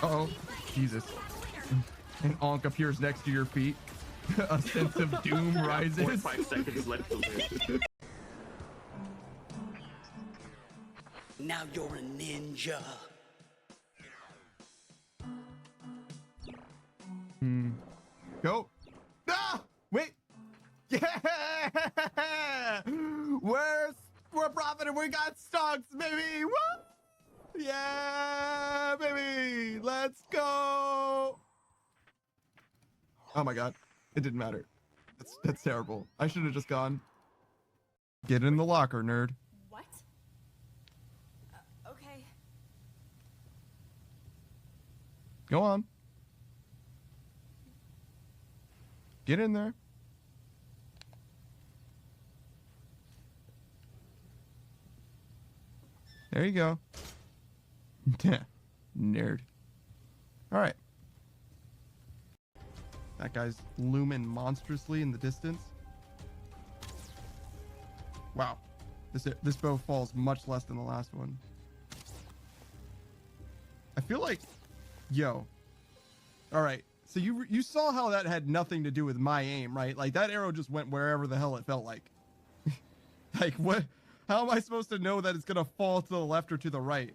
Uh-oh. Jesus. An Ankh appears next to your feet. A sense of doom rises. 45 seconds left to live. Now you're a ninja. Go. Ah! Wait. Yeah! We're profiting. We got stocks, baby. Woo! Yeah, baby. Let's go. Oh my god. It didn't matter. That's terrible. I should have just gone. Get in the locker, nerd. What? Okay. Go on. Get in there. There you go. Nerd. All right. That guy's looming monstrously in the distance. Wow. This bow falls much less than the last one. I feel like, yo. All right. So you saw how that had nothing to do with my aim, right? Like that arrow just went wherever the hell it felt like. Like what? How am I supposed to know that it's gonna fall to the left or to the right?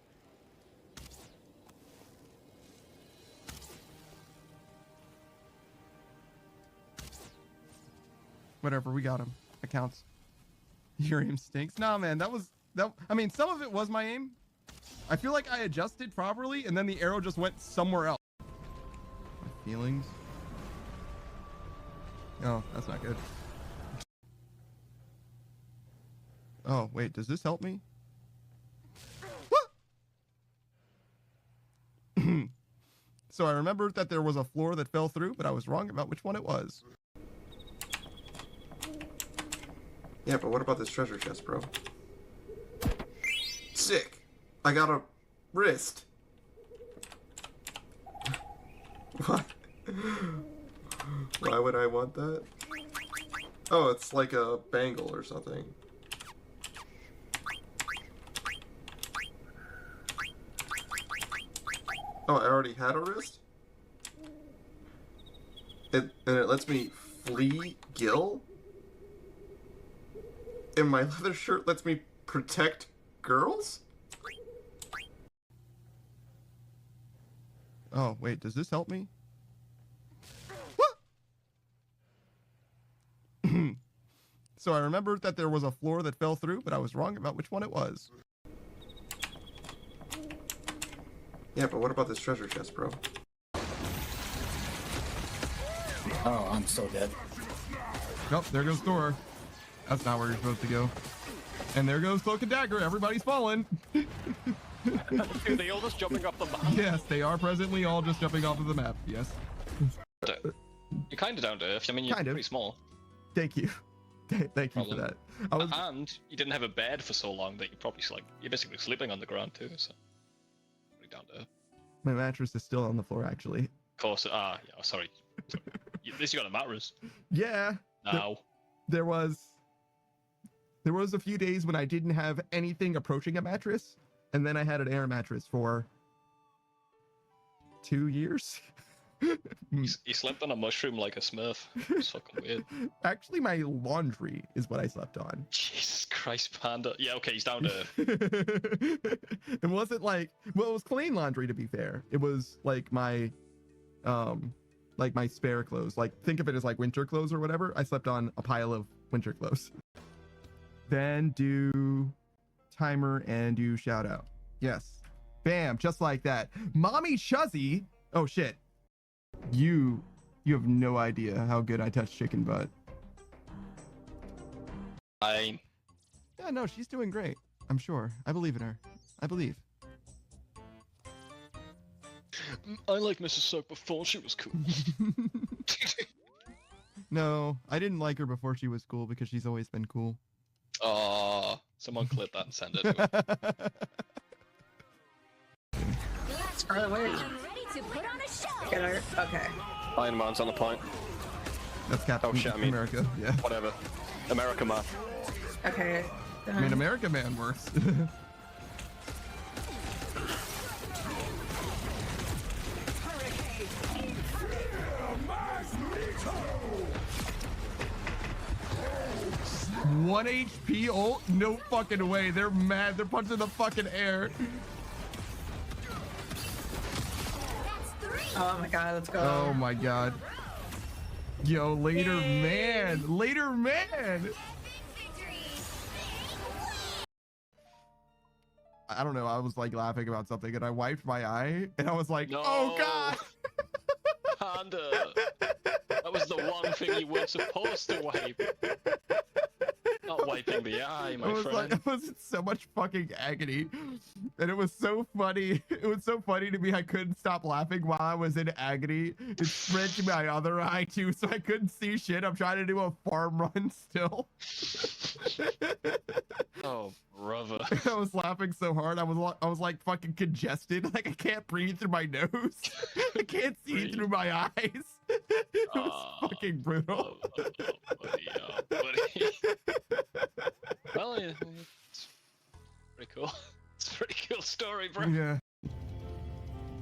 Whatever, we got him. That counts. Your aim stinks. Nah, man, I mean, some of it was my aim. I feel like I adjusted properly, and then the arrow just went somewhere else. My feelings. Oh, that's not good. Oh, wait, does this help me? So I remembered that there was a floor that fell through, but I was wrong about which one it was. Yeah, but what about this treasure chest, bro? Sick! I got a wrist. What? Why would I want that? Oh, it's like a bangle or something. Oh, I already had a wrist? And it lets me flee Gil? And my leather shirt lets me protect girls? Oh, wait, does this help me? So I remembered that there was a floor that fell through, but I was wrong about which one it was. Yeah, but what about this treasure chest, bro? Oh, I'm so dead. Nope, there goes Thor. That's not where you're supposed to go. And there goes Cloak and Dagger. Everybody's falling. Are they all just jumping off the map? Yes, they are presently all just jumping off of the map. Yes. You're kind of down to earth. I mean, you're Kind of. pretty small. Thank you. Thank you for that. And you didn't have a bed for so long that you're basically sleeping on the ground too. So pretty down to earth. My mattress is still on the floor, actually. Of course. Yeah. Sorry. At least you got a mattress. Yeah. Now. There was a few days when I didn't have anything approaching a mattress, and then I had an air mattress for 2 years. You slept on a mushroom like a Smurf. It's fucking weird. Actually, my laundry is what I slept on. Jesus Christ, Panda. Yeah, okay, he's down to. It wasn't like, well, it was clean laundry, to be fair. It was like my spare clothes. Like, think of it as like winter clothes or whatever. I slept on a pile of winter clothes. Then do timer and do shout out. Yes. Bam, just like that. Mommy Chuzzy. Oh shit. You have no idea how good I touch chicken butt. Yeah, no, she's doing great. I'm sure. I believe in her. I believe. I like Mrs. Soak before she was cool. No, I didn't like her before she was cool because she's always been cool. Oh, someone clip that and send it to me. Ready to put on a show. Get her. Okay. Iron Man's on the point. That's Captain America. Yeah. Whatever. America Man. Okay. I mean, America Man works. 1 HP ult? No fucking way. They're mad. They're punching the fucking air. Oh my god, let's go. Oh my god. Yo, later man. Later man. I don't know. I was like laughing about something and I wiped my eye and I was like, No. oh god. Panda. That was the one thing you weren't supposed to wipe. Not wiping the eye, my friend. Like, I was in so much fucking agony, and it was so funny. It was so funny to me. I couldn't stop laughing while I was in agony. It spread to my other eye too, so I couldn't see shit. I'm trying to do a farm run still. Oh, brother. I was laughing so hard. I was like fucking congested. Like I can't breathe through my nose. I can't see through my eyes. It was fucking brutal. Buddy. Well, it's pretty cool. It's a pretty cool story, bro. Yeah.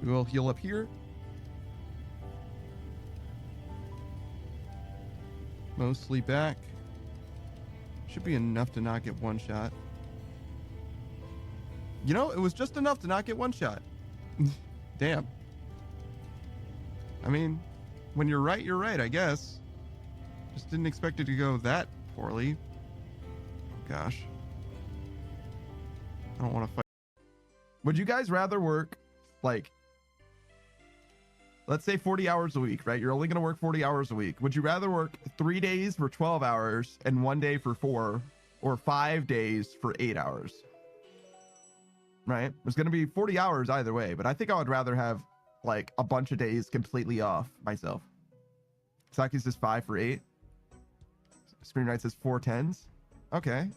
We'll heal up here. Mostly back. Should be enough to not get one shot. You know, it was just enough to not get one shot. Damn. I mean, when you're right, I guess. Just didn't expect it to go that poorly. Oh gosh. I don't want to fight. Would you guys rather work, like, let's say 40 hours a week, right? You're only going to work 40 hours a week. Would you rather work 3 days for 12 hours and 1 day for 4, or 5 days for 8 hours? Right? There's going to be 40 hours either way, but I think I would rather have like a bunch of days completely off myself. Saki says 5 for 8. Screenwrite says 4 10s. Okay.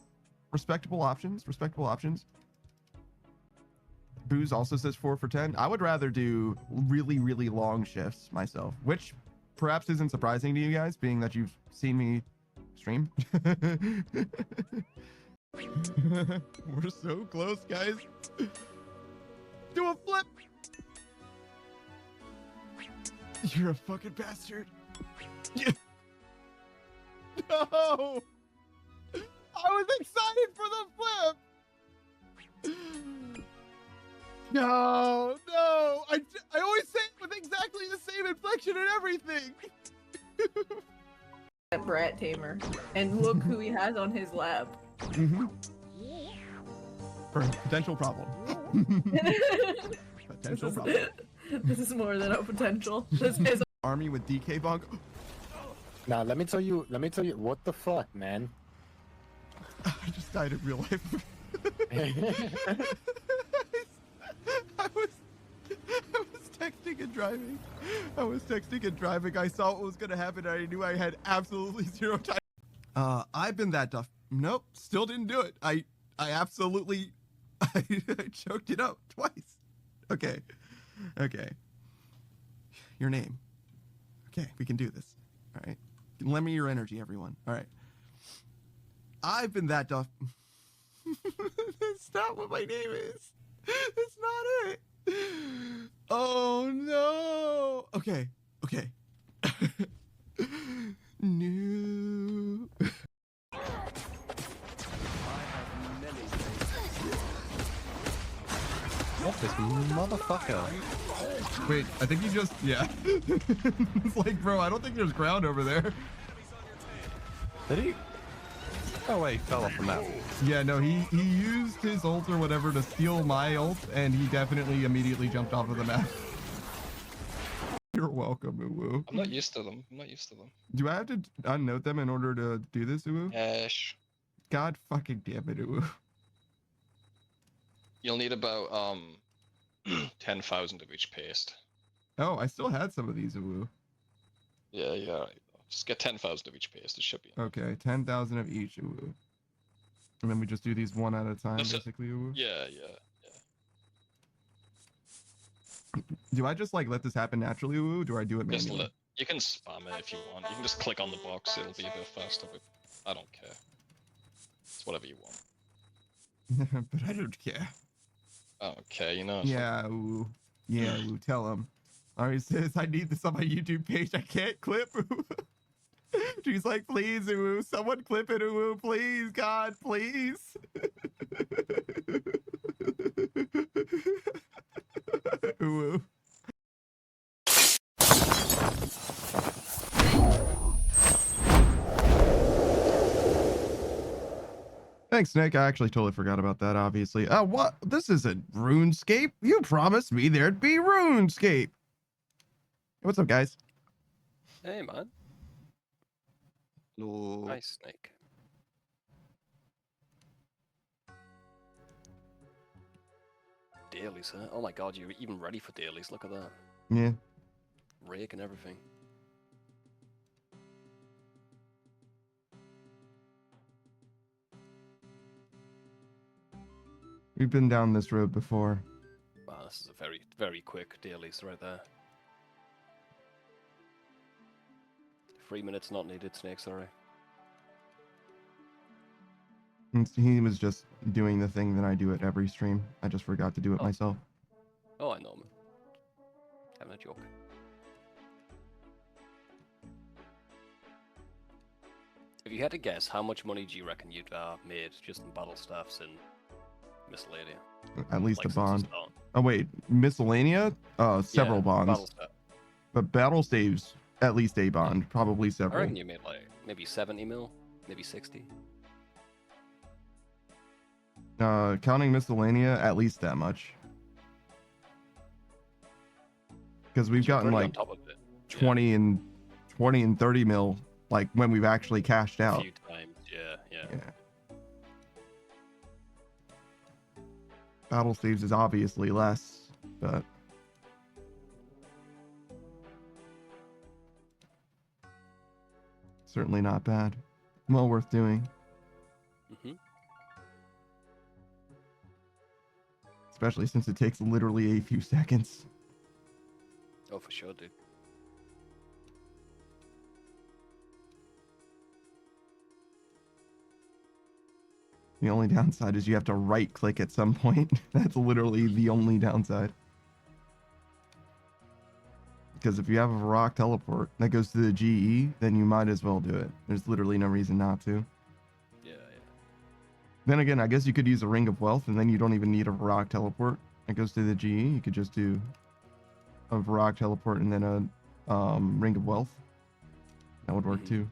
Respectable options. Respectable options. Booze also says 4 for 10. I would rather do really, really long shifts myself, which perhaps isn't surprising to you guys, being that you've seen me stream. We're so close, guys. Do a flip. You're a fucking bastard. No! I was excited for the flip! No, no! I always say it with exactly the same inflection and everything! That brat tamer. And look who he has on his lap. Mm-hmm. For potential problem. Potential problem. This is more than a potential. This is Army with DK bunk. Now let me tell you what the fuck, man. I just died in real life. I was texting and driving. I saw what was gonna happen and I knew I had absolutely 0 time. I've been that tough. Nope, still didn't do it. I absolutely I choked it up twice. Okay. Your name. Okay, we can do this. All right. Lend me your energy, everyone. All right. I've been that tough. That's not what my name is. That's not it. Oh no. Okay. No. What this motherfucker? Wait, I think you just, yeah. It's like, bro, I don't think there's ground over there. Did he? Oh wait, he fell off the map. Yeah, no, he used his ult or whatever to steal my ult, and he definitely immediately jumped off of the map. You're welcome, Uwu. I'm not used to them. Do I have to unnote them in order to do this, Uwu? Ash. God fucking damn it, Uwu. You'll need about 10,000 of each paste. Oh, I still had some of these, Uwu. Yeah. Just get 10,000 of each paste. It should be. Okay, 10,000 of each, Uwu. And then we just do these one at a time, basically, Uwu. Yeah. Do I just like let this happen naturally, Uwu? Do I do it manually? You can spam it if you want. You can just click on the box. It'll be a bit faster, but I don't care. It's whatever you want. But I don't care. Okay, you know. Yeah, Uwu. Yeah, Uwu. Tell him. Alright, says I need this on my YouTube page. I can't clip. She's like, please, Uwu, someone clip it, Uwu, please, God, please. Uwu. Thanks, Nick. I actually totally forgot about that, obviously. Oh, what? This isn't RuneScape. You promised me there'd be RuneScape. What's up, guys? Hey, man. No. Nice, Snake. Dailies, huh? Oh my god, you're even ready for dailies. Look at that. Yeah. Rake and everything. We've been down this road before. Wow, this is a very, very quick dailies right there. 3 minutes not needed, Snake, sorry. And he was just doing the thing that I do at every stream. I just forgot to do it myself. Oh, I know, man. Having a joke. If you had to guess, how much money do you reckon you'd made just in battle staffs and miscellanea? At least Like, a since you bond. started? Oh wait, miscellanea? Several Yeah, bonds. battle staff. But battle saves at least a bond, probably I several. reckon you made like maybe 70 mil, maybe 60. Counting miscellanea, at least that much. Because we've You're gotten pretty like on top of it. 20 and 30 mil, like when we've actually cashed A out. few times, yeah. Yeah. Battle saves is obviously less, but certainly not bad. Well worth doing. hmm Especially since it takes literally a few seconds. Oh, for sure, dude. The only downside is you have to right click at some point. That's literally the only downside. Because if you have a rock teleport that goes to the GE, then you might as well do it. There's literally no reason not to. Yeah. Then again, I guess you could use a Ring of Wealth and then you don't even need a rock teleport that goes to the GE. You could just do a rock teleport and then a Ring of Wealth. That would work too.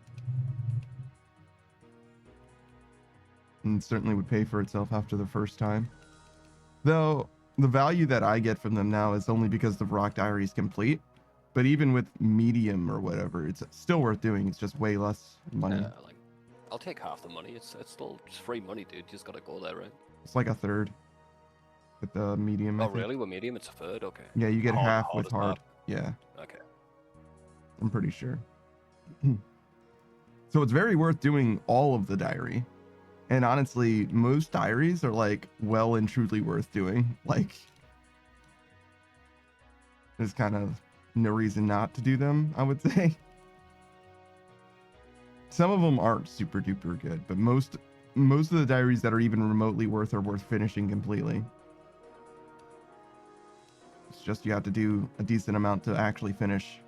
And certainly would pay for itself after the first time. Though the value that I get from them now is only because the rock diary is complete. But even with medium or whatever, it's still worth doing. It's just way less money. Like, I'll take half the money. It's still just free money, dude. You just gotta go there, right? It's like a third with the medium. I Oh, think. really? With medium, it's a third? Okay. Yeah, you get half with is hard. half? Yeah, Okay. I'm pretty sure. So it's very worth doing all of the diary. And honestly, most diaries are like well and truly worth doing. Like, there's kind of no reason not to do them, I would say. Some of them aren't super duper good, but most of the diaries that are even remotely worth are worth finishing completely. It's just you have to do a decent amount to actually finish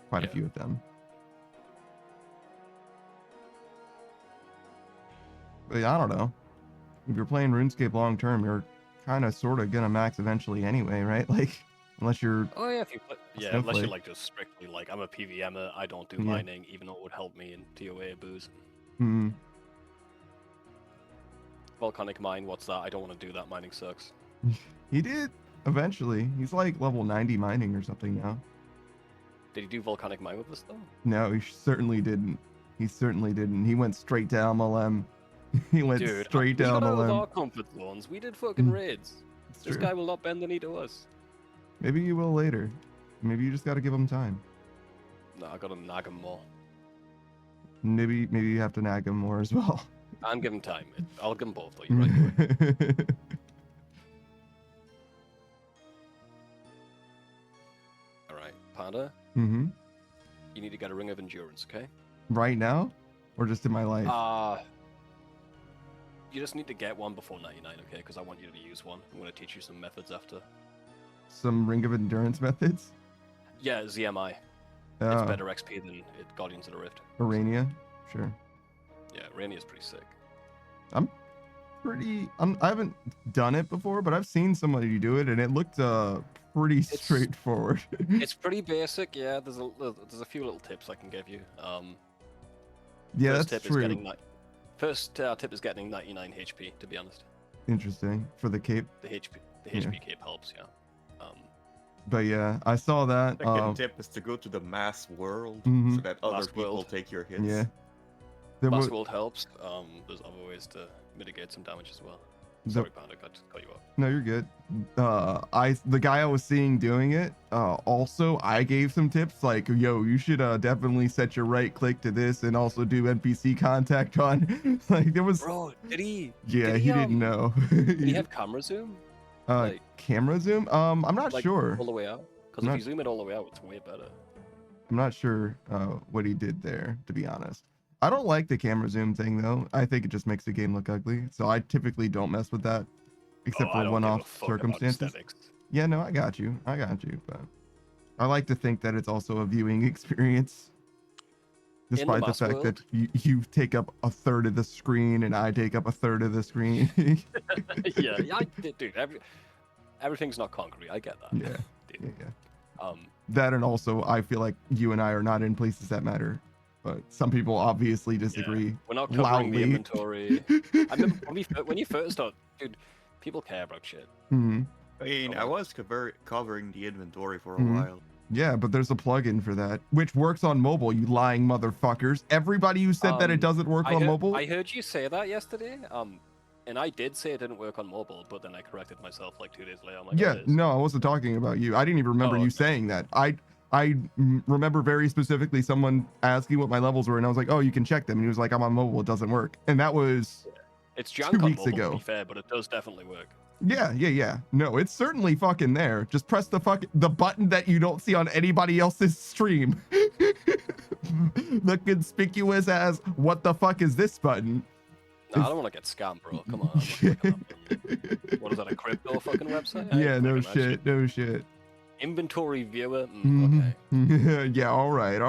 quite a few of them. But I don't know. If you're playing RuneScape long term, you're kind of sort of gonna max eventually anyway, right? Like, unless you're Oh yeah, if you play, unless Snowflake. you're like just strictly like I'm a PVMer, I don't do Yeah. mining, even though it would help me in TOA booze. Hmm. Volcanic mine, what's that? I don't want to do that. Mining sucks. He did eventually. He's like level 90 mining or something now. Did he do volcanic mine with us though? No, he certainly didn't. He certainly didn't. He went straight to MLM. He went Dude, straight we to got out of MLM. our comfort zones. We did fucking raids. It's This true. guy will not bend the knee to us. Maybe you will later. Maybe you just got to give him time. No, I gotta nag him more. Maybe you have to nag him more as well. And give him time. I'll give him both though, you're right. Alright, Panda, Mm-hmm. you need to get a ring of endurance, okay? Right now, or just in my life? You just need to get one before 99, okay? Because I want you to use one. I'm gonna teach you some methods after. Some Ring of Endurance methods. Yeah, ZMI. It's better XP than Guardians of the Rift. Urania, sure. Yeah, Rainier's pretty sick. I haven't done it before, but I've seen somebody do it, and it looked pretty straightforward. It's pretty basic, yeah. There's a few little tips I can give you. Yeah, first that's tip true. Is getting first tip is getting 99 HP. To be honest, Interesting for the cape. the HP cape helps, yeah. But yeah, I saw that. Second tip is to go to the mass world Mhm. so that other Mass people world. take your hits. Yeah. There Mass was, world helps. There's other ways to mitigate some damage as well. the- Sorry, Panda, cut you off. no, you're good. The guy I was seeing doing it. Also, I gave some tips like, yo, you should definitely set your right click to this, and also do NPC contact on. Like there was. Bro, did he? Yeah, did he didn't know. Did he have camera zoom? like- Camera zoom? I'm not Like sure. all the way out? Because I'm if not- you zoom it all the way out, it's way better. I'm not sure what he did there, to be honest. I don't like the camera zoom thing though. I think it just makes the game look ugly. So I typically don't mess with that, except I for don't give a one-off fuck about circumstances. aesthetics. Yeah, no, I got you. But I like to think that it's also a viewing experience. Despite the mass fact world? that you take up a third of the screen and I take up a third of the screen. yeah, dude, everything's not concrete. I get that. Yeah. Dude. Yeah. That, and also I feel like you and I are not in places that matter. But some people obviously disagree. We're not covering the loudly. inventory. I remember when you first start, dude, people care about shit. Mhm. I mean, I was covering the inventory for a Mhm. while. Yeah, but there's a plugin for that, which works on mobile, you lying motherfuckers. Everybody who said that it doesn't work on mobile. I heard you say that yesterday. And I did say it didn't work on mobile, but then I corrected myself like 2 days later. I'm like, Yeah, it is. no, I wasn't talking about you. I didn't even remember Oh, you okay. saying that. I remember very specifically someone asking what my levels were, and I was like, oh, you can check them. And he was like, I'm on mobile, it doesn't work. And that was, It's 2 jank on weeks mobile, ago. to be fair, but it does definitely work. yeah. No, it's certainly fucking there. Just press the button that you don't see on anybody else's stream. The conspicuous as, what the fuck is this button? No, I don't want to get scammed, bro. Come on. I'm not clicking up. What is that, a crypto fucking website? I Yeah, ain't no clicking that shit, no shit. Inventory viewer? Mhm. Okay. Yeah, all right.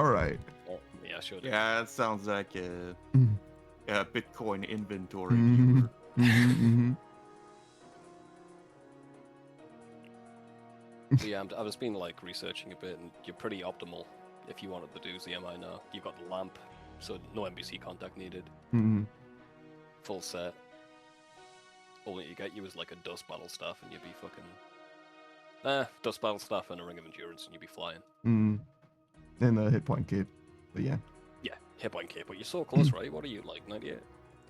Well, yeah, sure. Yeah, that sounds like a Bitcoin inventory. Mhm. viewer. Mhm. But yeah, I was been like researching a bit, and you're pretty optimal if you wanted to do ZMI now. You've got the lamp, so no NPC contact needed. Mhm. Full set. All that you get you is like a dust battle staff, and you'd be fucking. Dust battle staff and a ring of endurance, and you'd be flying. Mhm. And the hit point cape. But yeah, Yeah, hit point cape, but you're so close, right? What are you, like 98?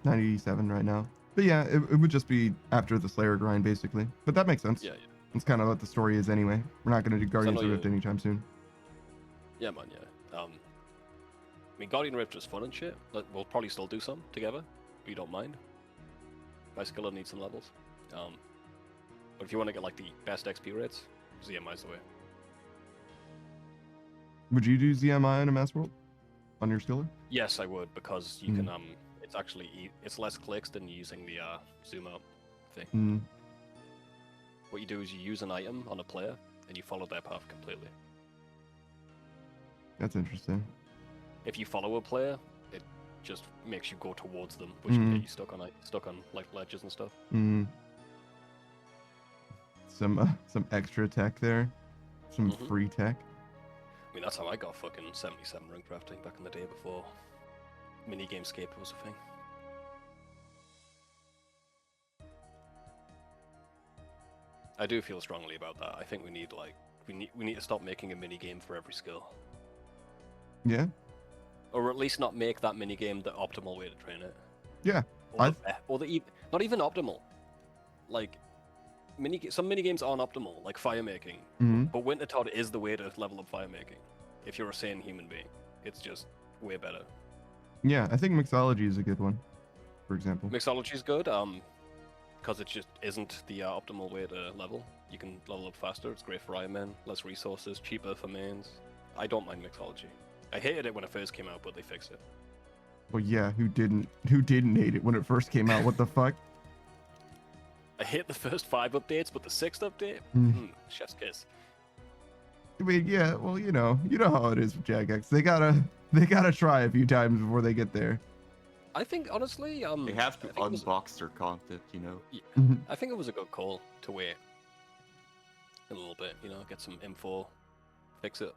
97 right now. But yeah, it would just be after the Slayer grind, basically. But that makes sense. Yeah. It's kind of what the story is anyway. We're not going to do Guardians of know the Rift you- anytime soon. Yeah, man, yeah. I mean, Guardian Rift is fun and shit. Like, we'll probably still do some together, if you don't mind. My skiller needs some levels. But if you want to get, like, the best XP rates, ZMI's the way. Would you do ZMI in a Mass World? On your skiller? Yes, I would, because you can, it's actually, it's less clicks than using the, zoom out thing. Mm. What you do is you use an item on a player, and you follow their path completely. That's interesting. If you follow a player, it just makes you go towards them, which can get you stuck on like ledges and stuff. Mm. Some extra tech there. Some free tech. I mean, that's how I got fucking 77 rank drafting back in the day before minigamescape was a thing. I do feel strongly about that. I think we need we need to stop making a minigame for every skill. Yeah. Or at least not make that minigame the optimal way to train it. Yeah. Or not even optimal. Like, some minigames aren't optimal, like fire making. Mhm. But Winter Todd is the way to level up fire making. If you're a sane human being, it's just way better. Yeah, I think mixology is a good one, for example. Mixology is good, because it just isn't the optimal way to level. You can level up faster. It's great for Iron Man, less resources, cheaper for mains. I don't mind mixology. I hated it when it first came out, but they fixed it. Well, yeah, who didn't hate it when it first came out? What the fuck? I hate the first 5 updates, but the 6th update, chef's kiss. I mean, yeah, well, you know how it is with Jagex. They gotta try a few times before they get there. I think honestly, They have to I think it was- unbox their content, you know. Yeah, Mhm. I think it was a good call to wait a little bit, you know, get some info, fix it.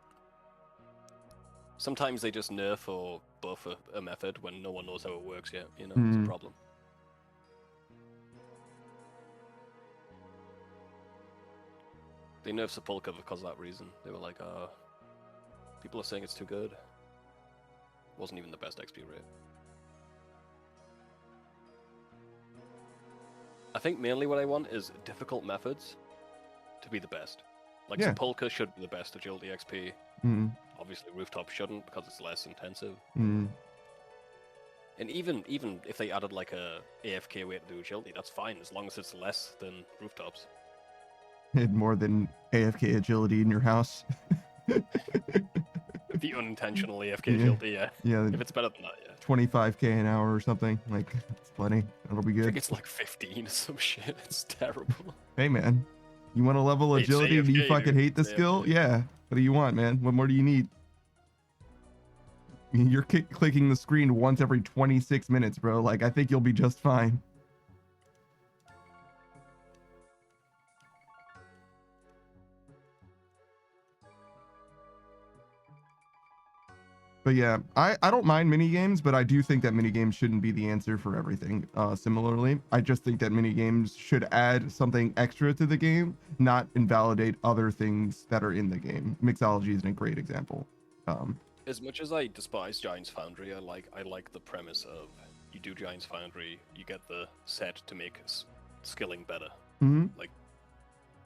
Sometimes they just nerf or buff a method when no one knows how it works yet, you know, it's Mhm. a problem. They nerfed Sepulchre because of that reason. They were like, people are saying it's too good. Wasn't even the best XP rate. I think mainly what I want is difficult methods to be the best. Like Yeah. Sepulchre should be the best agility XP. Mm, Obviously Rooftop shouldn't because it's less intensive. mm. And even if they added like a AFK way to do agility, that's fine as long as it's less than Rooftops. Had more than AFK agility in your house. The unintentional AFK Yeah. agility, yeah. Yeah, If it's better than that, yeah. 25k an hour or something. Like, it's plenty. That'll be I think good. it's like 15 or some shit. It's terrible. Hey, man, you want to level Hey, it's agility and you AFK, fucking dude. hate the It's skill? AFK. Yeah. What do you want, man? What more do you need? I mean, you're clicking the screen once every 26 minutes, bro. Like, I think you'll be just fine. But yeah, I don't mind mini games, but I do think that mini games shouldn't be the answer for everything. Similarly, I just think that mini games should add something extra to the game, not invalidate other things that are in the game. Mixology is a great example. As much as I despise Giants Foundry, I like the premise of you do Giants Foundry, you get the set to make skilling better. Mhm. Like,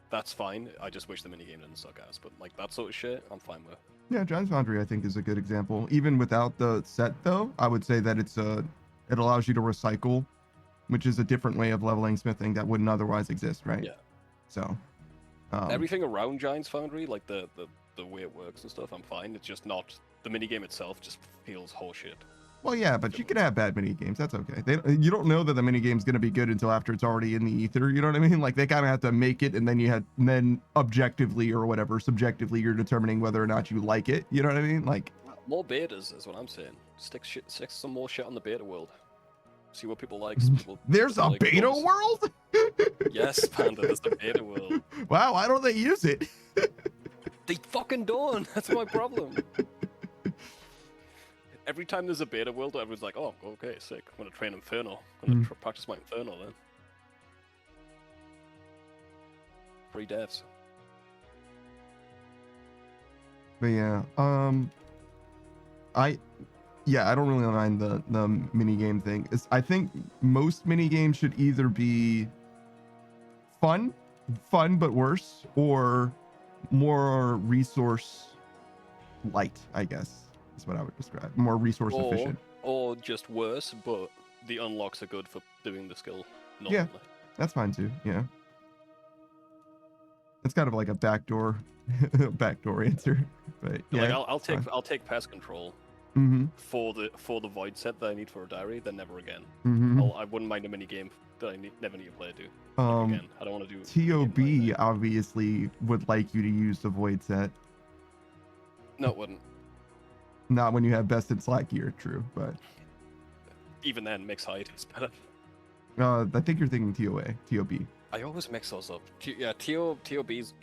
that's fine. I just wish the minigame didn't suck ass, but like that sort of shit, I'm fine with. Yeah, Giants Foundry I think is a good example. Even without the set though, I would say that it allows you to recycle, which is a different way of leveling smithing that wouldn't otherwise exist, right? Yeah. So Everything around Giants Foundry, like the way it works and stuff, I'm fine. It's just not the minigame itself. Just feels horseshit. well, yeah, but you can have bad mini games. That's okay. You don't know that the mini game's gonna be good until after it's already in the ether. You know what I mean? Like they kind of have to make it, and then objectively or whatever, subjectively, you're determining whether or not you like it. You know what I mean? Like More betas is what I'm saying. Stick some more shit on the beta world. See what people like. there's a like beta those. world. Yes, Panda, there's the beta world. Wow, why don't they use it? They fucking don't. That's my problem. Every time there's a beta world, everyone's like, "Oh, okay, sick. I'm gonna train Inferno. I'm gonna practice my Inferno then." Free devs. But yeah, I don't really mind the mini game thing. I think most mini games should either be fun but worse, or more resource light, I guess is what I would describe. More resource efficient. Or just worse, but the unlocks are good for doing the skill normally. Yeah. That's fine too. Yeah. It's kind of like a backdoor answer. But yeah. Like I'll take pest control for the void set that I need for a diary, then never again. I wouldn't mind a mini game that I never need to play to. Again, I don't want to do TOB obviously would like you to use the void set. No, it wouldn't. Not when you have best in slack gear, true, but Even then, mix height is better. I think you're thinking TOB. I always mix those up. TOB's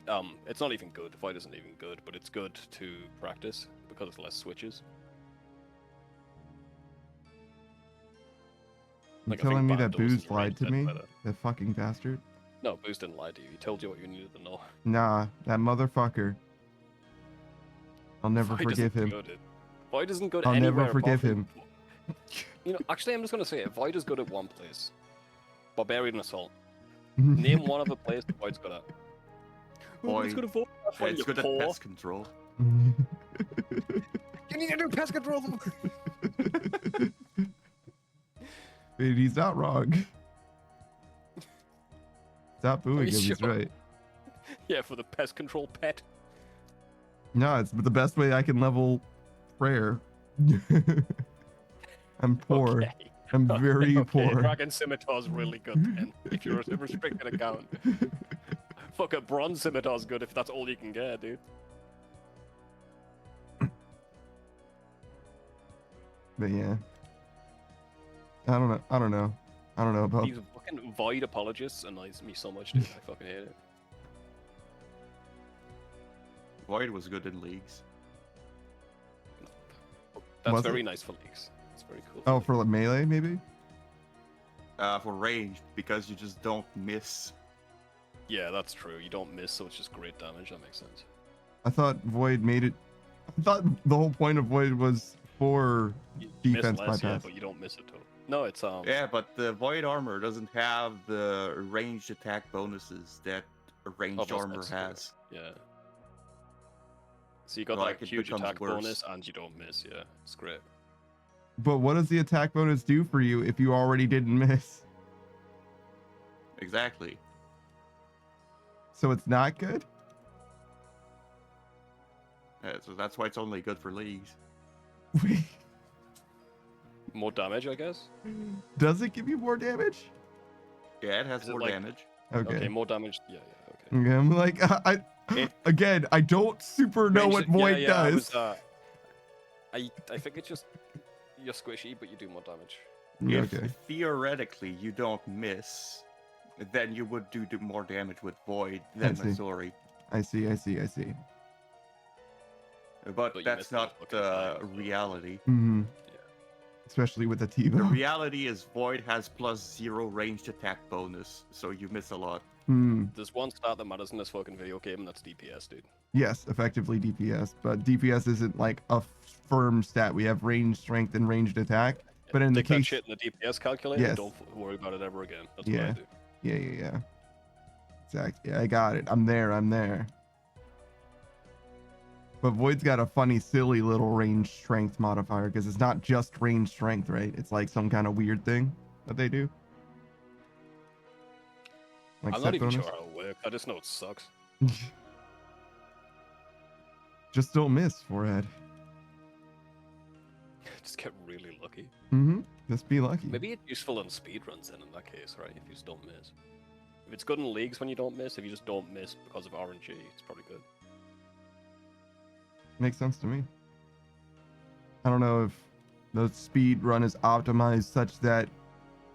it's not even good. Void isn't even good, but it's good to practice because it's less switches. You're Like, I telling think me that Bandos Booze is lied to rated me? better. That fucking bastard. No, Booze didn't lie to you. He told you what you needed to know. Nah, that motherfucker. I'll never Void forgive isn't him. good. Void isn't good I'll anywhere. never forgive apart him. from- You know, actually, I'm just gonna say it. Void is good at one place. Barbarian Assault. Name one other place the Void's good at. Void. It's good at Void. That's why It's you're good at poor. pest control. You need to do pest control. Dude, he's not wrong. Stop booing him, you he's sure? right. Yeah, for the pest control pet. No, it's the best way I can level prayer. I'm poor. Okay. I'm very Okay, poor. Dragon Scimitar's really good then, if you're a restricted account. Fuck, a Bronze Scimitar's good if that's all you can get, dude. But yeah. I don't know. I don't know. I don't know about. These fucking Void apologists annoys me so much, dude. I fucking hate it. Void was good in leagues. That's Was very it? nice for leagues. It's very cool. Oh, for like melee maybe. For range, because you just don't miss. Yeah, that's true. You don't miss, so it's just great damage. That makes sense. I thought Void made it. I thought the whole point of Void was for You defense miss less, yeah, bypass. but you don't miss it too. No, it's Yeah, but the Void armor doesn't have the ranged attack bonuses that a ranged that's armor true. has. Yeah. So you got Like, that it huge becomes attack worse. bonus, and you don't miss. Yeah, it's great. But what does the attack bonus do for you if you already didn't miss? Exactly. So it's not good? So that's why it's only good for leagues. Wait, More damage, I guess. does it give you more damage? Yeah, it has Is it more like- damage. Okay, more damage. Yeah, okay. Okay, I'm like, again, I don't super know what Range- Void yeah, does. I think it's just you're squishy, but you do more damage. If Okay, theoretically you don't miss, then you would do more damage with Void than see. Missouri. I see. But But you that's missed not those fucking times, so- reality. Mm-hmm. Yeah. Especially with the The T-bow. reality is Void has +0 ranged attack bonus, so you miss a lot. There's one stat that matters in this fucking video game, and that's DPS, dude. Yes, effectively DPS, but DPS isn't like a firm stat. We have range, strength, and ranged attack. But in the Stick that case, shit in the DPS calculator, Yes. and don't worry about it ever again. That's what I Yeah. do. yeah, exactly. I got it. I'm there. But Void's got a funny, silly little range strength modifier because it's not just range strength, right? It's like some kind of weird thing that they do. Like I'm set not even bonus. sure how it works. I just know it sucks. Just don't miss, forehead. Just get really lucky. Just be lucky. Maybe it's useful in speedruns then in that case, right? If you just don't miss. If it's good in leagues when you don't miss, if you just don't miss because of RNG, it's probably good. Makes sense to me. I don't know if the speed run is optimized such that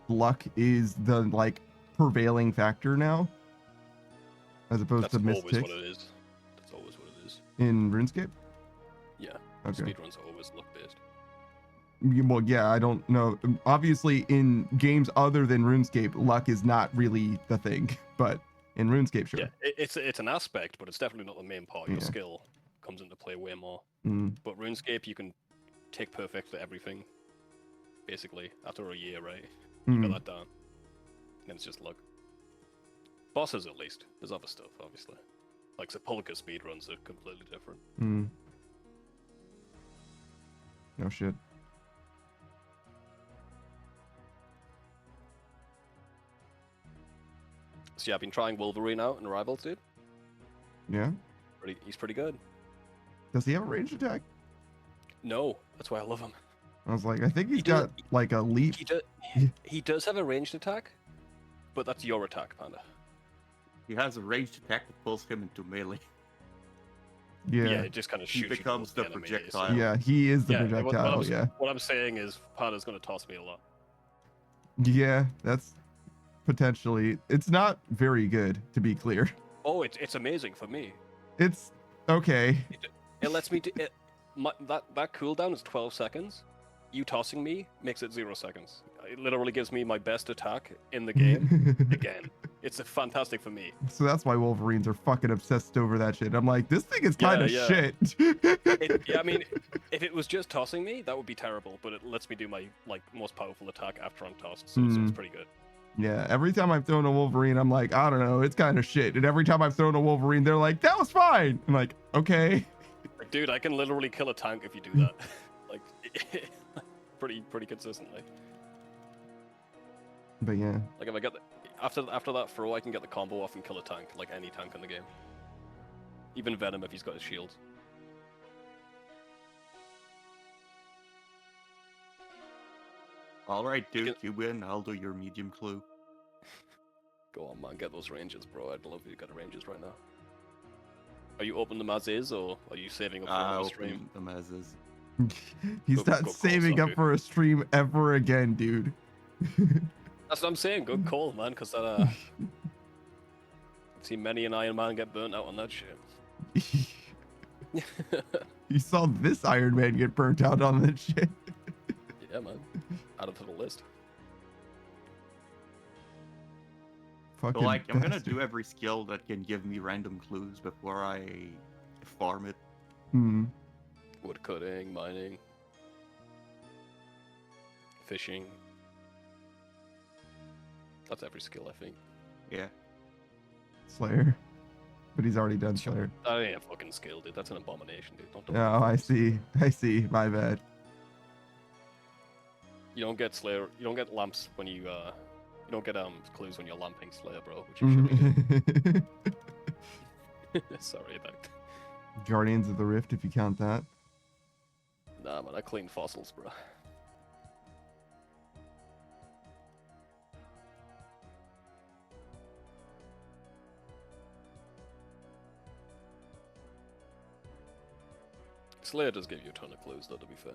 luck is the like prevailing factor now, as opposed That's to always mistakes what it is. That's always what it is. in RuneScape. Yeah. Okay. Speedruns are always luck based. Well, yeah, I don't know. Obviously, in games other than RuneScape, luck is not really the thing, but in RuneScape, sure. Yeah, it's an aspect, but it's definitely not the main part. Your Yeah. skill comes into play way more. Mm. But RuneScape, you can take perfect for everything, basically, after a year, right? You Mm. got that down. And then it's just luck. Bosses, at least. There's other stuff, obviously. Like Sepulchre speedruns are completely different. Mm. No shit. So yeah, I've been trying Wolverine out in Rivals, dude. Yeah. He's pretty good. Does he have a ranged attack? No, that's why I love him. I was like, I think he's He does- got like a leap. He does have a ranged attack, but that's your attack, Panda. He has a ranged attack that pulls him into melee. Yeah, Yeah. it just kind of He shoots. becomes you the towards projectile. enemy, Yeah, he is the Yeah, projectile. Yeah. What I'm saying is, Panda's gonna toss me a lot. Yeah, that's potentially. It's not very good, to be clear. Oh, it's amazing for me. It's okay. It lets me do it. That cooldown is 12 seconds. You tossing me makes it 0 seconds. It literally gives me my best attack in the game again. It's fantastic for me. So that's why Wolverines are fucking obsessed over that shit. I'm like, this thing is kind of Yeah. shit. Yeah, I mean, if it was just tossing me, that would be terrible. But it lets me do my most powerful attack after I'm tossed, so it's pretty good. Yeah, every time I've thrown a Wolverine, I'm like, I don't know, it's kind of shit. And every time I've thrown a Wolverine, they're like, that was fine. I'm like, okay. Like, dude, I can literally kill a tank if you do that. Like, pretty consistently. But yeah, Like if I get after that throw, I can get the combo off and kill a tank, like any tank in the game. Even Venom if he's got his shield. Alright, Duke, you win. I'll do your medium clue. Go on, man, get those ranges, bro. I'd love you to get the ranges right now. Are you open them as is, or are you saving up for another stream? Open them as is. He's Good- not good call, saving up Saku. for a stream ever again, dude. That's what I'm saying. Good call, man. Because that I've seen many an Iron Man get burnt out on that shit. You saw this Iron Man get burnt out on that shit. Yeah, man. Add it to the list. Fucking So, like, I'm gonna bastard. do every skill that can give me random clues before I farm it. Hmm. Wood cutting, mining, fishing. That's every skill, I think. Yeah. Slayer. But he's already done Slayer. That ain't a fucking skill, dude. That's an abomination, dude. Don't Oh, I see. I see. My bad. You don't get Slayer. You don't get lamps when you don't get clues when you're lamping Slayer, bro. Which you should be doing. Sorry about that. Guardians of the Rift, if you count that. Nah, man. I clean fossils, bro. Slayer does give you a ton of clues, though, to be fair.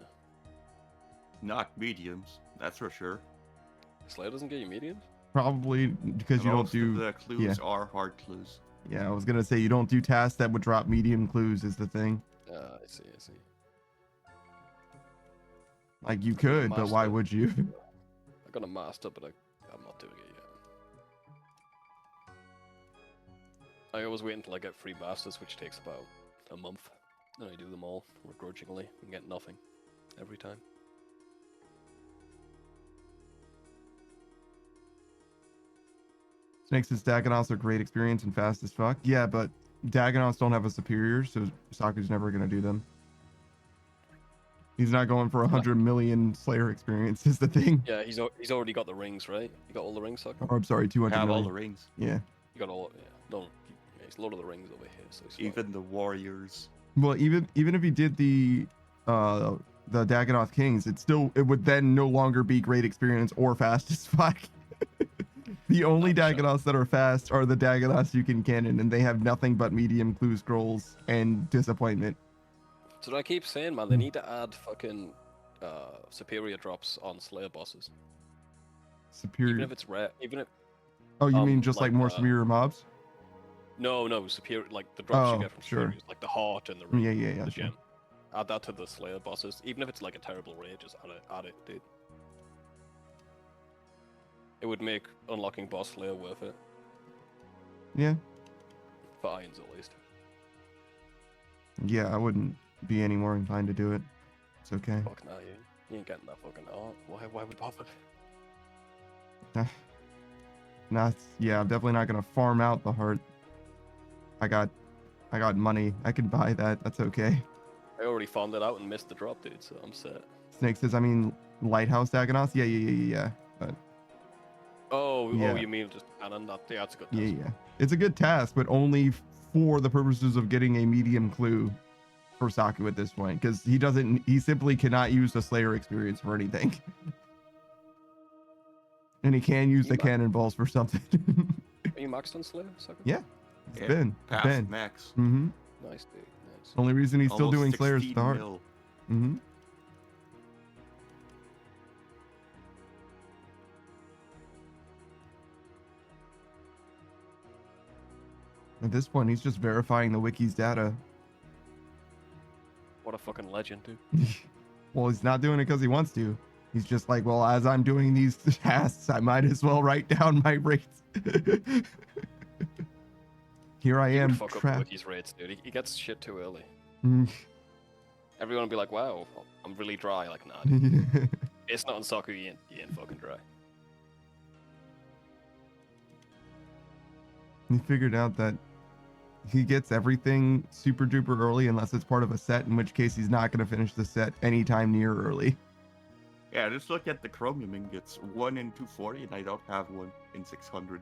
Not mediums, that's for sure. Slayer doesn't give you mediums? Probably because you don't Most of do. the clues are hard clues. Yeah, I was gonna say you don't do tasks that would drop medium clues is the thing. I see, I see. Like you could, but why would you? I got a master, but I'm not doing it yet. I always wait until I get 3 masters, which takes about a month. Then I do them all, begrudgingly, and get nothing. Every time. Snakes' Dagonauts are great experience and fast as fuck. Yeah, but Dagonauts don't have a superior, so Saku's never gonna do them. He's not going for 100 million Slayer experience, is the thing. Yeah, he's already got the rings, right? You got all the rings, Saku? Or I'm sorry, 200 Have all million. the rings. Yeah. You got all, yeah. No, yeah, he's Lord of the Rings over here, so he's fine. Even the warriors. Well, even if he did the Dagonoth Kings, it would then no longer be great experience or fast as fuck. The only Dagonoths that are fast are the Dagonoths you can cannon, and they have nothing but medium clue scrolls and disappointment. So I keep saying, man, they need to add fucking superior drops on Slayer bosses. Superior. Even if it's rare, even if Oh, you mean just like more uh, superior mobs? no superior, like the drops Oh, you get from sure. superiors, like the heart and the ring, Yeah, the sure. gem. Add that to the Slayer bosses, even if it's like a terrible raid, just add it, dude. It would make unlocking boss Slayer worth it. Yeah. For irons at least. Yeah, I wouldn't be any more inclined to do it. It's okay. Fuck nah, you ain't getting that fucking art. Why would bother? Yeah, I'm definitely not gonna farm out the heart. I got money. I can buy that. That's okay. I already farmed it out and missed the drop, dude, so I'm set. Snake says, I mean, Lighthouse Dagonauts? Yeah. But Oh, Yeah. you mean just cannon? That's a good yeah, task. yeah. It's a good task, but only for the purposes of getting a medium clue for Saku at this point, because he simply cannot use the Slayer experience for anything. And he can use the cannonballs for something. Are you maxed on Slayer? Saku? Yeah. It's Yeah, been. past max. Mm-hmm. Nice, dude. Nice. Only reason he's still Almost doing Slayer is 16 the heart. mil. Mm-hmm. At this point, he's just verifying the wiki's data. What a fucking legend, dude. Well, he's not doing it because he wants to. He's just like, well, as I'm doing these tasks, I might as well write down my rates. Here I He would am, fuck up trapped. Wiki's rates, dude. He gets shit too early. Mm. Everyone will be like, wow, I'm really dry. Like, nah, dude. It's not on Saku, you ain't fucking dry. He figured out that he gets everything super duper early unless it's part of a set, in which case he's not going to finish the set anytime near early. Yeah, just look at the chromium ingots. 1 in 240, and I don't have one in 600.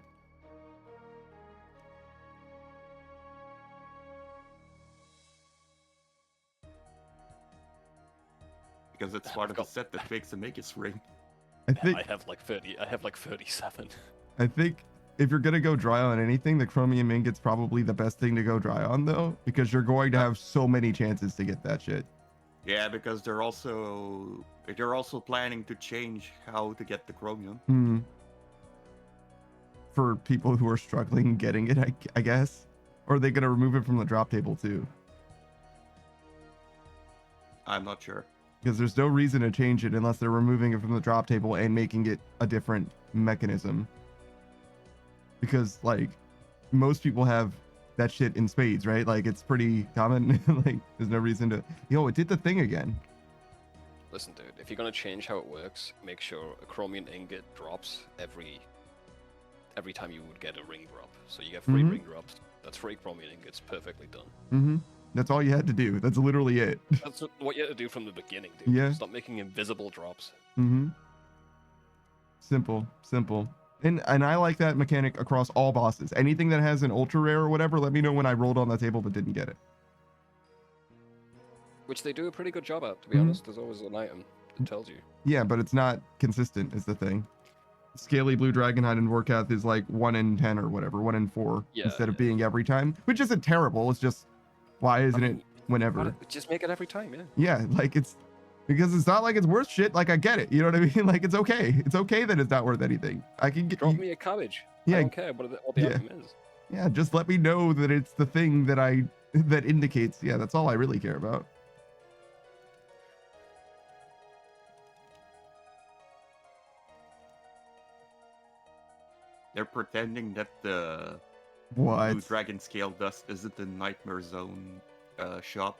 Because it's part of a set that makes a Magus ring. I have like 30. I have like 37. I think if you're going to go dry on anything, the chromium ingot's probably the best thing to go dry on, though, because you're going to have so many chances to get that shit. Yeah, because they're also planning to change how to get the chromium. For people who are struggling getting it, I guess. Or are they going to remove it from the drop table too? I'm not sure. Because there's no reason to change it unless they're removing it from the drop table and making it a different mechanism. Because, like, most people have that shit in spades, right? Like, it's pretty common. Like, there's no reason to... Yo, it did the thing again. Listen, dude, if you're gonna change how it works, make sure a chromium ingot drops every time you would get a ring drop. So you get 3 ring drops. That's 3 chromium ingots, perfectly done. That's all you had to do. That's literally it. That's what you had to do from the beginning, dude. Yeah. Stop making invisible drops. Simple. And I like that mechanic across all bosses. Anything that has an ultra rare or whatever, let me know when I rolled on the table but didn't get it. Which they do a pretty good job at, to be honest. There's always an item that tells you. Yeah, but it's not consistent is the thing. Scaly Blue Dragonhide and Warcath is like 1 in 10 or whatever, 1 in 4 instead of being every time, which isn't terrible. It's just, why isn't it whenever? Just make it every time, yeah. Yeah, like it's, because it's not like it's worth shit. Like I get it. You know what I mean? Like it's okay. It's okay that it's not worth anything. I can get... Drop me a cabbage. Yeah. I don't care what the item is. Yeah, just let me know that it's the thing that indicates. Yeah, that's all I really care about. They're pretending that the What? Blue Dragon Scale Dust isn't the Nightmare Zone shop.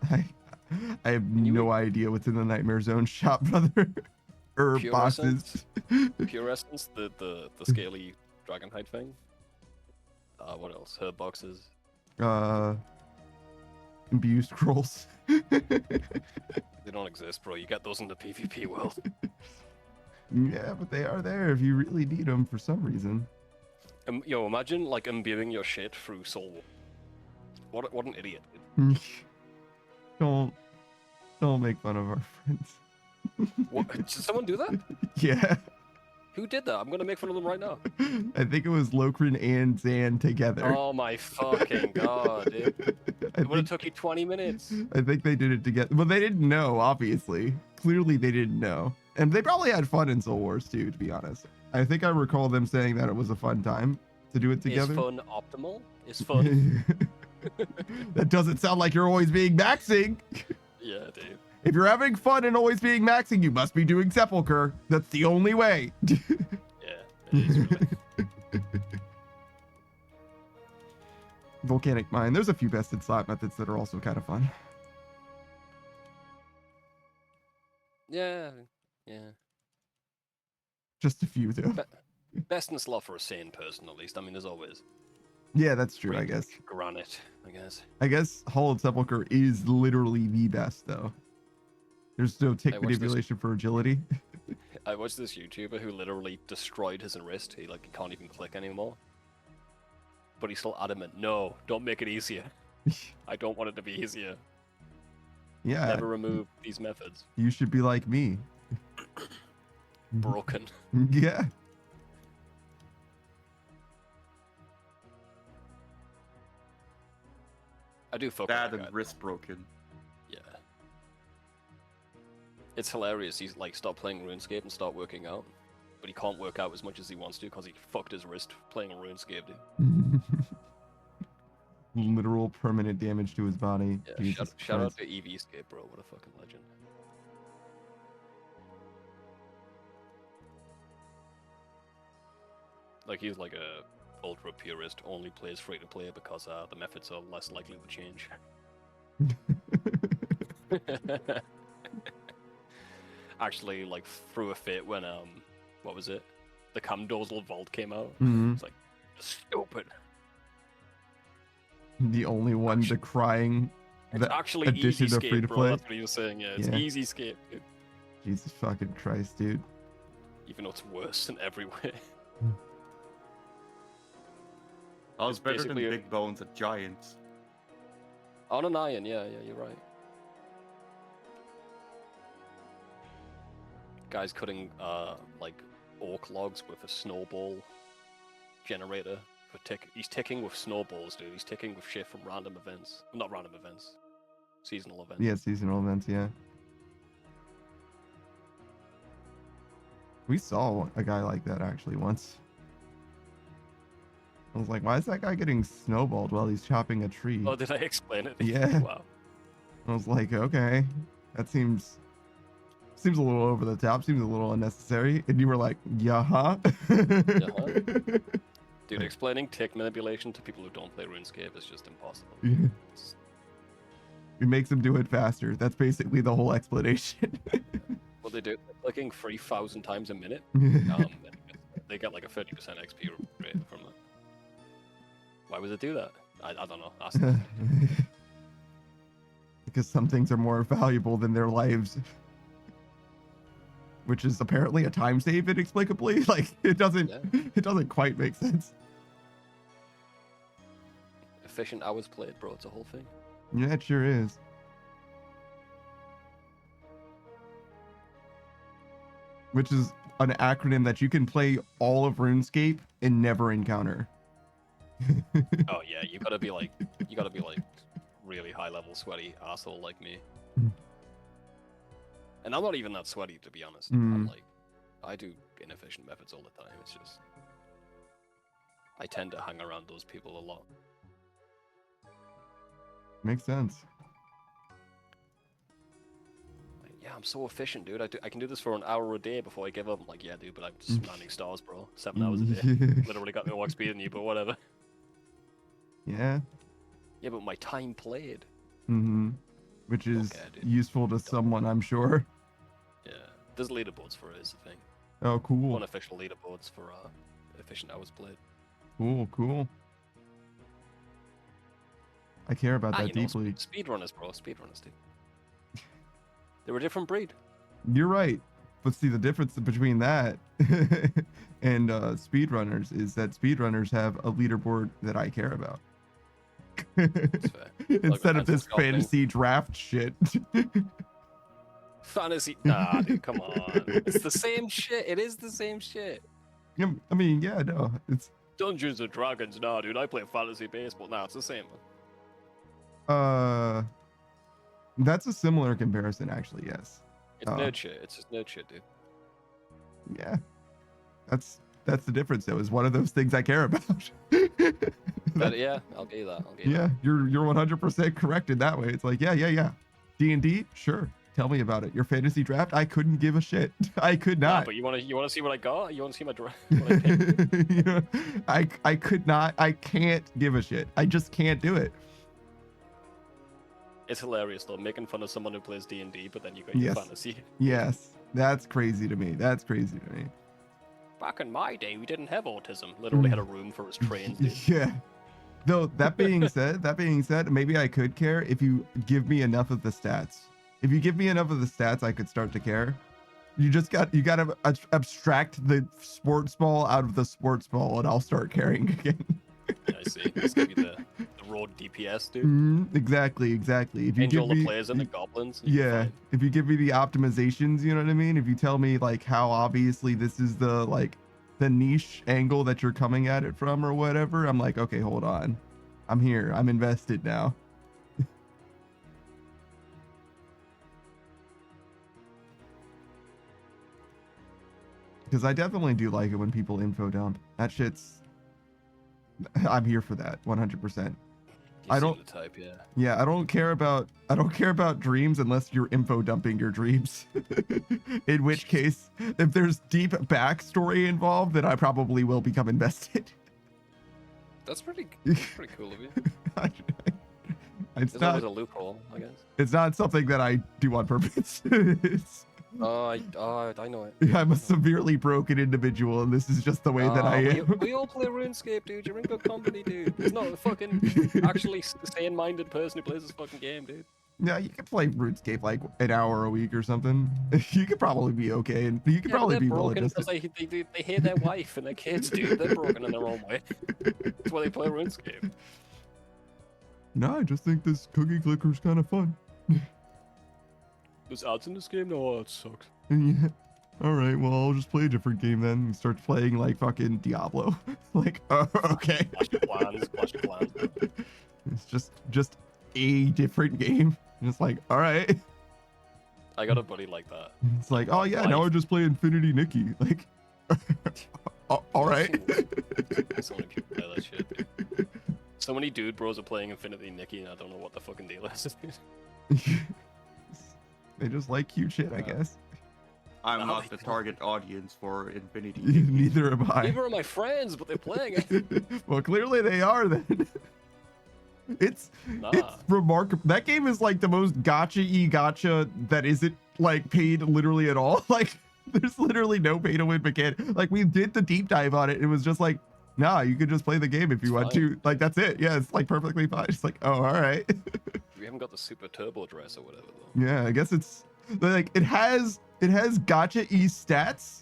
I have no idea what's in the Nightmare Zone shop, brother. Or Pure boxes. Pure Essence, the scaly Dragonhide thing. What else? Herb boxes. Imbue scrolls. They don't exist, bro. You get those in the PvP world. Yeah, but they are there if you really need them for some reason. Yo, imagine like imbuing your shit through Soul. What an idiot. Don't make fun of our friends. What? Did someone do that? Yeah. Who did that? I'm gonna make fun of them right now. I think it was Lokrin and Zan together. Oh my fucking god, dude. It would have took you 20 minutes. I think they did it together. Well, they didn't know, obviously. Clearly they didn't know. And they probably had fun in Soul Wars too, to be honest. I think I recall them saying that it was a fun time to do it together. Is fun optimal? Is fun? That doesn't sound like you're always being maxing. Yeah, dude. If you're having fun and always being maxing, you must be doing Sepulchre. That's the only way. Yeah, it is really. Volcanic Mine. There's a few bested slot methods that are also kind of fun. Yeah. Just a few, though. Best in slot for a sane person, at least. I mean, there's always. Yeah, that's true, I guess. Granite, I guess. I guess Hollowed Sepulchre is literally the best, though. There's no tick manipulation for agility. I watched this YouTuber who literally destroyed his wrist. He can't even click anymore. But he's still adamant. No, don't make it easier. I don't want it to be easier. Yeah. Never remove these methods. You should be like me. Broken. Yeah. I do fuck Bad with and wrist broken. Yeah. It's hilarious. He's like, stop playing RuneScape and start working out. But he can't work out as much as he wants to because he fucked his wrist playing RuneScape, dude. Literal permanent damage to his body. Yeah, shout out to EVscape, bro. What a fucking legend. Like, he's like a ultra purist, only plays free to play because the methods are less likely to change. Actually, like, threw a fit when what was it? The Camdozal Vault came out. It's like, stupid. The only one decrying the actually addition easy of free to bro. play. That's what he was saying. Yeah, it's easy scape, dude. Jesus fucking Christ, dude. Even though it's worse in every way. I was better than basically Big Bones at Giants. On an iron, yeah, you're right. Guys cutting like orc logs with a snowball generator He's ticking with snowballs, dude. He's ticking with shit from random events. Not random events. Seasonal events. Yeah, seasonal events, yeah. We saw a guy like that actually once. I was like, why is that guy getting snowballed while he's chopping a tree? Oh, did I explain it? Yeah. Wow. I was like, okay, that seems a little over the top, seems a little unnecessary. And you were like, yeah, huh? Dude, explaining tick manipulation to people who don't play RuneScape is just impossible. Yeah. It makes them do it faster. That's basically the whole explanation. What they do, they're clicking 3,000 times a minute. They get like a 30% XP rate from that. Why would it do that? I don't know. Ask them. Because some things are more valuable than their lives. Which is apparently a time save inexplicably. Like it doesn't quite make sense. Efficient hours played, bro. It's a whole thing. Yeah, it sure is. Which is an acronym that you can play all of RuneScape and never encounter. Oh yeah, you gotta be like really high level sweaty asshole like me. And I'm not even that sweaty to be honest. I'm like, I do inefficient methods all the time. It's just I tend to hang around those people a lot. Makes sense. Like, yeah, I'm so efficient, dude. I can do this for an hour a day before I give up. I'm like, yeah, dude, but I'm just landing stars, bro. 7 hours a day. Literally got more XP than you, but whatever. Yeah. Yeah, but my time played. Which is Okay, dude. useful to someone, I'm sure. Yeah, there's leaderboards for it, is the thing. Oh, cool. Unofficial leaderboards for efficient hours played. Cool. I care about that you know, deeply. Speedrunners, bro. Speedrunners, dude. They were a different breed. You're right. But see, the difference between that and speedrunners is that speedrunners have a leaderboard that I care about. That's fair. Instead of this pencil sculpting. fantasy draft shit. Fantasy. Nah, dude, come on. It's the same shit. It is the same shit. Yeah, I mean, yeah, no, it's Dungeons and Dragons, nah, dude. I play fantasy baseball. Nah, it's the same. that's a similar comparison, actually. Yes. It's nerd shit. It's just nerd shit, dude. Yeah, that's the difference. Though, is one of those things I care about. Yeah, I'll give you that. Yeah, you're 100% correct in that way. It's like, yeah. D&D, sure. Tell me about it. Your fantasy draft, I couldn't give a shit. I could Nah, not. but you wanna see what I got? You wanna see my draft? What I picked? Yeah, I could not. I can't give a shit. I just can't do it. It's hilarious though, making fun of someone who plays D&D, but then you got your Yes. fantasy. Yes, that's crazy to me. Back in my day, we didn't have autism. Literally had a room for his trains, dude. Yeah. Though that being said, maybe I could care if you give me enough of the stats. If you give me enough of the stats, I could start to care. You gotta abstract the sports ball out of the sports ball, and I'll start caring again. Yeah, I see. Let's give you the raw DPS, dude. Exactly. If you Change give all the me, players and the goblins. And you're yeah, fine. if you give me the optimizations, you know what I mean? If you tell me like how obviously this is the niche angle that you're coming at it from or whatever, I'm like, okay, hold on. I'm here. I'm invested now. Because I definitely do like it when people info dump. That shit's... I'm here for that, 100%. You I seem don't- the type, yeah. Yeah, I don't care about dreams unless you're info dumping your dreams. In which case, if there's deep backstory involved, then I probably will become invested. That's pretty cool of you. It's There's not. always a loophole, I guess. It's not something that I do on purpose. I know it. I'm a severely broken individual, and this is just the way that I am. We all play RuneScape, dude. You're in good company, dude. There's not a fucking actually sane-minded person who plays this fucking game, dude. Yeah, you can play RuneScape like an hour a week or something. You could probably be okay, and you could probably be broken realistic. because they hate their wife and their kids, dude. They're broken in their own way. That's why they play RuneScape. No, I just think this cookie clicker is kind of fun. There's ads in this game? No, it sucks. Yeah. all right, well, I'll just play a different game then. And starts playing like fucking Diablo. Like, okay. Clash of Clans. It's just a different game. And it's like, all right. I got a buddy like that. It's like, oh yeah, now I just play Infinity Nikki. Like, all right. So many people play that shit, dude. So many dude bros are playing Infinity Nikki, and I don't know what the fucking deal is. They just like cute shit, I guess. I'm No, not they the target audience for Infinity. Neither am I. Neither are my friends, but they're playing it. Well, clearly they are then. It's remarkable. That game is like the most gotcha that isn't like paid literally at all. Like there's literally no pay to win mechanic. Like we did the deep dive on it. It was just like, nah, you could just play the game if you want to. Like that's it. Yeah, it's like perfectly fine. It's like, oh, all right. We haven't got the super turbo dress or whatever though. Yeah, I guess it's like it has gotcha-y stats.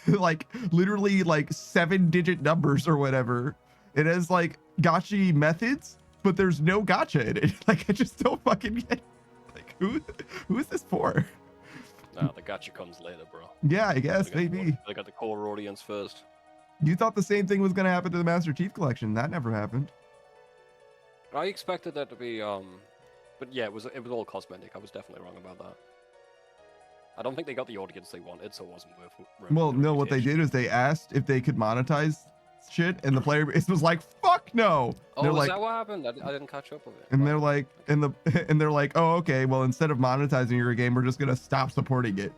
Like literally like 7-digit numbers or whatever. It has like gotcha methods, but there's no gotcha in it. Like I just don't fucking get it. Like who is this for? Nah, the gotcha comes later, bro. Yeah, I guess maybe. They got the core audience first. You thought the same thing was gonna happen to the Master Chief Collection. That never happened. I expected that to be but yeah, it was all cosmetic. I was definitely wrong about that. I don't think they got the audience they wanted, so it wasn't worth. Well, no, what they did is they asked if they could monetize shit, and the player base was like, "Fuck no!" Oh, they're is like, that what happened? I didn't catch up with it. and they're like, and they're like, "Oh, okay. Well, instead of monetizing your game, we're just gonna stop supporting it."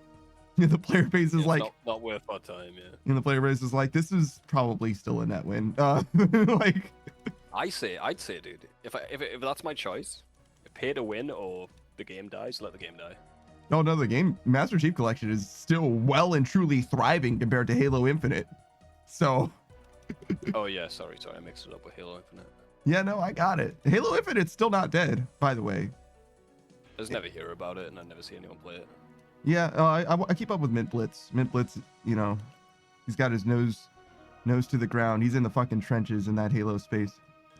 And the player base is Yeah, like, not worth our time, yeah. and the player base is like, "This is probably still a net win." Like, I'd say, dude, if that's my choice, pay to win or the game dies, let the game die. oh no, the game Master Chief Collection is still well and truly thriving compared to Halo Infinite. So. Oh yeah, sorry, I mixed it up with Halo Infinite. Yeah, no, I got it. Halo Infinite's still not dead, by the way. I just never hear about it, and I never see anyone play it. Yeah, I keep up with Mint Blitz. Mint Blitz, you know, he's got his nose to the ground. He's in the fucking trenches in that Halo space.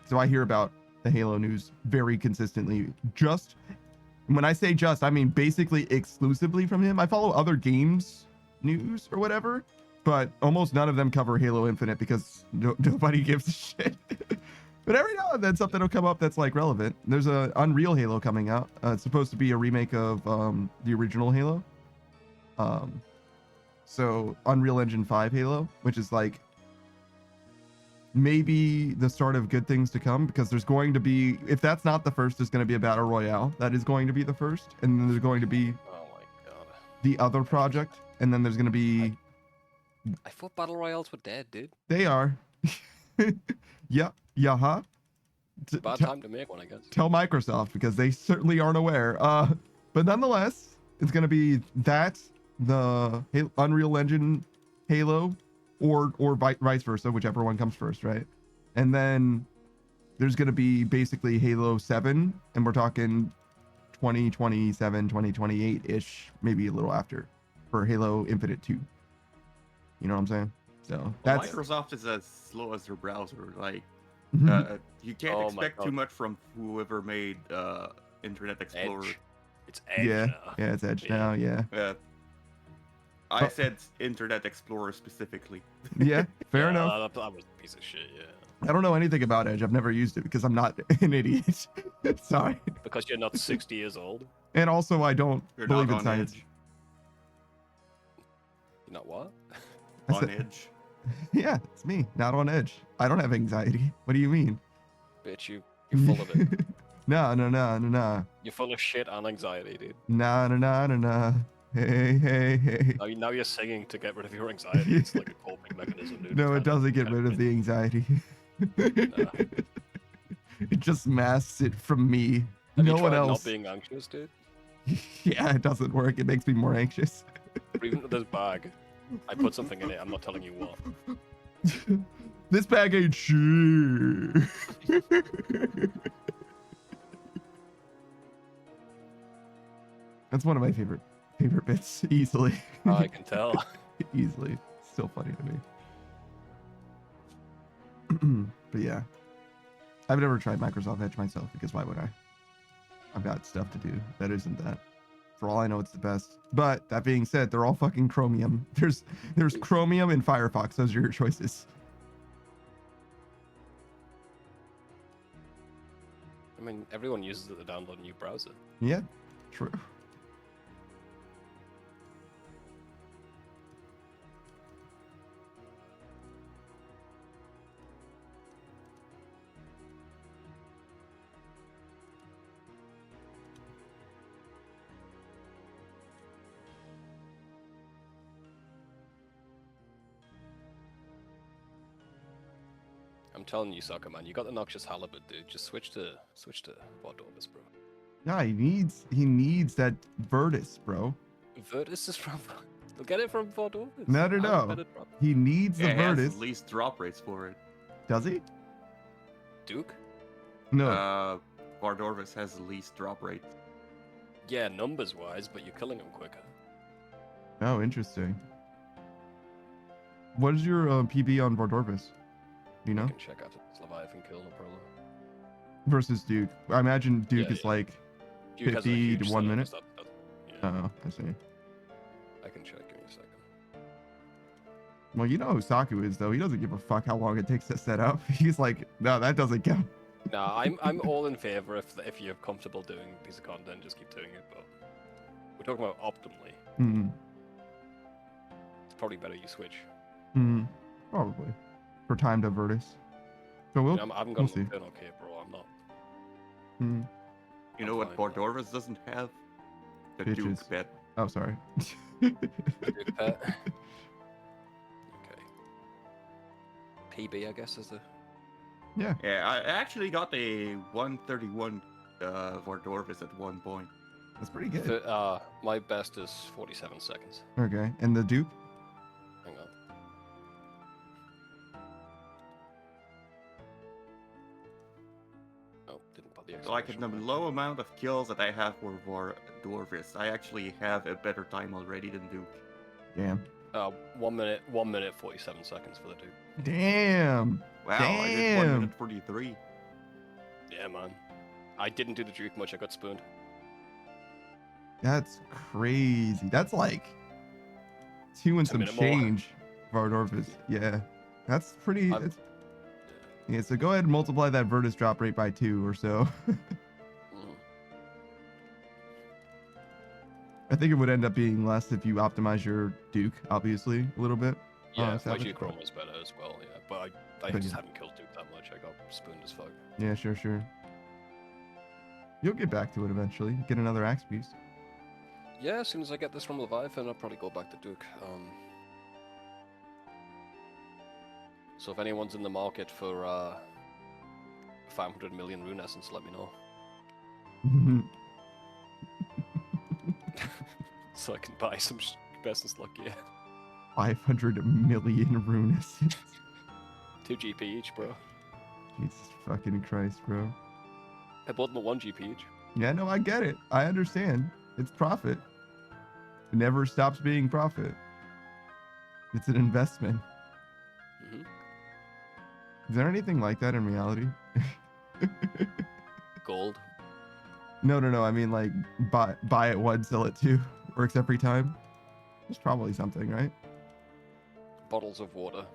So I hear about the Halo news very consistently. Just when I say just, I mean basically exclusively from him. I follow other games news or whatever, but almost none of them cover Halo Infinite because nobody gives a shit. But every now and then something will come up that's like relevant. There's a Unreal Halo coming out. It's supposed to be a remake of the original Halo. So Unreal Engine 5 Halo, which is like maybe the start of good things to come, because there's going to be, if that's not the first, there's going to be a battle royale. That is going to be the first, and then there's going to be Oh my god. the other project, and then there's going to be I thought battle royales were dead, dude. they are yeah huh. Bad time to make one, I guess. Tell Microsoft, because they certainly aren't aware. But nonetheless, it's going to be that, the Unreal Engine Halo, or vice versa, whichever one comes first, right? And then there's going to be basically Halo 7, and we're talking 2027, 2028-ish, maybe a little after, for Halo Infinite 2. You know what I'm saying? So Well, that's Microsoft is as slow as their browser. Like, Mhm. you can't Oh my expect God. too much from whoever made Internet Explorer. Edge. It's Edge yeah, now. yeah, it's Edge Yeah. now, yeah. I But- said Internet Explorer specifically. Yeah, fair Yeah, enough. That was a piece of shit, yeah. I don't know anything about Edge. I've never used it because I'm not an idiot. Sorry. Because you're not 60 years old. And also, I don't You're believe not in on science. Edge. You know what? I On said- Edge. Yeah, it's me, not on Edge. I don't have anxiety. What do you mean? Bitch, you're full of it. No. You're full of shit and anxiety, dude. No. Hey. Now you're singing to get rid of your anxiety. It's like a coping mechanism, dude. No, it It's kinda- doesn't get kinda rid of the anxiety. Nah. It just masks it from me. Have you No one tried else. Not being anxious, dude. Yeah, it doesn't work. It makes me more anxious. Or even with this bag, I put something in it. I'm not telling you what. This bag ain't shit. That's one of my favorite bits, easily. I can tell. Easily. Still funny to me. But yeah. I've never tried Microsoft Edge myself, because why would I? I've got stuff to do that isn't that. For all I know, it's the best. But that being said, they're all fucking Chromium. There's Chromium and Firefox. Those are your choices. I mean, everyone uses it to download a new browser. Yeah, true. I'm telling you, Soccer Man, you got the noxious halibut, dude. Just switch to Vardorvis, bro. Yeah, he needs that Virtus, bro. Virtus is from. They'll get it from Vardorvis. No. He needs the Yeah, he has Virtus. the least drop rates for it. Does he? Duke? No. Vardorvis has the least drop rate. Yeah, numbers wise, but you're killing them quicker. Oh, interesting. What is your PB on Vardorvis? Do you know? I can check out this Leviathan kill, no problem. Versus Duke. I imagine Duke Yeah, is like Duke has a 50 huge to 1 setup, minute. yeah, Oh, I see. I can check. Give me a second. Well, you know who Saku is, though. He doesn't give a fuck how long it takes to set up. He's like, no, that doesn't count. Nah, I'm all in favor if you're comfortable doing a piece of content, just keep doing it. But we're talking about optimally. Hmm. It's probably better you switch. Hmm. Probably. For time to Virtus. So we'll. I haven't we'll got see. an okay, bro. I'm not. Hmm. You know what fine. Vardorvis doesn't have? The Bitches. Duke pet. Oh, sorry. Duke pet. Okay. PB, I guess, is the. Yeah. Yeah, I actually got a 131 Vardorvis at one point. That's pretty good. My best is 47 seconds. Okay. And the Duke? Hang on. Oh, didn't put the Like in the exclamation low amount of kills that I have for Vardorvis, I actually have a better time already than Duke. Damn. 1 minute 47 seconds for the Duke. Damn. Wow, I did 1 Damn. minute 43. Yeah, man. I didn't do the Duke much. I got spooned. That's crazy. That's like 2 and A some minute more. change. Vardorvis. Yeah. That's pretty. I'm- That's, yeah, so go ahead and multiply that Virtus drop rate by 2 or so. Mhm. I think it would end up being less if you optimize your Duke, obviously, a little bit. Yeah, my Savage, Duke but- roam was better as well. Yeah, but I But just yeah. hadn't killed Duke that much. I got spooned as fuck. Yeah, sure. You'll get back to it eventually. Get another axe piece. Yeah, as soon as I get this from Leviathan, I'll probably go back to Duke. So if anyone's in the market for 500 million rune essence, let me know. So I can buy some best in slot gear. 500 million rune essence. 2 GP each, bro. Jesus fucking Christ, bro. I bought them at 1 GP each. Yeah, no, I get it. I understand. It's profit. It never stops being profit. It's an investment. Mhm. Is there anything like that in reality? Gold. No. I mean, like, buy it one, sell it two. Works every time. There's probably something, right? Bottles of water.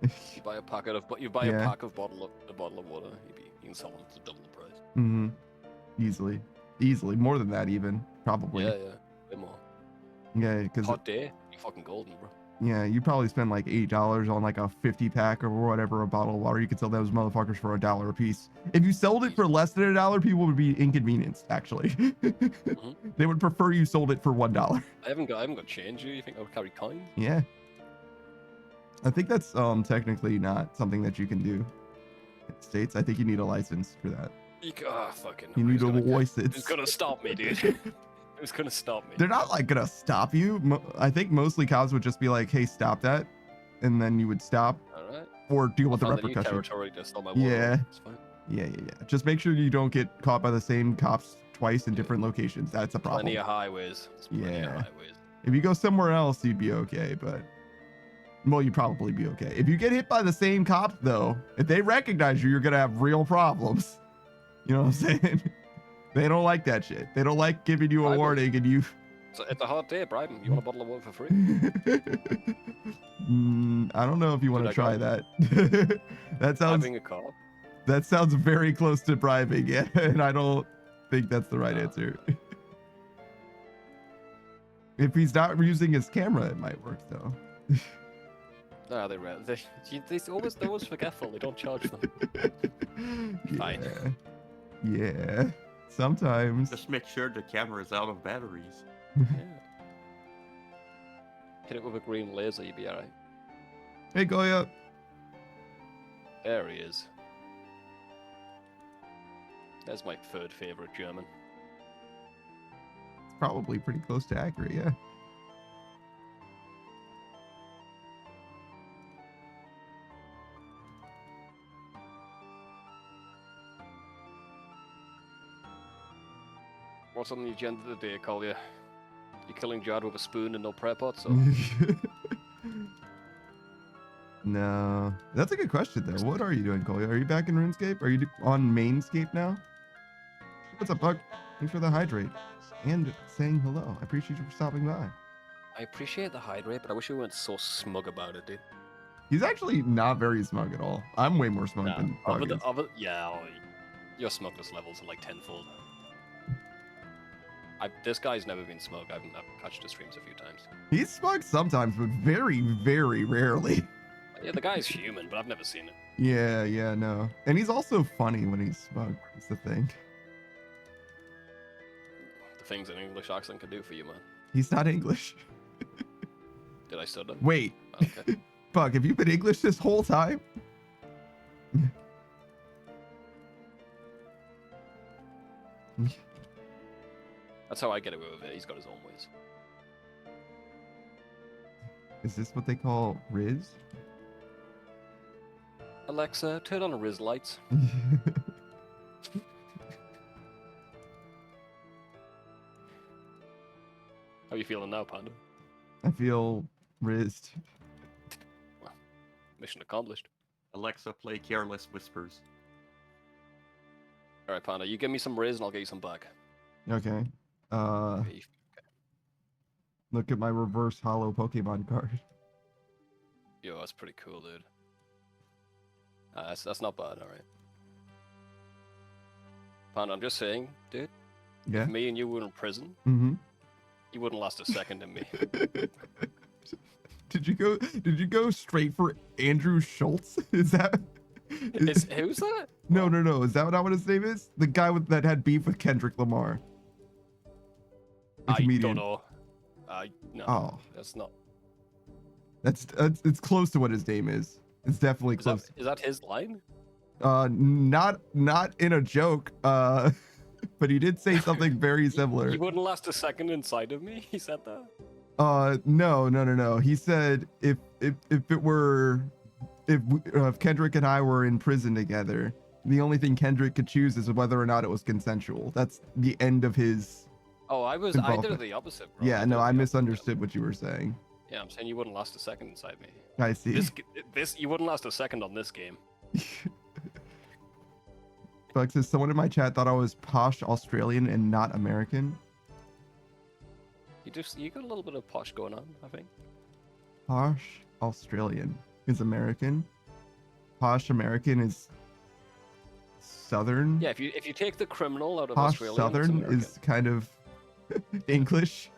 You buy a packet of, but you buy Yeah. a pack of a bottle of water. You can sell them for double the price. Mm-hmm. Easily. More than that, even. Probably. Yeah, way more. Yeah, because Hot day, you fucking golden, bro. yeah, you probably spend like $8 on like a 50 pack or whatever, a bottle of water. You could sell those motherfuckers for $1 a piece. If you sold it for less than $1, people would be inconvenienced. Actually, they would prefer you sold it for $1. I haven't got change. You think I would carry coins? Yeah, I think that's technically not something that you can do in the States. I think you need a license for that. Fucking. You need a Who's license. gonna stop me, dude? Who's gonna stop me? They're not like gonna stop you. I think mostly cops would just be like, "Hey, stop that," and then you would stop All right. or deal with the Found a new repercussions. territory to stall my water. Yeah. It's fine. Yeah. Just make sure you don't get caught by the same cops twice in different locations. That's a problem. Plenty of highways. There's plenty of Yeah. highways. If you go somewhere else, you'd be okay, but well, you'd probably be okay. If you get hit by the same cop, though, if they recognize you, you're gonna have real problems. You know what I'm saying? They don't like that shit. They don't like giving you a I will. warning and you. It's a hard day, bribe him. You want a bottle of water for free? I don't know if you want to I try go? that. Having a car. That sounds very close to bribing, yeah, and I don't think that's the right No. answer. If he's not using his camera, it might work though. No, they're rare. They're always forgetful. They don't charge them. Fine. Yeah. Sometimes. Just make sure the camera is out of batteries. Yeah. Hit it with a green laser, you'd be alright. Hey, Goya. There he is. There's my third favorite German. It's probably pretty close to accurate, yeah. What's on the agenda today, Collier? You killing Jad with a spoon and no prayer pot, so No. That's a good question, though. What are you doing, Goya? Are you back in RuneScape? Are you on Mainscape now? What's up, Buck? Thanks for the hydrate. And saying hello. I appreciate you for stopping by. I appreciate the hydrate, but I wish you weren't so smug about it, dude. He's actually not very smug at all. I'm way more smug than Buck is. Your smugness levels are like tenfold. This guy's never been smug. I've catched his streams a few times. He's smug sometimes, but very, very rarely. Yeah, the guy's human, but I've never seen it. Yeah, no. And he's also funny when he's smug. That's the thing. The things an English accent can do for you, man. He's not English. Did I stutter? Wait. Okay. Buck, have you been English this whole time? That's how I get away with it. He's got his own ways. Is this what they call Riz? Alexa, turn on the Riz lights. How you feeling now, Panda? I feel rizzed. Mission accomplished. Alexa, play Careless Whispers. Alright, Panda, you give me some Riz and I'll get you some back. Okay. Okay, Look at my reverse hollow Pokemon card. Yo, that's pretty cool, dude. That's not bad, alright. Panda, I'm just saying, dude. Yeah. If me and you were in prison, Mm-hmm. you wouldn't last a second in me. Did you go straight for Andrew Schultz? Is that Who's that? No. Is that not what his name is? The guy that had beef with Kendrick Lamar. The I comedian. don't know. No. Oh. That's not. That's it's close to what his name is. It's definitely close. Is that his line? Not in a joke. But he did say something very similar. You wouldn't last a second inside of me. He said that. No. He said if Kendrick and I were in prison together, the only thing Kendrick could choose is whether or not it was consensual. That's the end of his. Oh, I did involvement. the opposite, bro. Yeah, no, I misunderstood what you were saying. Yeah, I'm saying you wouldn't last a second inside me. I see. This you wouldn't last a second on this game. Buck says someone in my chat thought I was posh Australian and not American. You got a little bit of posh going on, I think. Posh Australian is American. Posh American is Southern. Yeah, if you take the criminal out of Posh Australia, Southern is kind of English.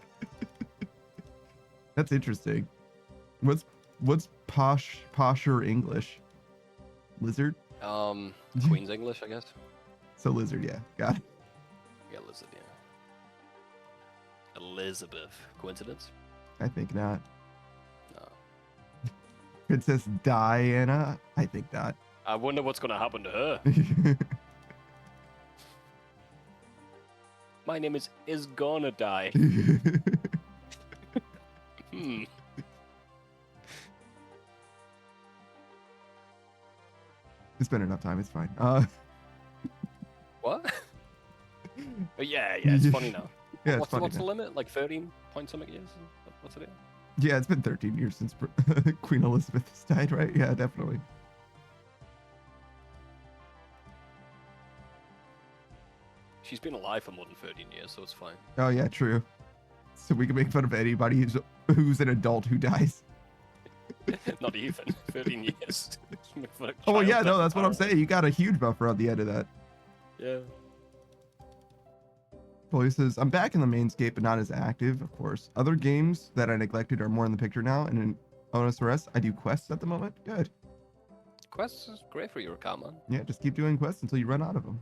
That's interesting. What's posher English? Lizard? Queen's English, I guess. So lizard, yeah. Got it. Yeah, lizard, yeah. Elizabeth. Coincidence? I think not. No. Princess Diana? I think not. I wonder what's gonna happen to her. My name is gonna die. It's been enough time. It's fine. What? Oh, yeah, it's funny now. Yeah, it's what's funny what's the now. limit? Like 13 point something years? What's it? Yeah, it's been 13 years since Queen Elizabeth has died, right? Yeah, definitely. she's been alive for more than 13 years, so it's fine. Oh yeah, true. So we can make fun of anybody who's an adult who dies. Not even 13 years. Oh yeah, Child no, death that's what I'm apparently. saying. You got a huge buffer on the end of that. Yeah. Chloe says, I'm back in the mainscape, but not as active, of course. Other games that I neglected are more in the picture now, and in OSRS, I do quests at the moment. Good. Quests is great for your account, man. Yeah, just keep doing quests until you run out of them.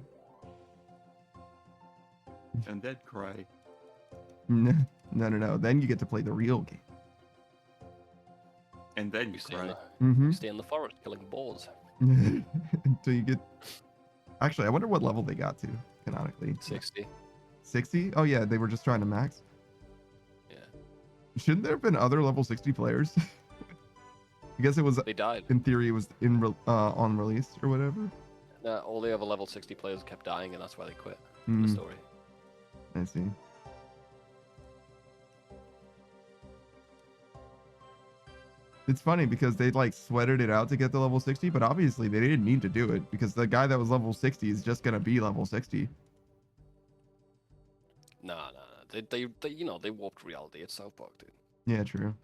And then cry. No, no. Then you get to play the real game. And then you You stay, in cry. the, Mm-hmm. you stay in the forest killing boars. Until you get... Actually, I wonder what level they got to, canonically. 60. 60? Oh yeah, they were just trying to max. Yeah. Shouldn't there have been other level 60 players? I guess it was, They died. in theory, it was on release or whatever. All the other level 60 players kept dying, and that's why they quit the Mm, story. I see. It's funny because they like sweated it out to get the level 60, but obviously they didn't need to do it because the guy that was level 60 is just gonna be level 60. Nah. They you know, they warped reality. It's South Park, dude. Yeah, true.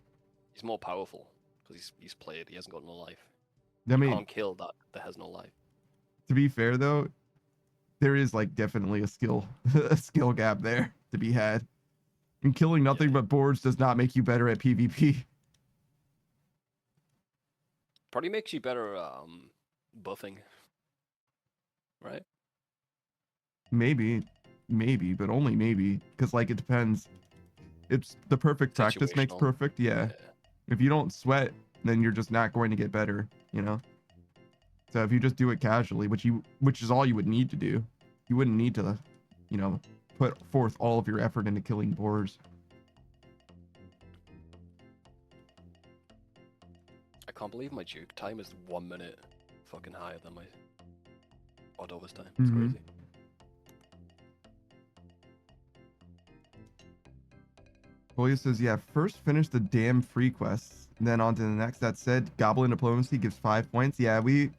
He's more powerful because he's played. He hasn't got no life. I You mean, can't kill that has no life. to be fair though, there is like definitely a skill a skill gap there to be had. And killing nothing but boards does not make you better at PvP. Probably makes you better buffing. Right? Maybe, but only maybe, because like it depends. It's the perfect practice makes Situational. perfect. Yeah. If you don't sweat, then you're just not going to get better, you know? So if you just do it casually, which is all you would need to do, you wouldn't need to, you know, put forth all of your effort into killing boars. I can't believe my Duke time is 1 minute fucking higher than my odd overs time. It's Mhm. crazy. Julia says, yeah, first finish the damn free quests, then on to the next. That said, Goblin Diplomacy gives 5 points. Yeah, we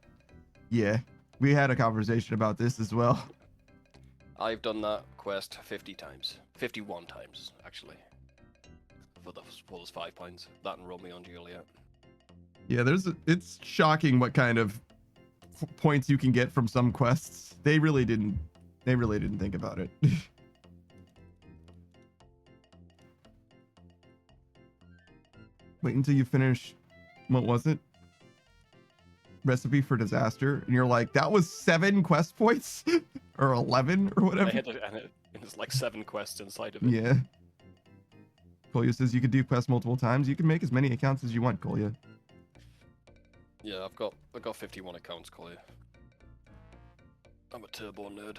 had a conversation about this as well. I've done that quest 50 times. 51 times, actually. For those 5 points. That and Romeo and Juliet. Yeah, it's shocking what kind of points you can get from some quests. They really didn't think about it. Wait until you finish, what was it? Recipe for Disaster, and you're like, that was 7 quest points or 11 or whatever. And it's like 7 quests inside of it. Yeah. Kolya says you could do quests multiple times. You can make as many accounts as you want, Kolya. Yeah, I've got 51 accounts, Collier. I'm a turbo nerd.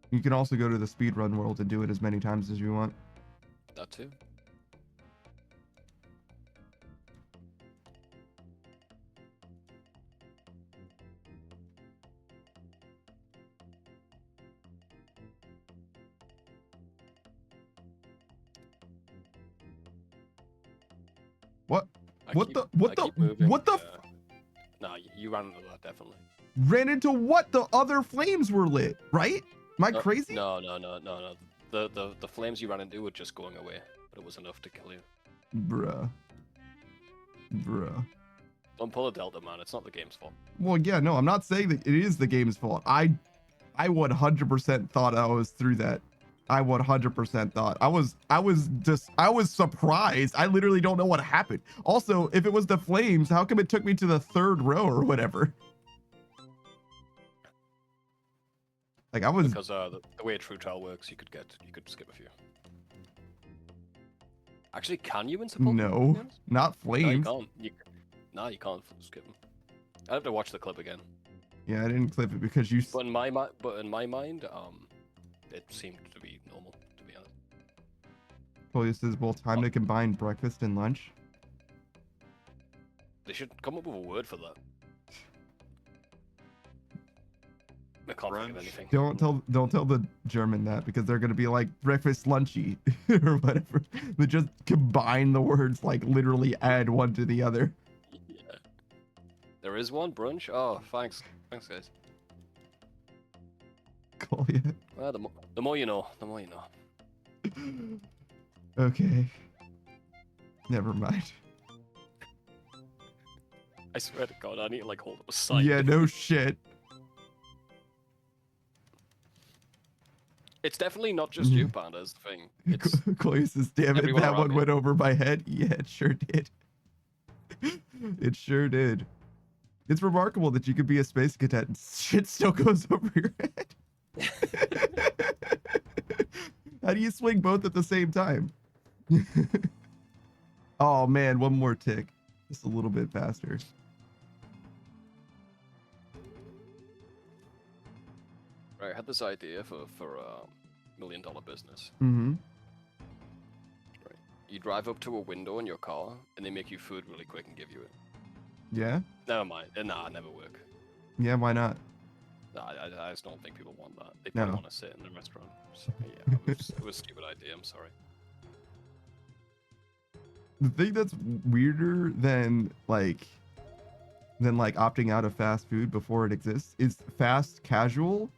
You can also go to the speedrun world and do it as many times as you want. That too. What? I What keep- the? What I the? keep moving, What the? Nah, you ran into that, definitely. Ran into what? The other flames were lit, right? Am I crazy? No. The flames you ran into were just going away, but it was enough to kill you. Bruh. Don't pull a Delta, man. It's not the game's fault. Well, yeah, no, I'm not saying that it is the game's fault. I 100% thought I was through that. I 100% thought. I was surprised. I literally don't know what happened. Also, if it was the flames, how come it took me to the 3rd row or whatever? Like I was Because the way True Trial works, you could skip a few. Actually, can you in support? no, not No, you flames. can't. You can't skip them. I have to watch the clip again. Yeah, I didn't clip it because you. But in my mind, it seemed to be normal, to be honest. Julia says, well, time to combine breakfast and lunch. They should come up with a word for that. I can't think of Brunch. anything. Don't tell the German that because they're gonna be like breakfast lunchy or whatever. They just combine the words, like literally add one to the other. Yeah. There is one brunch. Oh, thanks, guys. Cool, yeah. Well, the more you know, the more you know. Okay. Never mind. I swear to God, I need to like hold up a sign. Yeah, no shit. It's definitely not just you, Panda, is the thing. It's Chloe says, damn it, everyone that around one me. went over my head. Yeah, it sure did. It sure did. It's remarkable that you could be a space cadet and shit still goes over your head. How do you swing both at the same time? Oh man, one more tick. Just a little bit faster. Right, I had this idea for a $1 million business. Mm-hmm. Right. You drive up to a window in your car, and they make you food really quick and give you it. Yeah? Never mind. Nah, never work. Yeah, why not? Nah, I just don't think people want that. They probably No. want to sit in the restaurant. So, yeah, it was a stupid idea. I'm sorry. The thing that's weirder than opting out of fast food before it exists is fast casual,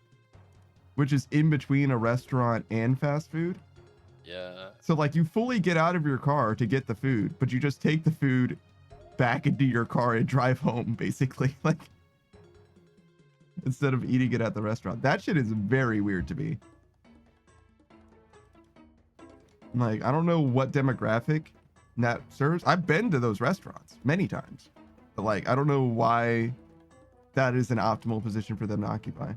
which is in between a restaurant and fast food. Yeah. So like you fully get out of your car to get the food, but you just take the food back into your car and drive home, basically. Like instead of eating it at the restaurant. That shit is very weird to me. Like, I don't know what demographic that serves. I've been to those restaurants many times, but like, I don't know why that is an optimal position for them to occupy.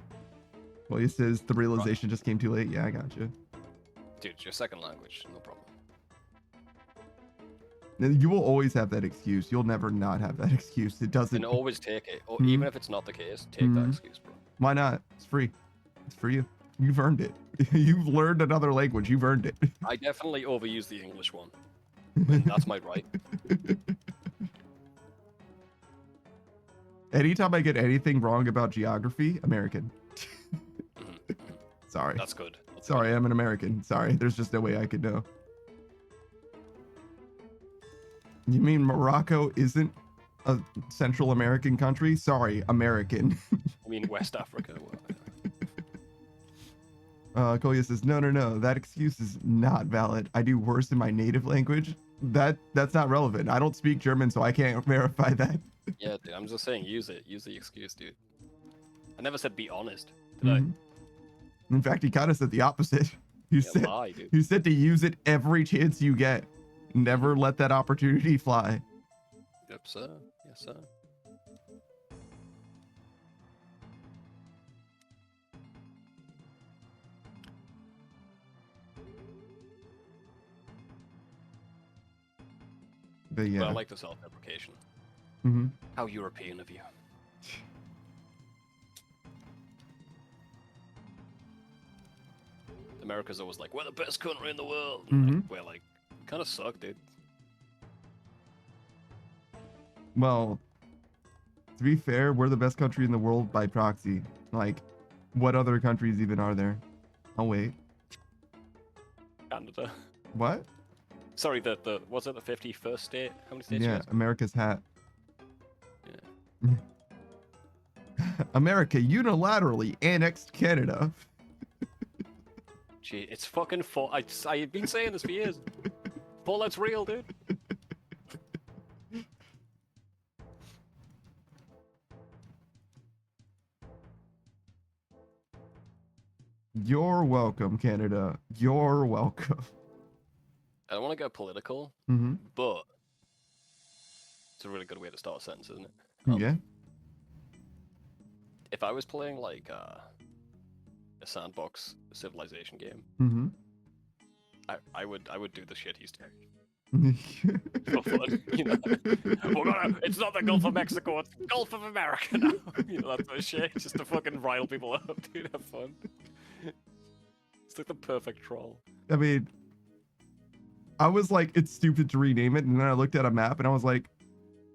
Well, he says the realization just came too late. Yeah, I got you. Dude, it's your second language. No problem. You will always have that excuse. You'll never not have that excuse. It doesn't. And always take it. Or Mhm. even if it's not the case, take that Mhm. excuse, bro. Why not? It's free. It's for you. You've earned it. You've learned another language. You've earned it. I definitely overuse the English one. And that's my right. Anytime I get anything wrong about geography, American. Sorry. That's good. That's Sorry, I'm an American. Sorry, there's just no way I could know. You mean Morocco isn't a Central American country? Sorry, American. I mean, West Africa. Koya says, no, that excuse is not valid. I do worse in my native language. That's not relevant. I don't speak German, so I can't verify that. Yeah, dude, I'm just saying, use it. Use the excuse, dude. I never said be honest, did Mhm. In fact, he kind of said the opposite. You I? said, Yeah, lie, dude. you said to use it every chance you get. Never let that opportunity fly. Yep, sir. Yes, sir. But yeah. But I like the self-deprecation. Mm-hmm. How European of you. America's always like, we're the best country in the world. And, like, we're like, kind of suck, dude. Well, to be fair, we're the best country in the world by proxy. Like, what other countries even are there? I'll wait. Canada. What? Sorry, was it the 51st state? How many states? Yeah, America's hat. Yeah. America unilaterally annexed Canada. Gee, it's fucking full. I've been saying this for years. Fallout's real, dude. You're welcome, Canada. You're welcome. I don't want to go political, Mm-hmm. but it's a really good way to start a sentence, isn't it? Yeah. If I was playing like a sandbox civilization game, Mm-hmm. I would do the shit he's doing. For fun, you know. It's not the Gulf of Mexico, it's the Gulf of America now. You know, that sort of shit, just to fucking rile people up, dude. Have fun. It's like the perfect troll. I mean, I was like, it's stupid to rename it, and then I looked at a map and I was like,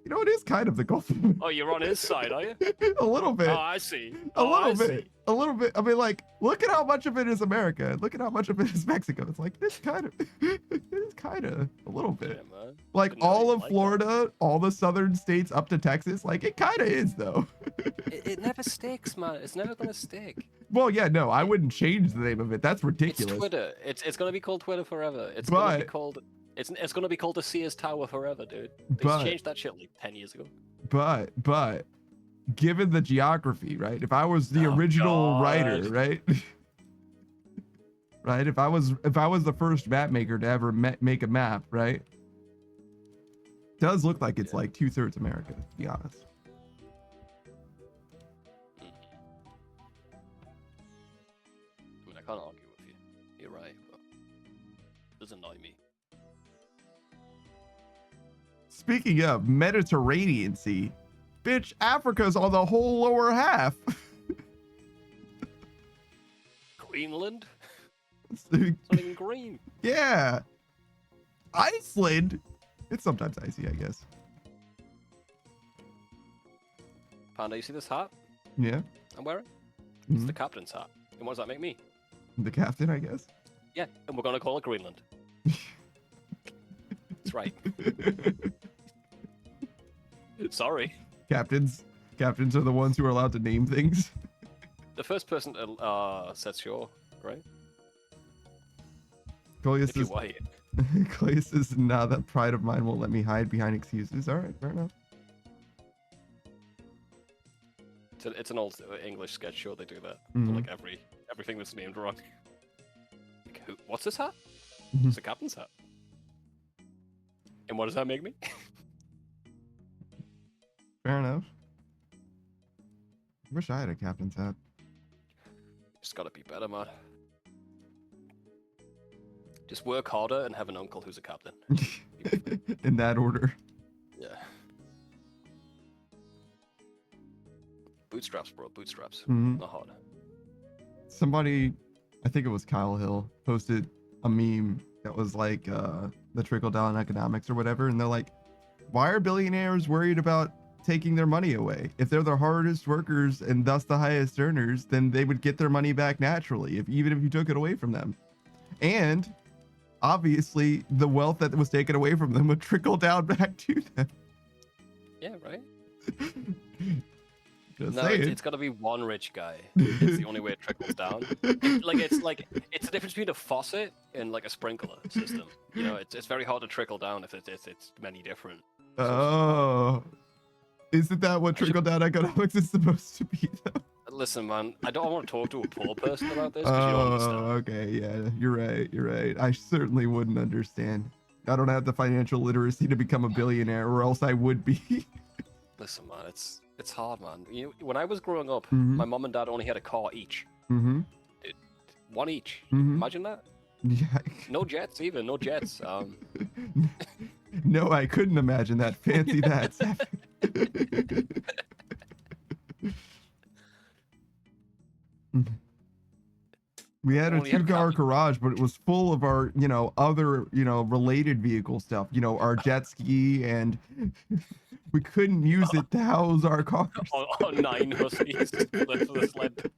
you know, it is kind of the Gulf of America. Oh, you're on his side, are you? A little bit. Oh, I see. A little I bit. see. A little bit. I mean, like, look at how much of it is America. Look at how much of it is Mexico. It's like, it's kind of, it's kind of a little bit. Yeah, man. Like Didn't know all you of like Florida, all the southern states up to Texas, like it kind of is though. It never sticks, man. It's never gonna stick. Well, yeah, no, I wouldn't change the name of it. That's It's ridiculous. Twitter. It's gonna be called Twitter forever. It's gonna be But called. It's gonna be called the Sears Tower forever, dude. They But- changed that shit like 10 years ago. but given the geography, right? If I was the Oh, original God. writer, right? Right? If I was the first map maker to ever make a map, right? Does look like it's like 2/3 America, to be honest. I mean, I can't argue with you. You're right, but it does annoy me. Speaking of Mediterranean Sea, bitch, Africa's on the whole lower half. Greenland? It's not even green. Yeah. Iceland. It's sometimes icy, I guess. Panda, you see this hat Yeah. I'm wearing? It's Mhm. the captain's hat. And what does that make me? The captain, I guess. Yeah, and we're gonna call it Greenland. That's right. Sorry. Captains are the ones who are allowed to name things. The first person to said sure, right? Claudius If you're is, white. Claudius says, nah, that pride of mine won't let me hide behind excuses. All right, fair enough. It's an old English sketch show. They do that. Mhm. For like everything that's named wrong. Like, what's this hat? Mhm. It's the captain's hat. And what does that make me? Fair enough. Wish I had a captain's hat. Just gotta be better, man. Just work harder and have an uncle who's a captain. In that order. Yeah. Bootstraps, bro. Bootstraps. Mhm. Not hard. Somebody, I think it was Kyle Hill, posted a meme that was like the trickle down economics or whatever, and they're like, why are billionaires worried about taking their money away? If they're the hardest workers and thus the highest earners, then they would get their money back naturally, even if you took it away from them. And obviously the wealth that was taken away from them would trickle down back to them. Yeah, right? Just No, saying. it's got to be one rich guy. It's the only way it trickles down. It's the difference between a faucet and like a sprinkler system. You know, it's very hard to trickle down if it's many different. Oh, isn't that what trickle down economics is supposed to be, though? Listen, man, I don't want to talk to a poor person about this because you don't understand. Okay, yeah, you're right. I certainly wouldn't understand. I don't have the financial literacy to become a billionaire, or else I would be. Listen, man, it's hard, man. You know, when I was growing up, Mhm. my mom and dad only had a car each, Mm-hmm. one each. Mhm. Imagine that. Yeah. No jets, even no jets. No, I couldn't imagine that. Fancy that. We had a Only had two-car cars. garage, but it was full of our, other, related vehicle stuff. Our jet ski, and we couldn't use it to house our cars. on 9 huskies for the sled.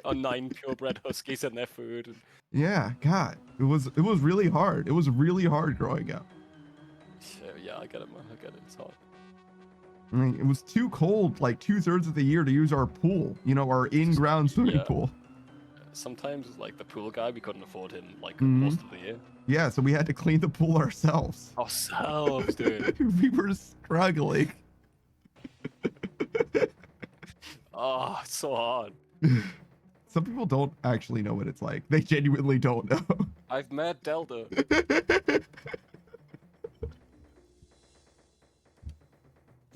On 9 purebred huskies and their food. Yeah, God, it was really hard. It was really hard growing up. Yeah, I get it, man. I get it. It's hard. I mean, it was too cold, like 2/3 of the year, to use our pool. Our in-ground swimming Yeah. pool. Sometimes, like the pool guy, we couldn't afford him like Mhm. most of the year. Yeah, so we had to clean the pool ourselves. Ourselves, dude. We were struggling. Oh, it's so hard. Some people don't actually know what it's like. They genuinely don't know. I've met Delta.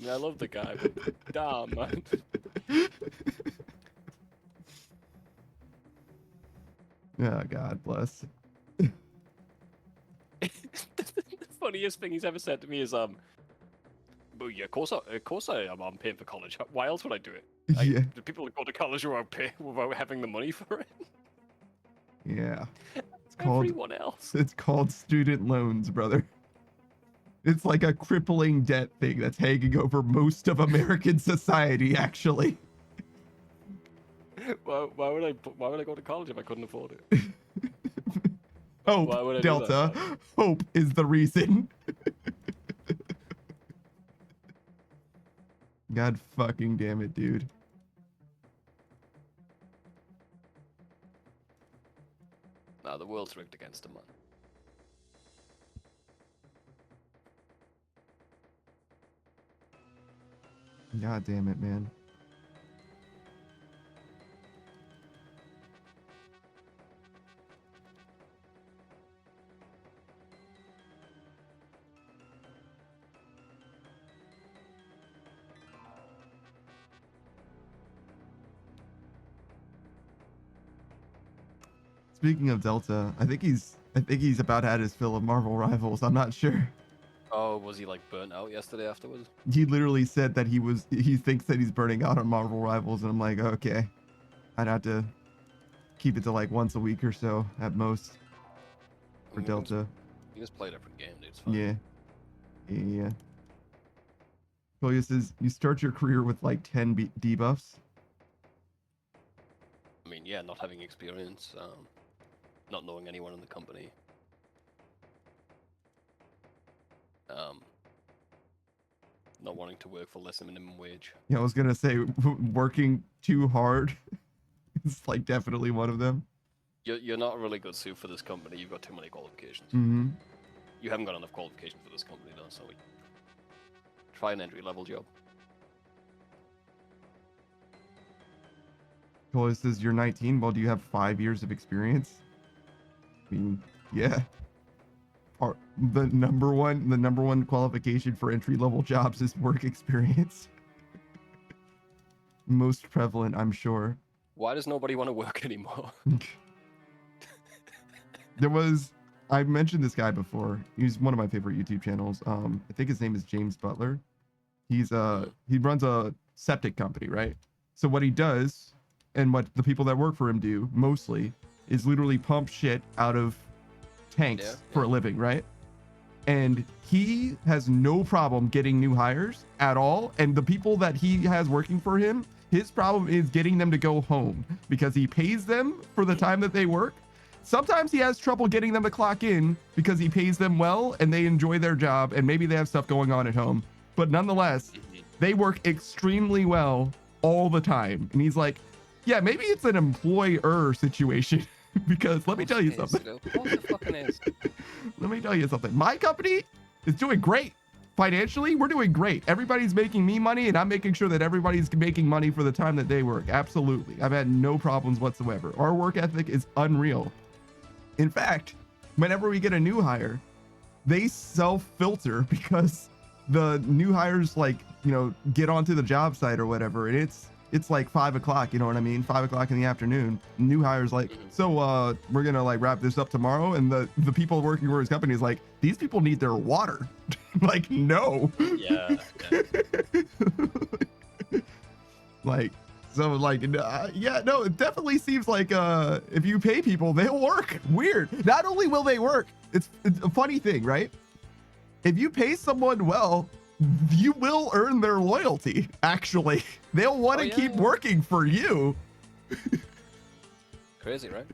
I mean, I love the guy, but damn, man. Yeah, God bless. The funniest thing he's ever said to me is, "But yeah, of course I'm paying for college. Why else would I do it? Yeah, The people that go to college without without having the money for it. yeah. It's called Everyone else. it's called student loans, brother. It's like a crippling debt thing that's hanging over most of American society, actually. Why would I go to college if I couldn't afford it? Hope, Why would I do Delta. that? Hope is the reason. God fucking damn it, dude. The world's rigged against him, man. God damn it, man. Speaking of Delta, I think he's about had his fill of Marvel Rivals. I'm not sure. Oh, was he like burnt out yesterday afterwards? He literally said that he thinks that he's burning out on Marvel Rivals, and I'm like, okay, I'd have to keep it to like once a week or so at most for Delta. You just play a different game, dude. It's fine. Yeah. Koya says you start your career with like 10 debuffs. I mean, yeah, not having experience, not knowing anyone in the company. Not wanting to work for less than minimum wage. Yeah, I was gonna say working too hard is like definitely one of them. You're not a really good suit for this company. You've got too many qualifications. Mm-hmm. You haven't got enough qualifications for this company, though. So try an entry-level job. Koya says you're 19. Well, do you have 5 years of experience? I mean, yeah. The number one qualification for entry-level jobs is work experience. Most prevalent, I'm sure. Why does nobody want to work anymore? I've mentioned this guy before. He's one of my favorite YouTube channels. I think his name is James Butler. He runs a septic company, right? So what he does, and what the people that work for him do mostly, is literally pump shit out of tanks for a living, right? And he has no problem getting new hires at all. And the people that he has working for him, his problem is getting them to go home because he pays them for the time that they work. Sometimes he has trouble getting them to clock in because he pays them well and they enjoy their job and maybe they have stuff going on at home. But nonetheless, they work extremely well all the time. And he's like, yeah, maybe it's an employer situation. Because let me tell you something. Let me tell you something. My company is doing great. Financially, we're doing great. Everybody's making me money, and I'm making sure that everybody's making money for the time that they work. Absolutely. I've had no problems whatsoever. Our work ethic is unreal. In fact, whenever we get a new hire, they self-filter because the new hires, like, you know, get onto the job site or whatever, and it's like 5 o'clock, you know what I mean? 5 o'clock in the afternoon. New hires like, so we're gonna like wrap this up tomorrow. And the people working for his company is like, these people need their water. Like, no. Yeah. Like, so like, yeah, no, it definitely seems like if you pay people, they'll work. Weird. Not only will they work, it's a funny thing, right? If you pay someone well, you will earn their loyalty. Actually, they'll want to keep working for you. Crazy, right?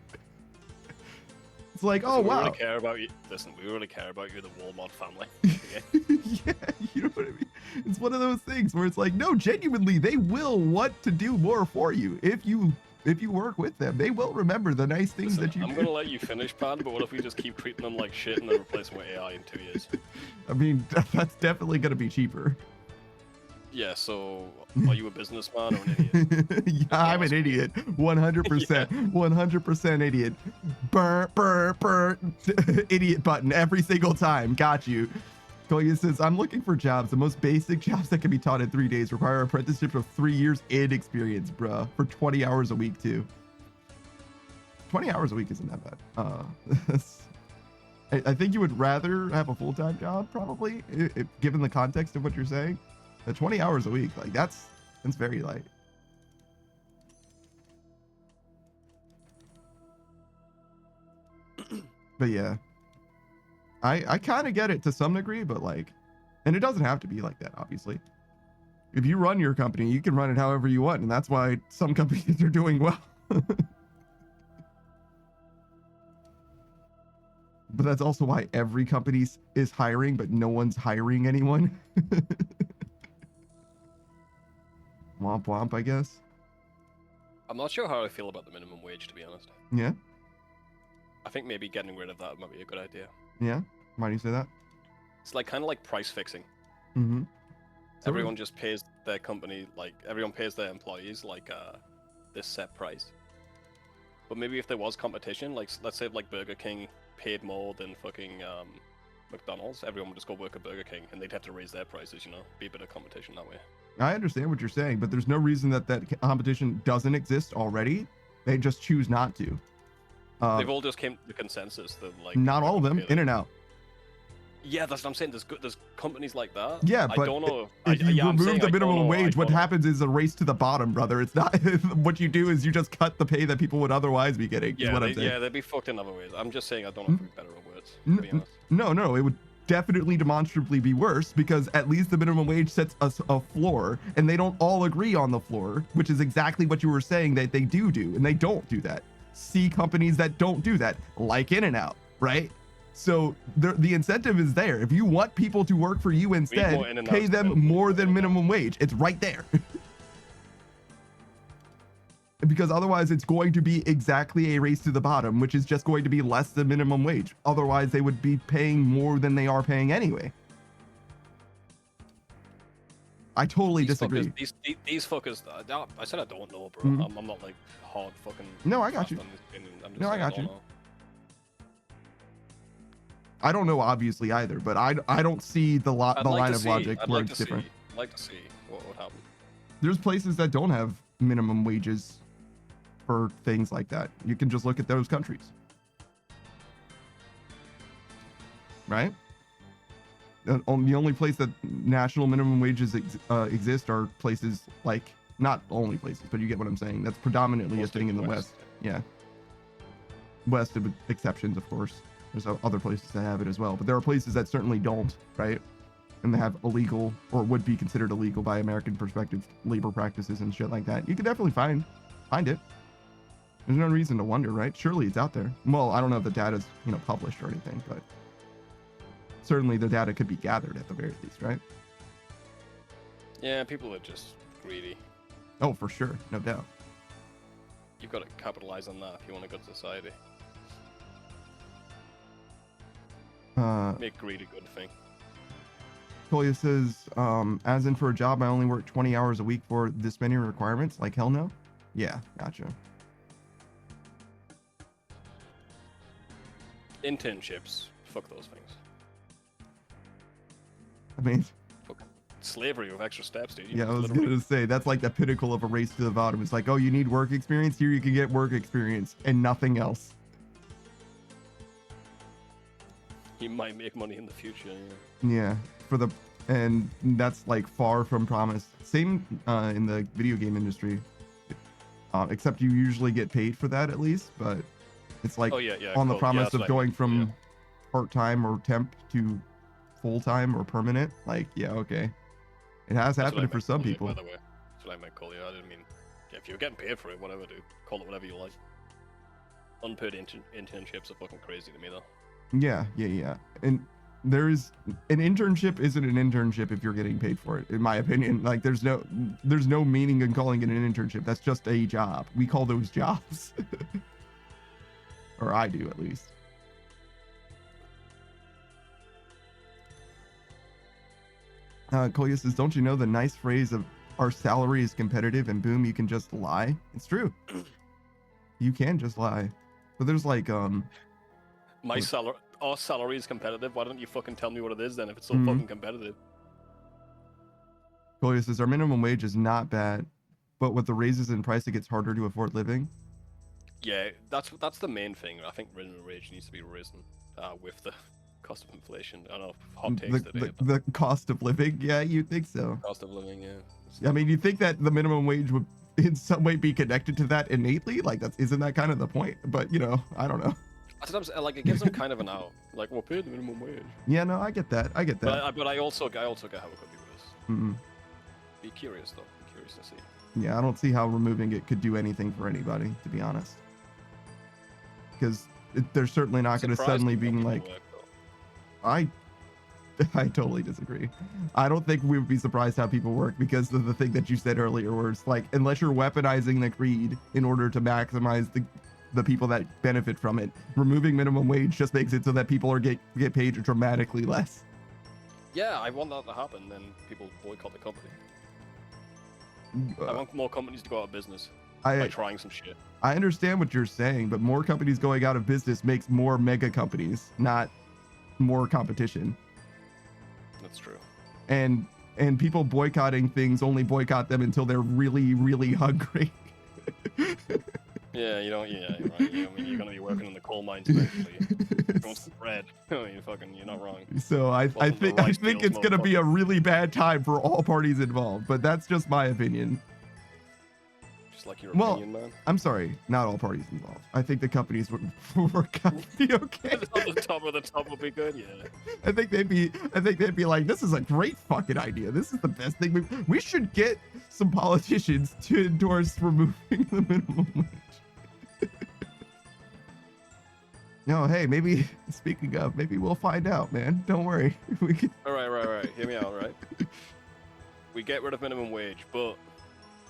It's like, Listen, oh we wow. Really care about you. Listen, we really care about you, the Walmart family. Yeah, you know what I mean? It's one of those things where it's like, no, genuinely, they will want to do more for you if you work with them. They will remember the nice things that you do. I'm gonna let you finish, Pan, but what if we just keep treating them like shit and then replace them with AI in 2 years? I mean, that's definitely gonna be cheaper. Yeah, so are you a businessman or an idiot? Yeah, I'm an idiot. 100%. 100% idiot. Burr. Idiot button every single time. Got you. Koya says, I'm looking for jobs. The most basic jobs that can be taught in 3 days require an apprenticeship of 3 years in experience, bruh. For 20 hours a week, too. 20 hours a week isn't that bad. I think you would rather have a full-time job, probably, given the context of what you're saying. 20 hours a week, like that's very light. But yeah, I kind of get it to some degree, but like, and it doesn't have to be like that, obviously. If you run your company, you can run it however you want, and that's why some companies are doing well. But that's also why every company is hiring, but no one's hiring anyone. Womp womp, I guess. I'm not sure how I feel about the minimum wage, to be honest. Yeah. I think maybe getting rid of that might be a good idea. Yeah. Why do you say that? It's like kind of like price fixing. Mm-hmm. So Everyone just pays their company, like everyone pays their employees like this set price. But maybe if there was competition, like let's say like Burger King paid more than fucking McDonald's, everyone would just go work at Burger King and they'd have to raise their prices, you know, be a bit of competition that way. I understand what you're saying, but there's no reason that competition doesn't exist already. They just choose not to. They've all just came to the consensus that like not all of them. In and out. Yeah, that's what I'm saying. There's companies like that. Yeah, I but don't know. if you remove the minimum wage, what happens is a race to the bottom, brother. It's not what you do is you just cut the pay that people would otherwise be getting. Yeah, I'm saying. Yeah, they'd be fucked in other ways. I'm just saying I don't know if it'd be better or worse. To be honest. No, it would definitely demonstrably be worse because at least the minimum wage sets us a floor and they don't all agree on the floor, which is exactly what you were saying that they do, and they don't do that. See companies that don't do that, like In-N-Out, right? So the incentive is there. If you want people to work for you instead, pay them more than minimum wage. It's right there. Because otherwise it's going to be exactly a race to the bottom, which is just going to be less than minimum wage. Otherwise they would be paying more than they are paying anyway. I totally disagree. These fuckers, I said I don't know, bro. I'm not like hard fucking. No, I got you. No, I got you. I don't know obviously either, but I don't see the line of logic where it's different. I'd like to see what would happen. There's places that don't have minimum wages for things like that. You can just look at those countries, right? The only place that national minimum wages exist are places like, not only places, but you get what I'm saying. That's predominantly a thing in the West. Yeah. West with exceptions, of course. There's other places that have it as well, but there are places that certainly don't, right? And they have illegal or would be considered illegal by American perspective labor practices and shit like that. You can definitely find it. There's no reason to wonder, right? Surely it's out there. Well, I don't know if the data's, published or anything, but certainly the data could be gathered at the very least, right? Yeah, people are just greedy. Oh, for sure, no doubt. You've got to capitalize on that if you want a good society. Make greed a good thing. Tolia says, as in for a job I only work 20 hours a week for this many requirements? Like hell no? Yeah, gotcha. Internships, fuck those things. I mean, slavery with extra steps, dude. Yeah, I was gonna say that's like the pinnacle of a race to the bottom. It's like, oh, you need work experience? Here you can get work experience and nothing else. You might make money in the future. Yeah, and that's like far from promised. Same in the video game industry, except you usually get paid for that at least. But it's like on the promise of going from part-time or temp to full-time or permanent. Like, yeah, okay, it has happened for some people. By the way, that's what I meant, call you. I didn't mean if you're getting paid for it, whatever, dude. Call it whatever you like. Unpaid internships are fucking crazy to me, though. Yeah. And an internship isn't an internship if you're getting paid for it, in my opinion. Like there's no meaning in calling it an internship. That's just a job. We call those jobs. Or I do, at least. Kolya says, don't you know the nice phrase of our salary is competitive and boom, you can just lie? It's true. You can just lie. But there's like, our salary is competitive. Why don't you fucking tell me what it is then if it's so fucking competitive? Kolya says, our minimum wage is not bad, but with the raises in price, it gets harder to afford living. Yeah, that's the main thing. I think minimum wage needs to be risen with the cost of inflation. I don't know, hot takes today. The cost of living? Yeah, you think so. Cost of living, yeah. I mean, you think that the minimum wage would in some way be connected to that innately? Like, isn't that kind of the point? But, I don't know. Sometimes, like, it gives them kind of an out. Like, we'll pay the minimum wage. Yeah, no, I get that. But I also get how it could be worse. Be curious, though. Be curious to see. Yeah, I don't see how removing it could do anything for anybody, to be honest. Because they're certainly not going to suddenly be like... I totally disagree. I don't think we would be surprised how people work because of the thing that you said earlier, where it's like, unless you're weaponizing the creed in order to maximize the people that benefit from it. Removing minimum wage just makes it so that people get paid dramatically less. Yeah, I want that to happen. Then people boycott the company. I want more companies to go out of business by trying some shit. I understand what you're saying, but more companies going out of business makes more mega companies, not more competition. That's true. And people boycotting things only boycott them until they're really, really hungry. Yeah, you don't. Yeah, you're right. I mean, you're gonna be working in the coal mines eventually. You want some bread? You're not wrong. So I think it's gonna be a really bad time for all parties involved. But that's just my opinion. Just like your opinion, man. I'm sorry, not all parties involved. I think the companies would work out to be okay. On the top would be good. Yeah. I think they'd be like, this is a great fucking idea. This is the best thing. We should get some politicians to endorse removing the minimum wage. No, hey, maybe speaking of, maybe we'll find out, man. Don't worry. We can... All right. Hear me out, right? We get rid of minimum wage, but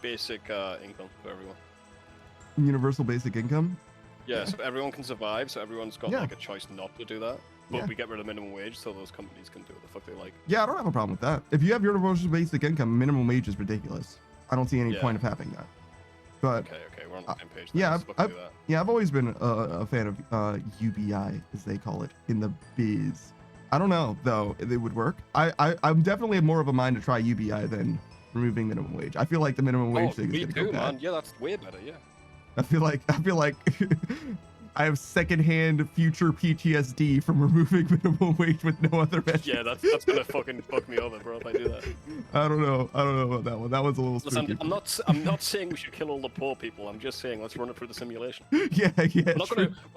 basic income for everyone. Universal basic income? Yeah, so everyone can survive, so everyone's got like a choice not to do that. But we get rid of minimum wage so those companies can do what the fuck they like. Yeah, I don't have a problem with that. If you have universal basic income, minimum wage is ridiculous. I don't see any point of having that. But okay, we're on the same page. Yeah, I've always been a fan of UBI, as they call it in the biz. I don't know though if it would work. I'm definitely more of a mind to try UBI than removing minimum wage. I feel like the minimum wage thing is gonna go bad. Man. Yeah, that's way better. Yeah. I feel like I have secondhand future PTSD from removing minimum wage with no other measure. Yeah, that's gonna fucking fuck me over, bro, if I do that. I don't know about that one. That one's a little spooky. Listen, I'm not saying we should kill all the poor people. I'm just saying let's run it through the simulation. Yeah. We're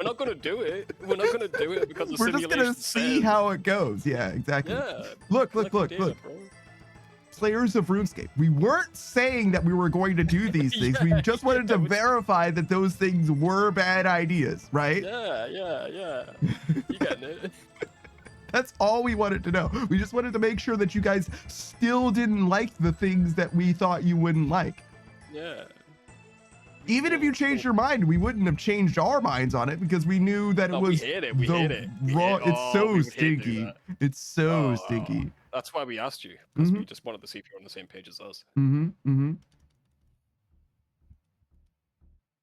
not gonna do it. We're not gonna do it because the simulation. We're just gonna see how it goes. Yeah, exactly. Yeah. Look. Players of RuneScape. We weren't saying that we were going to do these things. We just wanted to verify that those things were bad ideas, right? Yeah. You getting it? That's all we wanted to know. We just wanted to make sure that you guys still didn't like the things that we thought you wouldn't like. Yeah. Even if you changed your mind, we wouldn't have changed our minds on it because we knew that it was we hate it. It's so stinky. It's so stinky. That's why we asked you, because we just wanted to see if you're on the same page as us.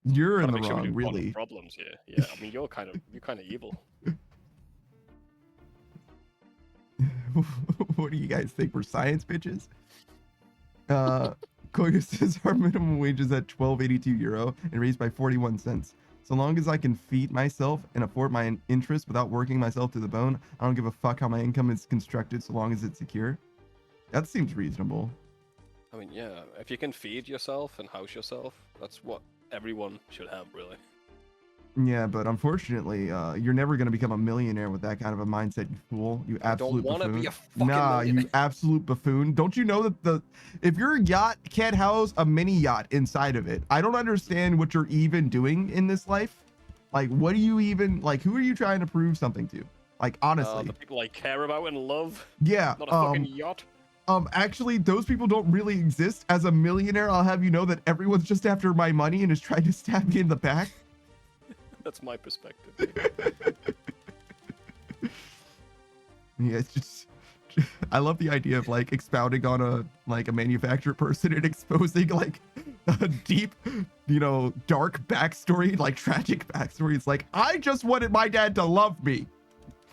You're in the wrong, really. Problems here. Yeah, I mean, you're kind of evil. What do you guys think? We're science bitches? Koya says our minimum wage is at €12.82 and raised by 41 cents. So long as I can feed myself and afford my interest without working myself to the bone, I don't give a fuck how my income is constructed so long as it's secure. That seems reasonable. I mean, yeah, if you can feed yourself and house yourself, that's what everyone should have, really. Yeah, but unfortunately, you're never going to become a millionaire with that kind of a mindset, you fool. You absolute buffoon. I don't want to be a fucking millionaire. You absolute buffoon. Don't you know that if your yacht can't house a mini yacht inside of it, I don't understand what you're even doing in this life. Like, what do you even, like, who are you trying to prove something to? Like, honestly. The people I care about and love. Yeah. Not a fucking yacht. Actually, those people don't really exist. As a millionaire, I'll have you know that everyone's just after my money and is trying to stab me in the back. That's my perspective. Yeah, it's just I love the idea of like expounding on a manufacturer person and exposing like a deep, dark backstory, like tragic backstory. It's like, I just wanted my dad to love me.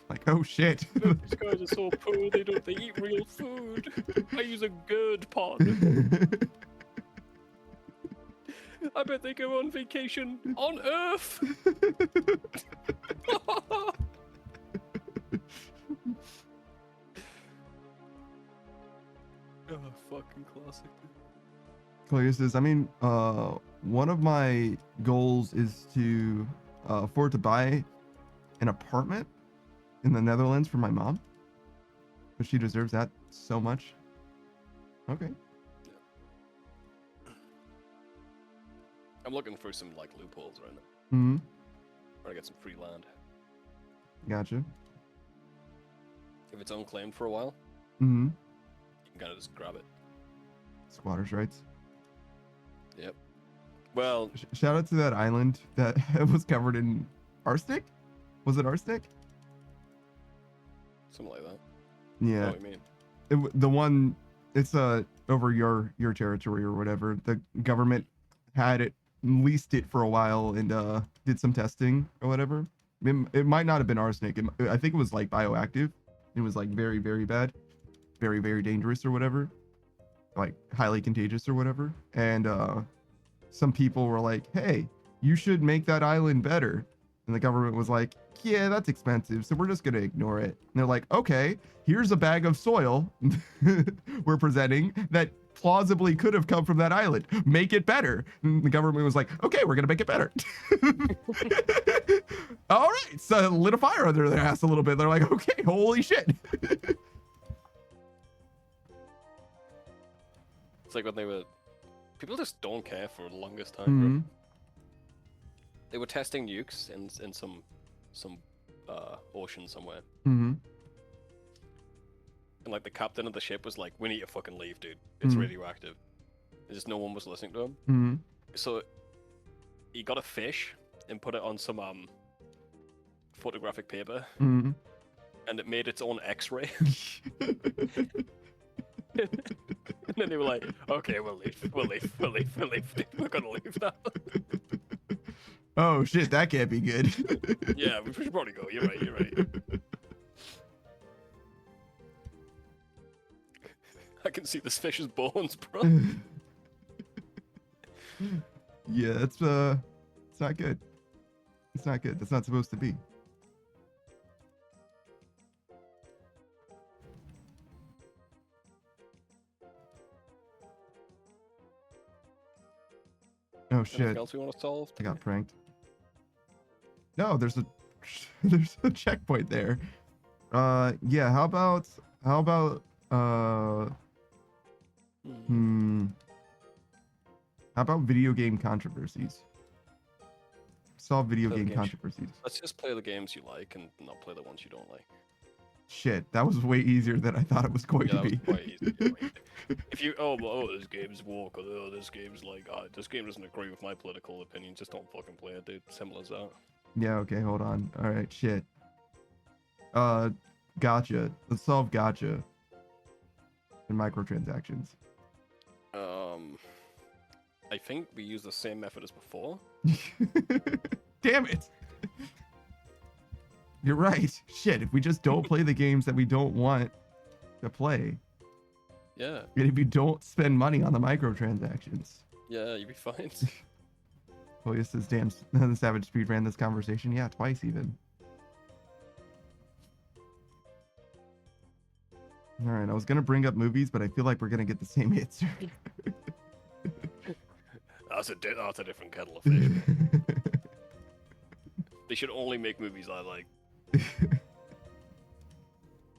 Like, oh shit. These guys are so poor, they eat real food. I use a GERD pod. I bet they go on vacation on Earth. Oh, fucking classic. Claudia says, I mean, one of my goals is to afford to buy an apartment in the Netherlands for my mom. But she deserves that so much. Okay. I'm looking for some like loopholes right now. Mm-hmm. Trying to get some free land. Gotcha. If it's unclaimed for a while, mm-hmm. you can kind of just grab it. Squatters' rights. Yep. Well, Shout out to that island that was covered in arsenic. Was it arsenic? something like that. I know Yeah. what you mean. The one, it's over your territory or whatever. The government had it, leased it for a while and did some testing or whatever. It might not have been arsenic. I think it was like bioactive. It was like very, very bad, very, very dangerous or whatever, like highly contagious or whatever. And some people were like, hey, you should make that island better. And the government was like, yeah, that's expensive, so we're just going to ignore it. And they're like, okay, here's a bag of soil we're presenting that plausibly could have come from that island. Make it better. And the government was like, okay, we're going to make it better. All right, so lit a fire under their ass a little bit. They're like, okay, holy shit. It's like when they were... People just don't care for the longest time, bro. They were testing nukes in some ocean somewhere. Mm-hmm. And like the captain of the ship was like, we need to fucking leave, dude. It's radioactive. And just no one was listening to him. Mm-hmm. So he got a fish and put it on some photographic paper. Mm-hmm. And it made its own X-ray. And then they were like, okay, we'll leave. Dude, we're gonna leave now. Oh shit, that can't be good. Yeah, we should probably go. You're right. I can see this fish's bones, bro. Yeah, it's not good. It's not good. That's not supposed to be. Oh shit. Anything else we want to solve? I got pranked. No, there's a checkpoint there. Yeah, how about how about video game controversies? Solve video game controversies. Let's just play the games you like and not play the ones you don't like. Shit, that was way easier than I thought it was going Yeah, to that be. was quite easy. If you this game's woke, or this game's like this game doesn't agree with my political opinion, just don't fucking play it, dude. Simple as that. Yeah, okay, hold on. All right, shit. Gotcha. Let's solve gotcha and microtransactions. I think we use the same method as before. Damn it. You're right. Shit, if we just don't play the games that we don't want to play, Yeah, and if you don't spend money on the microtransactions. yeah, you'd be fine. Oh, this is damn the Savage speed ran this conversation. Yeah, twice even. All right, I was gonna bring up movies, but I feel like we're gonna get the same answer. That's a different kettle of fish. They should only make movies I like.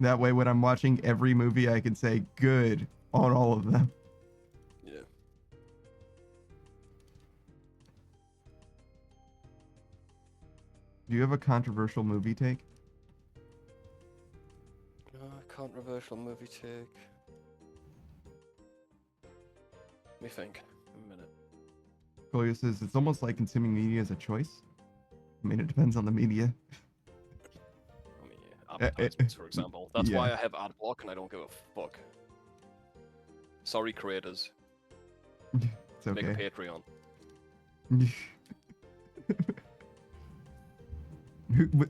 That way, when I'm watching every movie, I can say good on all of them. Yeah. Do you have a controversial movie take? Controversial movie take. Let me think. A minute. Kolia says it's almost like consuming media as a choice. I mean, it depends on the media. I mean, yeah, advertisements, for example. That's yeah. why I have ad block and I don't give a fuck. Sorry, creators. It's Make a okay. Patreon.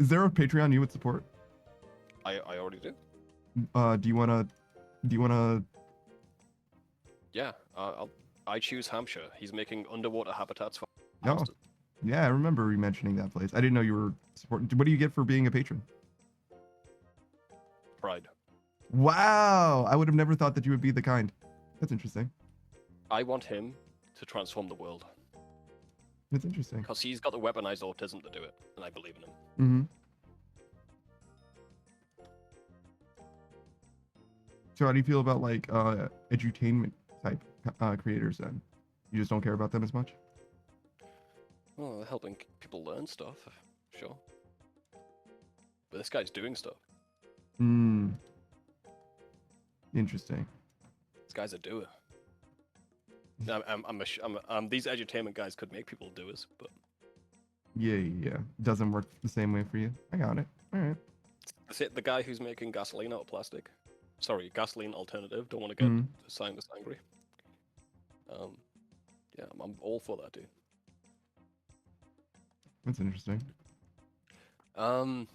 Is there a Patreon you would support? I already do. Do you wanna? Yeah, I choose Hampshire. He's making underwater habitats for Oh, hamsters. yeah, I remember you mentioning that place. I didn't know you were supporting. What do you get for being a patron? Pride. Wow, I would have never thought that you would be the kind. That's interesting. I want him to transform the world. That's interesting. Because he's got the weaponized autism to do it, and I believe in him. Mm-hmm. So how do you feel about like edutainment type creators then? You just don't care about them as much? Well, helping people learn stuff, sure. But this guy's doing stuff. Interesting. This guy's a doer. These edutainment guys could make people do this, but Yeah. Doesn't work the same way for you. I got it. All right. the guy who's making gasoline out of plastic. Sorry, gasoline alternative. Don't want to get scientists angry. Yeah, I'm all for that, dude. That's interesting. What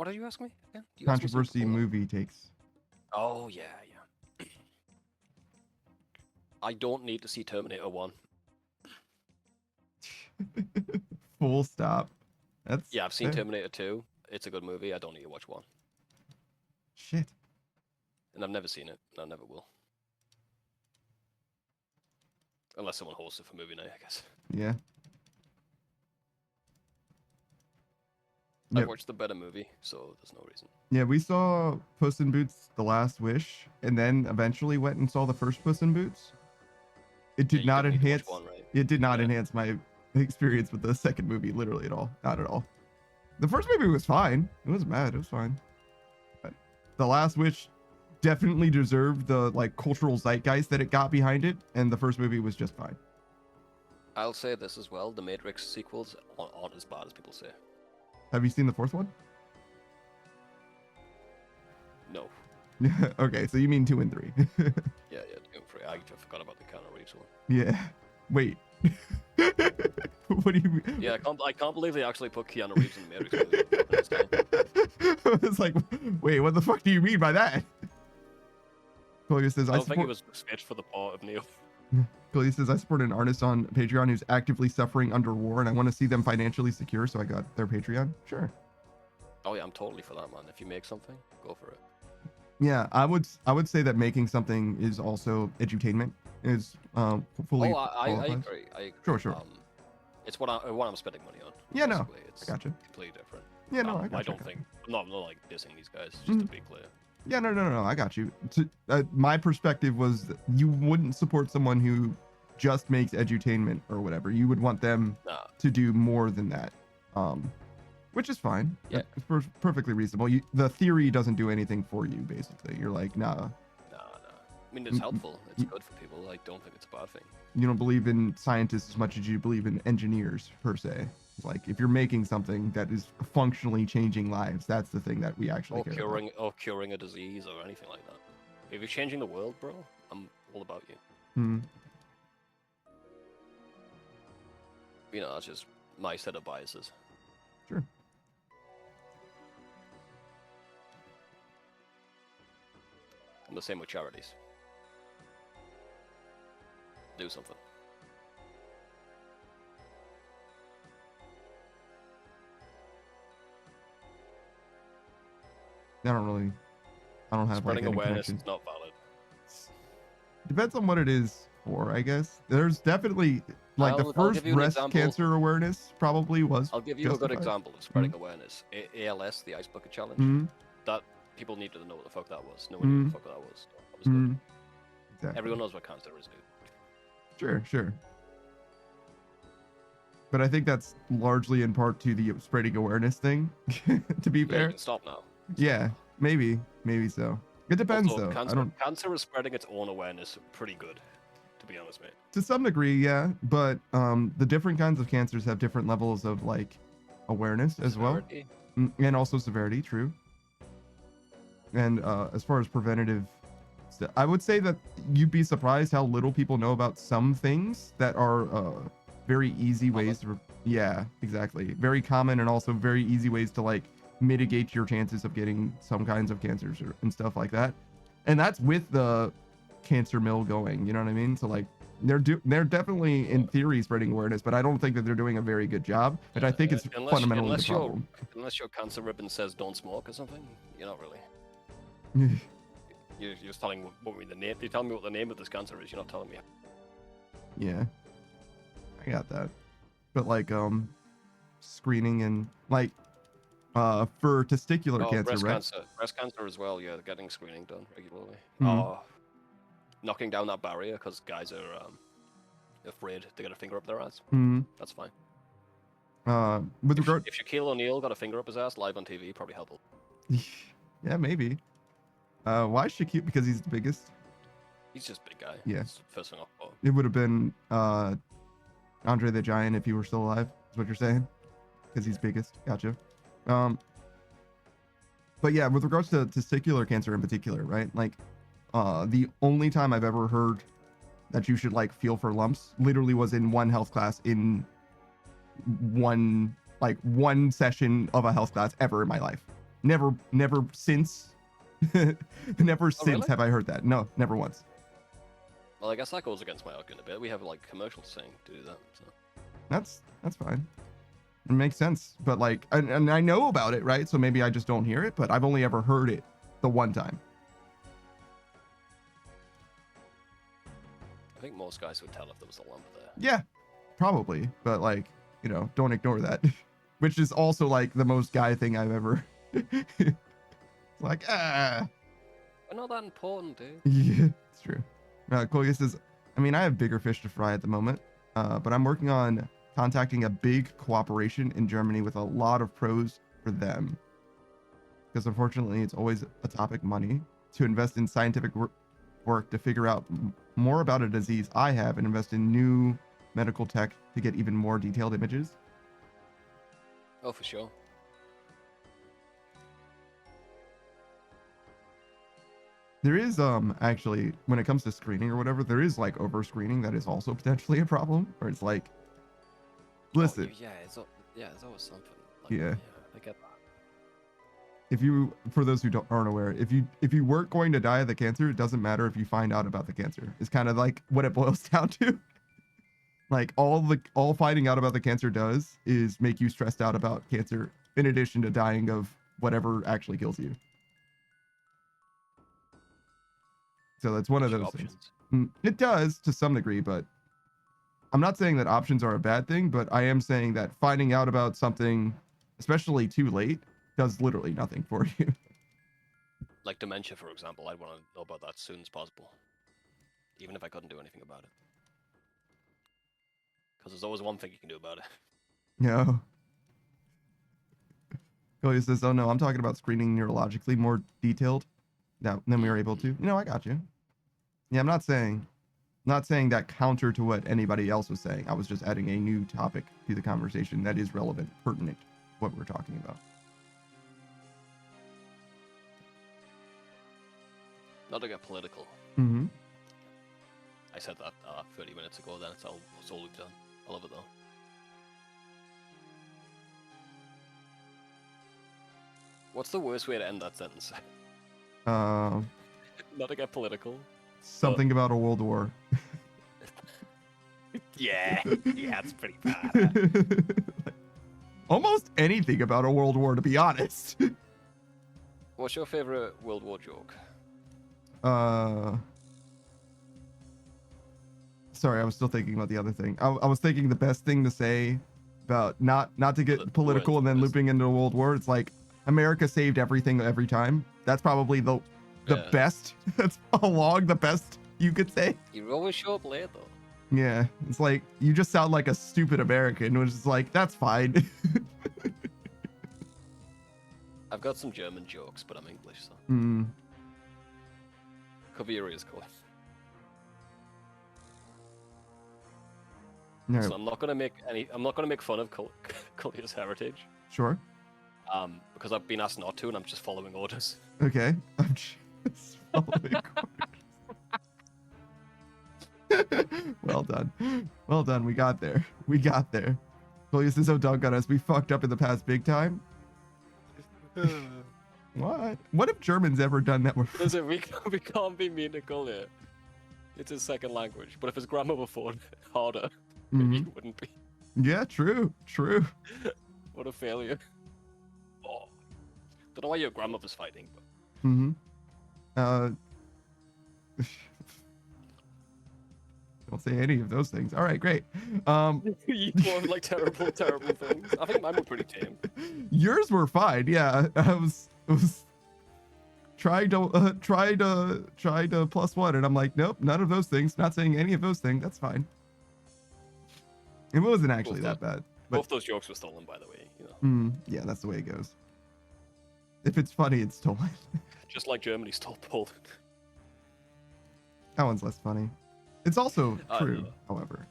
did you ask me again? Controversy movie takes. Oh yeah. I don't need to see Terminator 1. Full stop. That's Yeah, I've seen Terminator 2. It's a good movie. I don't need to watch 1. Shit. And I've never seen it, and I never will. Unless someone hosts it for movie night, I guess. Yeah. I've watched the better movie, so there's no reason. Yeah, we saw Puss in Boots: The Last Wish, and then eventually went and saw the first Puss in Boots. It did not enhance. Right? It did not enhance my experience with the second movie, literally at all. Not at all. The first movie was fine. It wasn't bad. It was fine. But The Last Wish definitely deserved the cultural zeitgeist that it got behind it, and the first movie was just fine. I'll say this as well: the Matrix sequels aren't as bad as people say. Have you seen the fourth one? No. Okay, so you mean 2 and 3. Yeah, 2 and 3. I forgot about the Keanu Reeves one. Yeah. Wait. What do you mean? Yeah, I can't believe they actually put Keanu Reeves in the Matrix movie. It's like, wait, what the fuck do you mean by that? Claudia says, I don't think it was sketched for the part of Neo. Claudia says, I support an artist on Patreon who's actively suffering under war, and I want to see them financially secure, so I got their Patreon. Sure. Oh yeah, I'm totally for that, man. If you make something, go for it. Yeah, I would say that making something is also edutainment. Is fully. Oh, I agree. Sure. It's what I'm spending money on. Yeah, no, it's I gotcha. completely different. Yeah, no, I gotcha. I don't think. I'm not like dissing these guys. Just to be clear. Yeah, no, I got you. My perspective was that you wouldn't support someone who just makes edutainment or whatever. You would want them to do more than that, which is fine. Yeah, it's perfectly reasonable. The theory doesn't do anything for you. Basically, you're like, nah. I mean, it's helpful. It's good for people. I don't think it's a bad thing. You don't believe in scientists as much as you believe in engineers per se. Like, if you're making something that is functionally changing lives, that's the thing that we actually care about. Or curing a disease or anything like that. If you're changing the world, bro, I'm all about you. You know, that's just my set of biases. Sure. I'm the same with charities. Do something. I don't have Spreading any awareness connections. is not valid. Depends on what it is for, I guess. There's definitely the first breast cancer awareness probably was. I'll give you a good example of spreading awareness. ALS, the Ice Bucket Challenge. That people needed to know what the fuck that was. No one knew what the fuck that was. That was good. Exactly. Everyone knows what cancer is, dude. Sure. But I think that's largely in part to the spreading awareness thing. To be fair. You can stop now. Yeah, maybe so. It depends Also, though. Cancer is spreading its own awareness pretty good, to be honest, mate. To some degree, yeah, but the different kinds of cancers have different levels of awareness as well, and also severity. True. And as far as preventative, I would say that you'd be surprised how little people know about some things that are very easy ways to. Yeah, exactly. Very common and also very easy ways to mitigate your chances of getting some kinds of cancers and stuff like that. And that's with the cancer mill going, you know what I mean? So they're definitely in theory spreading awareness, but I don't think that they're doing a very good job. And I think it's fundamentally the problem. Unless your cancer ribbon says don't smoke or something, you're not really. You're just telling what the name. You're telling me what the name of this cancer is. You're not telling me. Yeah, I got that. But screening and for testicular cancer, right? Breast cancer as well. Yeah, getting screening done regularly. Knocking down that barrier because guys are afraid to get a finger up their ass. That's fine. With regard, if Shaquille O'Neal got a finger up his ass live on TV, probably helpful. Yeah, maybe. Why is Shaquille? Because he's the biggest. He's just a big guy. Yeah. That's the first thing I thought. It would have been Andre the Giant if he were still alive, is what you're saying? Because he's biggest. Gotcha. But yeah, with regards to testicular cancer in particular, right? Like, the only time I've ever heard that you should like feel for lumps literally was in one health class in one session of a health class ever in my life. Never since never since really? have I heard that. No, never once. Well, I guess that goes against my argument a bit. We have like commercials saying to do that. So. That's fine. It makes sense. But like, and I know about it, right? So maybe I just don't hear it, but I've only ever heard it the one time. I think most guys would tell if there was a lump there. Yeah, probably. But like, you know, don't ignore that. Which is also like the most guy thing I've ever. Like, We're not that important, dude. Yeah, it's true. Koya says, I mean, I have bigger fish to fry at the moment, but I'm working on contacting a big cooperation in Germany with a lot of pros for them. Because unfortunately, it's always a topic money to invest in scientific work to figure out more about a disease I have and invest in new medical tech to get even more detailed images. Oh, for sure. There is actually, when it comes to screening or whatever, there is like over screening that is also potentially a problem, where it's like, listen, Oh, it's always something. Like, Yeah. I get that. if you, for those who aren't aware, if you weren't going to die of the cancer, it doesn't matter if you find out about the cancer. It's kind of like what it boils down to. Like all finding out about the cancer does is make you stressed out about cancer, in addition to dying of whatever actually kills you. So that's one of those things. It does to some degree, but I'm not saying that options are a bad thing, but I am saying that finding out about something, especially too late, does literally nothing for you. Like dementia, for example, I'd want to know about that as soon as possible. Even if I couldn't do anything about it. Because there's always one thing you can do about it. No. Koya says, oh no, I'm talking about screening neurologically more detailed than we were able to. I got you. Yeah, I'm not saying that counter to what anybody else was saying. I was just adding a new topic to the conversation that is relevant, pertinent to what we're talking about. Not to get political. Mm-hmm. I said that 30 minutes ago, then it's all we've done. I love it though. What's the worst way to end that sentence? Not to get political. Something about a world war. Yeah, it's pretty bad. Almost anything about a world war, to be honest. What's your favorite World War joke? Sorry, I was still thinking about the other thing. I was thinking the best thing to say about not to get political and then looping into a world war. It's like America saved everything every time. That's probably the best. That's along the best you could say. You always show up late though. Yeah, it's like you just sound like a stupid American, which is like that's fine. I've got some German jokes, but I'm English, so. Cover your ears, Cole. No. So I'm not gonna make fun of Collia's heritage. Sure. Because I've been asked not to, and I'm just following orders. Okay. I'm just following orders. Well done. Well done. We got there. Julius is so dunk on us. We fucked up in the past big time. What have Germans ever done that were... Listen, we can't be mean to Collier. It's his second language. But if his grammar were harder, maybe it wouldn't be. Yeah, true. What a failure. Oh. Don't know why your grandmother's fighting, but... Don't say any of those things. All right, great. You want like terrible things. I think mine were pretty tame. Yours were fine. Yeah, I was trying to +1, and I'm like, nope, none of those things. Not saying any of those things. That's fine. It wasn't actually that bad. But, both those jokes were stolen, by the way. You know. Yeah, that's the way it goes. If it's funny, it's stolen. Just like Germany stole Poland. That one's less funny. It's also I true, know. however.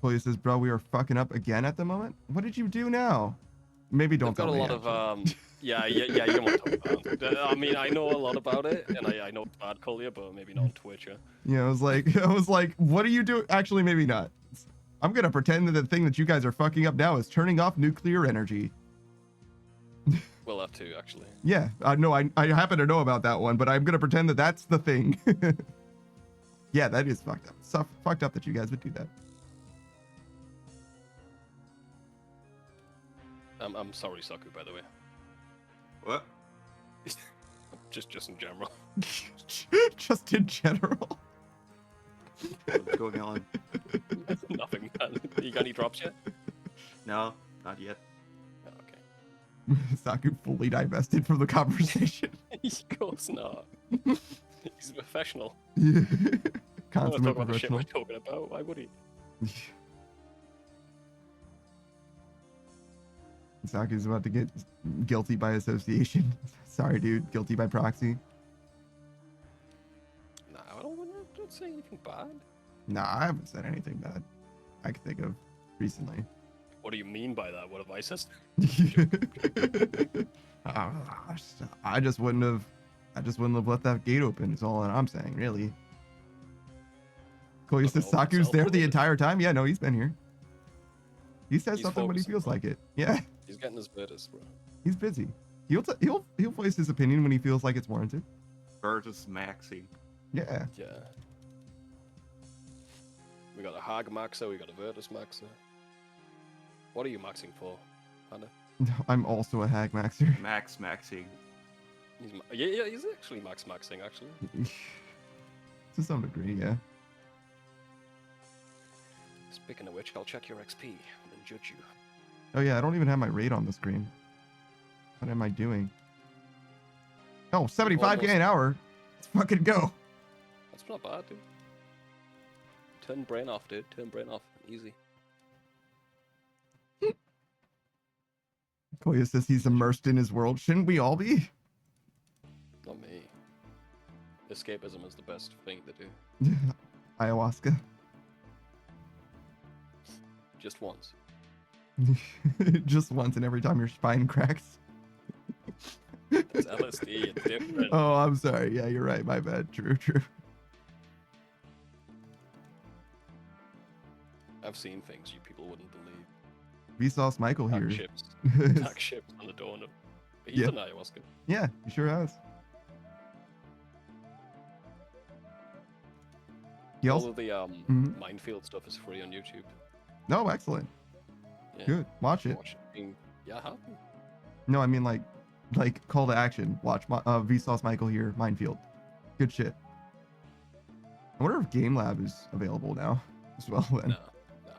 Chloe says, bro, we are fucking up again at the moment. What did you do now? Maybe don't They've got tell a me. lot actually. of yeah, you don't want to talk about it. I mean, I know a lot about it, and I know it's bad, Collier, but maybe not on Twitch. Yeah. Yeah, I was like, what are you doing? Actually, maybe not. I'm gonna pretend that the thing that you guys are fucking up now is turning off nuclear energy. We'll have to actually. Yeah, no, I happen to know about that one, but I'm gonna pretend that that's the thing. Yeah, that is fucked up. So fucked up that you guys would do that. I'm sorry, Saku, by the way. What? Just in general. Just in general. What's going on? Nothing. You got any drops yet? No, not yet. Oh, okay. Saku fully divested from the conversation. Of course not. He's a professional. Yeah. I want to Consummate talk about the shit professional. we're talking about. Why would he? Saku's about to get guilty by association. Sorry, dude. Guilty by proxy. Nah, I don't say anything bad. Nah, I haven't said anything bad I can think of recently. What do you mean by that? What have I said? I just wouldn't have let that gate open is all that I'm saying, really. Chloe says Oh, Saku's myself, there the or- entire time. Yeah, no, he's been here. He says He's something when he focusing, feels bro. like it. Yeah, He's getting his Virtus, bro. he's busy. He'll voice his opinion when he feels like it's warranted. Virtus maxing. Yeah. Yeah. We got a Hag Maxer, we got a Virtus Maxer. What are you maxing for, Hannah? I'm also a hag maxer. Max maxing. Yeah, he's actually maxing, actually. To some degree, yeah. Speaking of which, I'll check your XP and judge you. Oh yeah, I don't even have my rate on the screen. What am I doing? Oh, 75k an hour. Let's fucking go. That's not bad, dude. Turn brain off, dude. Turn brain off. Easy. Koya says he's immersed in his world. Shouldn't we all be? Not me. Escapism is the best thing to do. Ayahuasca. Just once. Just once, and every time your spine cracks. It's LSD. It's different. Oh, I'm sorry. Yeah, you're right. My bad. True. I've seen things you people wouldn't believe. Vsauce Michael here. Attack ships on the door. But he's Yeah. an ayahuasca. Yeah, he sure has. He All also. of the Mhm. minefield stuff is free on YouTube. No, excellent. Yeah. Good. Watch it. Watch it. Yeah, happy. No, I mean like call to action. Watch Vsauce Michael here. Minefield. Good shit. I wonder if Game Lab is available now as well. Then No,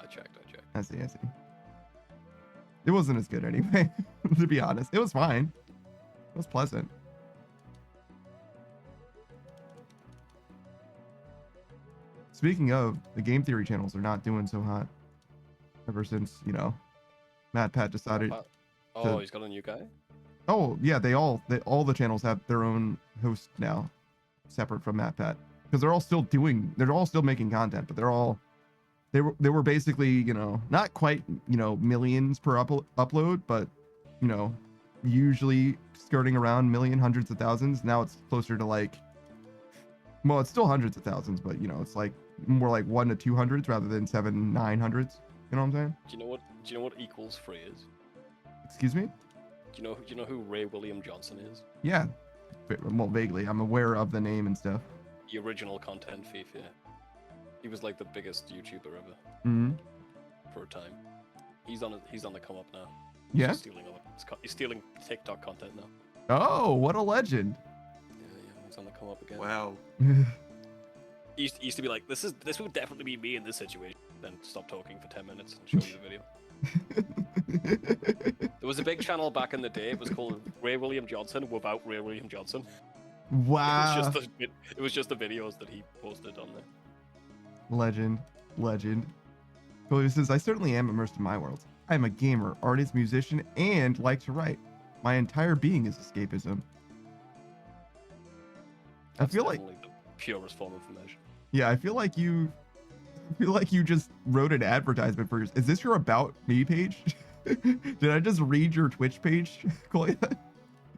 I checked. I see. It wasn't as good anyway. To be honest, it was fine. It was pleasant. Speaking of, the game theory channels are not doing so hot. Ever since, Matt Pat decided. Oh, he's got a new guy? Oh yeah, all the channels have their own host now, separate from Matt Pat, because they're all still making content, but they were basically, not quite, millions per upload, but usually skirting around million, hundreds of thousands. Now it's closer to well, it's still hundreds of thousands, but it's like more like 1 to 200s rather than 700s, 900s. You know what I'm saying? Do you know what equals free is? Excuse me? Do you know who Ray William Johnson is? Yeah. Well, vaguely. I'm aware of the name and stuff. The original content thief, yeah. He was like the biggest YouTuber ever Mm-hmm. for a time. He's on the come up now. Yeah. He's stealing TikTok content now. Oh, what a legend. Yeah, he's on the come up again. Wow. He used to be like, this would definitely be me in this situation. Then stop talking for 10 minutes and show you the video. There was a big channel back in the day. It was called Ray William Johnson without Ray William Johnson. Wow. It was just the videos that he posted on there. Legend. Cody says, I certainly am immersed in my world. I am a gamer, artist, musician, and like to write. My entire being is escapism. I That's feel like definitely purest form of immersion. Yeah, I feel like you just wrote an advertisement for yours. Is this your About Me page? Did I just read your Twitch page, Koya?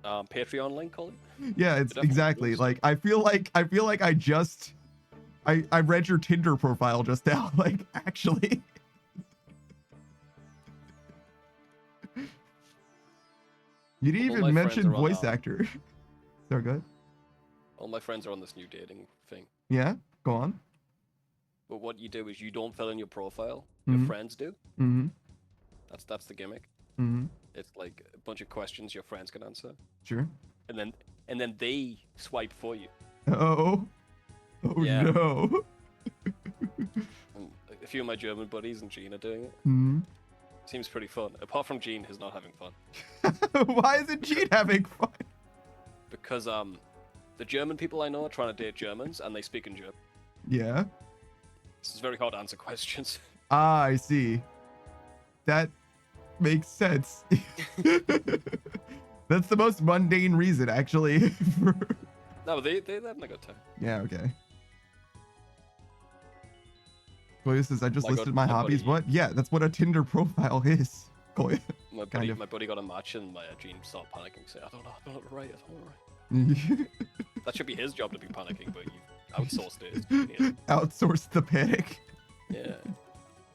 Patreon link, Colin? Yeah, it's definitely exactly is. like I feel like I read your Tinder profile just now. Like, actually. You didn't All even my friends mention are on, voice actor. So good. All my friends are on this new dating thing. Yeah, go on. But what you do is you don't fill in your profile. Your Mhm. friends do. Mm-hmm. That's the gimmick. Mm-hmm. It's like a bunch of questions your friends can answer, Sure. and then they swipe for you. Oh. Oh Yeah. no. And a few of my German buddies and Gene are doing it. Hmm. Seems pretty fun. Apart from Gene, who's not having fun Why isn't Gene having fun? because the German people I know are trying to date Germans, and they speak in German. Yeah. This is very hard to answer questions. Ah, I see. That makes sense. That's the most mundane reason, actually. No, but they're having a good time. Yeah, okay. Koya says, I just My God, listed my my hobbies. buddy- What? Yeah, that's what a Tinder profile is. Koya. My Kind of. buddy got a match, and my Gene started panicking, saying, I don't know right, I don't know right. That should be his job to be panicking, but you outsourced it. It's genius. Outsource the panic. Yeah.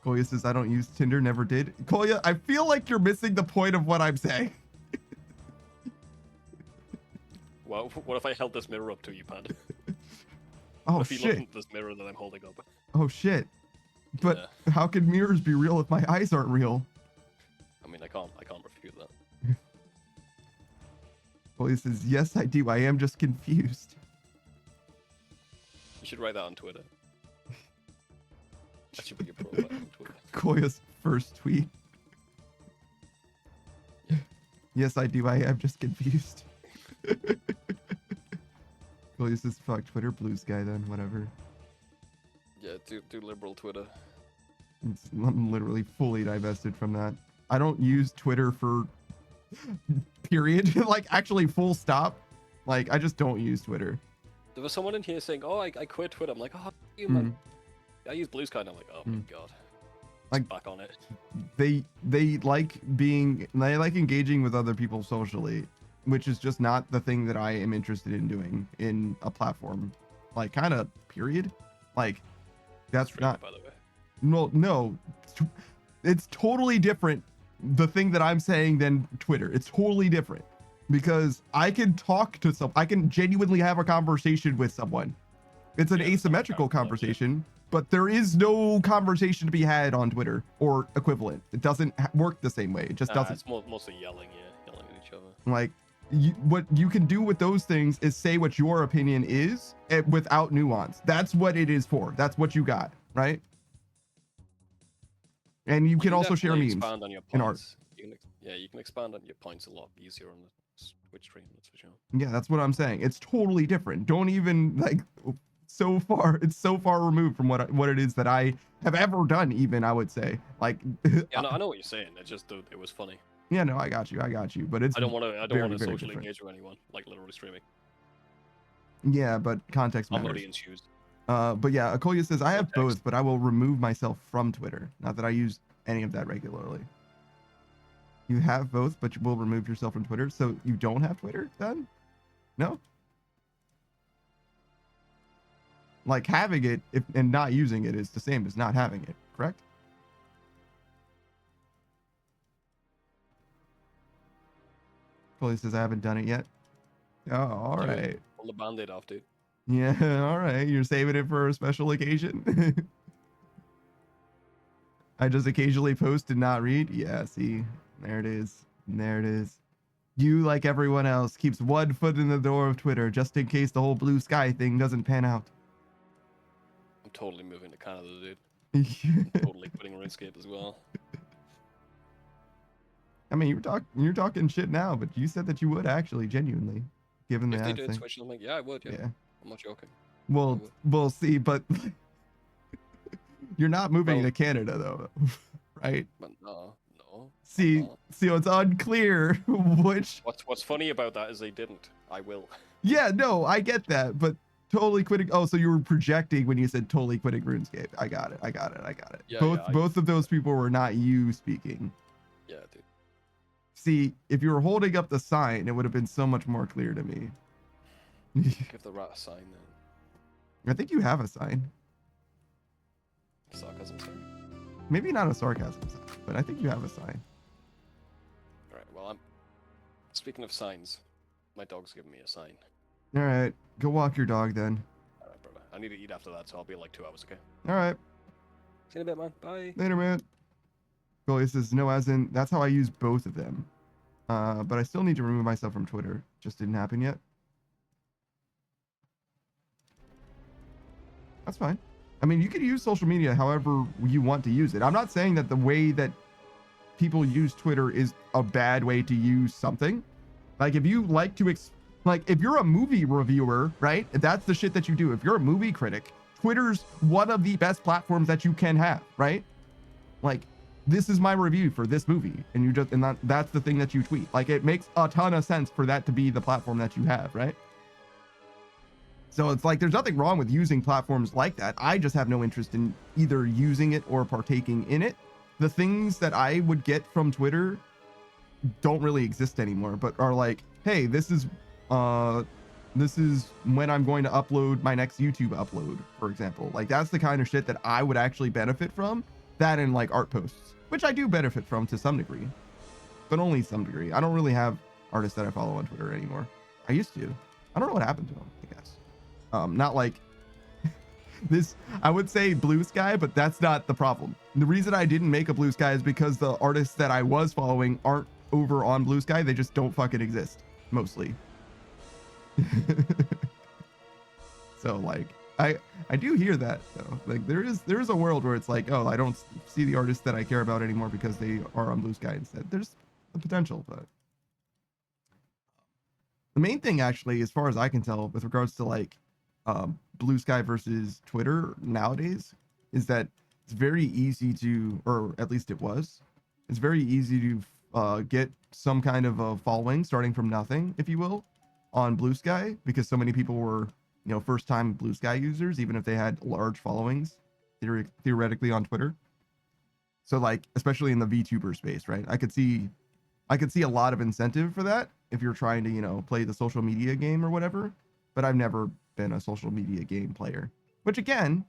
Koya says, I don't use Tinder, never did. Koya, I feel like you're missing the point of what I'm saying. Well, what if I held this mirror up to you, Panda? Oh, What if you look shit. into this mirror that I'm holding up? Oh, shit. But how can mirrors be real if my eyes aren't real? I mean, I can't refute that. Koya says, yes, I do. I am just confused. You should write that on Twitter. That should be your profile on Twitter. Koya's first tweet. Yes, I do. I am just confused. Koya says, fuck Twitter, blue sky then, whatever. Yeah, do liberal Twitter. I'm literally fully divested from that. I don't use Twitter for period. Like, actually full stop. Like, I just don't use Twitter. There was someone in here saying, "Oh, I quit Twitter." I'm like, "Oh, you man." I use Blue Sky, and I'm like, "Oh my god." Like, Back on it. They like engaging with other people socially, which is just not the thing that I am interested in doing in a platform. Like, kind of period. Like, that's Free, not. by the way. No, it's totally different. The thing that I'm saying than Twitter. It's totally different because I can talk to I can genuinely have a conversation with someone. It's an asymmetrical conversation, but there is no conversation to be had on Twitter or equivalent. It doesn't work the same way. It just doesn't. It's mostly yelling, yelling at each other. Like, what you can do with those things is say what your opinion is without nuance. That's what it is for. That's what you got, right? And you can also share definitely memes expand on your and art. points. You can expand on your points a lot easier on the Twitch stream, that's for sure. Yeah, that's what I'm saying. It's totally different. Don't even like so far. It's so far removed from what it is that I have ever done. Even I would say, like, Yeah, no, I know what you're saying. It just it was funny. yeah, no, I got you. But it's I don't want to very socially different. engage with anyone, like literally streaming. Yeah, but context I'm matters. audience shoes. But yeah, Akoya says I have Context. both, but I will remove myself from Twitter. Not that I use any of that regularly. You have both, but you will remove yourself from Twitter. So you don't have Twitter then? No? Like, having it and not using it is the same as not having it, correct? Akoya says I haven't done it yet. Oh, all Dude, right. Pull the band-aid off, dude. Yeah, all right. You're saving it for a special occasion. I just occasionally post and not read. Yeah, see, there it is. There it is. You, like everyone else, keeps one foot in the door of Twitter just in case the whole blue sky thing doesn't pan out. I'm totally moving to Canada, dude. I'm totally quitting RuneScape as well. I mean, you're talking shit now, but you said that you would actually, genuinely, given the If they ad do thing. Twitch, I'm like, yeah, I would, yeah. Yeah. I'm not joking. Well, we'll see, but you're not moving Well- to Canada though, right? But no. See, not. so it's unclear which. What's funny about that is they didn't. I will. Yeah, no, I get that, but Totally quitting. Oh, so you were projecting when you said totally quitting RuneScape. I got it. Yeah, Both of those people were not you speaking. Yeah, dude. See, if you were holding up the sign, it would have been so much more clear to me. Give the rat a sign then. I think you have a sign. Sarcasm sign. Maybe not a sarcasm sign, but I think you have a sign. All right. Well, I'm. Speaking of signs, my dog's giving me a sign. All right, go walk your dog then. All right, brother. I need to eat after that, so I'll be like 2 hours. Okay. All right, See you in a bit, man. Bye. later, man. Billy says no, as in that's how I use both of them. But I still need to remove myself from Twitter. Just didn't happen yet. That's fine. I mean, you can use social media however you want to use it. I'm not saying that the way that people use Twitter is a bad way to use something. Like if you like to like if you're a movie reviewer, right? That's the shit that you do. If you're a movie critic, Twitter's one of the best platforms that you can have, right? Like this is my review for this movie, and you just that's the thing that you tweet. Like it makes a ton of sense for that to be the platform that you have, right? So it's like there's nothing wrong with using platforms like that. I just have no interest in either using it or partaking in it. The things that I would get from Twitter don't really exist anymore, but are like, hey, this is when I'm going to upload my next YouTube upload, for example. Like that's the kind of shit that I would actually benefit from. That and like art posts, which I do benefit from to some degree, but only some degree. I don't really have artists that I follow on Twitter anymore. I used to. I don't know what happened to them, I guess. Not like this, I would say Blue Sky, but that's not the problem. The reason I didn't make a Blue Sky is because the artists that I was following aren't over on Blue Sky. They just don't fucking exist, mostly. So like, I do hear that though. Like there is a world where it's like, oh, I don't see the artists that I care about anymore because they are on Blue Sky instead. There's the potential, but the main thing actually, as far as I can tell, with regards to like Blue Sky versus Twitter nowadays, is that it's very easy to, or at least it was, it's very easy to get some kind of a following starting from nothing, if you will, on Blue Sky, because so many people were, you know, first time Blue Sky users, even if they had large followings theoretically on Twitter. So like, especially in the VTuber space, right? I could see a lot of incentive for that if you're trying to, you know, play the social media game or whatever, but I've never been a social media game player, which again,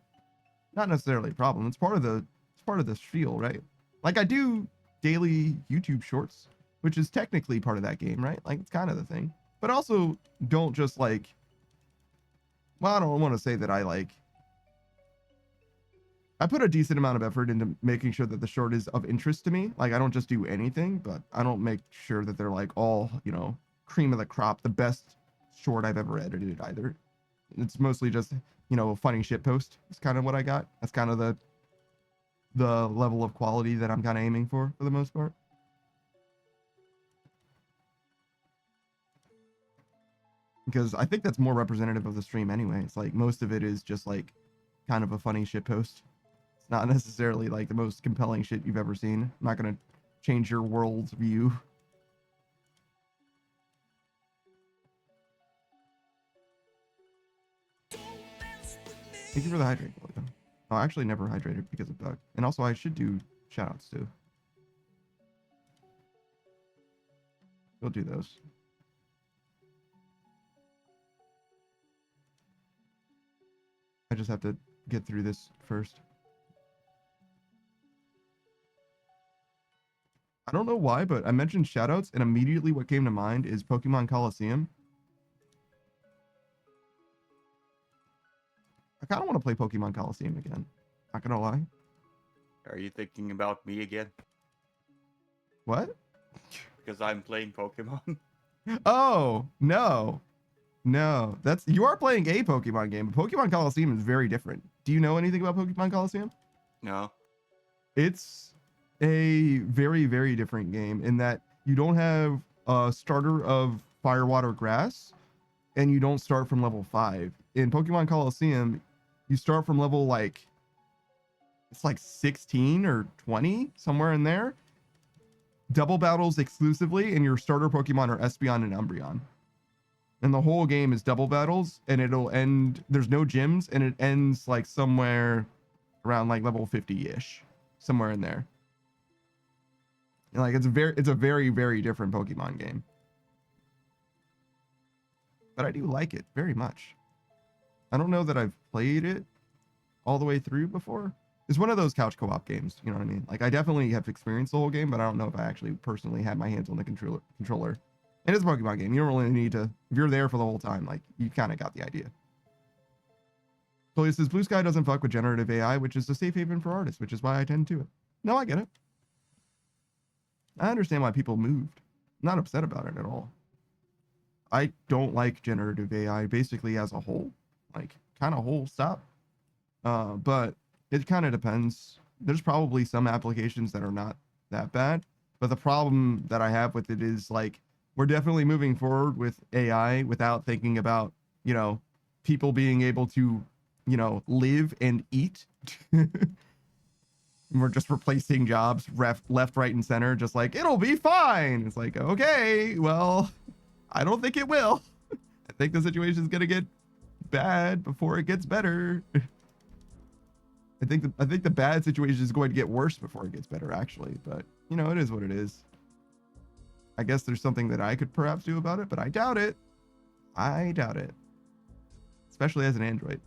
not necessarily a problem. It's part of the spiel, right? Like I do daily YouTube shorts, which is technically part of that game, right? Like it's kind of the thing, but also don't just like, well, I don't want to say that I put a decent amount of effort into making sure that the short is of interest to me. Like I don't just do anything, but I don't make sure that they're like all, you know, cream of the crop, the best short I've ever edited either. It's mostly just, you know, a funny shit post. It's kind of what I got. That's kind of the level of quality that I'm kind of aiming for the most part. Because I think that's more representative of the stream anyway. It's like most of it is just like kind of a funny shit post. It's not necessarily like the most compelling shit you've ever seen. I'm not going to change your world's view. Thank you for the hydrate. Oh, I actually never hydrated because of Doug. And also I should do shoutouts too. We'll do those. I just have to get through this first. I don't know why, but I mentioned shoutouts and immediately what came to mind is Pokemon Coliseum. I kind of want to play Pokemon Coliseum again. Not gonna lie. Are you thinking about me again? What? Because I'm playing Pokemon. Oh, no. No, you are playing a Pokemon game, but Pokemon Coliseum is very different. Do you know anything about Pokemon Coliseum? No. It's a very, very different game in that you don't have a starter of Fire, Water, Grass, and you don't start from level 5. In Pokemon Coliseum, you start from level like, it's like 16 or 20, somewhere in there. Double battles exclusively, and your starter Pokemon are Espeon and Umbreon. And the whole game is double battles, and it'll end, there's no gyms, and it ends like somewhere around like level 50-ish, somewhere in there. And like it's a very, very different Pokemon game. But I do like it very much. I don't know that I've played it all the way through before. It's one of those couch co-op games, you know what I mean? Like I definitely have experienced the whole game, but I don't know if I actually personally had my hands on the controller. It is a Pokemon game. You don't really need to, if you're there for the whole time, like you kind of got the idea. So it says Blue Sky doesn't fuck with generative AI, which is a safe haven for artists, which is why I tend to it. No, I get it. I understand why people moved. I'm not upset about it at all. I don't like generative AI basically as a whole, like kind of whole stop. But it kind of depends. There's probably some applications that are not that bad, but the problem that I have with it is like, we're definitely moving forward with AI without thinking about, you know, people being able to, you know, live and eat. We're just replacing jobs left, right, and center, just like, it'll be fine. It's like, okay, well, I don't think it will. I think the situation is going to get bad before it gets better. I think the bad situation is going to get worse before it gets better, actually. But, you know, it is what it is. I guess there's something that I could perhaps do about it, but I doubt it. I doubt it. Especially as an Android.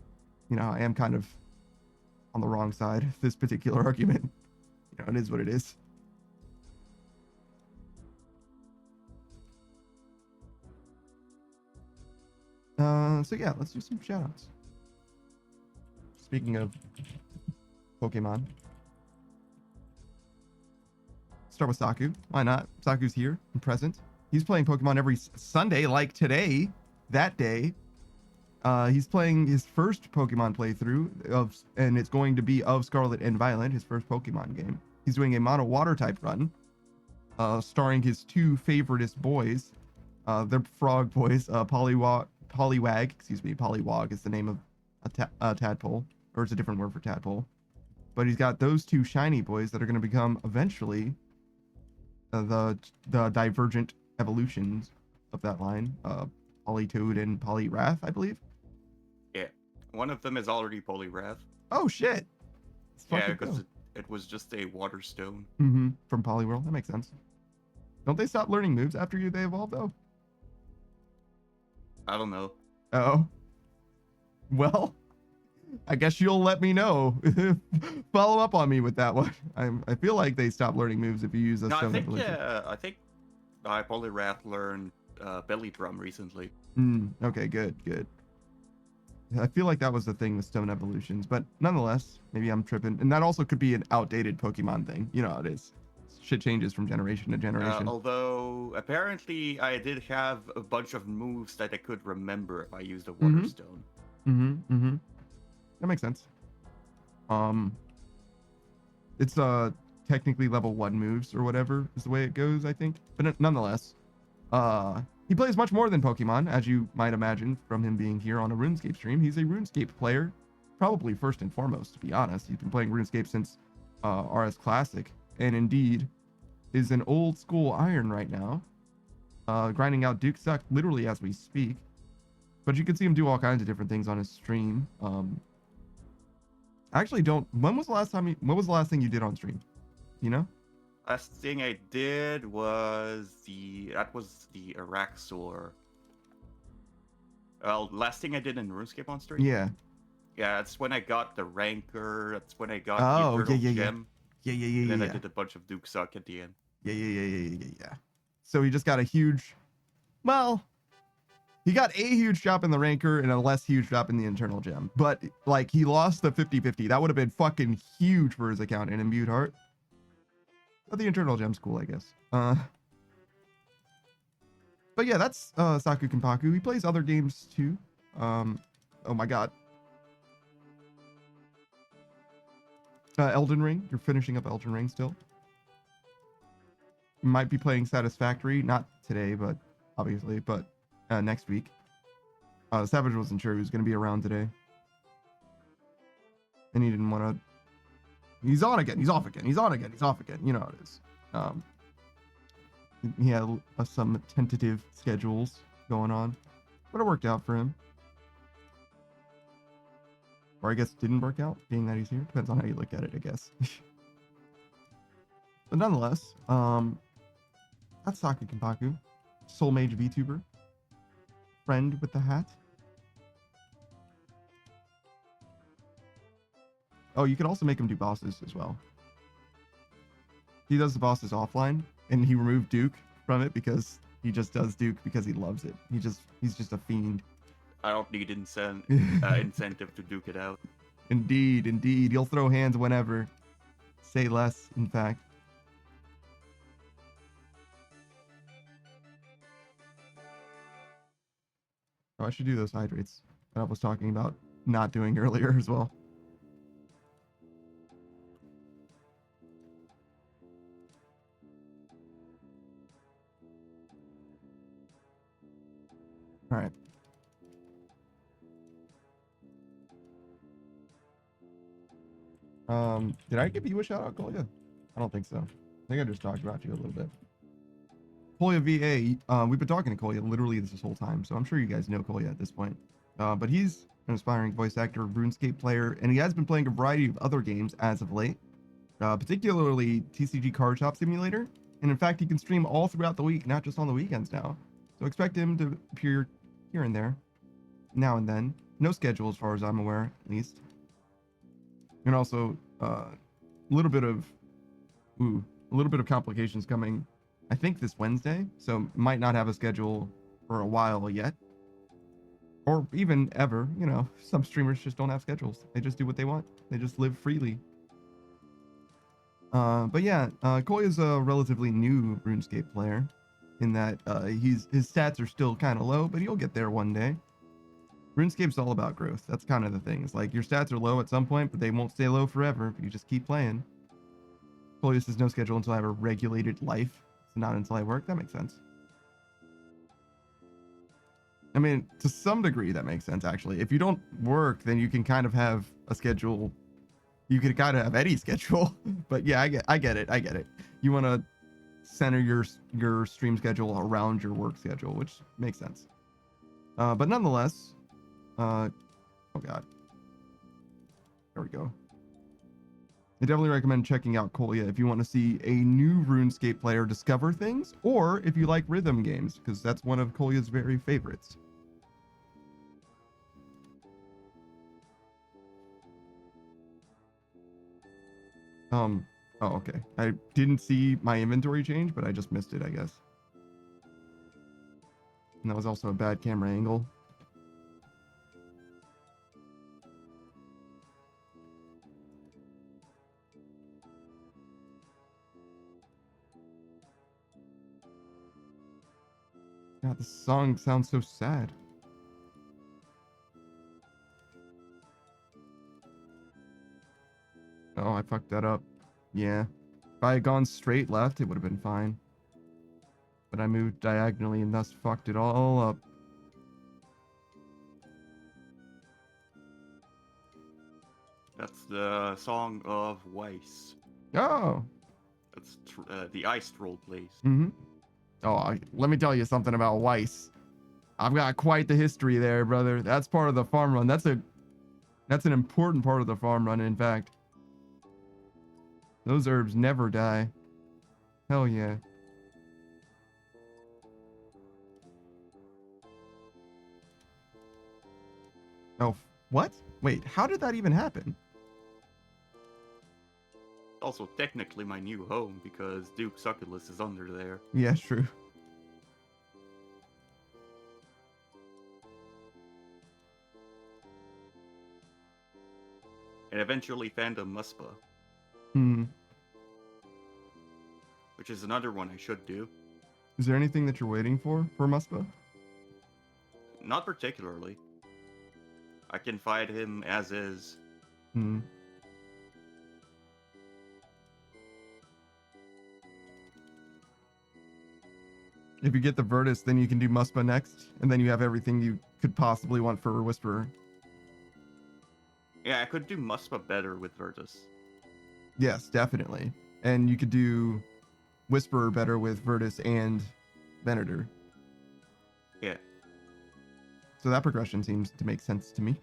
You know, I am kind of on the wrong side of this particular argument. You know, it is what it is. So yeah, let's do some shoutouts. Speaking of Pokemon. Start with Saku. Why not? Saku's here and present. He's playing Pokemon every Sunday, like today, that day. He's playing his first Pokemon playthrough and it's going to be of Scarlet and Violet, his first Pokemon game. He's doing a mono water type run, starring his two favoriteest boys. They're frog boys. Poliwag, Poliwag is the name of a tadpole, or it's a different word for tadpole. But he's got those two shiny boys that are going to become eventually the divergent evolutions of that line. Politoed and Poliwrath, I believe. Yeah, one of them is already Poliwrath. Oh shit! Yeah, because it was just a water stone. From Poliwhirl. That makes sense. Don't they stop learning moves after they evolve though? I don't know. Oh. Well, I guess you'll let me know. Follow up on me with that one. I feel like they stop learning moves if you use a stone evolution. I think Poliwrath learned Belly Drum recently. Okay, good. I feel like that was the thing with stone evolutions, but nonetheless, maybe I'm tripping. And that also could be an outdated Pokemon thing. You know how it is. Shit changes from generation to generation. Although, apparently, I did have a bunch of moves that I could remember if I used a water stone. That makes sense. It's technically level 1 moves or whatever is the way it goes, I think. But nonetheless, he plays much more than Pokemon, as you might imagine from him being here on a RuneScape stream. He's a RuneScape player, probably first and foremost, to be honest. He's been playing RuneScape since RS Classic, and indeed is an old school iron right now, grinding out Duke Suck literally as we speak. But you can see him do all kinds of different things on his stream. I actually don't. When was the last time? What was the last thing you did on stream? You know? Last thing I did was the Araxor. Well, last thing I did in RuneScape on stream. Yeah. Yeah, that's when I got the Rancor. That's when I got the Eternal Gem. Yeah. And then I did a bunch of Duke Suck at the end. Yeah. So he just got a huge. Well, he got a huge drop in the Rancor and a less huge drop in the Eternal Gem. But, like, he lost the 50-50. That would have been fucking huge for his account in Imbued Heart. But the Eternal Gem's cool, I guess. But yeah, that's Saku Kenpaku. He plays other games, too. Oh my god. Elden Ring. You're finishing up Elden Ring still. Might be playing Satisfactory. Not today, but obviously, but next week. Savage wasn't sure he was going to be around today. And he didn't want to. He's on again. He's off again. He's on again. He's off again. You know how it is. He had some tentative schedules going on. But it worked out for him. Or I guess didn't work out, being that he's here. Depends on how you look at it, I guess. But nonetheless, that's Saki Kenpaku, Soul Mage VTuber, friend with the hat. Oh, you can also make him do bosses as well. He does the bosses offline, and he removed Duke from it because he just does Duke because he loves it. He's just a fiend. I don't need incentive to duke it out. Indeed, indeed. He'll throw hands whenever. Say less, in fact. Oh, I should do those hydrates that I was talking about not doing earlier as well. All right. Did I give you a shout out, Kolya? I don't think so. I think I just talked about you a little bit. Kolya VA, we've been talking to Kolya literally this whole time, so I'm sure you guys know Kolya at this point. But he's an aspiring voice actor, RuneScape player, and he has been playing a variety of other games as of late, particularly TCG Card Shop Simulator. And in fact, he can stream all throughout the week, not just on the weekends now. So expect him to appear here and there, now and then. No schedule as far as I'm aware, at least. And also a little bit of complications coming, I think, this Wednesday, so might not have a schedule for a while yet, or even ever. You know, some streamers just don't have schedules. They just do what they want. They just live freely. But yeah, Koi is a relatively new RuneScape player in that his stats are still kind of low, but he'll get there one day. RuneScape's all about growth. That's kind of the thing. It's like your stats are low at some point, but they won't stay low forever if you just keep playing. Polius says no schedule until I have a regulated life. So not until I work. That makes sense. I mean, to some degree, that makes sense, actually. If you don't work, then you can kind of have a schedule. You could kind of have any schedule. But yeah, I get it. You want to center your stream schedule around your work schedule, which makes sense. But nonetheless, oh god, there we go. I definitely recommend checking out Kolya if you want to see a new RuneScape player discover things, or if you like rhythm games, because that's one of Kolya's very favorites. Oh, okay. I didn't see my inventory change, but I just missed it, I guess. And that was also a bad camera angle. God, this song sounds so sad. Oh, I fucked that up. Yeah. If I had gone straight left, it would have been fine. But I moved diagonally and thus fucked it all up. That's the song of Weiss. Oh. That's the Iced role plays. Mm-hmm. Oh, let me tell you something about Weiss. I've got quite the history there, brother. That's part of the farm run. That's an important part of the farm run, in fact. Those herbs never die. Hell yeah. Oh, what? Wait, how did that even happen? Also, technically my new home, because Duke Succulus is under there. Yeah, true. And eventually Phantom Muspa. Hmm. Which is another one I should do. Is there anything that you're waiting for Muspa? Not particularly. I can fight him as is. Hmm. If you get the Virtus, then you can do Muspa next, and then you have everything you could possibly want for a Whisperer. Yeah, I could do Muspa better with Virtus. Yes, definitely. And you could do Whisperer better with Virtus and Venator. Yeah. So that progression seems to make sense to me.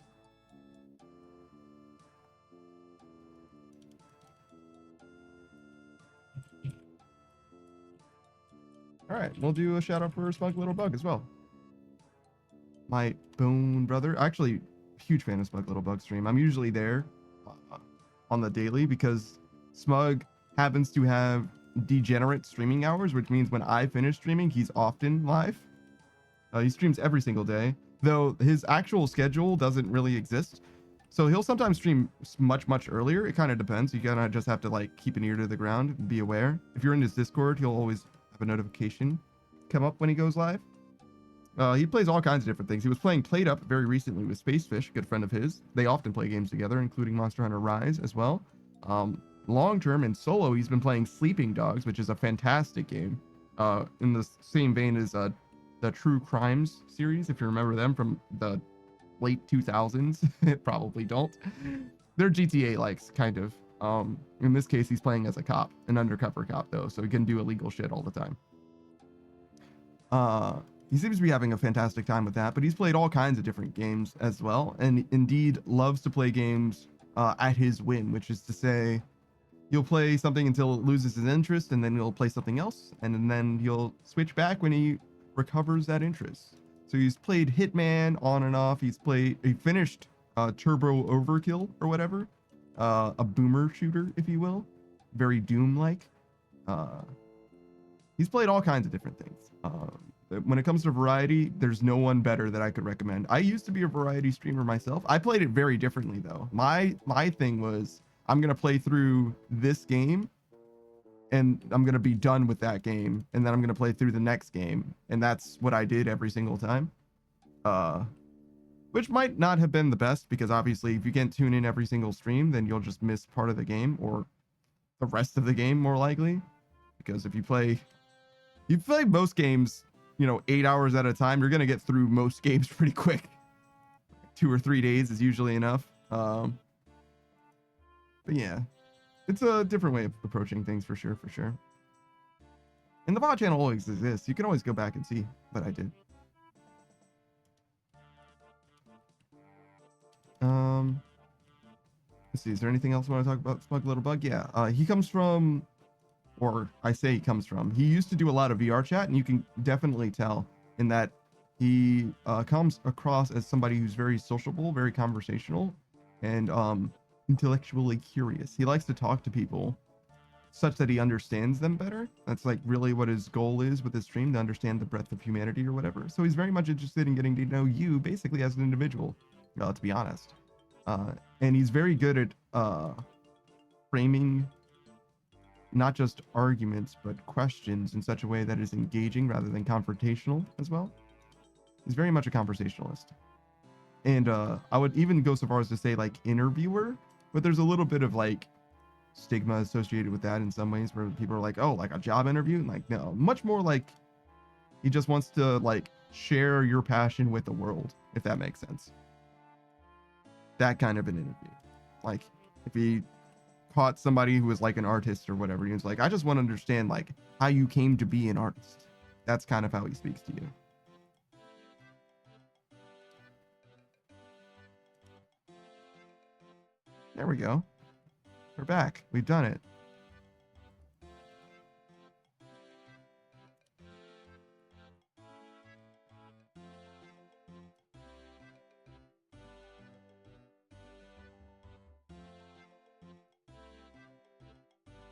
All right, we'll do a shout out for Smug Little Bug as well. My bone brother, actually, huge fan of Smug Little Bug stream. I'm usually there on the daily because Smug happens to have degenerate streaming hours, which means when I finish streaming, he's often live. He streams every single day, though his actual schedule doesn't really exist. So he'll sometimes stream much earlier. It kind of depends. You kind of just have to like keep an ear to the ground and be aware. If you're in his Discord, he'll always have a notification come up when he goes live. He plays all kinds of different things. He was playing Played Up very recently with Spacefish, a good friend of his. They often play games together, including Monster Hunter Rise as well. Long term and solo, he's been playing Sleeping Dogs, which is a fantastic game. In the same vein as the True Crimes series, if you remember them from the late 2000s. Probably don't. They're GTA likes, kind of. In this case, he's playing as a cop, an undercover cop though, so he can do illegal shit all the time. He seems to be having a fantastic time with that, but he's played all kinds of different games as well, and indeed loves to play games at his whim, which is to say, you'll play something until it loses his interest, and then you'll play something else, and then you'll switch back when he recovers that interest. So he's played Hitman on and off. He finished Turbo Overkill or whatever, a boomer shooter, if you will, very Doom-like. He's played all kinds of different things. When it comes to variety, there's no one better that I could recommend. I used to be a variety streamer myself. I played it very differently though. My thing was, I'm gonna play through this game and I'm gonna be done with that game, and then I'm gonna play through the next game, and that's what I did every single time. Which might not have been the best, because obviously if you can't tune in every single stream, then you'll just miss part of the game, or the rest of the game more likely. Because if you play most games, 8 hours at a time, you're gonna get through most games pretty quick. 2 or 3 days is usually enough. But yeah, it's a different way of approaching things for sure. And the VOD channel always exists. You can always go back and see what I did. Let's see, is there anything else you want to talk about Smug Little Bug? Yeah, he comes from, or I say he comes from, he used to do a lot of VR chat, and you can definitely tell in that he comes across as somebody who's very sociable, very conversational, and intellectually curious. He likes to talk to people such that he understands them better. That's like really what his goal is with his stream, to understand the breadth of humanity or whatever. So he's very much interested in getting to know you basically as an individual, to be honest. And he's very good at framing not just arguments, but questions in such a way that is engaging rather than confrontational as well. He's very much a conversationalist. And I would even go so far as to say like interviewer, but there's a little bit of like stigma associated with that in some ways, where people are like, oh, like a job interview? And like, no, much more like he just wants to like share your passion with the world, if that makes sense. That kind of an interview. Like if he caught somebody who was like an artist or whatever, he was like, I just want to understand like how you came to be an artist. That's kind of how he speaks to you. There we go. We're back. We've done it.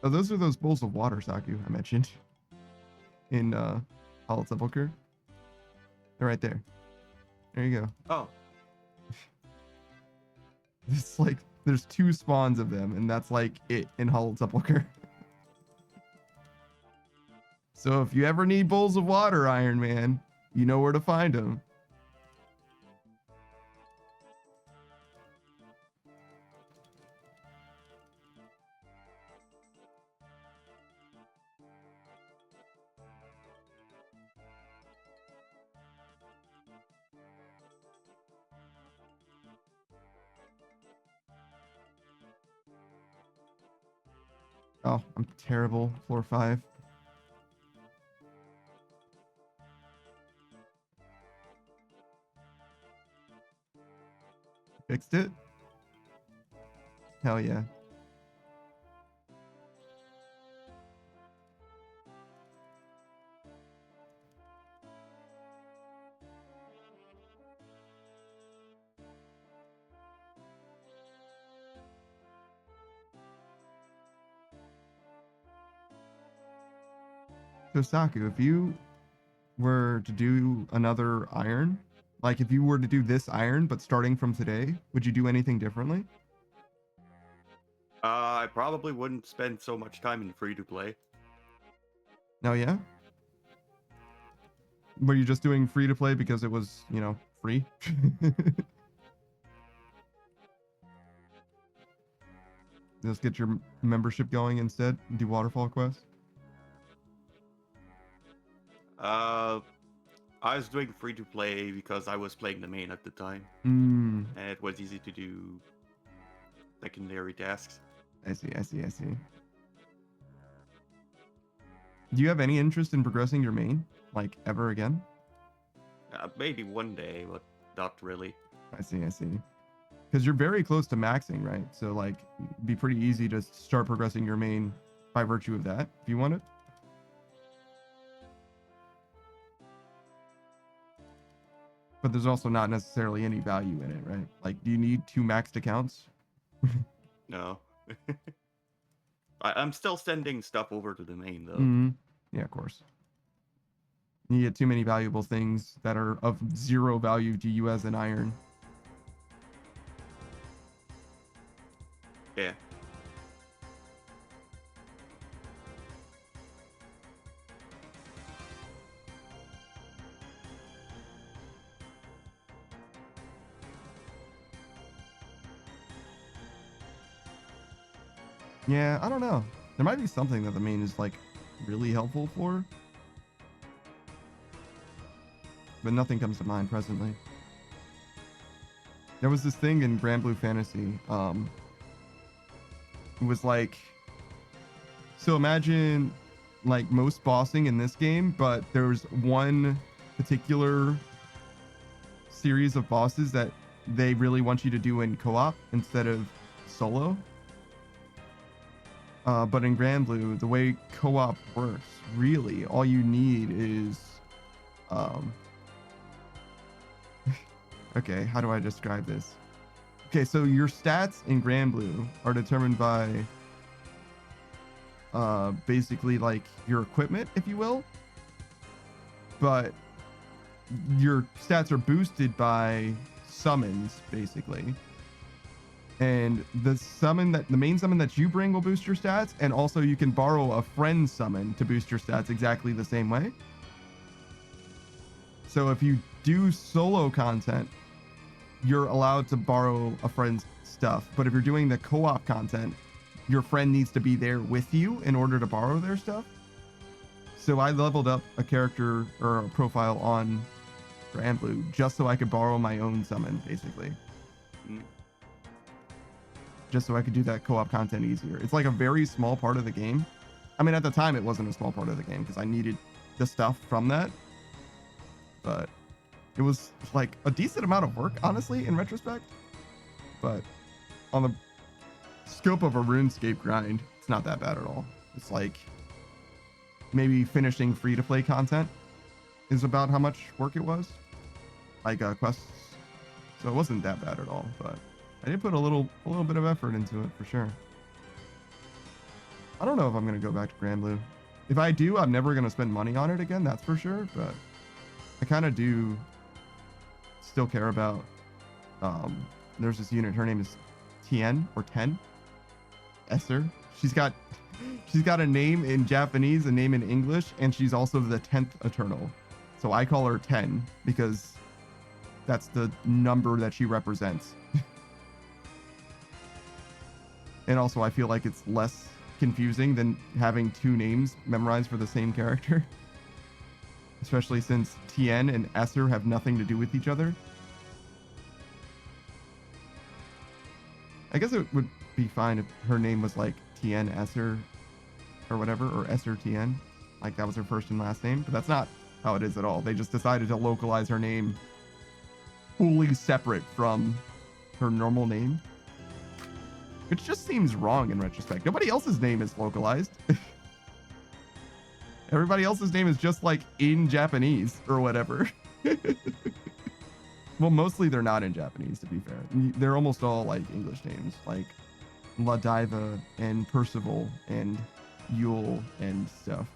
Oh, those are those bowls of water, Saku, I mentioned in Hollow Sepulchre. They're right there. There you go. Oh. It's like there's 2 spawns of them, and that's like it in Hollow Sepulchre. So if you ever need bowls of water, Iron Man, you know where to find them. Oh, I'm terrible. Floor 5. Fixed it? Hell yeah. So Saku, if you were to do another iron, like if you were to do this iron but starting from today, would you do anything differently? I probably wouldn't spend so much time in free to play. No, yeah? Were you just doing free to play because it was, you know, free? Just get your membership going instead and do waterfall quests? I was doing free to play because I was playing the main at the time, Mm, and it was easy to do secondary tasks. I see, I see, I see. Do you have any interest in progressing your main, like, ever again? Maybe one day, but not really. I see, I see. Because you're very close to maxing, right? So, like, it'd be pretty easy to start progressing your main by virtue of that, if you want it. But there's also not necessarily any value in it, right? Like, do you need 2 maxed accounts? No. I'm still sending stuff over to the main, though. Mm-hmm. Yeah, of course. You get too many valuable things that are of 0 value to you as an iron. Yeah. Yeah, I don't know. There might be something that the main is, like, really helpful for. But nothing comes to mind presently. There was this thing in Grand Blue Fantasy. It was like... So imagine, like, most bossing in this game, but there's one particular series of bosses that they really want you to do in co-op instead of solo. But in Grand Blue, the way co-op works, really, all you need is, okay, how do I describe this? Okay, so your stats in Grand Blue are determined by, basically like your equipment, if you will. But your stats are boosted by summons, basically. And the main summon that you bring will boost your stats, and also you can borrow a friend summon to boost your stats exactly the same way. So if you do solo content, you're allowed to borrow a friend's stuff. But if you're doing the co-op content, your friend needs to be there with you in order to borrow their stuff. So I leveled up a character or a profile on Grand Blue just so I could borrow my own summon, basically. Just so I could do that co-op content easier. It's like a very small part of the game. I mean, at the time, it wasn't a small part of the game because I needed the stuff from that. But it was like a decent amount of work, honestly, in retrospect. But on the scope of a RuneScape grind, it's not that bad at all. It's like maybe finishing free-to-play content is about how much work it was. Like quests. So it wasn't that bad at all, but I did put a little bit of effort into it for sure. I don't know if I'm gonna go back to Grand Blue. If I do, I'm never gonna spend money on it again, that's for sure. But I kind of do still care about. There's this unit. Her name is Tien or Ten. Esser. She's got a name in Japanese, a name in English, and she's also the 10th Eternal. So I call her 10 because that's the number that she represents. And also, I feel like it's less confusing than having 2 names memorized for the same character. Especially since Tien and Esser have nothing to do with each other. I guess it would be fine if her name was like Tien Esser or whatever, or Esser Tien. Like that was her first and last name, but that's not how it is at all. They just decided to localize her name fully separate from her normal name, which just seems wrong in retrospect. Nobody else's name is localized. Everybody else's name is just like in Japanese or whatever. Well, mostly they're not in Japanese, to be fair. They're almost all like English names, like Ladiva and Percival and Yule and stuff.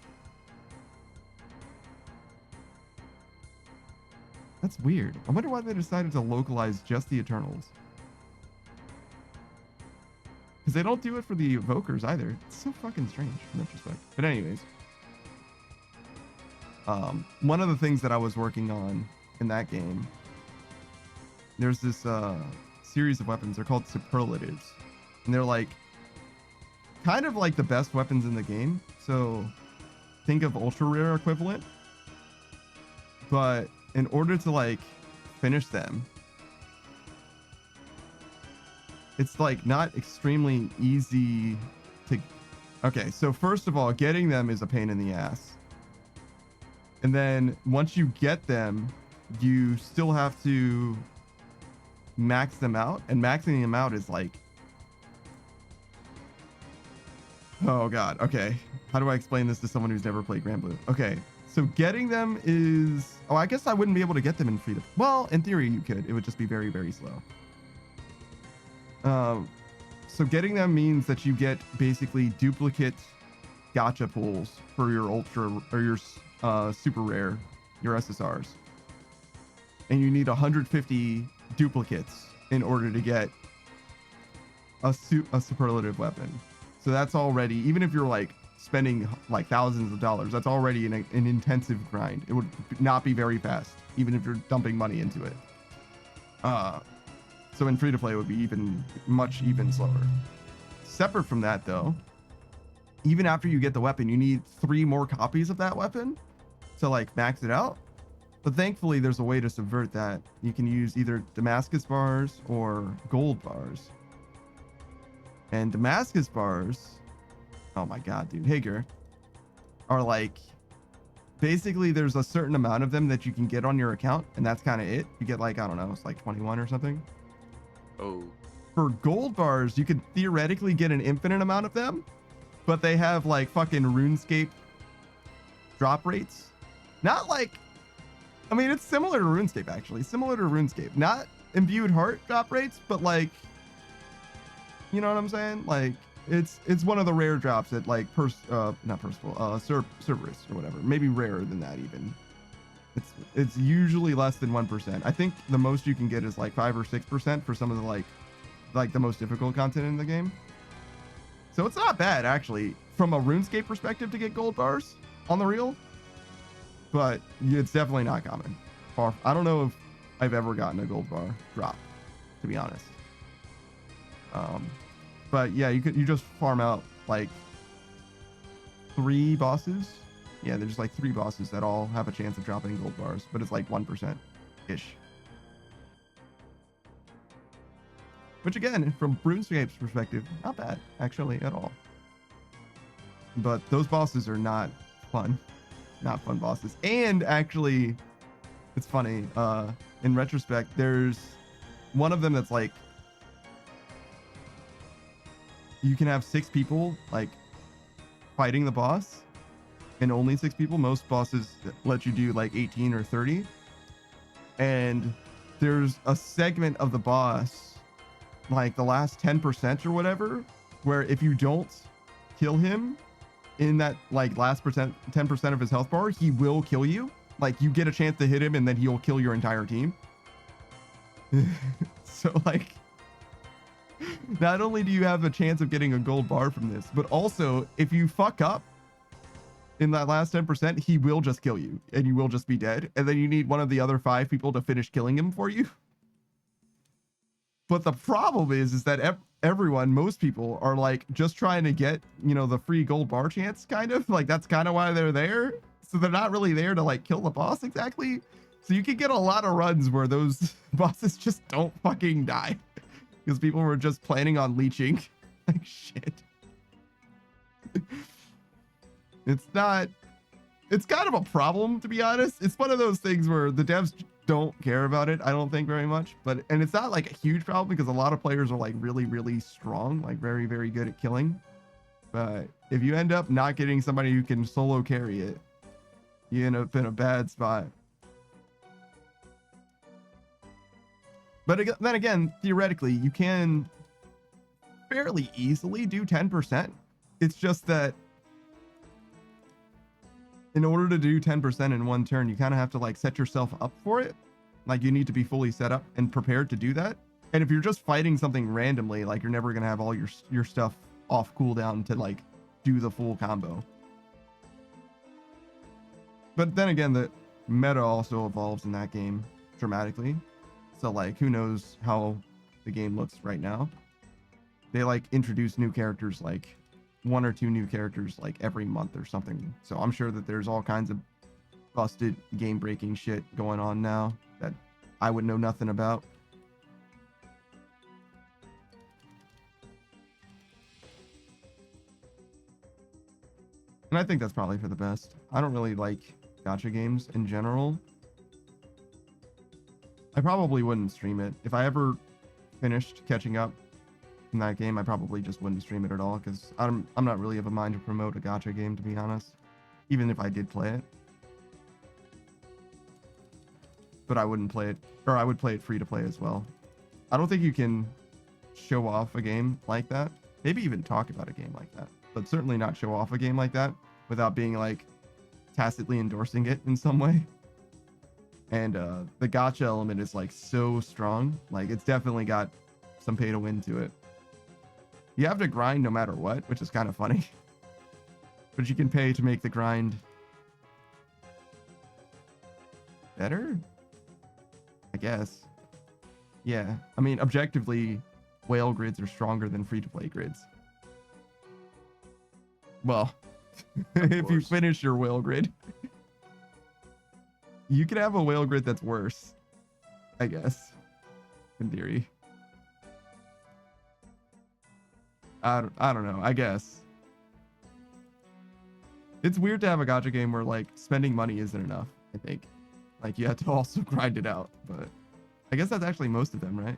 That's weird. I wonder why they decided to localize just the Eternals. Because they don't do it for the Evokers either. It's so fucking strange in retrospect. But anyways. One of the things that I was working on in that game, there's this series of weapons. They're called superlatives. And they're like, kind of like the best weapons in the game. So think of ultra rare equivalent. But in order to like finish them, it's like not extremely easy to. Okay, so first of all, getting them is a pain in the ass. And then once you get them, you still have to max them out, and maxing them out is like, oh god, okay, how do I explain this to someone who's never played Grand Blue? Okay, so getting them is, oh, I guess I wouldn't be able to get them in free to, well, in theory you could, it would just be very, very slow. So getting them means that you get basically duplicate gacha pools for your ultra or your super rare, your SSRs, and you need 150 duplicates in order to get a superlative weapon. So that's already, even if you're like spending like thousands of dollars, that's already an intensive grind. It would not be very fast, even if you're dumping money into it. So in free to play, it would be even slower. Separate from that though, even after you get the weapon, you need 3 more copies of that weapon to like max it out. But thankfully there's a way to subvert that. You can use either Damascus bars or gold bars. And Damascus bars, oh my god, dude, Hager, are like, basically there's a certain amount of them that you can get on your account, and that's kind of it. You get like, I don't know, it's like 21 or something. Oh. For gold bars, you could theoretically get an infinite amount of them, but they have like fucking RuneScape drop rates. Not like, I mean, it's similar to RuneScape actually, similar to RuneScape. Not imbued heart drop rates, but like, you know what I'm saying? Like, it's one of the rare drops that like not Percival, Cerberus or whatever. Maybe rarer than that even. It's usually less than 1%. I think the most you can get is like 5 or 6% for some of the like the most difficult content in the game. So it's not bad actually from a RuneScape perspective to get gold bars on the real, but it's definitely not common. I don't know if I've ever gotten a gold bar drop, to be honest. But yeah, you just farm out like 3 bosses. Yeah, there's like 3 bosses that all have a chance of dropping gold bars, but it's like 1% ish. Which again, from RuneScape's perspective, not bad actually at all. But those bosses are not fun bosses. And actually, it's funny, in retrospect, there's one of them that's like, you can have 6 people like fighting the boss, and only 6 people. Most bosses let you do like 18 or 30. And there's a segment of the boss, like the last 10% or whatever, where if you don't kill him in that like last 10% of his health bar, he will kill you. Like you get a chance to hit him and then he'll kill your entire team. So like, not only do you have a chance of getting a gold bar from this, but also if you fuck up in that last 10%, he will just kill you and you will just be dead. And then you need one of the other 5 people to finish killing him for you. But the problem is that most people are like just trying to get, you know, the free gold bar chance, kind of like that's kind of why they're there. So they're not really there to like kill the boss exactly. So you can get a lot of runs where those bosses just don't fucking die because people were just planning on leeching. Like shit. It's kind of a problem, to be honest. It's one of those things where the devs don't care about it, I don't think, very much. And it's not like a huge problem because a lot of players are like really, really strong, like very, very good at killing. But if you end up not getting somebody who can solo carry it, you end up in a bad spot. But then again, theoretically, you can fairly easily do 10%. It's just that in order to do 10% in one turn, you kind of have to like set yourself up for it. Like you need to be fully set up and prepared to do that. And if you're just fighting something randomly, like you're never going to have all your stuff off cooldown to like do the full combo. But then again, the meta also evolves in that game dramatically. So like, who knows how the game looks right now. They like introduce new characters, like 1 or 2 new characters like every month or something. So I'm sure that there's all kinds of busted game breaking shit going on now that I would know nothing about. And I think that's probably for the best. I don't really like gacha games in general. I probably wouldn't stream it. If I ever finished catching up in that game, I probably just wouldn't stream it at all because I'm not really of a mind to promote a gacha game, to be honest, even if I did play it. But I wouldn't play it, or I would play it free to play as well. I don't think you can show off a game like that. Maybe even talk about a game like that, but certainly not show off a game like that without being like tacitly endorsing it in some way. And the gacha element is like so strong. Like it's definitely got some pay to win to it. You have to grind no matter what, which is kind of funny. But you can pay to make the grind better, I guess. Yeah, I mean, objectively, whale grids are stronger than free-to-play grids. Well, if you finish your whale grid, you could have a whale grid that's worse, I guess, in theory. I don't know, I guess. It's weird to have a gacha game where like spending money isn't enough, I think. Like you have to also grind it out, but I guess that's actually most of them, right?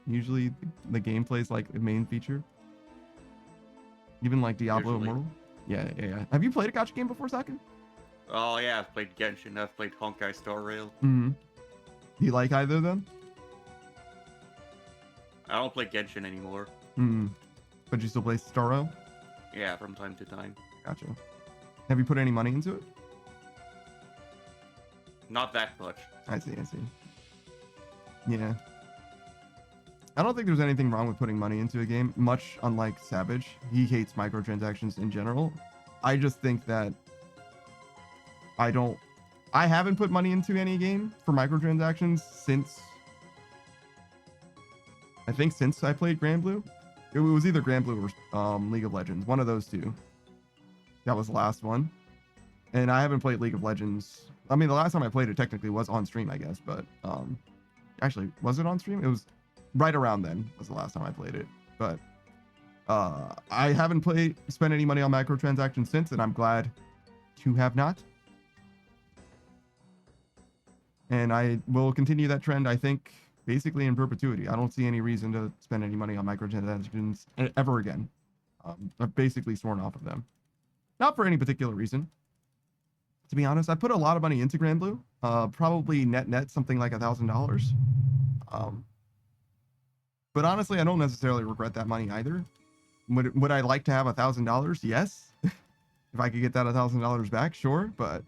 Usually the gameplay is like the main feature. Even like Diablo Immortal. Yeah. Have you played a gacha game before, Sakin? Oh yeah, I've played Genshin, I've played Honkai Star Rail. Mm-hmm. Do you like either of them? I don't play Genshin anymore. Mm-hmm. But you still play Star Rail? Yeah, from time to time. Gotcha. Have you put any money into it? Not that much. I see. Yeah. I don't think there's anything wrong with putting money into a game, much unlike Savage. He hates microtransactions in general. I just think that I haven't put money into any game for microtransactions since I played Grand Blue. It was either Grand Blue or League of Legends, one of those two. That was the last one. And I haven't played League of Legends. I mean, the last time I played it technically was on stream, I guess, but actually, was it on stream? It was right around then was the last time I played it. But I haven't spent any money on microtransactions since, and I'm glad to have not. And I will continue that trend, I think, basically in perpetuity. I don't see any reason to spend any money on microtransactions ever again. I've basically sworn off of them. Not for any particular reason. To be honest, I put a lot of money into Grand Blue. Probably net something like $1,000. But honestly, I don't necessarily regret that money either. Would I like to have $1,000? Yes. If I could get that $1,000 back, sure. But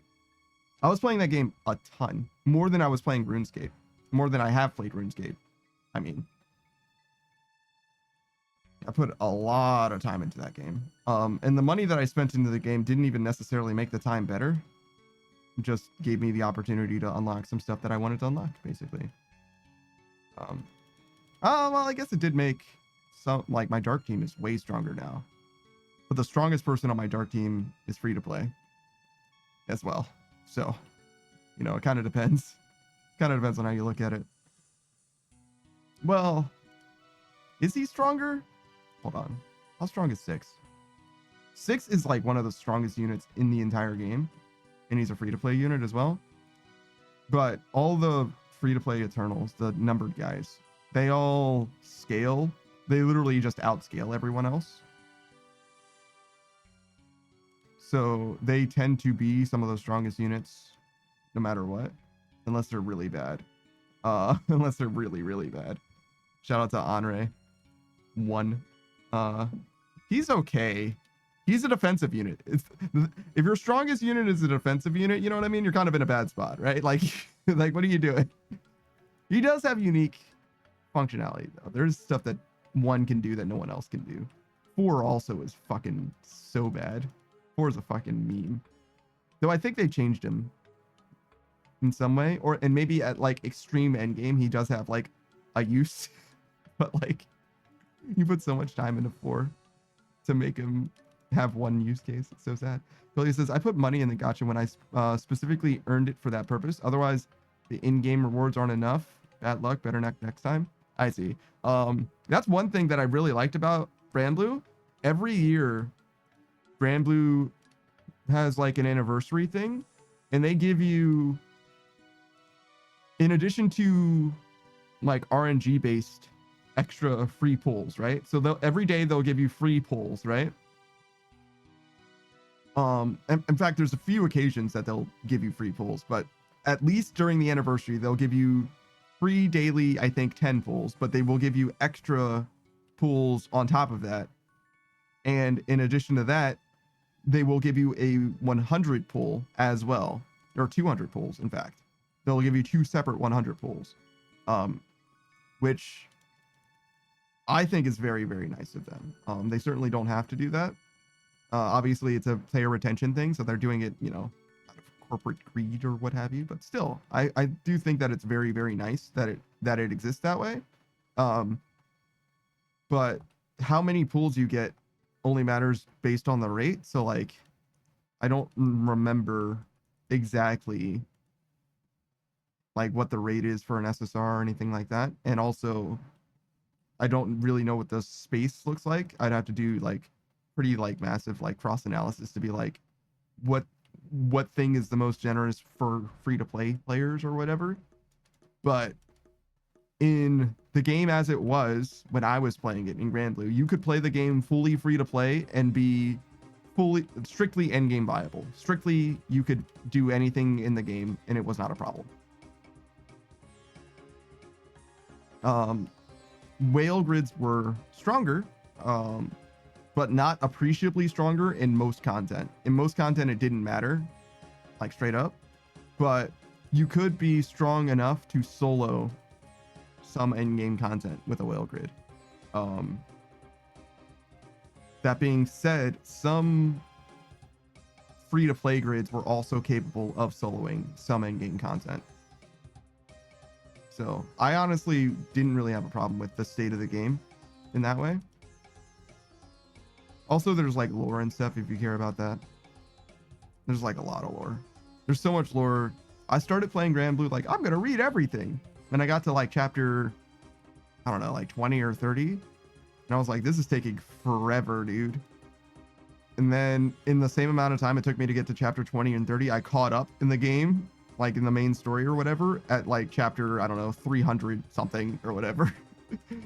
I was playing that game a ton. More than I was playing RuneScape. More than I have played RuneScape. I mean, I put a lot of time into that game. And the money that I spent into the game didn't even necessarily make the time better. Just gave me the opportunity to unlock some stuff that I wanted to unlock, basically. Well, I guess it did make some, like, my dark team is way stronger now. But the strongest person on my dark team is free to play as well. So, you know, it kind of depends. Kind of depends on how you look at it. Well, is he stronger? Hold on. How strong is 6? 6 is like one of the strongest units in the entire game. And he's a free-to-play unit as well. But all the free-to-play Eternals, the numbered guys, they all scale. They literally just outscale everyone else. So they tend to be some of the strongest units no matter what, unless they're really bad. Unless they're really, really bad. Shout out to Andre. He's okay. He's a defensive unit. If your strongest unit is a defensive unit, you know what I mean? You're kind of in a bad spot, right? Like, like what are you doing? He does have unique functionality, though. There's stuff that 1 can do that no one else can do. 4 also is fucking so bad. 4 is a fucking meme. Though I think they changed him in some way, and maybe at like extreme endgame, he does have like a use, but like you put so much time into 4 to make him have 1 use case. It's so sad. Billy says, I put money in the gacha when I specifically earned it for that purpose. Otherwise, the in-game rewards aren't enough. Bad luck. Better next time. I see. That's one thing that I really liked about Granblue. Every year, Granblue has like an anniversary thing, and they give you, in addition to like RNG based extra free pulls, right? So every day they'll give you free pulls, right? In fact, there's a few occasions that they'll give you free pulls, but at least during the anniversary, they'll give you free daily, I think 10 pulls, but they will give you extra pulls on top of that. And in addition to that, they will give you a 100 pull as well, or 200 pulls. In fact, they'll give you 2 separate 100 pulls, which I think is very, very nice of them. They certainly don't have to do that. Obviously, it's a player retention thing, so they're doing it, you know, out of corporate greed or what have you. But still, I do think that it's very, very nice that it exists that way. But how many pulls you get only matters based on the rate. So like, I don't remember exactly like what the rate is for an SSR or anything like that. And also, I don't really know what the space looks like. I'd have to do like pretty like massive like cross analysis to be like, what thing is the most generous for free to play players or whatever. But in the game as it was when I was playing it in Granblue, you could play the game fully free to play and be strictly end game viable. Strictly, you could do anything in the game and it was not a problem. Whale grids were stronger, but not appreciably stronger in most content. In most content, it didn't matter, like straight up, but you could be strong enough to solo some end-game content with a whale grid. That being said, some free-to-play grids were also capable of soloing some end-game content. So I honestly didn't really have a problem with the state of the game in that way. Also, there's like lore and stuff if you care about that. There's like a lot of lore. There's so much lore. I started playing Granblue like, I'm gonna read everything. And I got to like chapter, I don't know, like 20 or 30. And I was like, this is taking forever, dude. And then in the same amount of time it took me to get to chapter 20 and 30, I caught up in the game, like in the main story or whatever, at like chapter, I don't know, 300 something or whatever.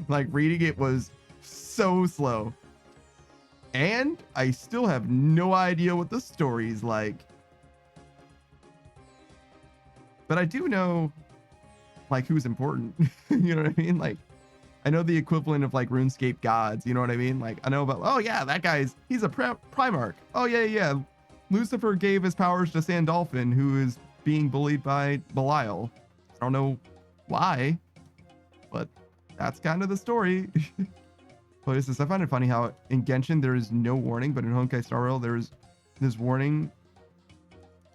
Like reading it was so slow. And I still have no idea what the story's like. But I do know like who's important. You know what I mean? Like I know the equivalent of like RuneScape gods, you know what I mean? Like I know about, oh yeah, that he's a Primarch. Oh yeah. Lucifer gave his powers to Sandalphon, who is being bullied by Belial. I don't know why, but that's kind of the story. But it's just, I find it funny how in Genshin there is no warning, but in Honkai Star Rail there is this warning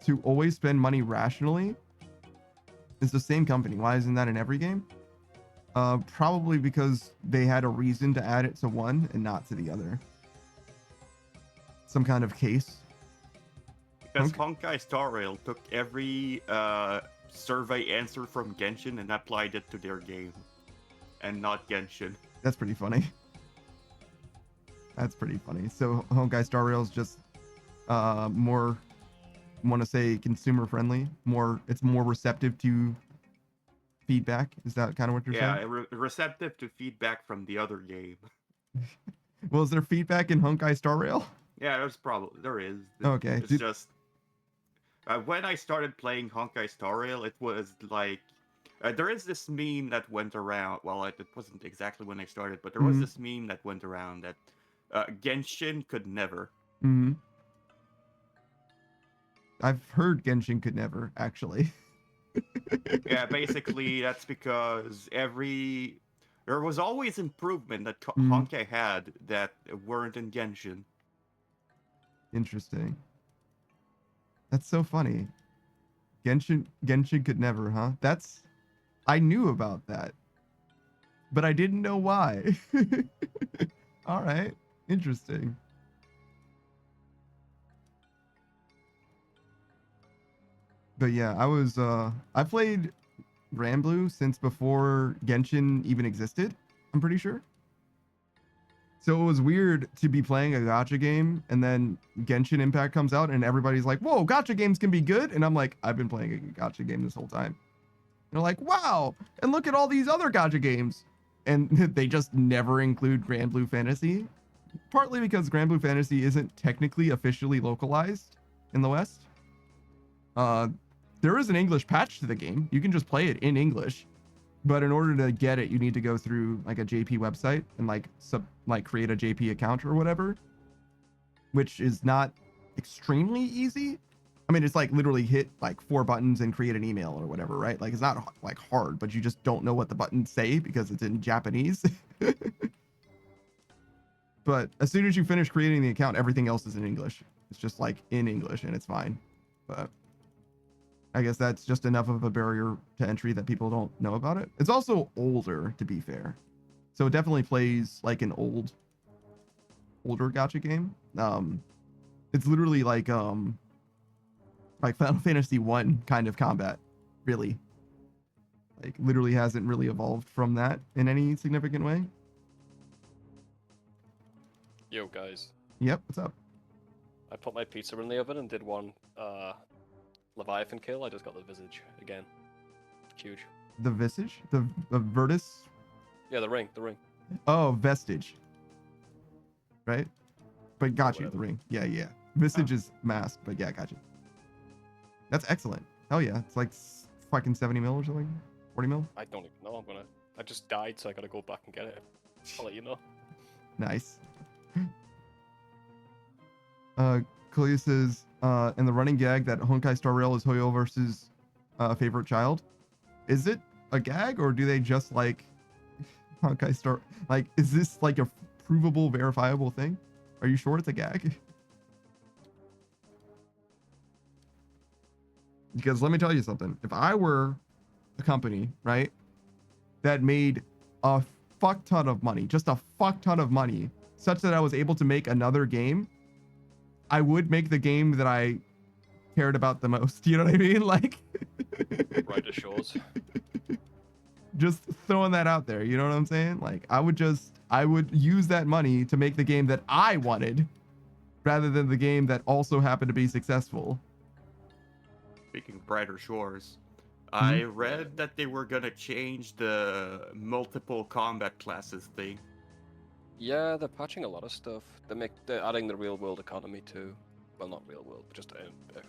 to always spend money rationally. It's the same company. Why isn't that in every game? Probably because they had a reason to add it to one and not to the other. Some kind of case. Because Honkai Star Rail took every survey answer from Genshin and applied it to their game, and not Genshin. That's pretty funny. That's pretty funny. So Honkai Star Rail is just more want to say consumer friendly. It's more receptive to feedback. Is that kind of what you're Yeah, saying? receptive to feedback from the other game. Well, is there feedback in Honkai Star Rail? Yeah, there is. Okay. It's just when I started playing Honkai Star Rail, it was like there is this meme that went around. Well, it wasn't exactly when I started, but there was this meme that went around that Genshin could never. Mm-hmm. I've heard Genshin could never, actually. Yeah, basically that's because there was always improvement that Honkai had that weren't in Genshin. Interesting. That's so funny. Genshin could never, huh? I knew about that, but I didn't know why. All right, interesting. But yeah, I played Granblue since before Genshin even existed, I'm pretty sure. So it was weird to be playing a gacha game and then Genshin Impact comes out and everybody's like, whoa, gacha games can be good. And I'm like, I've been playing a gacha game this whole time. And they're like, wow, and look at all these other gacha games. And they just never include Granblue Fantasy. Partly because Granblue Fantasy isn't technically officially localized in the West. There is an English patch to the game. You can just play it in English. But in order to get it, you need to go through like a JP website and like create a JP account or whatever, which is not extremely easy. I mean, it's like literally hit like 4 buttons and create an email or whatever, right? Like it's not like hard, but you just don't know what the buttons say because it's in Japanese. But as soon as you finish creating the account, everything else is in English. It's just like in English and it's fine. But I guess that's just enough of a barrier to entry that people don't know about it. It's also older, to be fair. So it definitely plays like an older gacha game. It's literally like Final Fantasy 1 kind of combat, really. Like literally hasn't really evolved from that in any significant way. Yo, guys. Yep, what's up? I put my pizza in the oven and did one Leviathan kill. I just got the visage again. Huge. The visage? The Virtus? Yeah, the ring. Oh, vestige. Right? But got you, the Whatever. ring. Yeah. Visage is masked, but yeah, got you. That's excellent. Hell yeah. It's like fucking 70 mil or something? 40 mil? I don't even know. I just died, so I gotta go back and get it. I'll let you know. Nice. Kalia says, in the running gag that Honkai Star Rail is Hoyo versus favorite child. Is it a gag or do they just like Honkai Star? Like, is this like a provable, verifiable thing? Are you sure it's a gag? Because let me tell you something. If I were a company, right, that made a fuck ton of money, just a fuck ton of money, such that I was able to make another game, I would make the game that I cared about the most. You know what I mean? Like, Rider Shores. just throwing that out there. You know what I'm saying? Like, I would use that money to make the game that I wanted rather than the game that also happened to be successful. Speaking of Brighter Shores, I read that they were gonna change the multiple combat classes thing. Yeah, they're patching a lot of stuff. They're adding the real world economy too. Well, not real world, but just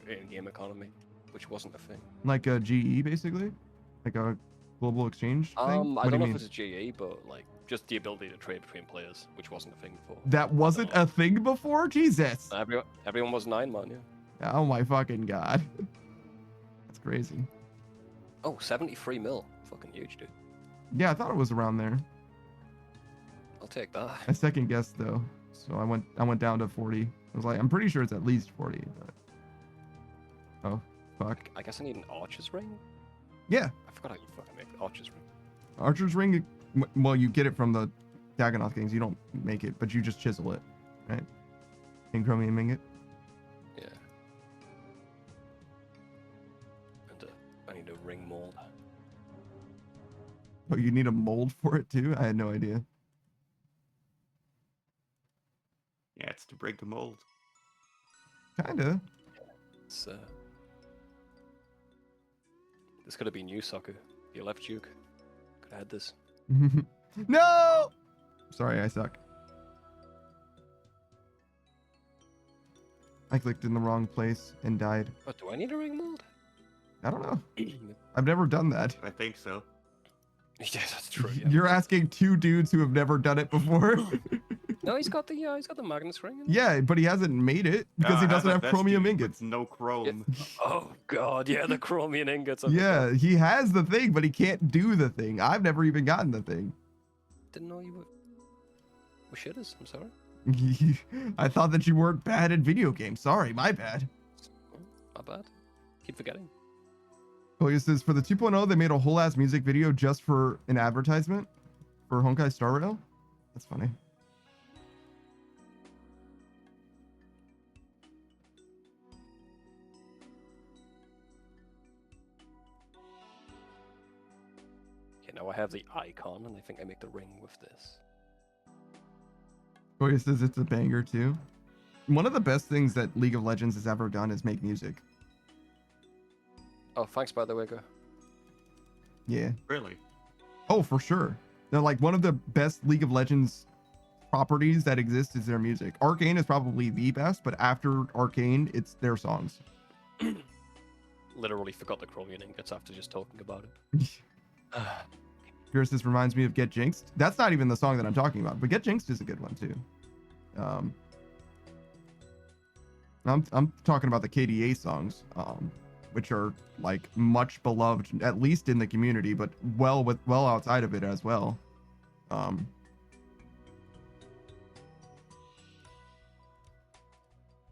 in-game economy, which wasn't a thing. Like a GE, basically? Like a global exchange thing? I don't know if it's a GE, but like just the ability to trade between players, which wasn't a thing before. That wasn't a thing before? Jesus. Everyone was 9 man, yeah. Oh my fucking god. That's crazy. Oh, 73 mil. Fucking huge, dude. Yeah, I thought it was around there. I'll take that. I second guessed though. So I went down to 40. I was like, I'm pretty sure it's at least 40, but oh fuck. I guess I need an Archer's ring? Yeah. I forgot how you fucking make Archer's ring. Archer's ring, well, you get it from the Dagonoth things. You don't make it, but you just chisel it, right? In chromium ingot. Yeah. And I need a ring mold. Oh, you need a mold for it too? I had no idea. Yeah, it's to break the mold. Kinda. It's This could have been you, Sokka. You left Duke. Could have had this. No! Sorry, I suck. I clicked in the wrong place and died. But do I need a ring mold? I don't know. I've never done that. I think so. Yeah, that's true. Yeah. You're asking two dudes who have never done it before. No, he's got the Magnus ring. Yeah, but he hasn't made it because he doesn't have chromium ingots. No chrome. Oh god, yeah, the chromium ingots. Yeah, he has the thing, but he can't do the thing. I've never even gotten the thing. Didn't know you were shitters. I'm sorry. I thought that you weren't bad at video games. Sorry, my bad. My bad. Keep forgetting. Oh, it says for the 2.0, they made a whole ass music video just for an advertisement for Honkai Star Rail. That's funny. Okay, now I have the icon, and I think I make the ring with this. Oh, it says it's a banger too. One of the best things that League of Legends has ever done is make music. Oh, thanks by the way, go. Yeah. Really? Oh, for sure. They're like one of the best League of Legends properties that exist is their music. Arcane is probably the best, but after Arcane, it's their songs. Literally forgot the chromium ingots after just talking about it. Pierce, this reminds me of Get Jinxed. That's not even the song that I'm talking about, but Get Jinxed is a good one too. I'm talking about the KDA songs, which are like much beloved, at least in the community, but well outside of it as well.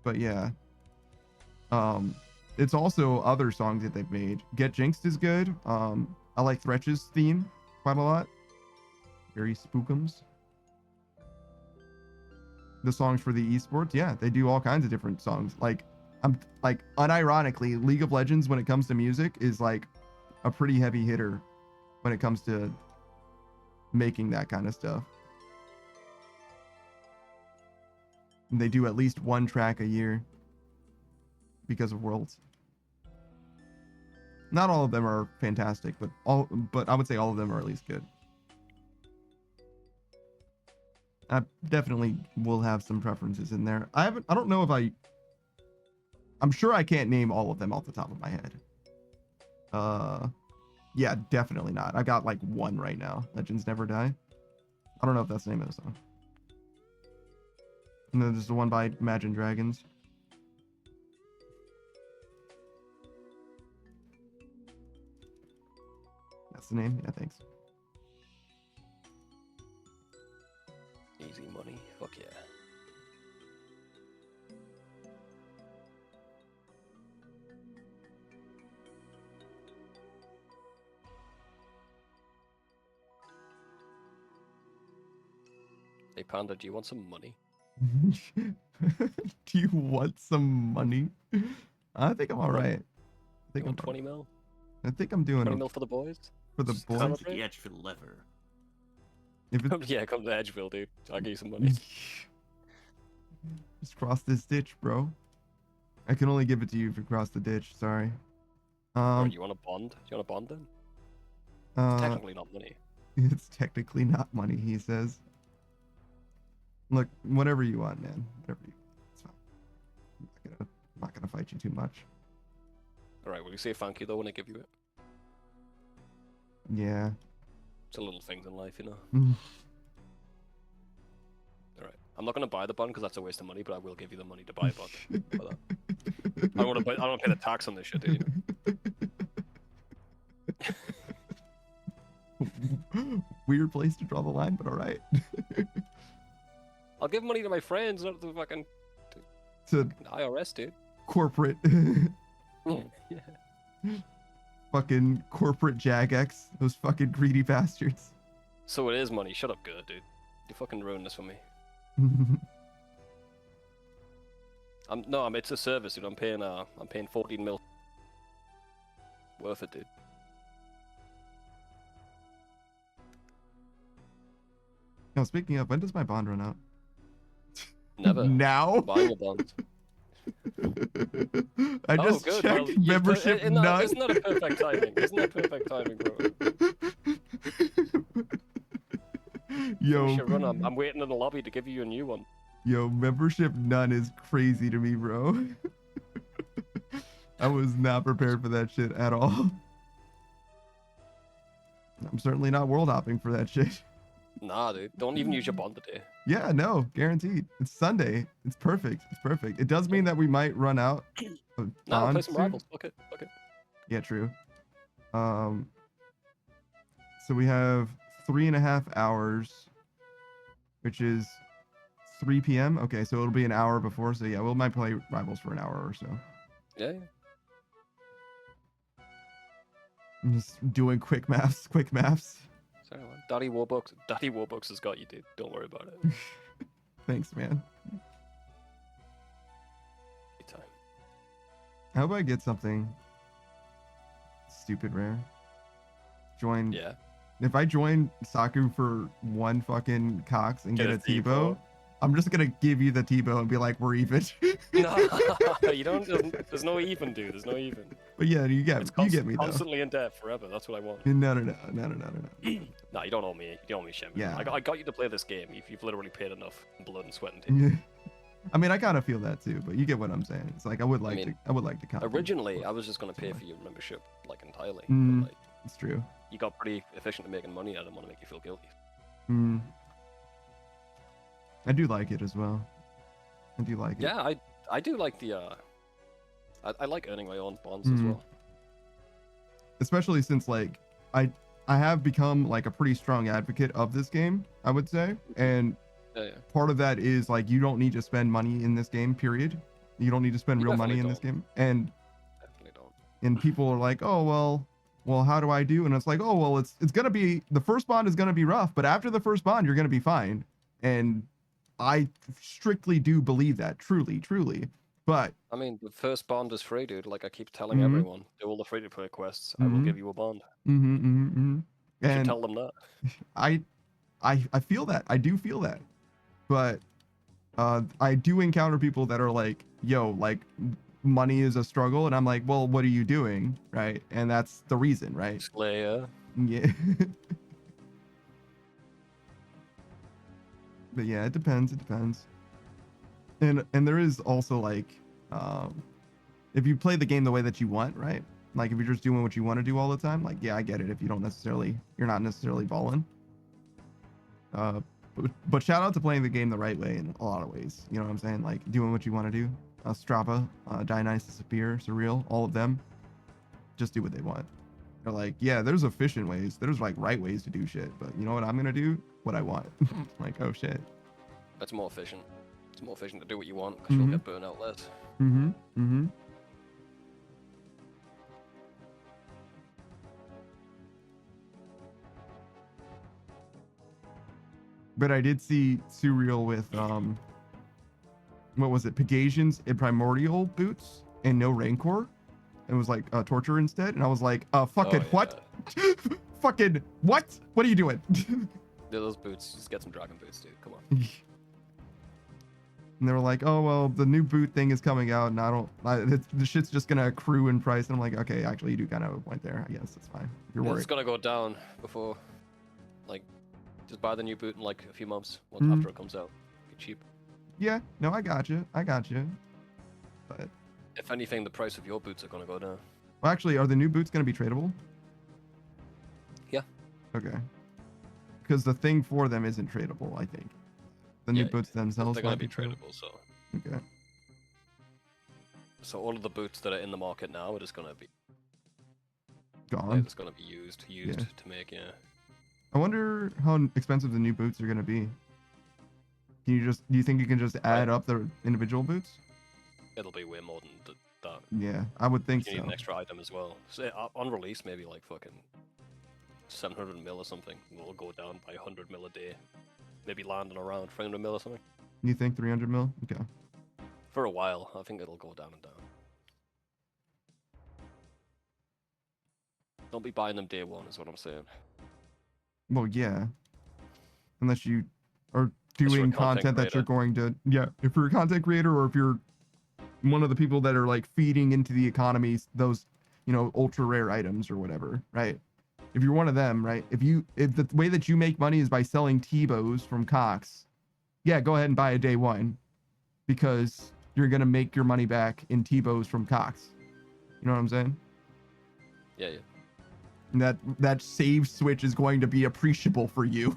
But yeah, it's also other songs that they've made. Get Jinxed is good. I like Threatch's theme quite a lot. Very spookums. The songs for the esports, yeah, they do all kinds of different songs. Like, I'm like, unironically, League of Legends when it comes to music is like a pretty heavy hitter when it comes to making that kind of stuff. And they do at least one track a year because of Worlds. Not all of them are fantastic, but I would say all of them are at least good. I definitely will have some preferences in there. I don't know if I'm sure I can't name all of them off the top of my head. Yeah, definitely not. I got like one right now. Legends Never Die. I don't know if that's the name of the song. And then there's the one by Imagine Dragons. That's the name? Yeah, thanks. Easy money. Fuck yeah. Hey Panda, do you want some money? Do you want some money? I think I'm all right. I think I'm 20 mil? I think I'm doing 20 mil for the boys? for the Just boys. celebrate? That's the edge for lever. If it, Yeah, come to Edgeville, dude. I'll give you some money. just cross this ditch, bro. I can only give it to you if you cross the ditch. Sorry. Or you want a bond? Do you want a bond then? It's technically not money. It's technically not money, he says. Look, whatever you want, man. Whatever you want. It's fine. I'm not gonna fight you too much. Alright, will you say thank you though when I give you it? Yeah. It's a little things in life, you know. Alright, I'm not gonna buy the bond because that's a waste of money, but I will give you the money to buy a bond. For that. I don't want to pay the tax on this shit, dude. Weird place to draw the line, but all right. I'll give money to my friends, not to the fucking To IRS, dude. corporate. Yeah. Fucking corporate Jagex. Those fucking greedy bastards. So it is money. Shut up, good, dude. You fucking ruined this for me. It's a service, dude. I'm paying 14 mil. Worth it, dude. Now, speaking of, when does my bond run out? Never. Now? Buying a bond. I Oh, just good. checked Well, membership none. Isn't that a perfect timing? Isn't that perfect timing, bro? Yo, Finish your run. I'm waiting in the lobby to give you a new one. yo, membership none is crazy to me, bro. I was not prepared for that shit at all. I'm certainly not world hopping for that shit. Nah, dude. Don't even use your bond today. Yeah, no, guaranteed. It's Sunday. It's perfect. It's perfect. It does mean that we might run out of No, play bonds some soon. rivals. Fuck it. Fuck it. Yeah, true. So we have 3.5 hours, which is 3 p.m. Okay, so it'll be an hour before. So yeah, we might play rivals for an hour or so. Yeah. I'm just doing quick maths. Quick maths. Sorry, man. Daddy Warbucks has got you, dude. Don't worry about it. Thanks, man. Anytime. I hope I get something stupid rare. Join. Yeah. If I join Saku for one fucking Cox and get a T-bow, I'm just gonna give you the T-bow and be like, we're even. No, you don't. There's no even, dude. There's no even. But yeah, you get me though. Constantly in debt forever. That's what I want. No. Nah, you don't owe me. You don't owe me shit. Yeah. I got you to play this game. You've literally paid enough in blood and sweat and tears. I mean, I kind of feel that too, but you get what I'm saying. It's like I would like to comment. Originally, I was just gonna pay for your membership like entirely. Mm, But, like, it's true. you got pretty efficient at making money. I didn't want to make you feel guilty. Mm. I do like it as well. I do like it. Yeah, I do like the. I like earning my own bonds as well. Especially since like I have become like a pretty strong advocate of this game, I would say, and Yeah. part of that is like you don't need to spend money in this game. Period. You don't need to spend You real money in definitely this game, and Definitely don't. and people are like, oh well, how do I do? And it's like, oh well, it's gonna be the first bond is gonna be rough, but after the first bond, you're gonna be fine. And I strictly do believe that, truly. But I mean, the first bond is free, dude. Like I keep telling everyone, do all the free-to-play quests. I will give you a bond. You should and tell them that. I feel that. I do feel that. But I do encounter people that are like, yo, like money is a struggle, and I'm like, well, what are you doing, right? And that's the reason, right? Slayer. Yeah. But yeah, it depends. And there is also like, if you play the game the way that you want, right? Like if you're just doing what you want to do all the time, like yeah, I get it. If you're not necessarily balling. But shout out to playing the game the right way in a lot of ways. You know what I'm saying? Like doing what you want to do. Strava, Dionysus, Sapir, Surreal, all of them, just do what they want. They're like, yeah, there's efficient ways. There's like right ways to do shit. But you know what I'm gonna do? What I want. Like, oh shit. That's more efficient. It's more efficient to do what you want because you'll get burnt out less. But I did see Surreal with what was it? Pegasians and Primordial boots and no Rancor. It was like torture instead, and I was like, fucking what? Fucking what? What are you doing? Those boots, just get some dragon boots, dude. Come on. And they were like, oh well, the new boot thing is coming out, and the shit's just gonna accrue in price. And I'm like, okay, actually, you do kind of have a point there. I guess it's fine. If you're worried. It's gonna go down before, like, just buy the new boot in like a few months after it comes out. Be cheap. Yeah, no, I got you. But if anything, the price of your boots are gonna go down. well, actually, are the new boots gonna be tradable? Yeah. Okay. Because the thing for them isn't tradable, I think. The new boots themselves They're gonna might be tradable, so. Okay. So all of the boots that are in the market now are just gonna be Gone. it's gonna be used to make, yeah. I wonder how expensive the new boots are gonna be. Do you think you can just add up the individual boots? It'll be way more than that. Yeah, I would think You need so. an extra item as well. So on release, maybe like fucking 700 mil or something. It'll go down by 100 mil a day. Maybe landing around 300 mil or something. You think 300 mil? Okay. For a while, I think it'll go down and down. Don't be buying them day one, is what I'm saying. Well, yeah. Unless you are you're a doing content content that you're going to, yeah. If you're a content creator or if you're one of the people that are like feeding into the economy those, you know, ultra rare items or whatever, right? If you're one of them, right? If the way that you make money is by selling T-bows from Cox, yeah, go ahead and buy a day one, because you're gonna make your money back in T-bows from Cox. You know what I'm saying? Yeah, yeah. And that save switch is going to be appreciable for you.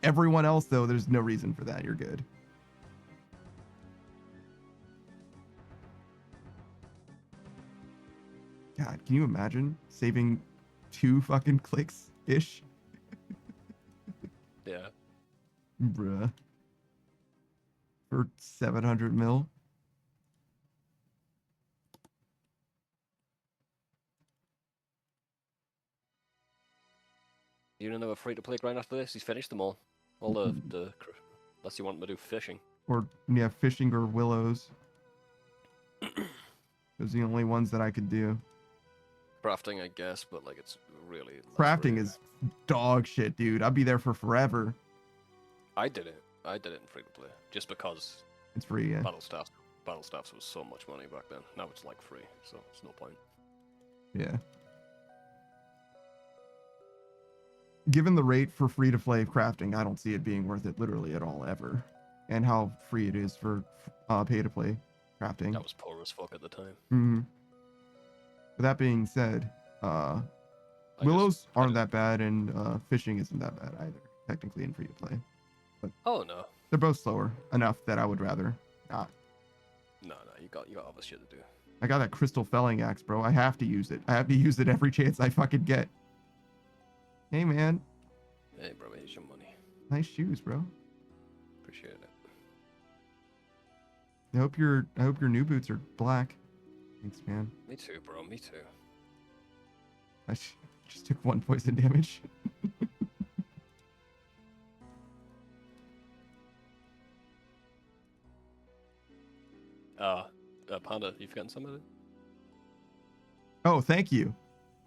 Everyone else, though, there's no reason for that. You're good. God, can you imagine saving 2 fucking clicks ish? Yeah. Bruh. For 700 mil. You don't know a free-to-play grind after this? He's finished them all. All the unless you want him to do fishing. Or, yeah, fishing or willows. Those are the only ones that I could do. Crafting, I guess, but like it's really Crafting free. is dog shit, dude. I'd be there for forever. I did it in free-to-play just because It's free, yeah. battle staffs was so much money back then. Now it's like free, so it's no point. Yeah. Given the rate for free-to-play crafting, I don't see it being worth it literally at all, ever. And how free it is for pay-to-play crafting. That was poor as fuck at the time. Mm-hmm. With that being said, willows aren't that bad, and fishing isn't that bad either, technically in free-to-play. But oh no. they're both slower enough that I would rather not. No, you got other shit to do. I got that crystal felling axe, bro. I have to use it. I have to use it every chance I fucking get. Hey, man. Hey, bro, here's your money. Nice shoes, bro. Appreciate it. I hope your new boots are black. Thanks, man. Me too, bro. Me too. I just took 1 poison damage. Panda, you forgetting something? Oh, thank you.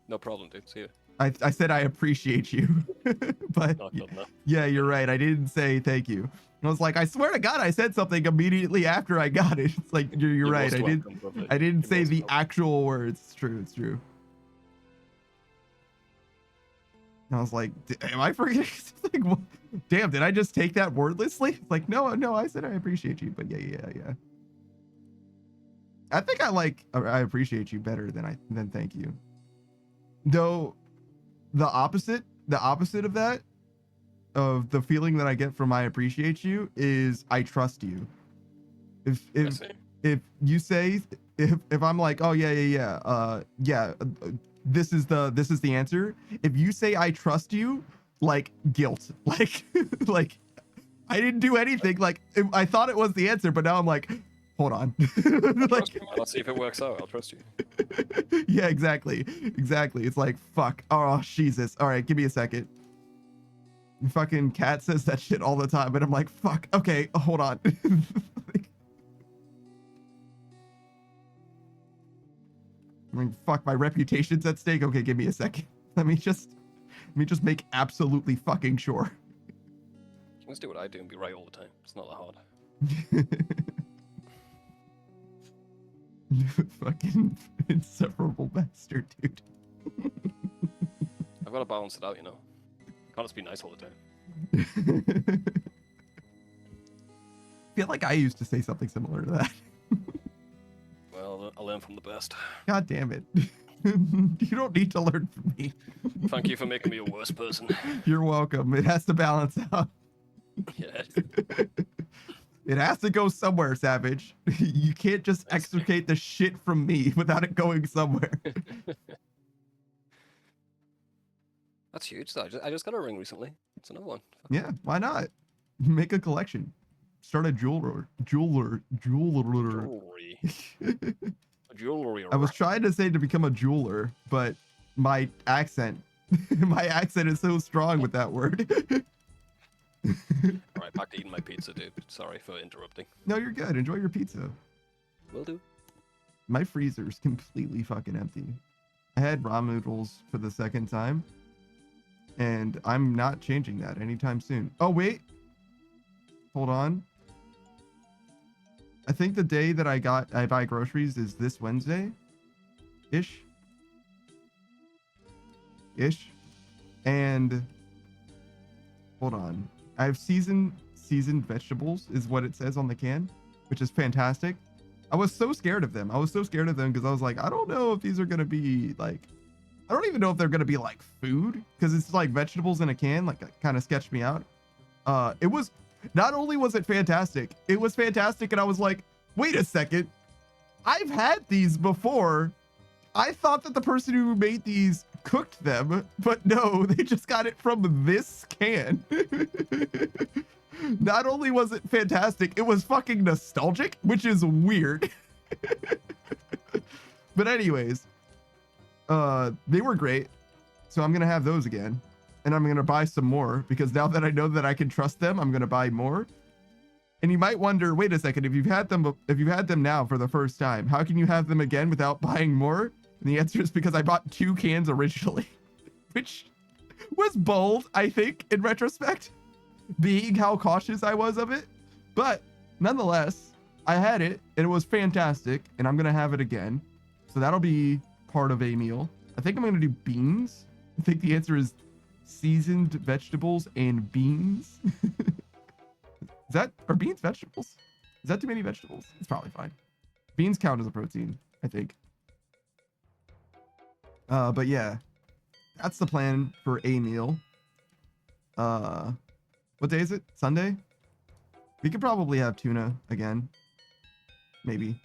No problem, dude. See you. I said I appreciate you, but yeah, you're right. I didn't say thank you. I was like, I swear to God, I said something immediately after I got it. It's like you're right. I didn't say the actual words. It's true. It's true. And I was like, am I forgetting? Like, what? Damn, did I just take that wordlessly? It's like, no, I said I appreciate you, but yeah. I think I appreciate you better than thank you. Though the opposite of that, of the feeling that I get from I appreciate you, is I trust you. If you say, if I'm like, oh yeah, this is the answer. If you say I trust you, like guilt, like I didn't do anything. Like I thought it was the answer, but now I'm like, hold on. Like, I'll see if it works out. I'll trust you. Yeah, exactly. It's like, fuck. Oh, Jesus. All right, give me a second. Fucking Cat says that shit all the time, but I'm like, fuck. Okay, hold on. I mean, fuck, my reputation's at stake. Okay, give me a second. Let me just make absolutely fucking sure. You can just do what I do and be right all the time. It's not that hard. Fucking insufferable bastard, dude. I've got to balance it out, you know. Can't just be nice all the time. I feel like I used to say something similar to that. Well, I learn from the best. God damn it. You don't need to learn from me. Thank you for making me a worse person. You're welcome. It has to balance out. Yeah. It has to go somewhere, Savage. You can't just extricate the shit from me without it going somewhere. That's huge, though. I just got a ring recently. It's another one. Yeah, why not? Make a collection. Start a jeweler. Jewelry. I was trying to say to become a jeweler, but my accent is so strong with that word. Alright, back to eating my pizza, dude. Sorry for interrupting. No, you're good. Enjoy your pizza. Will do. My freezer's completely fucking empty. I had ramen noodles for the second time, and I'm not changing that anytime soon. Oh, wait. Hold on. I think the day that I buy groceries is this Wednesday, ish. And hold on, I have seasoned vegetables is what it says on the can, which is fantastic. I was so scared of them. Because I was like, I don't know if these are gonna be like, I don't even know if they're gonna be like food, because it's like vegetables in a can. Like, it kind of sketched me out. It was, not only was it fantastic, it was fantastic, and I was like, wait a second, I've had these before. I thought that the person who made these cooked them, but no, they just got it from this can. Not only was it fantastic, it was fucking nostalgic, which is weird. But anyways, they were great. So I'm going to have those again. And I'm going to buy some more, because now that I know that I can trust them, I'm going to buy more. And you might wonder, wait a second, if you've had them now for the first time, how can you have them again without buying more? And the answer is because I bought 2 cans originally, which was bold, I think, in retrospect, being how cautious I was of it. But nonetheless, I had it and it was fantastic, and I'm going to have it again. So that'll be part of a meal. I think I'm going to do beans. I think the answer is seasoned vegetables and beans. Are beans vegetables? Is that too many vegetables? It's probably fine. Beans count as a protein, I think. But yeah, that's the plan for a meal. What day is it? Sunday? We could probably have tuna again. Maybe.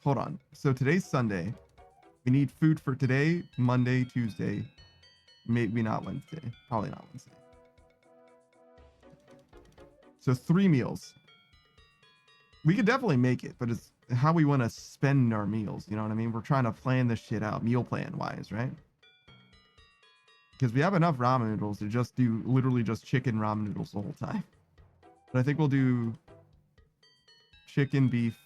Hold on. So today's Sunday. We need food for today, Monday, Tuesday. Maybe not Wednesday. Probably not Wednesday. So 3 meals. We could definitely make it, but it's how we want to spend our meals. You know what I mean? We're trying to plan this shit out, meal plan wise, right? Because we have enough ramen noodles to just do literally just chicken ramen noodles the whole time. But I think we'll do chicken, beef,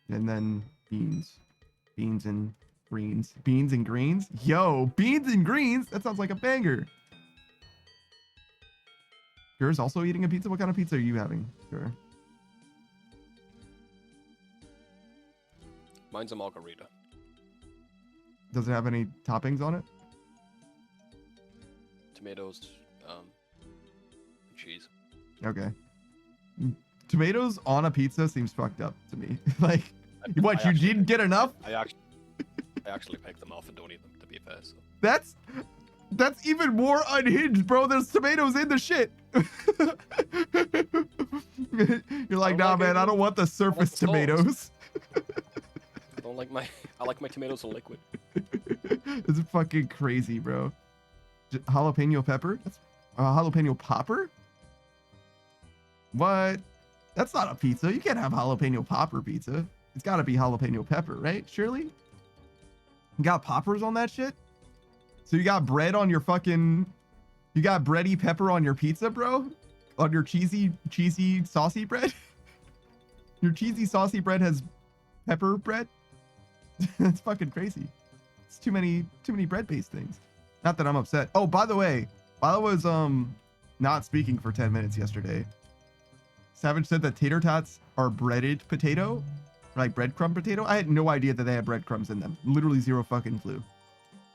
and then beans. Beans and greens. Beans and greens? Yo, beans and greens? That sounds like a banger. Yours also eating a pizza? What kind of pizza are you having? Sure. Mine's a margarita. Does it have any toppings on it? Tomatoes, cheese. Okay. Tomatoes on a pizza seems fucked up to me. Like, what, you didn't get enough? I actually pick them off and don't eat them, to be fair. So. That's even more unhinged, bro. There's tomatoes in the shit. You're like, nah, man, I don't want the surface tomatoes. I like my tomatoes in liquid. It's fucking crazy, bro. Jalapeno pepper? That's jalapeno popper? What? That's not a pizza. You can't have jalapeno popper pizza. It's got to be jalapeno pepper, right? Surely? You got poppers on that shit? So you got bread on your fucking... You got bready pepper on your pizza, bro? On your cheesy, saucy bread? Your cheesy, saucy bread has pepper bread? That's fucking crazy. It's too many bread-based things. Not that I'm upset. Oh, by the way, while I was not speaking for 10 minutes yesterday, Savage said that tater tots are breaded potato, like breadcrumb potato. I had no idea that they had breadcrumbs in them. Literally zero fucking clue.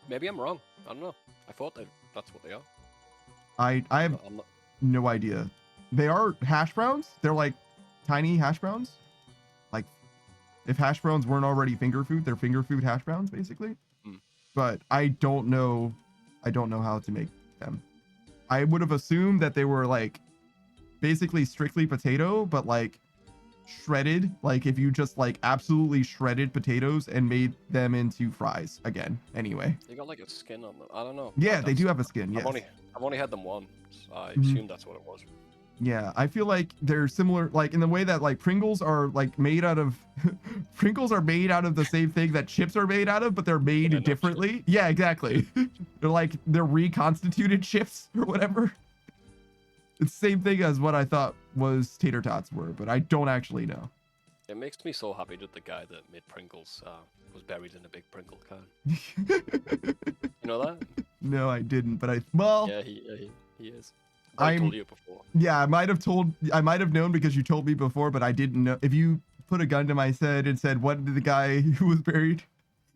Maybe I'm wrong. I don't know. I thought that's what they are. I have no idea. They are hash browns. They're like tiny hash browns. Like if hash browns weren't already finger food, they're finger food hash browns basically. But I don't know how to make them. I would have assumed that they were like basically strictly potato, but like shredded, like if you just like absolutely shredded potatoes and made them into fries again. Anyway, they got like a skin on them. I don't know. Yeah, they do have a skin. Yes. I've only had them once. I assume that's what it was. Yeah, I feel like they're similar, like in the way that like Pringles are like made out of Pringles are made out of the same thing that chips are made out of, but they're made differently. Yeah, exactly. they're reconstituted chips or whatever. It's the same thing as what I thought was tater tots were, but I don't actually know. It makes me so happy that the guy that made Pringles was buried in a big Pringle can. You know that? No, I didn't, but Yeah, he is. I I'm told you before. yeah, I might have known because you told me before, but I didn't know. If you put a gun to my head and said, what did the guy who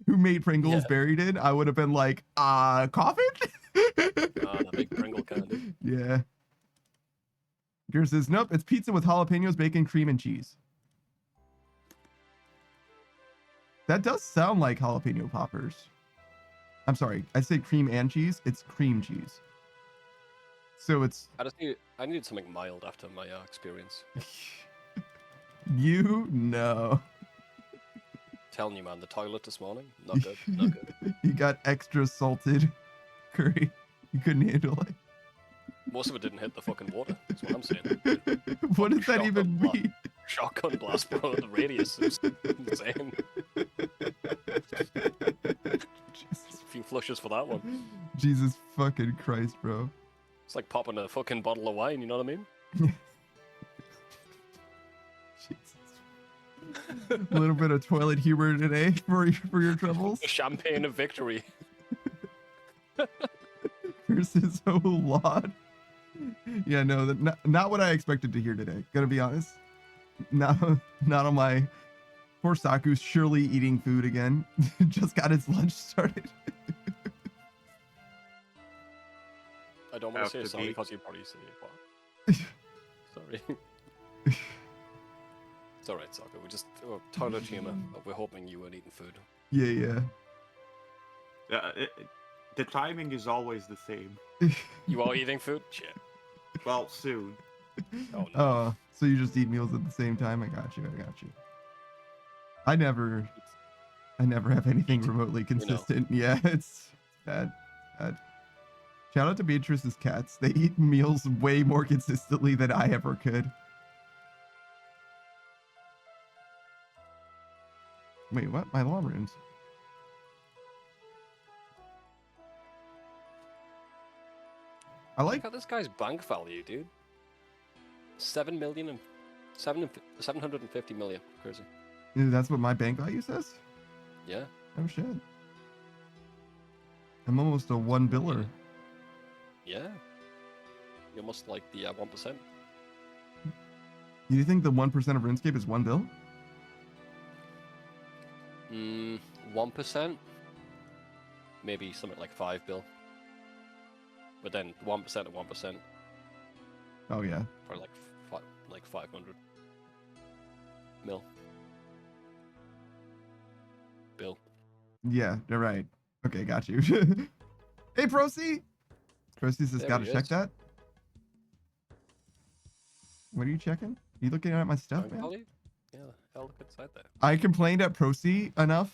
made Pringles Yeah. buried in, I would have been like, coffin? The big Pringle can. Yeah. Gear says, nope, it's pizza with jalapenos, bacon, cream, and cheese. That does sound like jalapeno poppers. I'm sorry, I said cream and cheese. It's cream cheese. So it's I needed something mild after my experience. you know. Telling you, man, the toilet this morning, not good, not good. You got extra salted curry. You couldn't handle it. Most of it didn't hit the fucking water. That's what I'm saying. What does that even mean? Shotgun blast, bro. The radius is insane. Jesus. A few flushes for that one. Jesus fucking Christ, bro. It's like popping a fucking bottle of wine. You know what I mean? Jesus. A little bit of toilet humor today for your troubles. The champagne of victory. Versus oh Lord. Yeah, no, not what I expected to hear today. Gonna be honest. Not on my poor Saku's surely eating food again. Just got his lunch started. I don't want Have to say to sorry be. because you probably say what? Sorry. It's alright, Soccer. We're just toilet humor. We're hoping you weren't eating food. Yeah. The timing is always the same. You are eating food? Shit. Well, soon. Oh no. Oh, so you just eat meals at the same time? I got you. I never have anything remotely consistent. Yeah, it's bad. Shout out to Beatrice's cats. They eat meals way more consistently than I ever could. Wait, what? My alarm rings. I like. Look at this guy's bank value, dude. 750 million. Crazy. That's what my bank value says? Yeah. Oh shit. I'm almost a one biller. Yeah. You're almost like the 1%. You think the 1% of RuneScape is one bill? 1%? Maybe something like 5 bill. But then 1% of 1%. Oh yeah. For like 500 mil. Bill. Yeah, you're right. Okay, got you. Hey, Procy! Procy says, There gotta he check is. that. What are you checking? Are you looking at my stuff, Bank man? value? Yeah, hell, look inside there. I complained at Procy enough.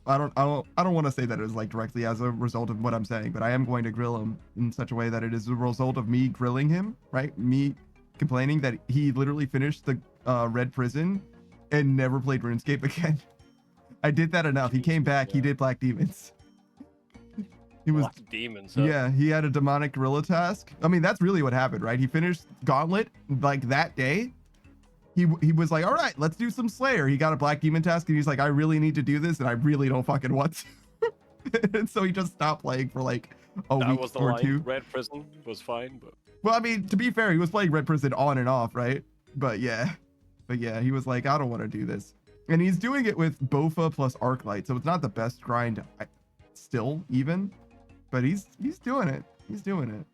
I don't want to say that it was like directly as a result of what I'm saying, but I am going to grill him in such a way that it is a result of me grilling him, right? Me complaining that he literally finished the Red Prison and never played RuneScape again. I did that enough. He came back. He Yeah. did Black Demons. He was Black demons. Huh? yeah. He had a demonic gorilla task. I mean, that's really what happened, right? He finished Gauntlet like that day. He was like, all right, let's do some Slayer. He got a Black Demon task, and he's like, I really need to do this, and I really don't fucking want to. And so he just stopped playing for like a That week was the or line. two. Red Prison was fine, but Well, I mean, to be fair, he was playing Red Prison on and off, right? But yeah, he was like, I don't want to do this, and he's doing it with Bofa plus Arclight, so it's not the best grind, still even, but he's doing it. He's doing it.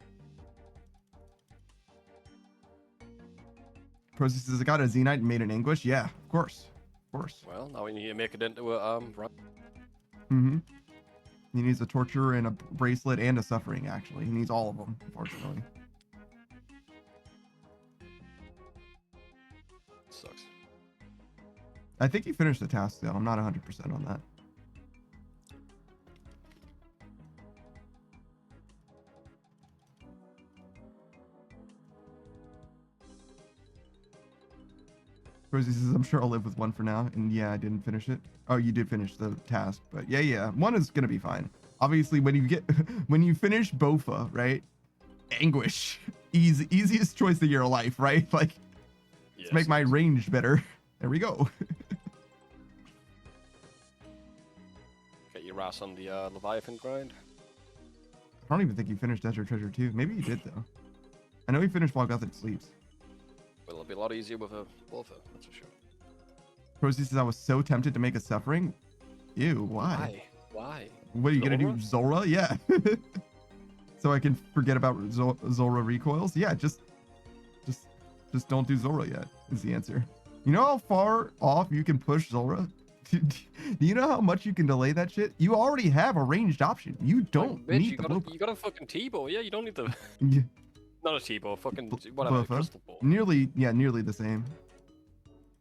Process says, I got a Zenite and made an Anguish. Yeah, of course, well, now we need to make it into a run. Mm-hmm. He needs a torture and a bracelet and a suffering. Actually, he needs all of them. Unfortunately. Sucks. I think he finished the task though. I'm not 100% on that. Rosie says, I'm sure I'll live with one for now. And yeah, I didn't finish it. Oh, you did finish the task, but yeah. One is gonna be fine. Obviously, when you finish Bofa, right? Anguish. Easiest choice of your life, right? Like, Yes, let's make my range better. There we go. Get your ass on the Leviathan grind. I don't even think you finished Desert Treasure 2. Maybe you did, though. I know you finished While Gotham Sleeps. Well, it'll be a lot easier with a Wolfer, that's for sure. Rosie says, I was so tempted to make a Suffering. Ew, why? Why? What are you going to do? Zora? Zora? Yeah. So I can forget about Zora recoils? Yeah, just don't do Zora yet, is the answer. You know how far off you can push Zora? Do you know how much you can delay that shit? You already have a ranged option. You don't Bitch, need the blue. you got a fucking T-bow. Yeah, you don't need the... Yeah, Not a T-bow, fucking whatever, Buffa. crystal ball. nearly the same.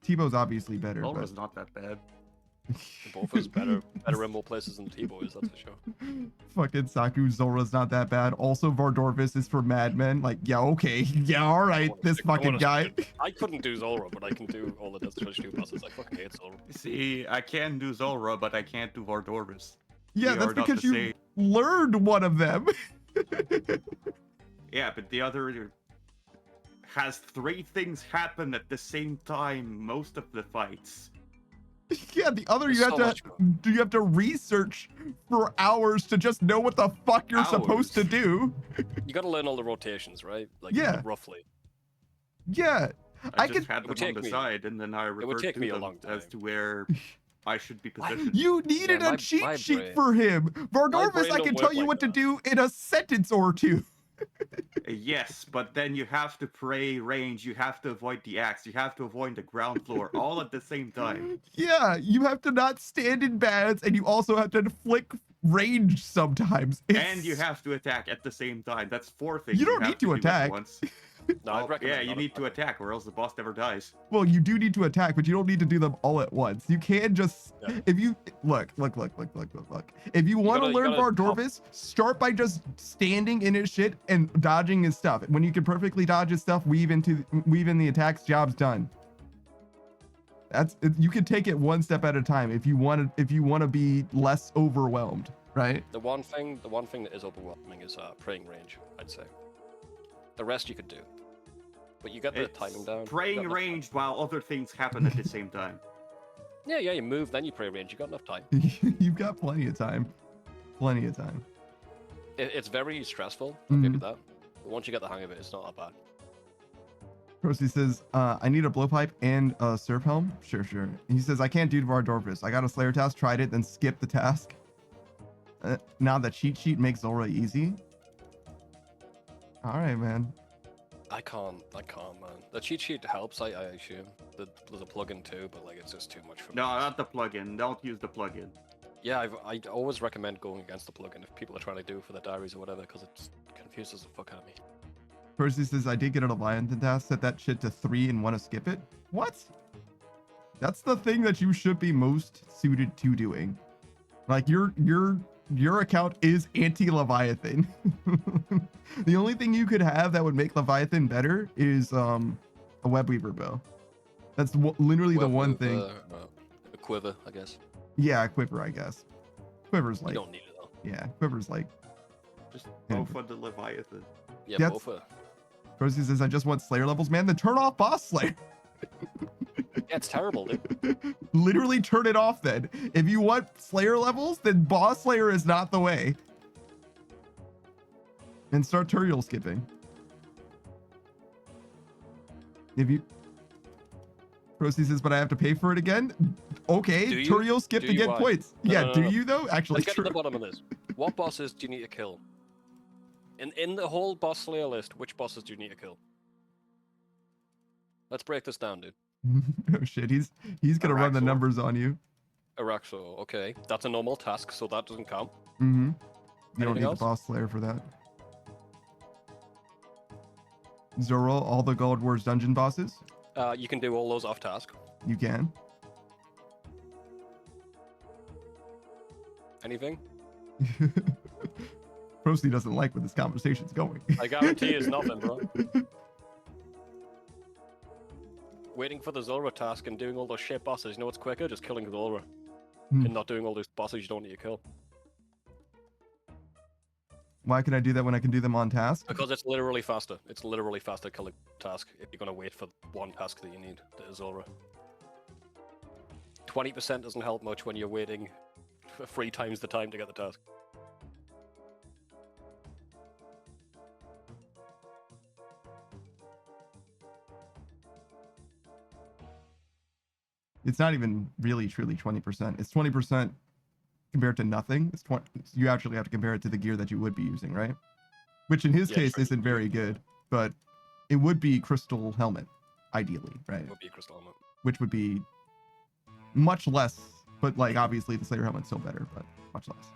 T-bow's obviously better. Zora's not that bad. Both is better in more places than T-bow is, that's for sure. Fucking Saku, Zora's not that bad. Also, Vardorvis is for madmen. Like, yeah, okay. Yeah, all right. This fucking guy. I couldn't do Zora, but I can do all the Death Treasure 2 bosses. I fucking hate Zora. See, I can do Zora, but I can't do Vardorvis. Yeah, They that's are not because the you same. learned one of them. Yeah, but the other has 3 things happen at the same time most of the fights. Yeah, the other There's you have so to much you have to research for hours to just know what the fuck you're supposed to Hours. do. You gotta learn all the rotations, right? Like, Yeah. roughly. Yeah, I I just could. had It would them on take the me- side, and then I referred take to me a them long as time. to where I should be positioned. You needed Yeah, a my cheat sheet brain- for him. Vardorvis, brain I don't can work tell you like what to that. do in a sentence or two. Yes, but then you have to pray range, you have to avoid the axe, you have to avoid the ground floor, all at the same time. Yeah, you have to not stand in bads, and you also have to inflict range sometimes. And you have to attack at the same time. That's 4 things You don't have need to do at attack. once. No, I'd Well, recommend yeah, you not need to attacking. attack, or else the boss never dies. Well, you do need to attack, but you don't need to do them all at once. You can just Yeah. if you look. If you want to you learn gotta pop- Vardorvis, start by just standing in his shit and dodging his stuff. When you can perfectly dodge his stuff, weave in the attacks. Job's done. You can take it one step at a time if you want to be less overwhelmed, right? The one thing that is overwhelming is praying range, I'd say. The rest you could do. But you get the It's timing down. you praying got enough time. ranged while other things happen at the same time. Yeah, you move, then you pray range. You got enough time. You've got plenty of time. Plenty of time. It's very stressful. I'll give you that. But once you get the hang of it, it's not that bad. Percy says, I need a blowpipe and a surf helm. Sure. He says, I can't do Vardorvis. I got a Slayer task, tried it, then skipped the task. Now the cheat sheet makes Zora easy. All right, man. I can't, man. The cheat sheet helps, I assume. There's a plugin too, but like it's just too much for me. No, not the plugin. Don't use the plugin. Yeah, I always recommend going against the plugin if people are trying to do it for the diaries or whatever, because it confuses the fuck out of me. Percy says, I did get a Leviathan task, set that shit to 3 and want to skip it. What? That's the thing that you should be most suited to doing. Like your account is anti-Leviathan. The only thing you could have that would make Leviathan better is a Webweaver bow. That's literally the one thing. A quiver, I guess. Yeah, Quiver, I guess. Quiver's like, You don't need it though. yeah, Quiver's like. Just Yeah. go for the Leviathan. Yeah, That's- both are. Percy says, I just want Slayer levels, man. Then turn off Boss Slayer. Yeah, it's terrible, dude. Literally turn it off then. If you want Slayer levels, then Boss Slayer is not the way. And start Turiel skipping. If you... Procy says, but I have to pay for it again? Okay, Do you? Turiel skip Do to you get why? points. No, Yeah, no, no, do no. you though? Actually, Let's get to true. the bottom of this. What bosses do you need to kill? In the whole boss slayer list, which bosses do you need to kill? Let's break this down, dude. Oh shit, he's gonna run the Araxor. numbers on you. Araxo, okay. That's a normal task, so that doesn't count. Mm-hmm. You don't Anything need else? the Boss Slayer for that. Zoro, all the Gold Wars dungeon bosses. You can do all those off task. You can. Anything? Procy doesn't like where this conversation's going. I guarantee it's nothing, bro. Waiting for the Zora task and doing all those shit bosses, you know what's quicker? Just killing Zora. Hmm. And not doing all those bosses you don't need to kill. Why can I do that when I can do them on task? Because it's literally faster. It's literally faster killing task if you're gonna wait for one task that you need, the Zora. 20% doesn't help much when you're waiting for 3 times the time to get the task. It's not even really truly 20%. It's 20% compared to nothing. It's 20. You actually have to compare it to the gear that you would be using, right? Which in his Yeah, case true. isn't very good, but it would be crystal helmet, ideally, right? It would be a crystal helmet. Which would be much less, but like obviously the Slayer helmet's still better, but much less.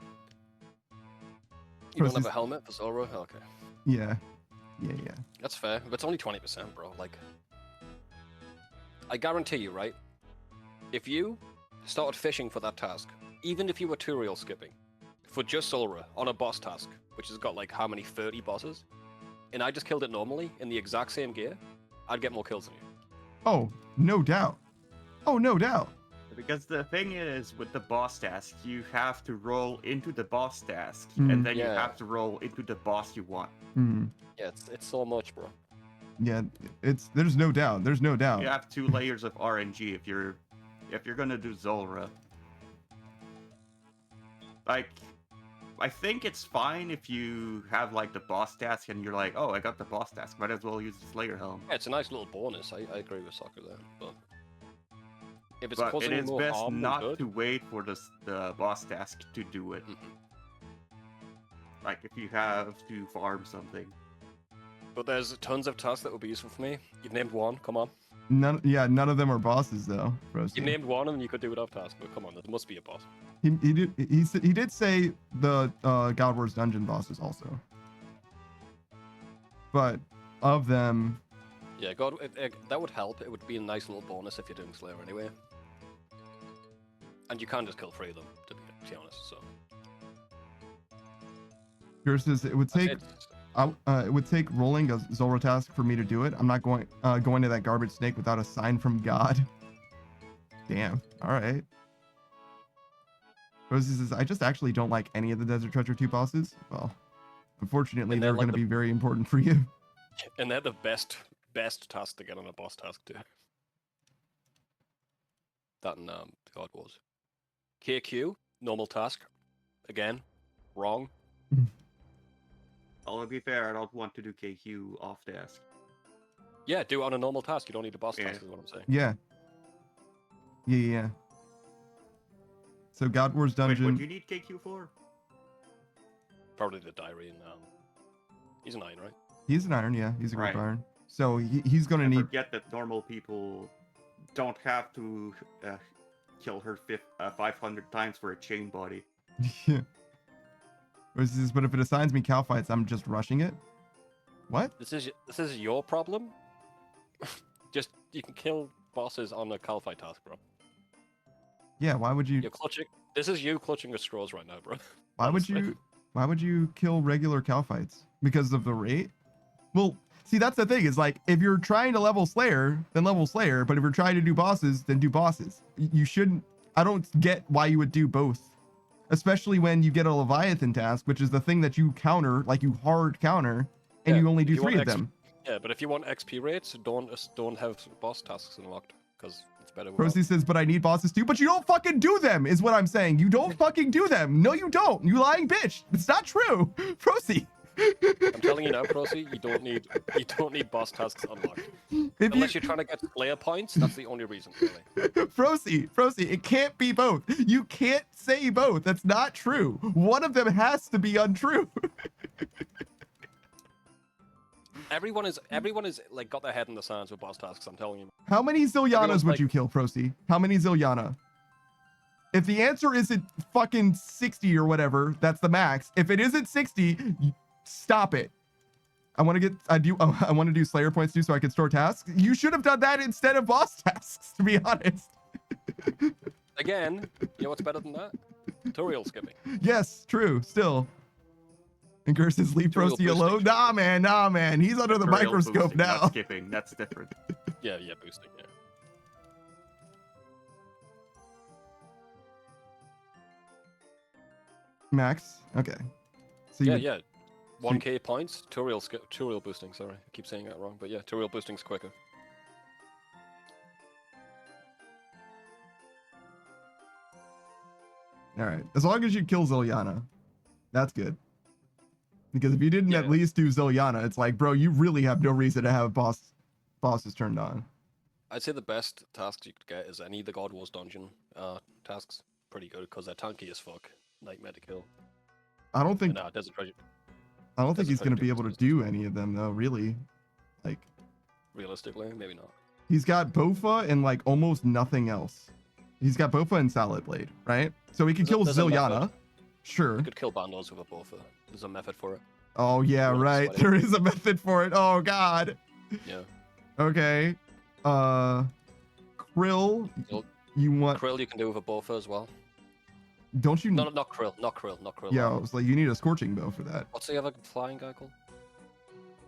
You don't have Versus- a helmet for Zora? Okay. Yeah. That's fair. But it's only 20%, bro. Like, I guarantee you, right? If you started fishing for that task, even if you were tutorial skipping, for just Zora on a boss task, which has got like how many 30 bosses, and I just killed it normally in the exact same gear, I'd get more kills than you. Oh, no doubt. Oh, no doubt. Because the thing is, with the boss task, you have to roll into the boss task, Mhm. and then you Yeah. have to roll into the boss you want. Hmm. Yeah, it's so much, bro. Yeah, there's no doubt. There's no doubt. You have 2 layers of RNG if you're gonna do Zolra. Like, I think it's fine if you have like the boss task and you're like, oh, I got the boss task, might as well use the Slayer helm. Yeah, it's a nice little bonus. I agree with Soccer there, but if it's But causing it is more best harm than not good, to wait for the boss task to do it. Mhm. Like if you have to farm something. But there's tons of tasks that would be useful for me. You've named one, come on. None of them are bosses though. You named one and you could do without task, but come on, there must be a boss. He did say the God Wars dungeon bosses also, but of them, Yeah, God, that would help. It would be a nice little bonus if you're doing Slayer anyway. And you can just kill 3 of them, to be honest. So yours says it would take it would take rolling a Zora task for me to do it. I'm not going to that garbage snake without a sign from God. Damn. All right. Rosie says I just actually don't like any of the Desert Treasure 2 bosses. Well, unfortunately, And they're they're like going to be very important for you. And they're the best task to get on a boss task too. That and God Wars. KQ, normal task. Again, wrong. I'll be fair, I don't want to do KQ off task. Yeah, do it on a normal task. You don't need a boss Yeah. task, is what I'm saying. Yeah. So God Wars Wait, dungeon. what do you need KQ for? Probably the diary and he's an iron, right? He's an iron, yeah. He's a group Right. iron. So he's going to I need. forget that normal people don't have to kill her 500 times for a chain body. Yeah. But if it assigns me cow fights, I'm just rushing it. What? This is your problem. Just you can kill bosses on a cal fight task, bro. Yeah. Why would you? You're clutching. This is you clutching at straws right now, bro. Why would honestly. you? Why would you kill regular cow fights? Because of the rate? Well, see, that's the thing. Is like if you're trying to level Slayer, then level Slayer. But if you're trying to do bosses, then do bosses. You shouldn't. I don't get why you would do both. Especially when you get a Leviathan task, which is the thing that you counter, like you hard counter, and Yeah, you only if do you want 3 of them. Yeah, but if you want XP rates, don't have boss tasks unlocked because it's better. without. Rosie says, but I need bosses too. But you don't fucking do them, is what I'm saying. You don't fucking do them. No, you don't. You lying bitch. It's not true. Rosie. I'm telling you now, Prosy, you don't need boss tasks unlocked. Unless you're trying to get Slayer points, that's the only reason, really. Frozy, it can't be both. You can't say both. That's not true. One of them has to be untrue. Everyone is like got their head in the sands with boss tasks. I'm telling you. How many Zillianas Everyone's would like- you kill, Prosy? How many Zilliana? If the answer isn't fucking 60 or whatever, that's the max. If it isn't 60, stop it. I want to do Slayer points too, so I can store tasks. You should have done that instead of boss tasks, to be honest. Again, you know what's better than that? Tutorial skipping. Yes, true. Still. And Gur says, leave Tutorial Prosy alone. boosting. Nah, man. He's under the Tutorial microscope boosting, not now. skipping, that's different. Yeah, boosting. Yeah. Max. Okay. So Yeah. 1k points. Tutorial boosting. Sorry, I keep saying that wrong, but yeah, tutorial boosting's quicker. All right. As long as you kill Zilliana, that's good. Because if you didn't at least do Zilliana, it's like, bro, you really have no reason to have bosses turned on. I'd say the best tasks you could get is any of the God Wars dungeon tasks. Pretty good because they're tanky as fuck. Nightmare to kill. I don't think And, Desert Treasure. I don't think Desert he's gonna Treasure be able to Dunes do any of them though. Really, like Realistically, maybe not. he's got Bofa and like almost nothing else. He's got Bofa and Salad Blade, right? So he can kill There's a Zilyana. method. Sure. You could kill Bandos with a Bofa. There's a method for it. Oh yeah, Really right. sweaty. There is a method for it. Oh god. Yeah. Okay. Krill. You'll- You want? Krill you can do with a Bofa as well. Don't you? No, not Krill. Not Krill. Not Krill. Yeah, I was like, you need a scorching bow for that. What's the other flying guy called?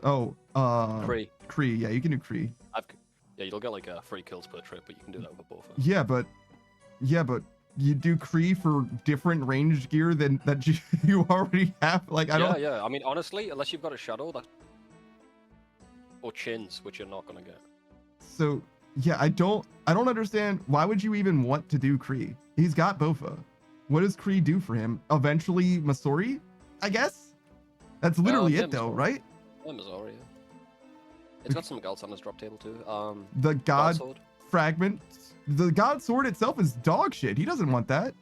Oh, Kree. Kree. Yeah, you can do Kree. Yeah, you'll get like 3 kills per trip, but you can do that with a Bofa. Yeah, but you do Kree for different ranged gear than that you already have. Like I don't. Yeah. I mean, honestly, unless you've got a shadow that, or chins, which you're not gonna get. So yeah, I don't understand. Why would you even want to do Kree? He's got Bofa. What does Kree do for him? Eventually, Masori, I guess. That's literally yeah, it, though, Masori. right? Yeah, Missouri, yeah. It's got something else on his drop table too. The God Sword. fragment. The God sword itself is dog shit. He doesn't want that.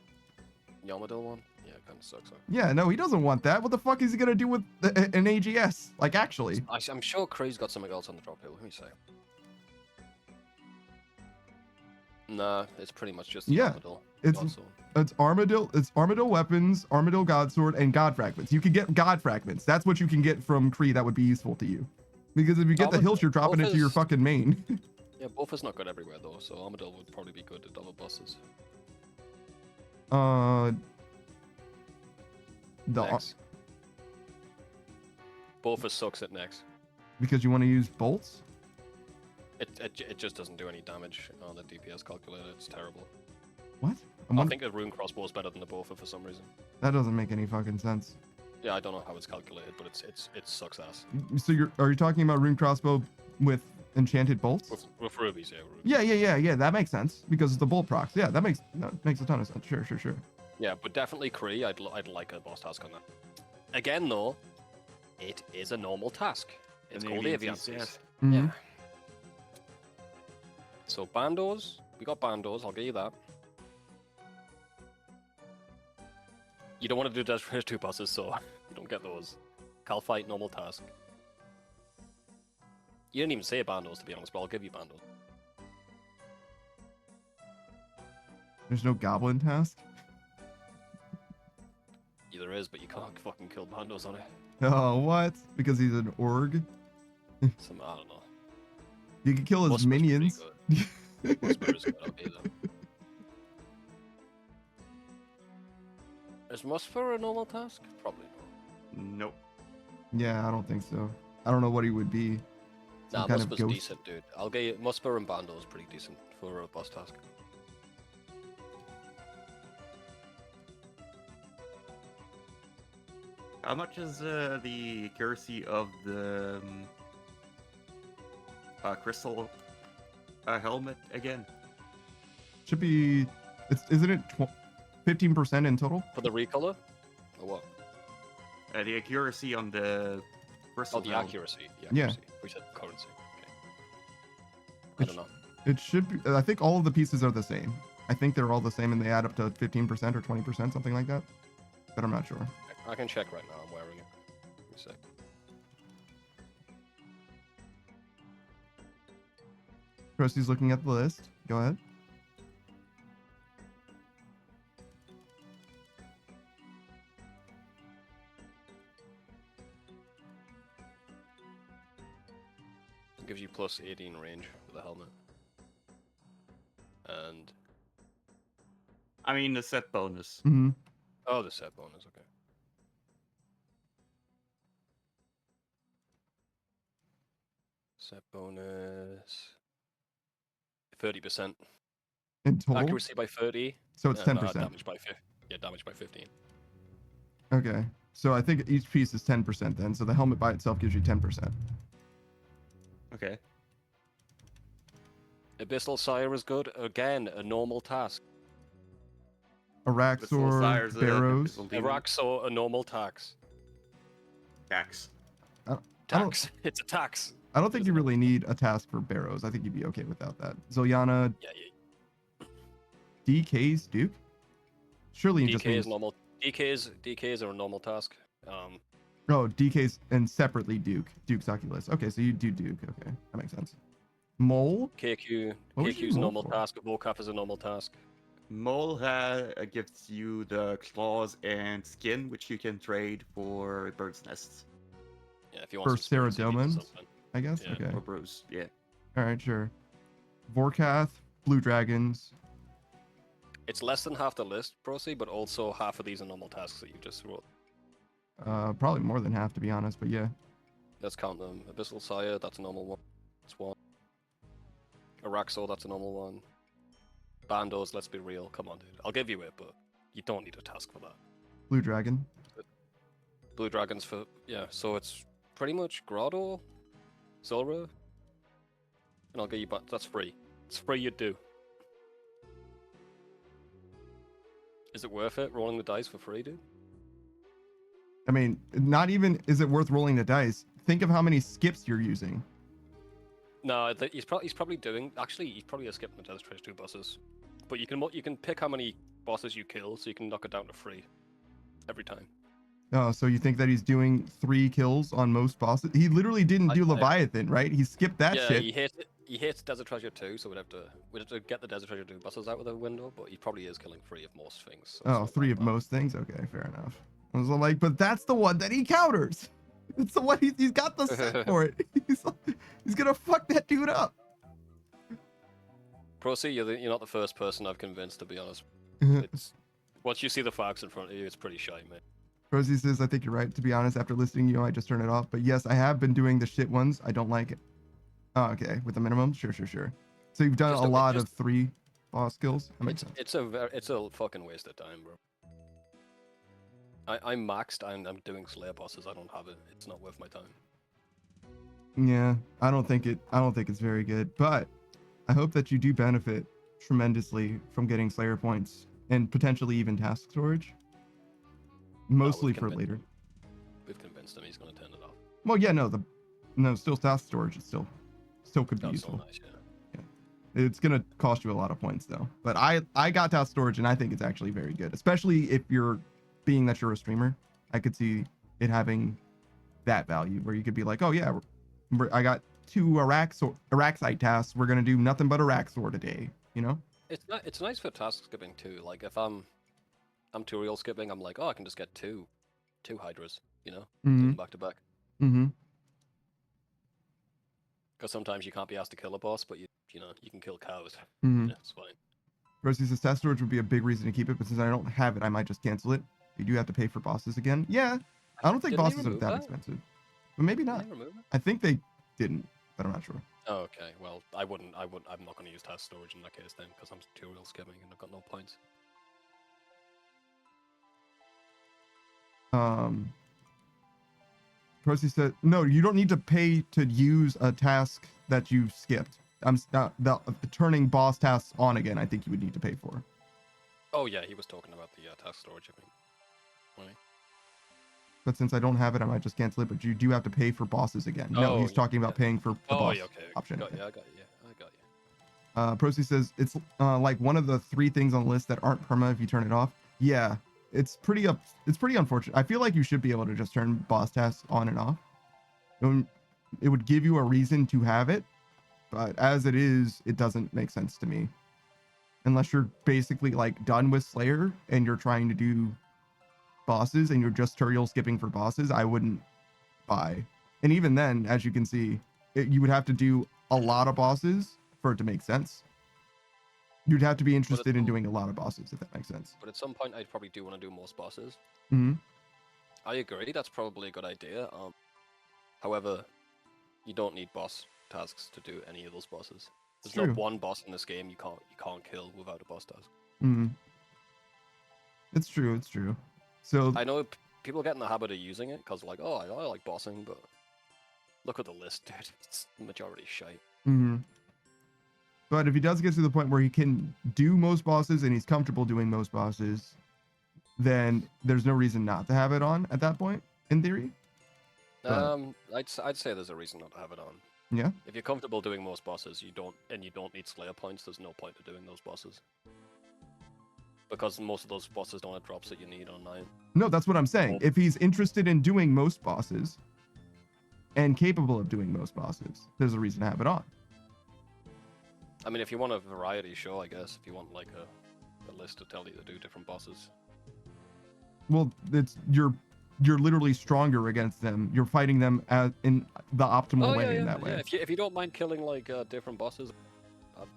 Yamadil one? Yeah, it kind of sucks. Huh? Yeah, no, he doesn't want that. What the fuck is he gonna do with an AGS? Like, actually. I'm sure Kree's got something else on the drop table. Let me say. Nah, it's pretty much just the Yeah, Yamadil. it's- God Sword. It's Armadillo weapons, Armadillo God sword, and God fragments. You can get God fragments. That's what you can get from Kree that would be useful to you. Because if you get the hills, you're dropping into your fucking main. Yeah, Bofa's not good everywhere though, so Armadillo would probably be good at other bosses. Nex. Bofa sucks at Nex. Because you want to use bolts? It just doesn't do any damage on the DPS calculator. It's terrible. What? I think a rune crossbow is better than the Bofa for some reason. That doesn't make any fucking sense. Yeah, I don't know how it's calculated, but it sucks ass. So are you talking about rune crossbow with enchanted bolts? With rubies, yeah. Rubies. Yeah. That makes sense because it's the bolt procs. Yeah, that makes a ton of sense. Sure. Yeah, but definitely Kree. I'd like a boss task on that. Again, though, it is a normal task. It's An called AVT, Aviances. yes. Mhm. Yeah. So Bandos, we got Bandos. I'll give you that. You don't want to do Desert Treasure 2 bosses, so you don't get those. Calfight, normal task. You didn't even say Bandos, to be honest, but I'll give you Bandos. There's no goblin task. Yeah, there is, but you can't fucking kill Bandos on it. Oh, what? Because he's an org. Some, I don't know. You can kill his Musper's pretty minions. good. Musper is good, I'll give you that. Is Musper a normal task? Probably not. Nope. Yeah, I don't think so. I don't know what he would be. Some Nah, kind of Musper's ghost. decent, dude. I'll get you Musper and Bando is pretty decent for a boss task. How much is the accuracy of the crystal helmet again? Should be. Isn't it 15% in total? For the recolor? Or what? The accuracy on the crystal Oh, the helmet. accuracy. The Yeah. accuracy. We said currency. Okay. I don't know. It should be. I think all of the pieces are the same. I think they're all the same and they add up to 15% or 20%, something like that. But I'm not sure. I can check right now. I'm wearing it. Let me see. Krusty's looking at the list. Go ahead. It gives you plus 18 range with the helmet. And I mean, the set bonus. Mm-hmm. oh, the set bonus. Okay. Set bonus. 30%. In total. Accuracy by 30. So it's and, 10%. damage by 50. Yeah, damage by 15. Okay. So I think each piece is 10% then. So the helmet by itself gives you 10%. Okay. Abyssal Sire is good. Again, a normal task. Araxor, Barrows. Araxor, a normal tax. Tax. I don't- Tax. It's a tax. I don't think you really need a task for Barrows. I think you'd be okay without that. Ziliana Yeah. DK's Duke? Surely you just DK means... is normal. DKs are a normal task. Oh, DK's and separately Duke. Duke's Oculus. Okay, so you do Duke. Okay, that makes sense. Mole? What was KQ's a Mole normal for? task. Vocap is a normal task. Mole gives you the claws and skin, which you can trade for bird's nests Yeah, if you want For some spirit seeds or Ceredomans, something. I guess? Yeah. Okay. or brews. Yeah. All right, sure. Vorkath, Blue Dragons. It's less than half the list, Procy, but also half of these are normal tasks that you just wrote. Probably more than half, to be honest, but yeah. Let's count them. Abyssal Sire, that's a normal one. That's one. Araxo, that's a normal one. Bandos, let's be real. Come on, dude. I'll give you it, but you don't need a task for that. Blue Dragon. Blue Dragons for... Yeah, so it's pretty much Grotto, Zulrah, and I'll get you... That's free. It's free, you do. Is it worth it, rolling the dice for free, dude? I mean, not even is it worth rolling the dice. Think of how many skips you're using. No, he's probably doing... Actually, he's probably skipping the Desert Treasure 2 bosses. But you can pick how many bosses you kill, so you can knock it down to 3 every time. Oh, so you think that he's doing 3 kills on most bosses? He literally didn't do Leviathan, right? He skipped that yeah, shit. he hates Desert Treasure 2, so we'd have to get the Desert Treasure 2 bosses out of the window, but he probably is killing 3 of most things. So Oh, 3 of most things? Okay, fair enough. I was like, but that's the one that he counters. It's the one he's got the set for it. He's gonna fuck that dude up. Procy, you're not the first person I've convinced, to be honest. It's once you see the facts in front of you, it's pretty shy, mate. Rosie says, I think you're right. To be honest, after listening to you, I just turned it off. But yes, I have been doing the shit ones. I don't like it. Oh, okay. With the minimum? Sure. So you've done a lot of 3 boss kills? That makes sense. It's a fucking waste of time, bro. I'm maxed. I'm doing Slayer bosses. I don't have it. It's not worth my time. Yeah, I don't think it's very good. But I hope that you do benefit tremendously from getting Slayer points and potentially even task storage. Mostly for later. We've convinced him he's gonna turn it off. Well, yeah, still task storage is still could be useful. Nice, yeah. It's gonna cost you a lot of points though. But I got task storage and I think it's actually very good, especially if you're being that you're a streamer. I could see it that value where you could be like, oh yeah, I got 2 Araxite tasks. We're gonna do nothing but Araxor today. You know? It's nice for task skipping too. Like if I'm tutorial skipping, I'm like, oh, I can just get two Hydras. You know, do them back to back. Mm-hmm. Because sometimes you can't be asked to kill a boss, but you can kill cows. Mm-hmm. Yeah, it's fine. Rosie says task storage would be a big reason to keep it, but since I don't have it, I might just cancel it. You do have to pay for bosses again. Yeah, I don't think Didn't bosses are that expensive, but maybe Did not. they remove it? I think they didn't, but I'm not sure. Oh, okay. Well, I'm not going to use task storage in that case then, because I'm tutorial skipping and I've got no points. Rosie said, no, you don't need to pay to use a task that you skipped. The turning boss tasks on again, I think you would need to pay for. Oh yeah, he was talking about the task storage, I think. Right. But since I don't have it, I might just cancel it. But you do have to pay for bosses again. No, he's talking about paying for the boss option. I got you. Procy says it's like one of the 3 things on the list that aren't perma if you turn it off. Yeah, it's pretty unfortunate. I feel like you should be able to just turn boss tasks on and off. It would give you a reason to have it, but as it is, it doesn't make sense to me. Unless you're basically like done with Slayer and you're trying to do bosses and you're just tutorial skipping for bosses, I wouldn't buy. And even then, as you can see, you would have to do a lot of bosses for it to make sense. You'd have to be interested in doing a lot of bosses, if that makes sense. But at some point, I'd probably do want to do most bosses. Mm-hmm. I agree. That's probably a good idea. However, you don't need boss tasks to do any of those bosses. There's not one boss in this game you can't kill without a boss task. Mm-hmm. It's true. So I know people get in the habit of using it because like, oh, I like bossing, but look at the list, dude. It's majority shite. Mm-hmm. But if he does get to the point where he can do most bosses and he's comfortable doing most bosses, then there's no reason not to have it on at that point, in theory. I'd say there's a reason not to have it on. Yeah. If you're comfortable doing most bosses, you don't need Slayer points. There's no point to doing those bosses. Because most of those bosses don't have drops that you need on 9. No, that's what I'm saying. If he's interested in doing most bosses and capable of doing most bosses, there's a reason to have it on. I mean, if you want a variety, sure, I guess. If you want like a list to tell you to do different bosses. Well, you're literally stronger against them. You're fighting them in the optimal way in that way. Yeah. If you don't mind killing like different bosses,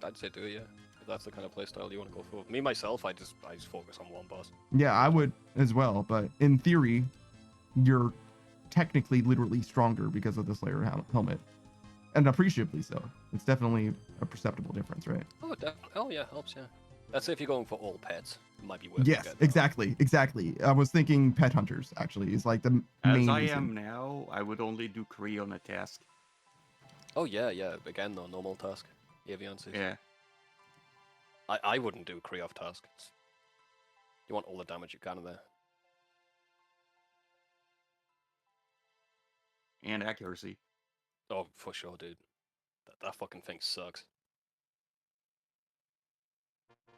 I'd say do it. Yeah, if that's the kind of playstyle you want to go for. Me myself, I just focus on one boss. Yeah, I would as well. But in theory, you're technically literally stronger because of the Slayer helmet, and appreciably so. It's definitely a perceptible difference, right? Oh, definitely. Oh yeah, helps. Yeah. Let's say if you're going for all pets, it might be worth it. Yes, exactly. I was thinking pet hunters actually is like the main As I reason. am now, I would only do Kree on a task. Oh yeah. Again, though, normal task. Avian says. Yeah. I wouldn't do Kree off task. You want all the damage you can in there. And accuracy. Oh, for sure, dude. That fucking thing sucks.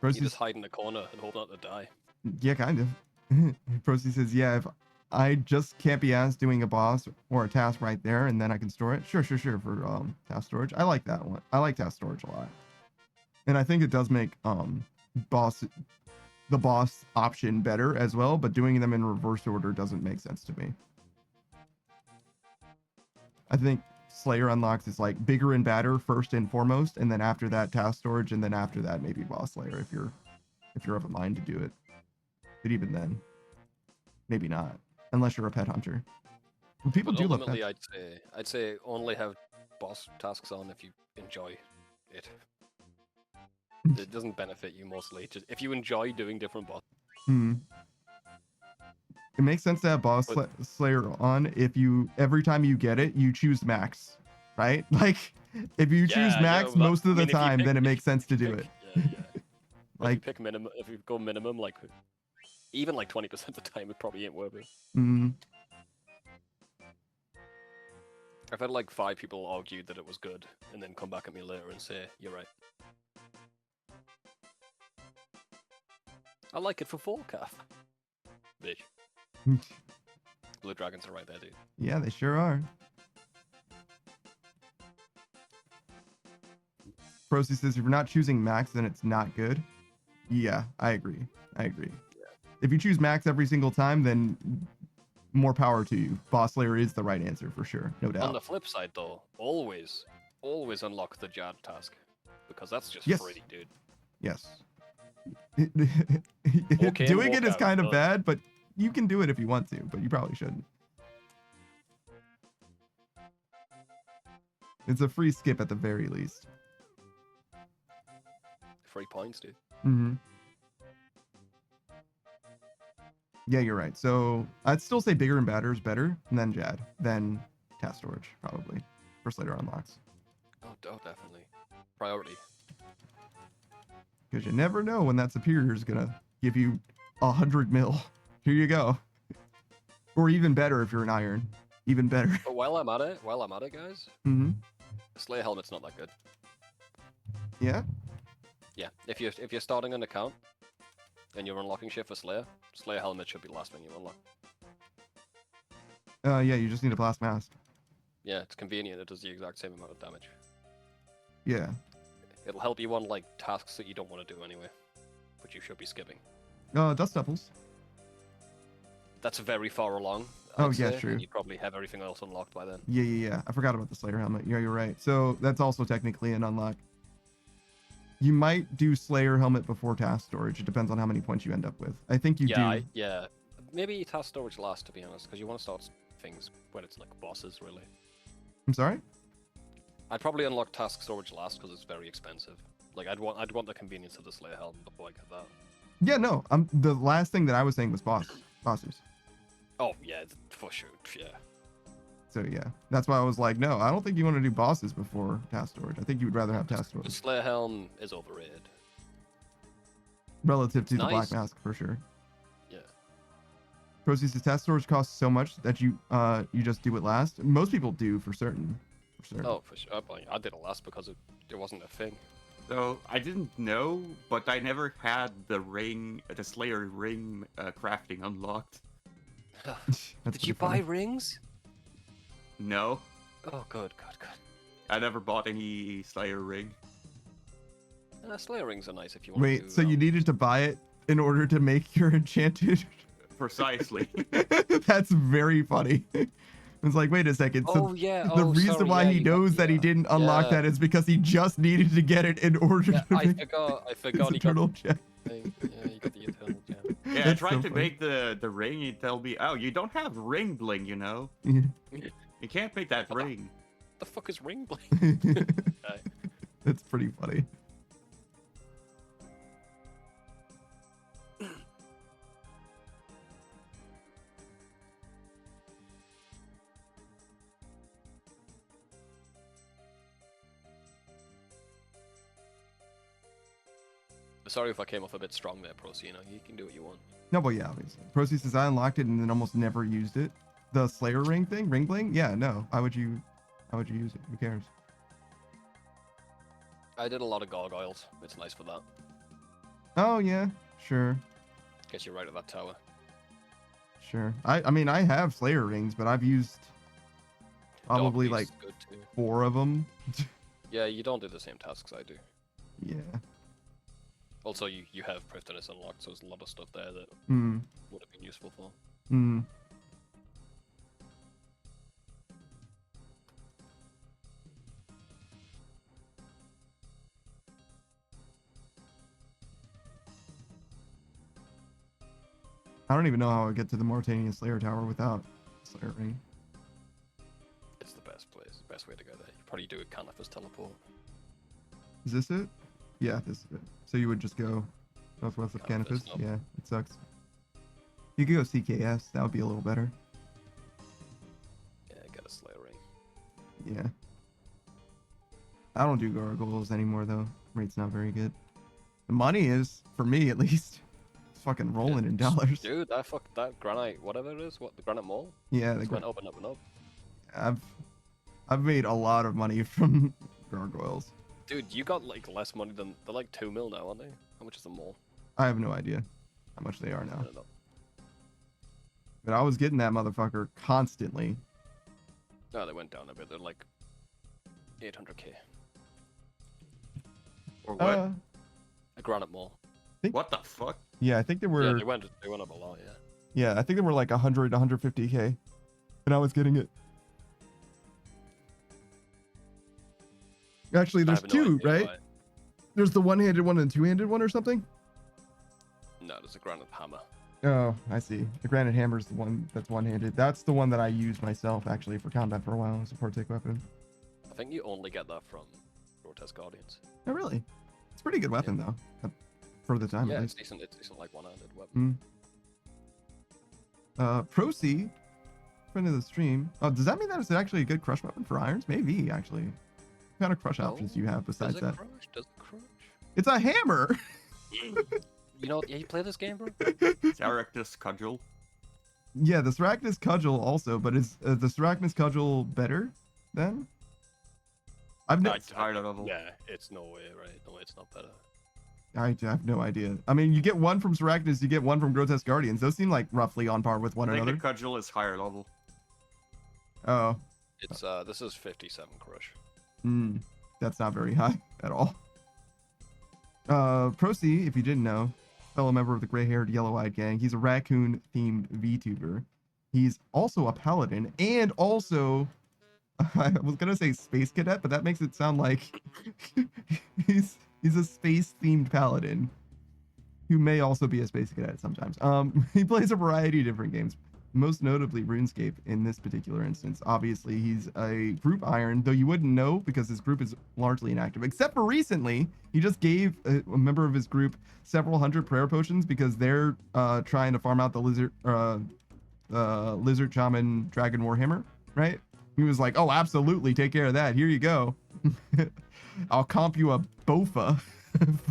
You just hide in the corner and hope not to die. Yeah, kind of. Procy says, yeah, if I just can't be asked doing a boss or a task right there, and then I can store it. Sure, for task storage. I like that one. I like task storage a lot. And I think it does make the boss option better as well, but doing them in reverse order doesn't make sense to me. I think Slayer unlocks is like bigger and badder first and foremost, and then after that task storage, and then after that maybe boss Slayer if you're of a mind to do it. But even then, maybe not, unless you're a pet hunter. Well, people do love pets. I'd say only have boss tasks on if you enjoy it. It doesn't benefit you mostly. Just if you enjoy doing different bosses. It makes sense to have boss Slayer on if every time you get it, you choose max, right? Like if you choose max most of the time, then it makes sense to do it. Yeah. Like if you pick minimum, if you go minimum, like even like 20% of the time, it probably ain't worth it. I've had like 5 people argue that it was good, and then come back at me later and say, "You're right." I like it for 4K. Bitch. Blue dragons are right there, dude. Yeah, they sure are. Procy says, if you're not choosing max, then it's not good. Yeah, I agree. Yeah. If you choose max every single time, then more power to you. Boss Slayer is the right answer for sure, no doubt. On the flip side, though, always unlock the Jad task, because that's just free, dude. Yes. Okay, doing it is kind of bad, but you can do it if you want to, but you probably shouldn't. It's a free skip at the very least. Free points, dude. Yeah, you're right. So I'd still say bigger and badder is better than Jad, than task storage, probably, for Slayer unlocks. Oh, definitely. Priority. Because you never know when that superior is gonna give you 100 mil. Here you go. Or even better if you're an iron. Even better. But while I'm at it, guys, Slayer helmet's not that good. Yeah? Yeah. If you're starting an account and you're unlocking shit for Slayer helmet should be the last thing you unlock. Yeah, you just need a blast mask. Yeah, it's convenient. It does the exact same amount of damage. Yeah. It'll help you on like tasks that you don't want to do anyway, but you should be skipping. Dust devils. That's very far along. I'd say, true. And you probably have everything else unlocked by then. Yeah. I forgot about the Slayer helmet. Yeah, you're right. So that's also technically an unlock. You might do Slayer helmet before task storage. It depends on how many points you end up with. I think you do. Yeah. Maybe task storage last, to be honest, because you want to start things when it's like bosses, really. I'm sorry? I'd probably unlock task storage last because it's very expensive. Like I'd want the convenience of the Slayer helmet before I get that. Yeah, no. The last thing that I was saying was bosses. Oh yeah, for sure. Yeah. So yeah, that's why I was like, no, I don't think you want to do bosses before task storage. I think you would rather have task storage. The Slayer helm is overrated. Relative to the Black Mask, for sure. Yeah. Proceeds to task storage costs so much that you just do it last. Most people do for certain. Oh, for sure. But I did it last because it wasn't a thing. So I didn't know, but I never had the Slayer ring crafting unlocked. Did you buy rings? No, Oh, good. I never bought any Slayer ring. Slayer rings are nice if you want Wait, to. so you needed to buy it in order to make your enchanted? Precisely. That's very funny. It's like, wait a second. So Oh, yeah. the reason why he knows that he didn't unlock that is because he just needed to get it in order to I make forgot. his He got eternal gem. Yeah, you got the eternal gem. Yeah, I That's tried so to funny. make the ring. He tell me, oh, you don't have ring bling, you know. Yeah. You can't make that ring. The fuck is ring bling? That's pretty funny. Sorry if I came off a bit strong there, Procy. You know, you can do what you want. No, but yeah, obviously. Proceeds says I unlocked it and then almost never used it. The Slayer ring thing, ring bling? Yeah, no. Why would you use it? Who cares? I did a lot of gargoyles. It's nice for that. Oh yeah, sure. Gets you right at that tower. Sure. I mean I have Slayer rings, but I've used probably Dog like Beast's good too. 4 of them. Yeah, you don't do the same tasks I do. Yeah. Also, you have Prifdinus unlocked, so there's a lot of stuff there that Hmm. would have been useful for. Hmm. I don't even know how I get to the Mauritanian Slayer Tower without Slayer ring. It's the best place, the best way to go there. You probably do a Canifus teleport. Is this it? Yeah, this is it. So you would just go northwest of Canifus, Canifus? nope. Yeah, it sucks. You could go CKS, that would be a little better. Yeah, get a Slayer ring. Yeah. I don't do gargoyles anymore though. Rate's not very good. The money is, for me at least. It's fucking rolling in dollars. Dude, that granite, whatever it is, the granite mall? Yeah, It went up and up and up. I've made a lot of money from gargoyles. Dude, you got like less money than they're like 2 mil now, aren't they? How much is the mall? I have no idea how much they are I now. don't know. But I was getting that motherfucker constantly. No, they went down a bit. They're like 800k. Or what? A granite mall. What the fuck? Yeah, I think they were. Yeah, they went up a lot. Yeah. Yeah, I think they were like 100, 150k, and I was getting it. Actually, there's I have no two, idea right? why. There's the one-handed one and the two-handed one, or something. No, there's a granite hammer. Oh, I see. The granite hammer's the one that's one-handed. That's the one that I use myself actually for combat for a while as a partake weapon. I think you only get that from Grotesque Guardians. Oh, really? It's a pretty good weapon though, for the time Yeah, at it's least. decent. It's decent, like one-handed weapon. Procy, friend of the stream. Oh, does that mean that it's actually a good crush weapon for irons? Maybe actually. What kind of crush options do you have besides Does it that? crush? Does it crush? It's a hammer. You know, yeah, you play this game, bro? Zaractus Cudgel. Yeah, the Sarachnis Cudgel also, but is the Sarachnis Cudgel better then? I've no, It's higher level. Yeah, it's no way, right? No way, it's not better. I have no idea. I mean, you get one from Sarachnis, you get one from Grotesque Guardians. Those seem like roughly on par with one I think another. the Cudgel is higher level. Oh, It's this is 57 crush. that's not very high at all. Procy, if you didn't know, fellow member of the gray-haired, yellow-eyed gang. He's a raccoon-themed VTuber. He's also a paladin, and also, I was gonna say space cadet, but that makes it sound like he's a space-themed paladin who may also be a space cadet sometimes. He plays a variety of different games, most notably RuneScape in this particular instance. Obviously, he's a group iron, though you wouldn't know because his group is largely inactive, except for recently. He just gave a member of his group several hundred prayer potions because they're trying to farm out the lizard shaman dragon warhammer, right? He was like, oh, absolutely, take care of that. Here you go. I'll comp you a bofa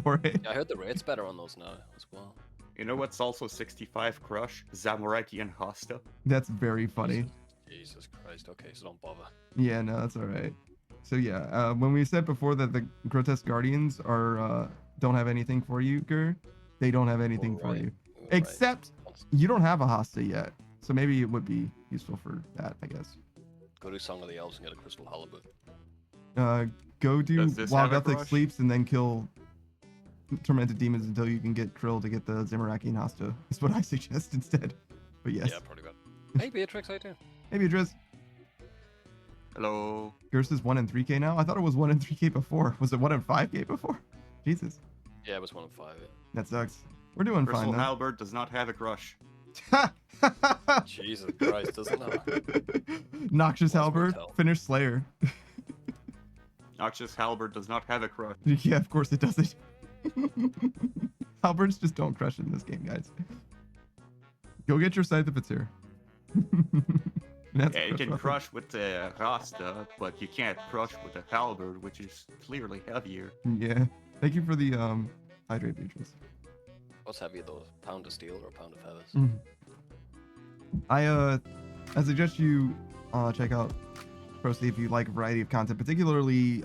for it. Yeah, I heard the rate's better on those now as well. You know what's also 65 crush? Zamoraki and Hosta. That's very funny. Jesus Christ. Okay, so don't bother. Yeah, no, that's all right. So yeah, when we said before that the grotesque guardians are don't have anything for you, Gur, they don't have anything for you, except you don't have a Hosta yet. So maybe it would be useful for that, I guess. Go do Song of the Elves and get a crystal halibut. Go do Does this while have a Gothic crush? sleeps and then kill tormented demons until you can get Krill to get the Zamaraki and Hosta. Is what I suggest instead. But yes. Yeah, probably good. Hey, Beatrix, how you doing? Hey, Beatrice. Hello. Yours is 1 in 3K now? I thought it was 1 in 3K before. Was it 1 in 5K before? Jesus. Yeah, it was 1 in 5. Yeah. That sucks. We're doing Crystal fine though. Halberd does not have a crush. Jesus Christ, doesn't it? Noxious Halberd, tell. finish Slayer. Noxious Halberd does not have a crush. Yeah, of course it doesn't. Halberds just don't crush in this game, guys. Go get your scythe if it's here. That's Yeah, you can rough. crush with the Rasta, but you can't crush with the Halberd, which is clearly heavier. Yeah. Thank you for the hydrate, Beatrice. What's heavier though? Pound of steel or a pound of feathers? I suggest you check out Procy if you like a variety of content, particularly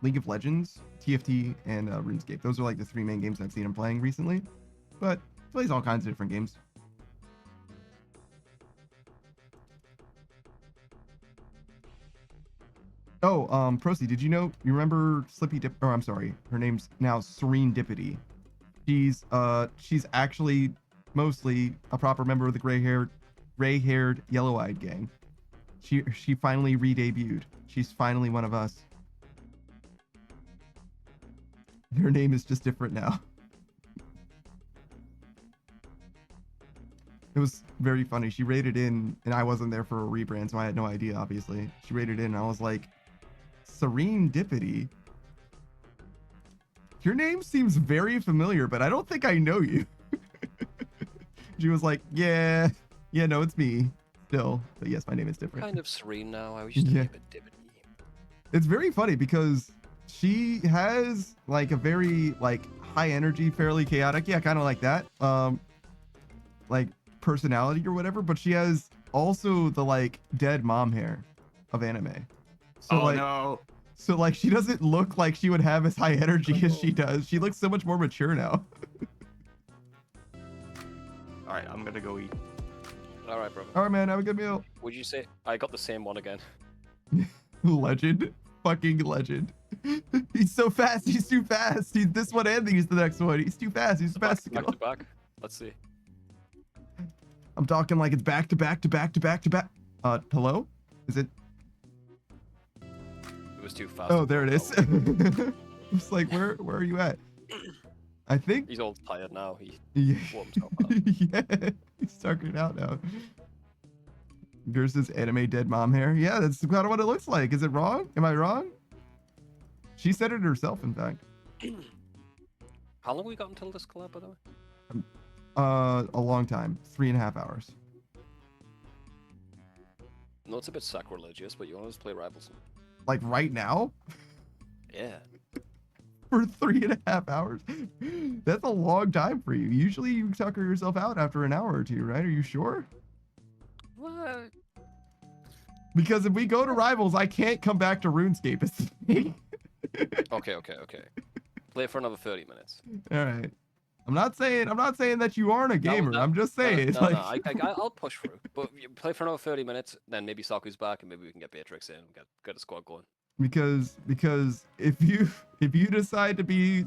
League of Legends, TFT, and Runescape. Those are like the 3 main games I've seen him playing recently, but he plays all kinds of different games. Oh, Procy, did you know? You remember Slippy Dip? Oh, I'm sorry. Her name's now Serene Dippity. She's actually mostly a proper member of the gray-haired, yellow-eyed gang. She finally re-debuted. She's finally one of us. Her name is just different now. It was very funny. She raided in, and I wasn't there for a rebrand, so I had no idea, obviously. She raided in, and I was like, Serene Dippity? Your name seems very familiar, but I don't think I know you. She was like, yeah, no, it's me. Still, but yes, my name is different. Kind of serene now. I was just Yeah. a bit dippity. It's very funny because she has like a very like high energy, fairly chaotic, yeah, kind of like that, like personality or whatever. But she has also the like dead mom hair of anime. So Oh like, no! so like she doesn't look like she would have as high energy as she does. She looks so much more mature now. Alright, I'm gonna go eat. All right, brother. All right, man, have a good meal. Would you say I got the same one again? Legend, fucking legend. He's so fast. He's too fast. He's this one and he's the next one. He's too fast. He's fast. Back to back. Let's see. I'm talking like it's back to back to back to back to back. Hello? Is it? It was too fast. Oh, there it is. It's like, where are you at? I think. He's all tired now. He Yeah. wore himself out. Yeah. He's tucking it out now. There's this anime dead mom hair. Yeah, that's kind of what it looks like. Is it wrong? Am I wrong? She said it herself, in fact. How long we got until this collab, by the way? A long time. 3.5 hours. No, it's a bit sacrilegious, but you want to play Rivals? Like right now? Yeah. For 3.5 hours? That's a long time for you. Usually you tucker yourself out after an hour or two, right? Are you sure? What? Because if we go to Rivals, I can't come back to RuneScape. It's the thing. Okay. Play it for another 30 minutes. All right. I'm not saying that you aren't a gamer. I'm just saying. No, I'll push through. But you play for another 30 minutes, then maybe Saku's back, and maybe we can get Beatrix in and get a squad going. because if you decide to be,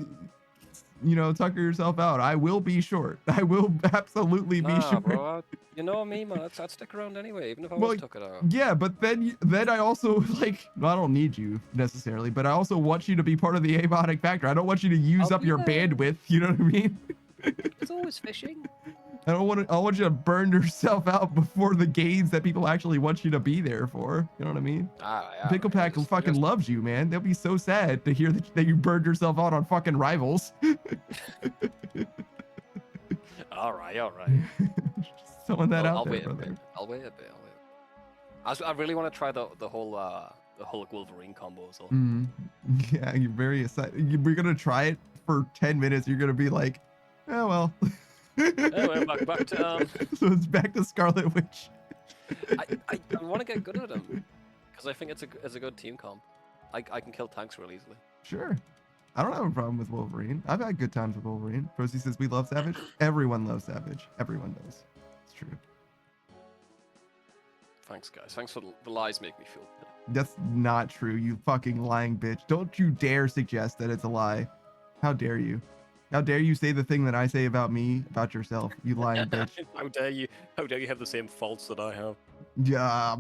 tucker yourself out, I will be short. I will absolutely be short. Bro, you know me, man. I'd stick around anyway, even if I was tuck it out. Yeah, but then I also I don't need you necessarily, but I also want you to be part of the Avonic factor. I don't want you to use up your bandwidth. You know what I mean? It's always fishing. I want you to burn yourself out before the games that people actually want you to be there for. You know what I mean? Pickle Pack fucking loves you, man. They'll be so sad to hear that you burned yourself out on fucking Rivals. all right. Just throwing that out there, brother. I'll wait a bit. I really want to try the whole Hulk Wolverine combo as well. Yeah, you're very excited. We're gonna try it for 10 minutes. You're gonna be like, oh well. Anyway, back to So it's back to Scarlet Witch. I want to get good at him because I think it's a good team comp. I can kill tanks real easily. Sure. I don't have a problem with Wolverine. I've had good times with Wolverine. Rosie says we love Savage. Everyone loves Savage. Everyone does. It's true. Thanks, guys. Thanks for the lies. Make me feel good. That's not true, you fucking lying bitch. Don't you dare suggest that it's a lie. How dare you? How dare you say the thing that I say about me, about yourself, you lying bitch. How dare you? How dare you have the same faults that I have? Yeah,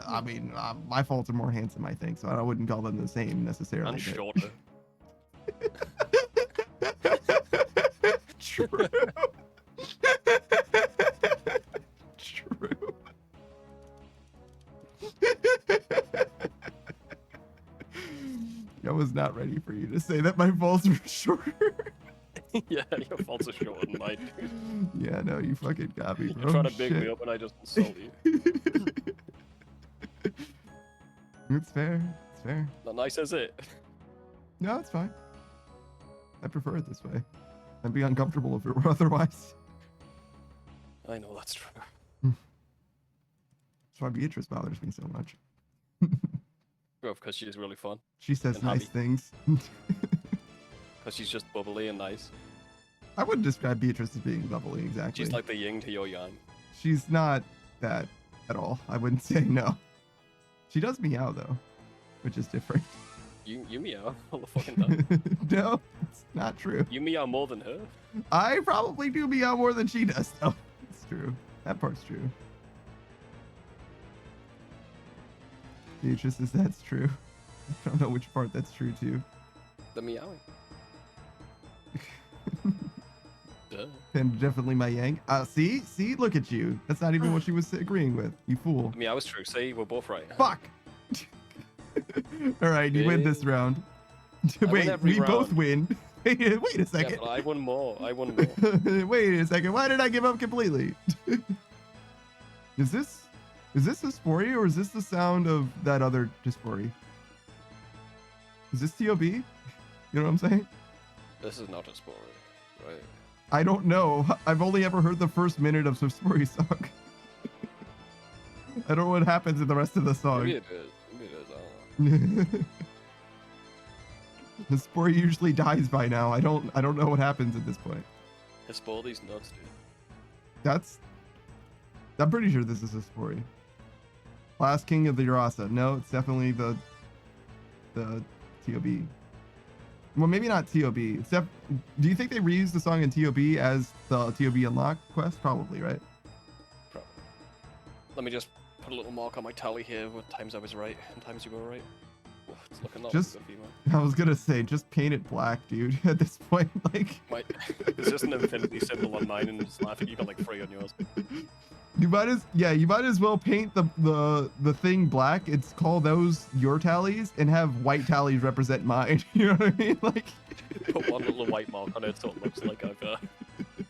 I mean, my faults are more handsome, I think, so I wouldn't call them the same necessarily. And shorter. True. True. I was not ready for you to say that my faults were shorter. Yeah, your faults are shorter than mine. Yeah, no, you fucking got me, bro. You're trying to big me up and I just insult you. It's fair. It's fair. Not nice, is it? No, it's fine. I prefer it this way. I'd be uncomfortable if it were otherwise. I know that's true. That's why Beatrice bothers me so much. Well, because she's really fun. She says And nice happy. things. Because she's just bubbly and nice. I wouldn't describe Beatrice as being bubbly exactly. She's like the yin to your yang. She's not that at all. I wouldn't say no. She does meow though, which is different. You meow all the fucking time. No, it's not true. You meow more than her. I probably do meow more than she does though. It's true. That part's true. Beatrice says that's true. I don't know which part that's true too. The meowing. Duh. And definitely my yang. See, look at you. That's not even what she was agreeing with. You fool. The meow is true. See, we're both right. Fuck. All right, you win this round. win Wait, every we both round. win. Wait a Yeah, second. but I won more. I won more. Wait a second. Why did I give up completely? Is this a Spory or is this the sound of that other Dispori? Is this TOB? You know what I'm saying? This is not a story, right? I don't know. I've only ever heard the first minute of Spory's song. I don't know what happens in the rest of the song. Maybe it is. Maybe it is. I don't know. The Spory usually dies by now. I don't know what happens at this point. His body's nuts, dude. I'm pretty sure this is a Spory. Last King of the Urasa. No, it's definitely the TOB. Well, maybe not TOB. Do you think they reused the song in TOB as the TOB Unlock quest? Probably, right? Probably. Let me just put a little mark on my tally here with times I was right and times you were right. Oh, it's looking like a Just- good female. I was gonna say, just paint it black, dude. At this point, like, It's just an infinity symbol on mine and just laughing. You got like 3 on yours. you might as well paint the thing black. It's call those your tallies and have white tallies represent mine. You know what I mean? Like, Put one little white mark on it so it looks like I've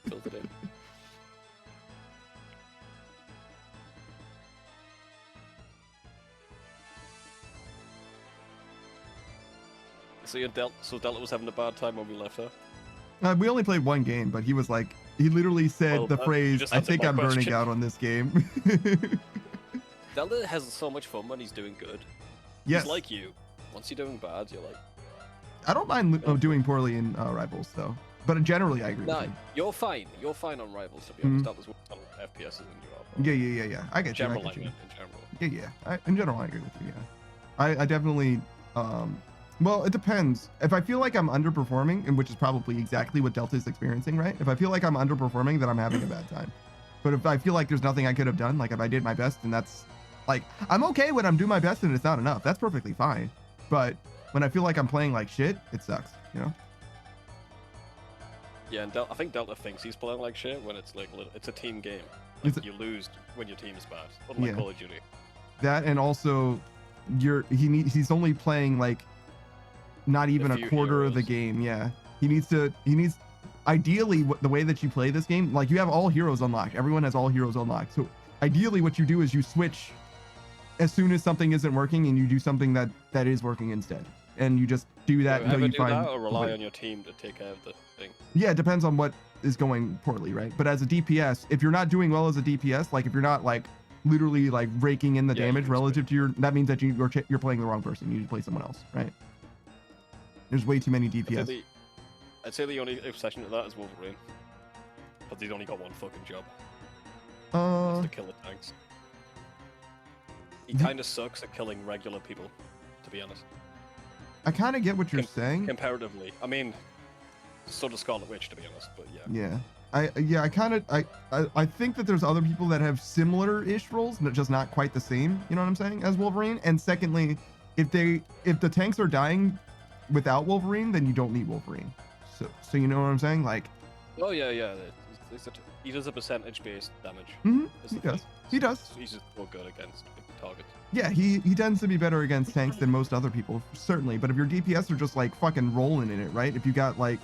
filled it in. So Delta was having a bad time when we left her. we only played one game, but he was like, he literally said Well, the you phrase, just "I answered think my I'm burning question." out on this game." Delta has so much fun when he's doing good. Yes, He's like you. Once you're doing bad, you're like, I don't mind doing poorly in Rivals though, but generally I agree nah, with you. you're fine. You're fine on Rivals, to be Mhm. honest. Delta's worse on FPSs than you are. Yeah. I get you. I General, get you. in general. Yeah. In general, I agree with you. Yeah, I definitely. Well, it depends. If I feel like I'm underperforming, and which is probably exactly what Delta's experiencing, right? If I feel like I'm underperforming, then I'm having a bad time. But if I feel like there's nothing I could have done, like if I did my best, and that's like, I'm okay when I'm doing my best and it's not enough. That's perfectly fine. But when I feel like I'm playing like shit, it sucks. You know? Yeah, and I think Delta thinks he's playing like shit when it's like it's a team game. It's Like, a- you lose when your team's bad. Unlike Yeah. Call of Duty. That and also, he's only playing like not even a few quarter of the heroes. game. Yeah, he needs ideally the way that you play this game, like you have all heroes unlocked. Everyone has all heroes unlocked. So ideally what you do is you switch as soon as something isn't working and you do something that is working instead. and you just do that Do you until ever you do find. that or the rely way. on your team to take care of the thing? Yeah, it depends on what is going poorly, right? But as a DPS, if you're not doing well as a DPS, like if you're not like literally like raking in the Yeah, damage you relative to your, that means that you're playing the wrong person. You need to play someone else, right? There's way too many DPS. I'd say the only exception to that is Wolverine. But he's only got one fucking job. Uh, That's to kill the tanks. He kind of sucks at killing regular people, to be honest. I kind of get what you're saying. Comparatively. I mean, so does Scarlet Witch, to be honest, but yeah. Yeah. I think that there's other people that have similar-ish roles, but just not quite the same, you know what I'm saying, as Wolverine. And secondly, if the tanks are dying without Wolverine, then you don't need Wolverine. So you know what I'm saying? Like, Oh yeah. He does a percentage-based damage. He does. He's just so good against targets. Yeah, he tends to be better against tanks than most other people, certainly. But if your DPS are just like fucking rolling in it, right? If you got like,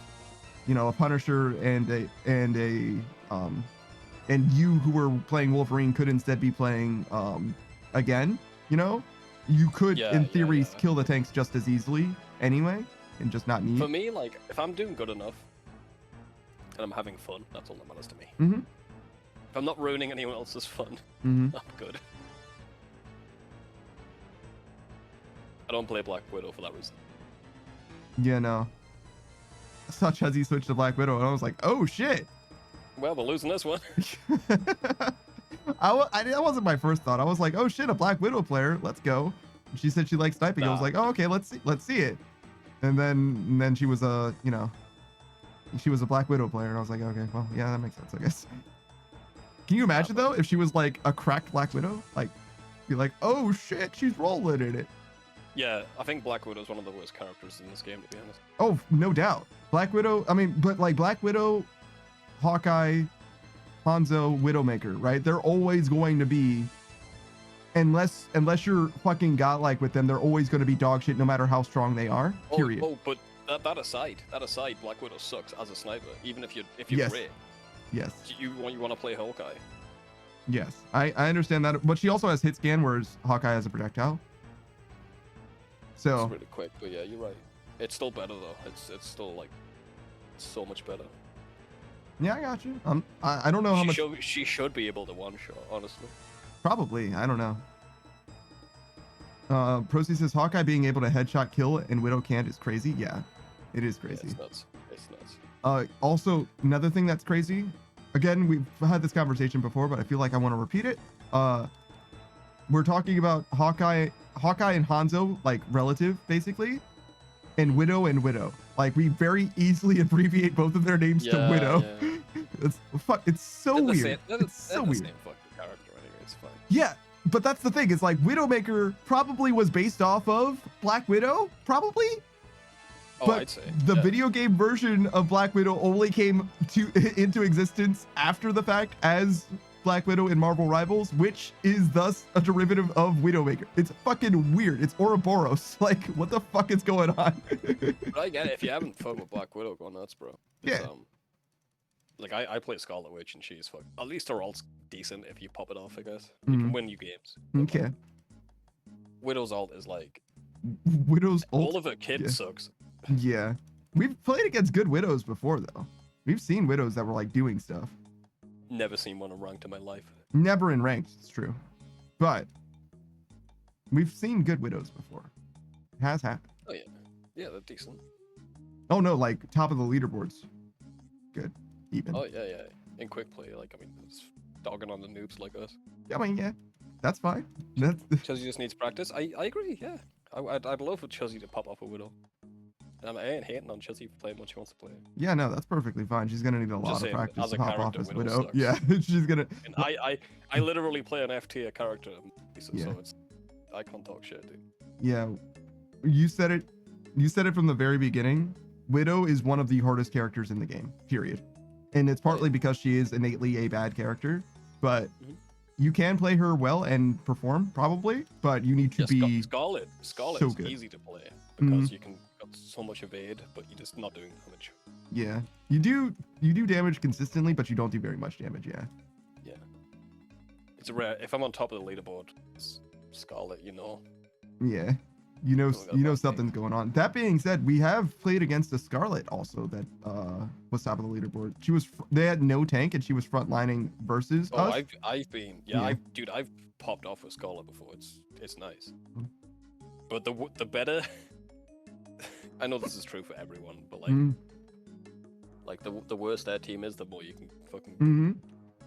you know, a Punisher and you who were playing Wolverine could instead be playing again, you know, you could in theory kill the tanks just as easily anyway, and just not need. For me, like, if I'm doing good enough and I'm having fun, that's all that matters to me. Mm-hmm. If I'm not ruining anyone else's fun, Mm-hmm. I'm good. I don't play Black Widow for that reason. Yeah, no. I saw Chuzzy switch to Black Widow, and I was like, oh shit. Well, we're losing this one. That wasn't my first thought. I was like, oh shit, a Black Widow player. Let's go. And she said she likes sniping. I was like, oh okay, let's see it. And then she was a Black Widow player, and I was like, okay, well, yeah, that makes sense, I guess. Can you imagine though if she was like a cracked Black Widow? Like, be like, oh shit, she's rolling in it. Yeah, I think Black Widow is one of the worst characters in this game, to be honest. Oh, no doubt. Black Widow, I mean, but like Black Widow, Hawkeye, Hanzo, Widowmaker, right? They're always going to be, unless you're fucking godlike with them, they're always going to be dog shit no matter how strong they are. Period. Oh, but that aside, Black Widow sucks as a sniper, even if you're Yes. great. Yes. You want to play Hawkeye. Yes. I understand that, but she also has hit scan, whereas Hawkeye has a projectile. So It's really quick, but yeah, you're right. It's still better though. It's still like so much better. yeah, I got you. I don't know how much. She should be able to one shot, honestly. Probably. I don't know. Procy says Hawkeye being able to headshot kill and Widow can't is crazy. Yeah, it is crazy. Yeah, it's nuts. It's nuts. Also, another thing that's crazy. Again, we've had this conversation before, but I feel like I want to repeat it. We're talking about Hawkeye and Hanzo, like relative, basically, and Widow. Like we very easily abbreviate both of their names to Widow. Yeah. It's so They're the weird. same- they're It's so the weird. same fucking character anyway. It's fine. Yeah, but that's the thing. It's like Widowmaker probably was based off of Black Widow, probably. Oh, But I'd say the yeah. video game version of Black Widow only came into existence after the fact as Black Widow in Marvel Rivals, which is thus a derivative of Widowmaker. It's fucking weird. It's Ouroboros. Like, what the fuck is going on? But I get it. If you haven't fucked with Black Widow, go nuts, bro. It's, Yeah. Like I play Scarlet Witch and she's fuck. At least her ult's decent if you pop it off. I guess you can win you games. Okay. Widow's ult is like Widow's all ult. of her kit yeah. sucks. Yeah. We've played against good Widows before, though. We've seen Widows that were, like, doing stuff. Never seen one ranked in my life. Never in ranked, it's true. But we've seen good Widows before. It has happened. Oh yeah, yeah, they're decent. Oh, no, like, top of the leaderboards. Good. Even. Oh yeah, yeah. In quick play, like I mean, it's dogging on the noobs like us. I mean, yeah. That's fine. That's... Chuzzy just needs practice. I agree. Yeah, I'd love for Chuzzy to pop off a Widow. I ain't hating on Chuzzy for playing what she wants to play. Yeah, no, that's perfectly fine. She's gonna need a lot of saying, practice as to a pop off character, as Widow Widow. sucks. Yeah, she's gonna. And I literally play an F tier character, so Yeah. it's I can't talk shit, dude. Yeah, you said it. You said it from the very beginning. Widow is one of the hardest characters in the game. Period. And it's partly because she is innately a bad character, but Mhm. you can play her well and perform probably. But you need to be Scarlet so is good. easy to play because you can got so much evade, but you're just not doing damage. Yeah, you do damage consistently, but you don't do very much damage. Yeah. Yeah, it's rare. If I'm on top of the leaderboard, it's Scarlet, you know. Yeah. You know, Someone got you know bad team. something's going on. That being said, we have played against a Scarlet also that was top of the leaderboard. She was they had no tank and she was frontlining versus Oh, us. I've been dude, I've popped off with Scholar before. It's nice. But the better I know this is true for everyone, but like the worse their team is, the more you can fucking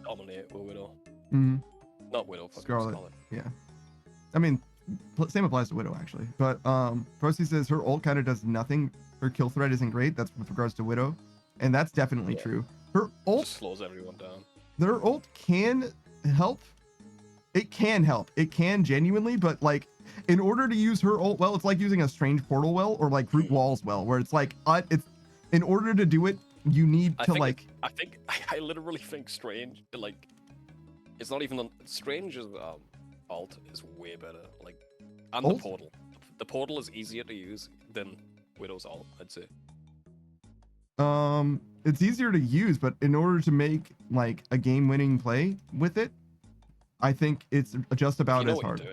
dominate with Widow. Not Widow, fucking Scarlet. Yeah. I mean, same applies to Widow actually. But Procy says her ult kind of does nothing. Her kill threat isn't great. That's with regards to Widow, and that's definitely true. Her ult just slows everyone down. Their ult can help. It can help. It can genuinely, but like in order to use her ult well, it's like using a strange portal well or like root walls well, where it's like it's in order to do it, you need to like. I literally think Strange like it's not even Strange's ult is way better. Like and Ult? the portal. The portal is easier to use than Widow's ult, I'd say. It's easier to use, but in order to make like a game-winning play with it, I think it's just about as hard.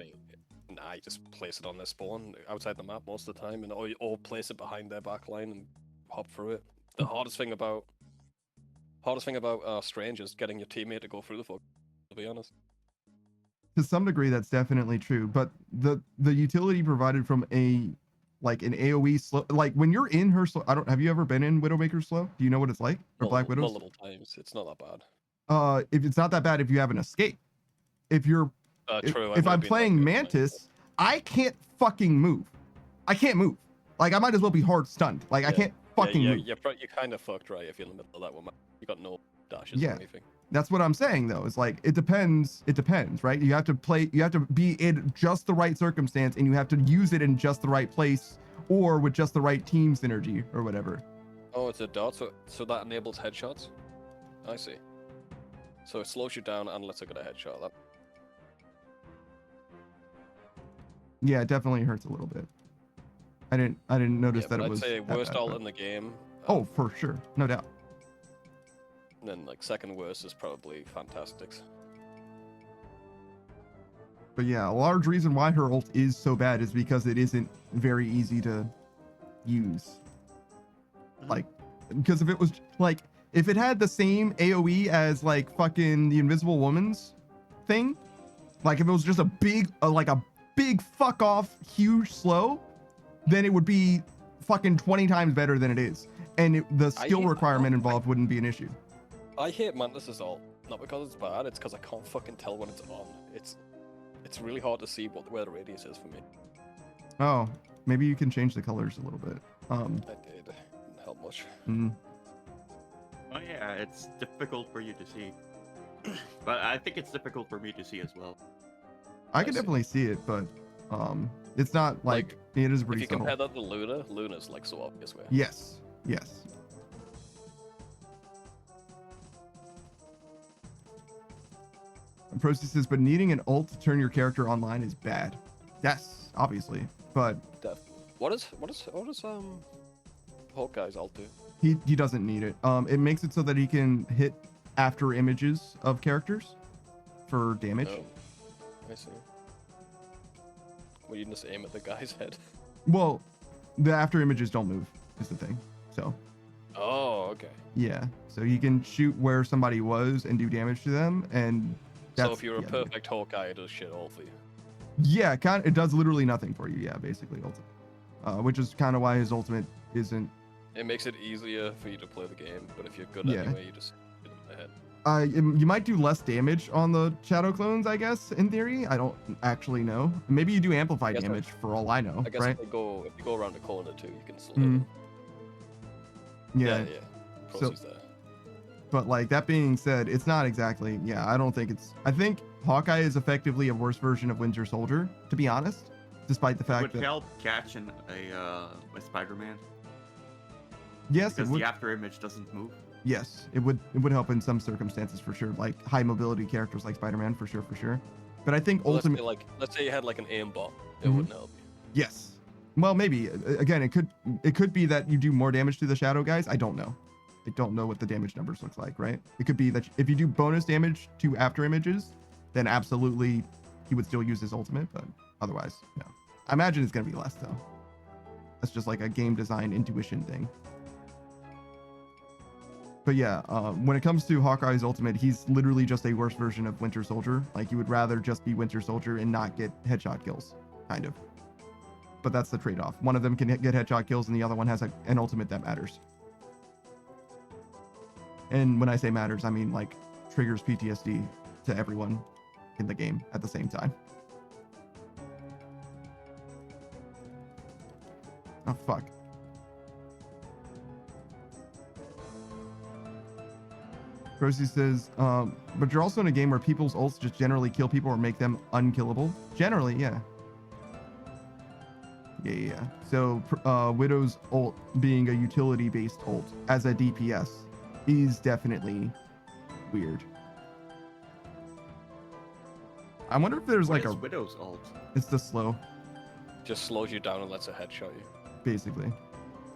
Nah, you just place it on their spawn outside the map most of the time, and or place it behind their back line and hop through it. The hardest thing about Strange is getting your teammate to go through the fuck. To be honest. To some degree, that's definitely true, but the utility provided from an AoE slow, like when you're in her slow, have you ever been in Widowmaker slow? Do you know what it's like? Or Black Widows? Multiple times. It's not that bad. If it's not that bad, if you have an escape. If you're true, if I'm playing Mantis, I can't fucking move. I can't move. Like I might as well be hard stunned. Like I can't fucking move. You're kind of fucked, right? If you're in the middle of that one, you got no dashes or anything. That's what I'm saying though. It's like it depends, right? You have to be in just the right circumstance and you have to use it in just the right place or with just the right team synergy or whatever. Oh, it's a dot, so that enables headshots. I see. So it slows you down and lets you get a headshot. Yeah, it definitely hurts a little bit. I didn't notice that it was. I'd say worst ult in the game. Oh, for sure, no doubt. And then like second worst is probably Fantastics. But yeah, a large reason why her ult is so bad is because it isn't very easy to use. Like, because if it was like, if it had the same AoE as like fucking the Invisible Woman's thing, like if it was just a big fuck off huge slow, then it would be fucking 20 times better than it is. And the skill requirement involved wouldn't be an issue. I hate Mantis's ult, not because it's bad, it's because I can't fucking tell when it's on. It's really hard to see where the radius is for me. Oh, maybe you can change the colors a little bit. I did. Didn't help much. Oh yeah, it's difficult for you to see. But I think it's difficult for me to see as well. I can definitely see it, but it's not like it is pretty If you subtle. compare that to Luna's like so obvious way. Yes. And Procy says, but needing an ult to turn your character online is bad. Yes, obviously, but Definitely. What does Hawkeye's ult do? he doesn't need it. It makes it so that he can hit after images of characters for damage. Oh, I see. Well, you just aim at the guy's head. Well, the after images don't move is the thing. So. Oh, okay. Yeah, so you can shoot where somebody was and do damage to them, and so if you're a perfect Hawkeye, it does shit all for you. Yeah, it does literally nothing for you. Yeah, basically, which is kind of why his ultimate isn't. It makes it easier for you to play the game, but if you're good anyway, you just hit him in the head. You might do less damage on the shadow clones, I guess. In theory, I don't actually know. Maybe you do amplify damage for all I know. I guess right? if you go around the corner too, you can slow them. Yeah. So, but like that being said, it's not exactly. Yeah, I don't think it's. I think Hawkeye is effectively a worse version of Winter Soldier, to be honest. Despite the fact that it would help catching a Spider-Man. Yes, because the after image doesn't move. Yes, it would help in some circumstances for sure, like high mobility characters like Spider-Man for sure. But I think ultimately, let's say you had like an aimbot, it wouldn't help you. Yes. Well, maybe again, it could be that you do more damage to the shadow guys. I don't know. I don't know what the damage numbers look like, right? It could be that if you do bonus damage to after images, then absolutely he would still use his ultimate, but otherwise, no. I imagine it's gonna be less though. That's just like a game design intuition thing. But yeah, when it comes to Hawkeye's ultimate, he's literally just a worse version of Winter Soldier. Like, you would rather just be Winter Soldier and not get headshot kills, kind of. But that's the trade-off. One of them can get headshot kills, and the other one has an ultimate that matters. And when I say matters, I mean like triggers PTSD to everyone in the game at the same time. Oh, fuck. Rosie says, but you're also in a game where people's ults just generally kill people or make them unkillable. Generally, yeah. Yeah. So, Widow's ult being a utility-based ult as a DPS is definitely weird. I wonder if there's What like is Widow's ult? It's the slow, Just slows you down and lets a headshot you. basically.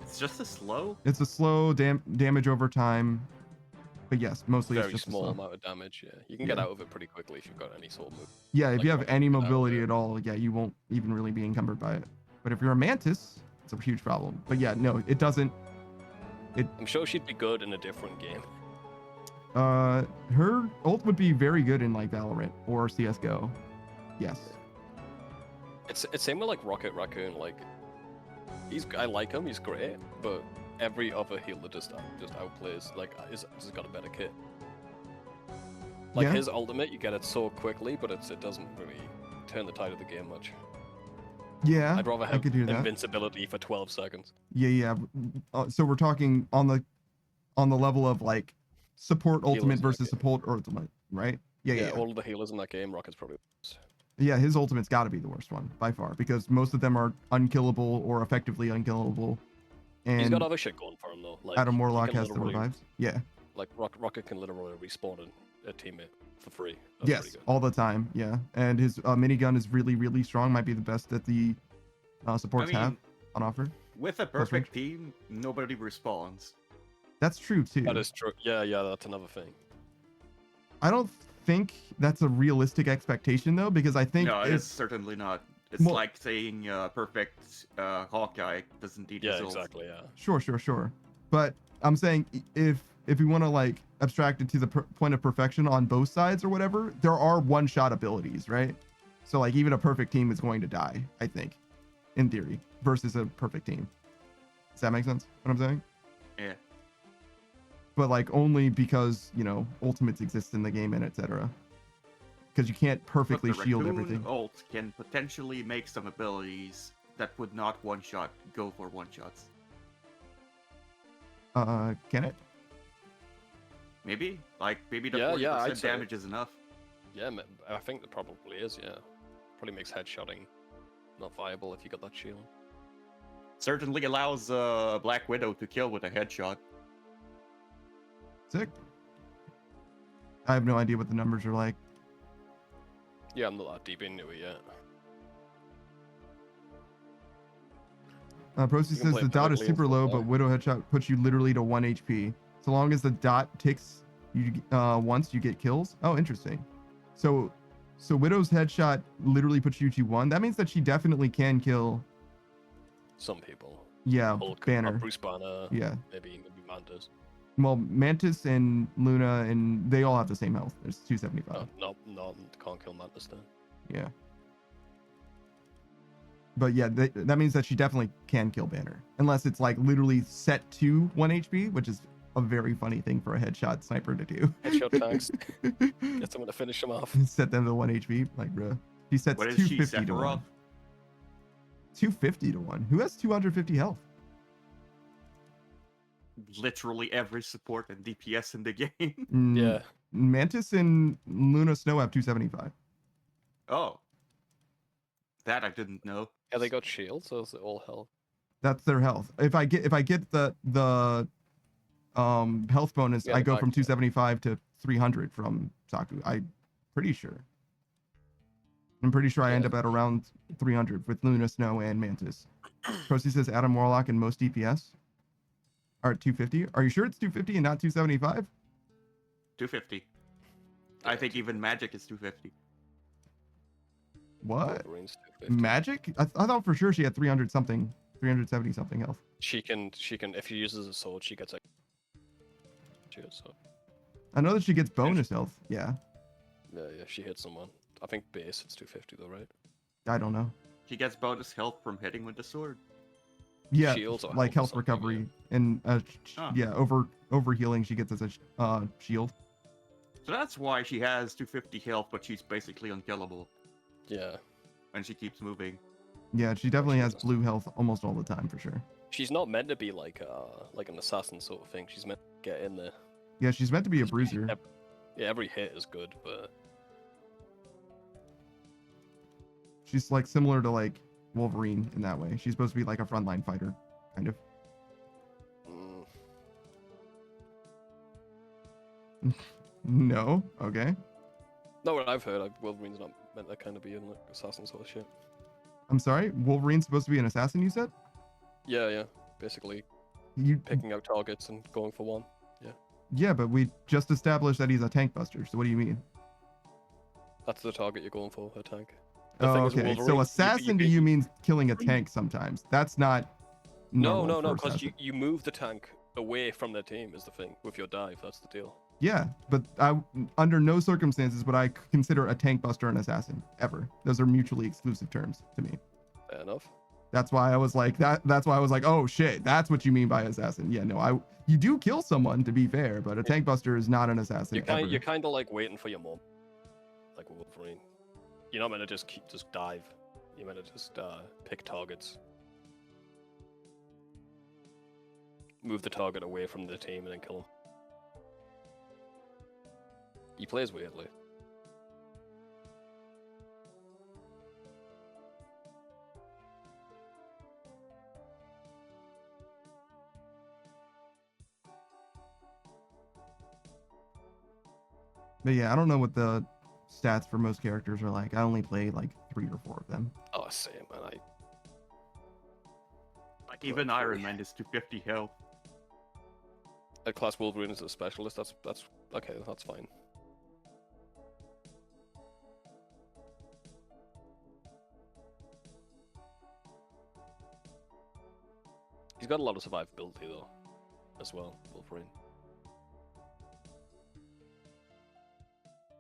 It's just a slow? It's a slow damage over time. But yes, mostly Very it's just a small slow. amount of damage, yeah. You can get Yeah. out of it pretty quickly if you've got any sort of move. Yeah, if like you have rocket any out of mobility it. at all, yeah, you won't even really be encumbered by it. But if you're a Mantis, it's a huge problem. But yeah, no, it doesn't. I'm sure she'd be good in a different game. Her ult would be very good in like Valorant or CS:GO. Yes. It's same with like Rocket Raccoon. Like, I like him, he's great, but every other healer just outplays. Like, he's got a better kit. Like, Yeah. his ultimate, you get it so quickly, but it doesn't really turn the tide of the game much. Yeah, I'd rather I have could hear that. invincibility for 12 seconds. Yeah. So we're talking on the level of like support ultimate Healers in that versus game. support ultimate, right? Yeah. All of the healers in that game, Rocket's probably worse. Yeah, his ultimate's got to be the worst one by far because most of them are unkillable or effectively unkillable. And He's got other shit going for him though. Like, Adam he Warlock can has the literally- revives. Yeah. Like Rocket can literally respawn a teammate for free. That's Yes, pretty good. all the time. Yeah, and his minigun is really, really strong. Might be the best that the supports I mean, have on offer. With a Close range. perfect team, nobody respawns. That's true too. That is true. Yeah, that's another thing. I don't think that's a realistic expectation though, because I think No, it's it's certainly not. It's Well- like saying perfect Hawkeye doesn't need Yeah, results. exactly. Yeah. sure. But I'm saying if we want to like abstract it to the point of perfection on both sides or whatever, there are one-shot abilities, right? So like even a perfect team is going to die, I think, in theory, versus a perfect team. Does that make sense? What I'm saying? Yeah. But like only because ultimates exist in the game and etc. Because you can't perfectly But the shield Raccoon everything. ult can potentially make some abilities that would not one-shot go for one-shots. Can it? Maybe? Like, maybe the Yeah, 40% I'd say. damage is enough. Yeah, I think that probably is. Yeah, probably makes headshotting not viable if you got that shield. Certainly allows Black Widow to kill with a headshot. Sick. I have no idea what the numbers are like. Yeah, I'm not that deep into it yet. Procy You can says play the dot is perfectly super in low, full but power. Widow headshot puts you literally to 1 HP. So long as the dot ticks you once, you get kills. Oh, interesting. So Widow's headshot literally puts you to 1. That means that she definitely can kill. Some people. Yeah, Hulk, Banner. Bruce Banner. Yeah. Maybe Mantis. Well, Mantis and Luna and they all have the same health. There's 275. No, can't kill Mantis then. Yeah. But yeah, that means that she definitely can kill Banner. Unless it's like literally set to 1 HP, which is a very funny thing for a headshot sniper to do. Headshot tanks. Get someone to finish him off. Set them to 1 HP. Like, bruh. He sets What is she, 250 to 1. Sephiroth? 250 to 1. Who has 250 health? Literally every support and DPS in the game. Yeah. Mantis and Luna Snow have 275. Oh. That I didn't know. Yeah, they got shields, so is it all health? That's their health. If I get the health bonus, Yeah, I the go from back, yeah. 275 to 300 from Saku. I'm pretty sure. I'm pretty sure I end Yeah. up at around 300 with Luna Snow and Mantis. Procy says Adam Warlock and most DPS are at 250. Are you sure it's 250 and not 275? 250. I think even Magic is 250. What? Wolverine's 250. Magic? I thought for sure she had 300 something, 370 something health. She can if she uses a sword, she gets like. So. I know that she gets bonus health. Yeah. Yeah, she hits someone. I think base it's 250 though, right? I don't know. She gets bonus health from hitting with the sword. Yeah, Shields or like health health or something, recovery and yeah, over healing she gets as a shield. So that's why she has 250 health, but she's basically unkillable. Yeah. And she keeps moving. Yeah, she definitely has is. blue health almost all the time for sure. She's not meant to be like an assassin sort of thing. She's meant to get in there. Yeah, she's meant to be a bruiser. Yeah, every hit is good, but She's like similar to like Wolverine in that way. She's supposed to be like a frontline fighter, kind of. No? Okay. No, what I've heard, Wolverine's not meant to kind of be in like assassin sort of shit. I'm sorry? Wolverine's supposed to be an assassin, you said? Yeah. Basically, You picking out targets and going for one. Yeah. Yeah, but we just established that he's a tank buster, so what do you mean? That's the target you're going for, a tank. The Oh, thing is, okay. Wolverine, So assassin to you means killing a tank sometimes. That's not No, normal for because assassin. you move the tank away from their team is the thing with your dive. That's the deal. Yeah, but under no circumstances would I consider a tank buster an assassin ever. Those are mutually exclusive terms to me. Fair enough. That's why I was like That's why I was like, oh shit, that's what you mean by assassin. Yeah, no, you do kill someone to be fair, but a tank buster is not an assassin. You're kind of like waiting for your mom, like Wolverine. You're not meant to just dive. You're meant to just pick targets, move the target away from the team, and then kill him. He plays weirdly. But yeah, I don't know what the stats for most characters are like. I only play like 3 or 4 of them. Oh, same, man. Like even Iron Man is 250 health. I class Wolverine as a specialist. That's okay. That's fine. He's got a lot of survivability though, as well, Wolverine.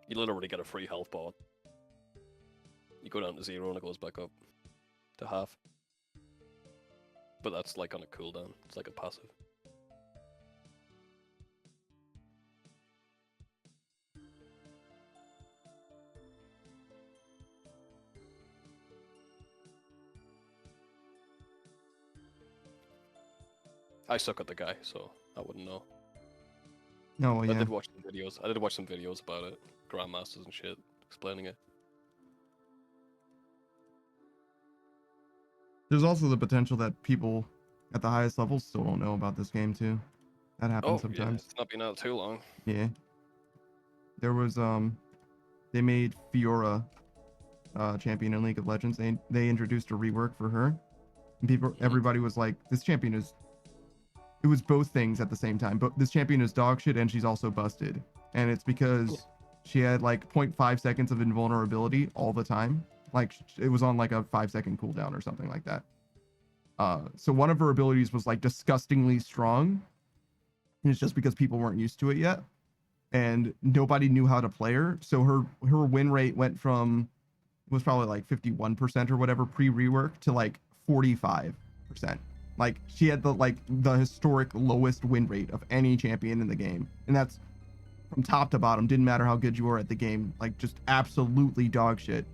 You literally get a free health bar. You go down to 0 and it goes back up to half. But that's like on a cooldown. It's like a passive. I suck at the guy, so I wouldn't know. No, well, I yeah. did watch some videos. I did watch some videos about it, grandmasters and shit, explaining it. There's also the potential that people at the highest levels still don't know about this game too. That happens Yeah, sometimes. it's not been out too long. Yeah. There was they made Fiora champion in League of Legends. They introduced a rework for her. And everybody was like, this champion is, it was both things at the same time. But this champion is dog shit and she's also busted. And it's because she had like 0.5 seconds of invulnerability all the time. Like it was on like a 5-second cooldown or something like that. So one of her abilities was like disgustingly strong. And it's just because people weren't used to it yet. And nobody knew how to play her. So her win rate went from, it was probably like 51% or whatever pre-rework to like 45%. Like she had the historic lowest win rate of any champion in the game. And that's from top to bottom. Didn't matter how good you were at the game. Like just absolutely dog shit.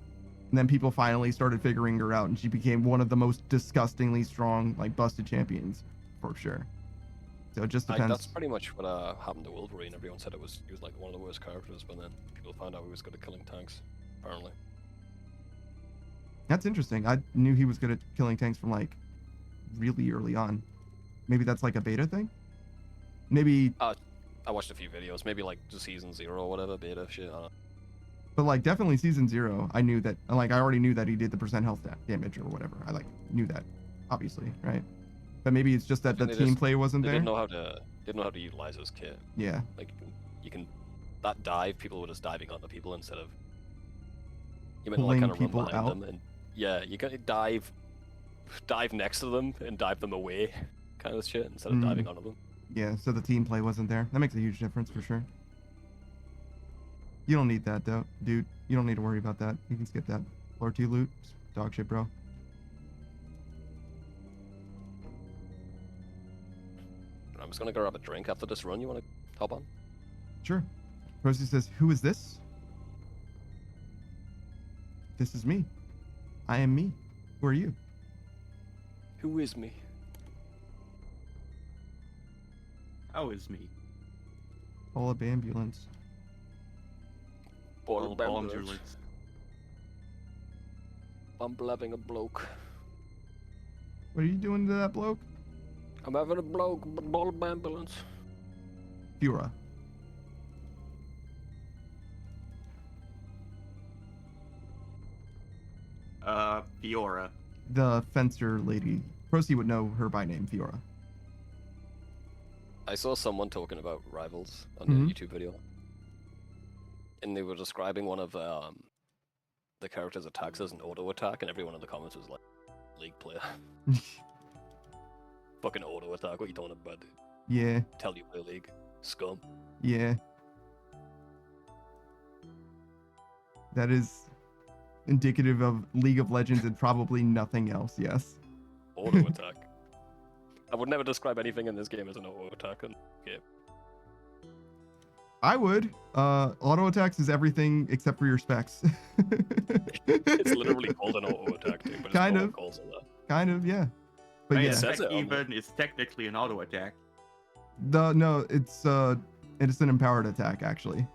And then people finally started figuring her out and she became one of the most disgustingly strong, like busted champions for sure. So it just depends. That's pretty much what happened to Wolverine. Everyone said he was like one of the worst characters, but then people found out he was good at killing tanks, apparently. That's interesting. I knew he was good at killing tanks from like really early on. Maybe that's like a beta thing? Maybe I watched a few videos, maybe like the season 0 or whatever, beta shit. I don't know. But like definitely season 0, I knew that, like I already knew that he did the percent health damage or whatever. I like knew that, obviously, right? But maybe it's just that the team play wasn't there. Didn't know how to utilize his kit. Yeah. Like you can that dive, people were just diving onto people instead of You mean like pulling kind of run people behind out. them and yeah, you gotta dive next to them and dive them away, kind of shit, instead of diving onto them. Yeah, so the team play wasn't there. That makes a huge difference for sure. You don't need that though, dude. You don't need to worry about that. You can skip that. Floor 2 loot, dog shit, bro. I'm just gonna go grab a drink after this run. You wanna hop on? Sure. Rosie says, "Who is this?" This is me. I am me. Who are you? Who is me? How is me? Call up ambulance. Ball ambulance. I'm blabbing a bloke. What are you doing to that bloke? I'm having a bloke, ball ambulance. Fura. Fiora. The fencer lady. Procy would know her by name, Fiora. I saw someone talking about rivals on Mhm. a YouTube video, and they were describing one of the character's attacks as an auto attack, and everyone in the comments was like, "League player." Fucking auto attack. What are you talking about, dude? Yeah, Tell you play League. Scum. yeah. That is indicative of League of Legends and probably nothing else, yes. Auto attack. I would never describe anything in this game as an auto attack. Okay. I would. Auto attacks is everything except for your specs. It's literally called an auto attack, dude, but it's Kind no of. one calls it that. Kind of, yeah. But Hey, yeah, it says it on even is technically an auto attack. no, it's an empowered attack actually.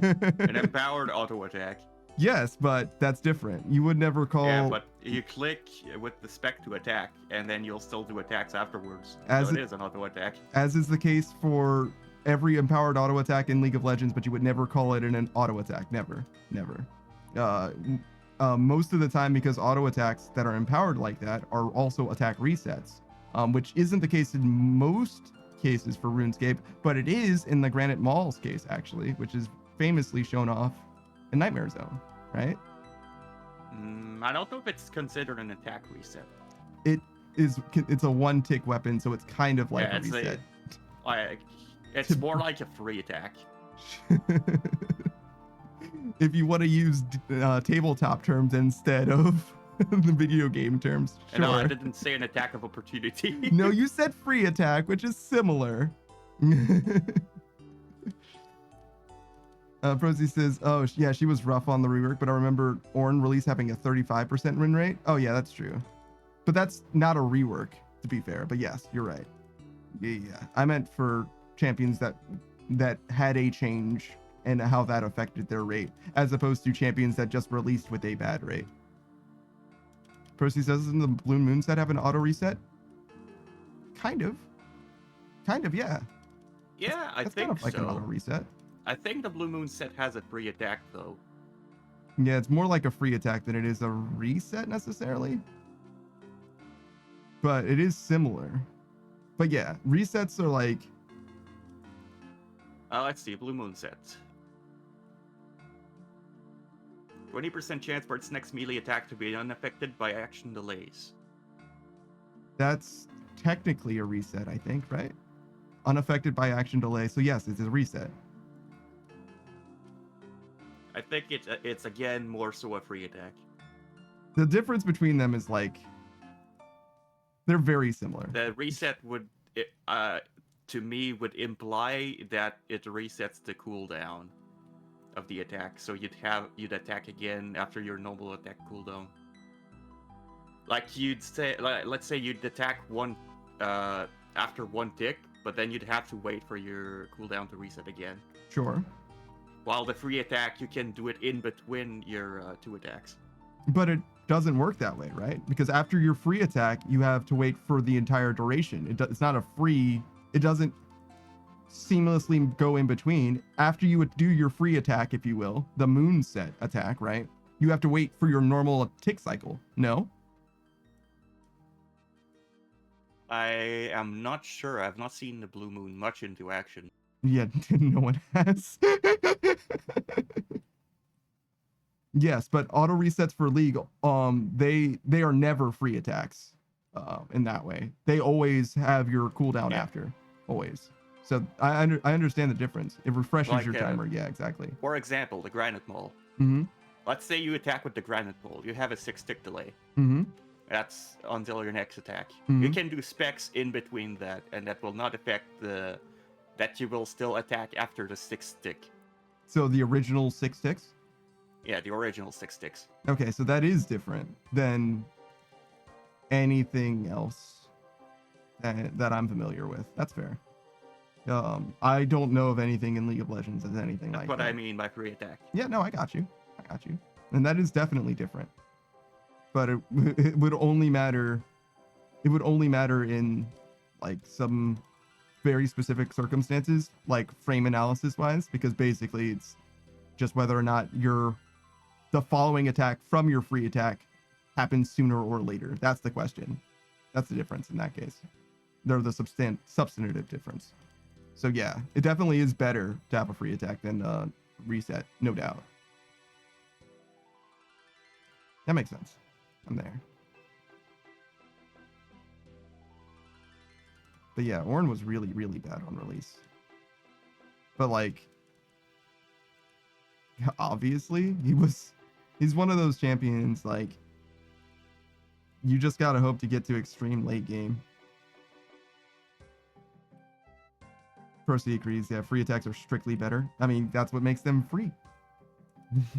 An empowered auto attack. Yes, but that's different. You would never call Yeah, but you click with the spec to attack, and then you'll still do attacks afterwards. As so it it- is an auto attack. as is the case for every empowered auto attack in League of Legends, but you would never call it an auto attack. Never. Most of the time, because auto attacks that are empowered like that are also attack resets, which isn't the case in most cases for RuneScape, but it is in the Granite Mall's case, actually, which is famously shown off in Nightmare Zone, right? I don't know if it's considered an attack reset. It's a one-tick weapon, so it's kind of like Yeah, a it's reset. Like, it's more like a free attack. If you want to use tabletop terms instead of the video game terms, sure. No, I didn't say an attack of opportunity. No, you said free attack, which is similar. Prozy says, "Oh, yeah, she was rough on the rework, but I remember Ornn release having a 35% win rate." Oh, yeah, that's true. But that's not a rework, to be fair. But yes, you're right. Yeah. I meant for champions that had a change and how that affected their rate, as opposed to champions that just released with a bad rate. Procy says, "Doesn't the Blue Moon set have an auto reset?" Kind of, yeah. Yeah, I That's think kind of like an auto so. reset. I think the Blue Moon set has a free attack, though. Yeah, it's more like a free attack than it is a reset necessarily. But it is similar. But yeah, resets are like, Let's see, Blue Moon set. 20% chance for its next melee attack to be unaffected by action delays. that's technically a reset, I think, right? Unaffected by action delay. So yes, it's a reset. I think it's again more so a free attack. The difference between them is like, they're very similar. The reset would, to me, would imply that it resets the cooldown of the attack, so you'd attack again after your normal attack cooldown. Like you'd say, let's say you'd attack one after one tick, but then you'd have to wait for your cooldown to reset again. Sure. While the free attack, you can do it in between your two attacks. But it doesn't work that way, right? Because after your free attack, you have to wait for the entire duration. It's not a free, it doesn't seamlessly go in between. After you would do your free attack, if you will, the moon set attack, right? You have to wait for your normal tick cycle. No? I am not sure. I've not seen the Blue Moon much into action. Yeah, no one has. Yes, but auto resets for League, they are never free attacks, in that way. They always have your cooldown after, always. So I understand the difference. It refreshes Like, your timer. Yeah, exactly. For example, the Granite Mole. Mm-hmm. Let's say you attack with the Granite Mole. You have a 6-tick delay. Mm-hmm. That's until your next attack. Mhm. You can do specs in between that, and that will not affect the that you will still attack after the 6-tick. So the original 6 ticks. Yeah, the original 6 ticks. Okay, so that is different than anything else that I'm familiar with. That's fair. I don't know of anything in League of Legends as anything That's like what that. I mean by free attack. Yeah, no, I got you. And that is definitely different. But it would only matter. It would only matter in like some very specific circumstances, like frame analysis wise, because basically it's just whether or not the following attack from your free attack happens sooner or later. That's the question. That's the difference in that case. They're the substantive difference. So yeah, it definitely is better to have a free attack than reset, no doubt. That makes sense. I'm there. But yeah, Ornn was really, really bad on release. But like, obviously, he's one of those champions, like, you just gotta hope to get to extreme late game. Percy agrees, yeah, free attacks are strictly better. I mean, that's what makes them free.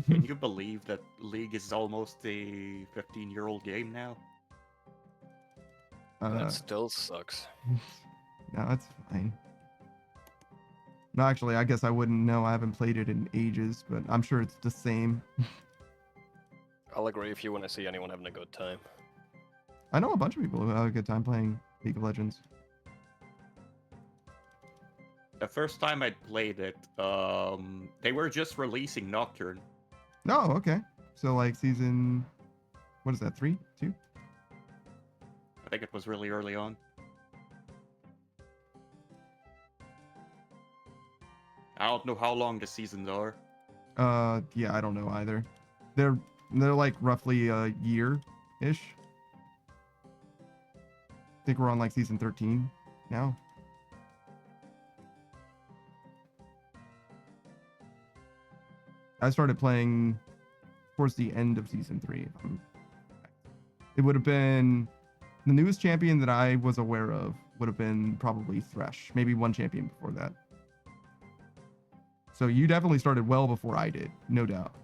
Can you believe that League is almost a 15-year-old game now? That still sucks. No, it's fine. No, actually, I guess I wouldn't know. I haven't played it in ages, but I'm sure it's the same. I'll agree with you when I see anyone having a good time. I know a bunch of people who have a good time playing League of Legends. The first time I played it, they were just releasing Nocturne. Oh, okay. So like season, what is that, 3, 2? I think it was really early on. I don't know how long the seasons are. Yeah, I don't know either. They're like roughly a year-ish. I think we're on like season 13 now. I started playing towards the end of season 3. It would have been the newest champion that I was aware of would have been probably Thresh, maybe one champion before that. So you definitely started well before I did, no doubt.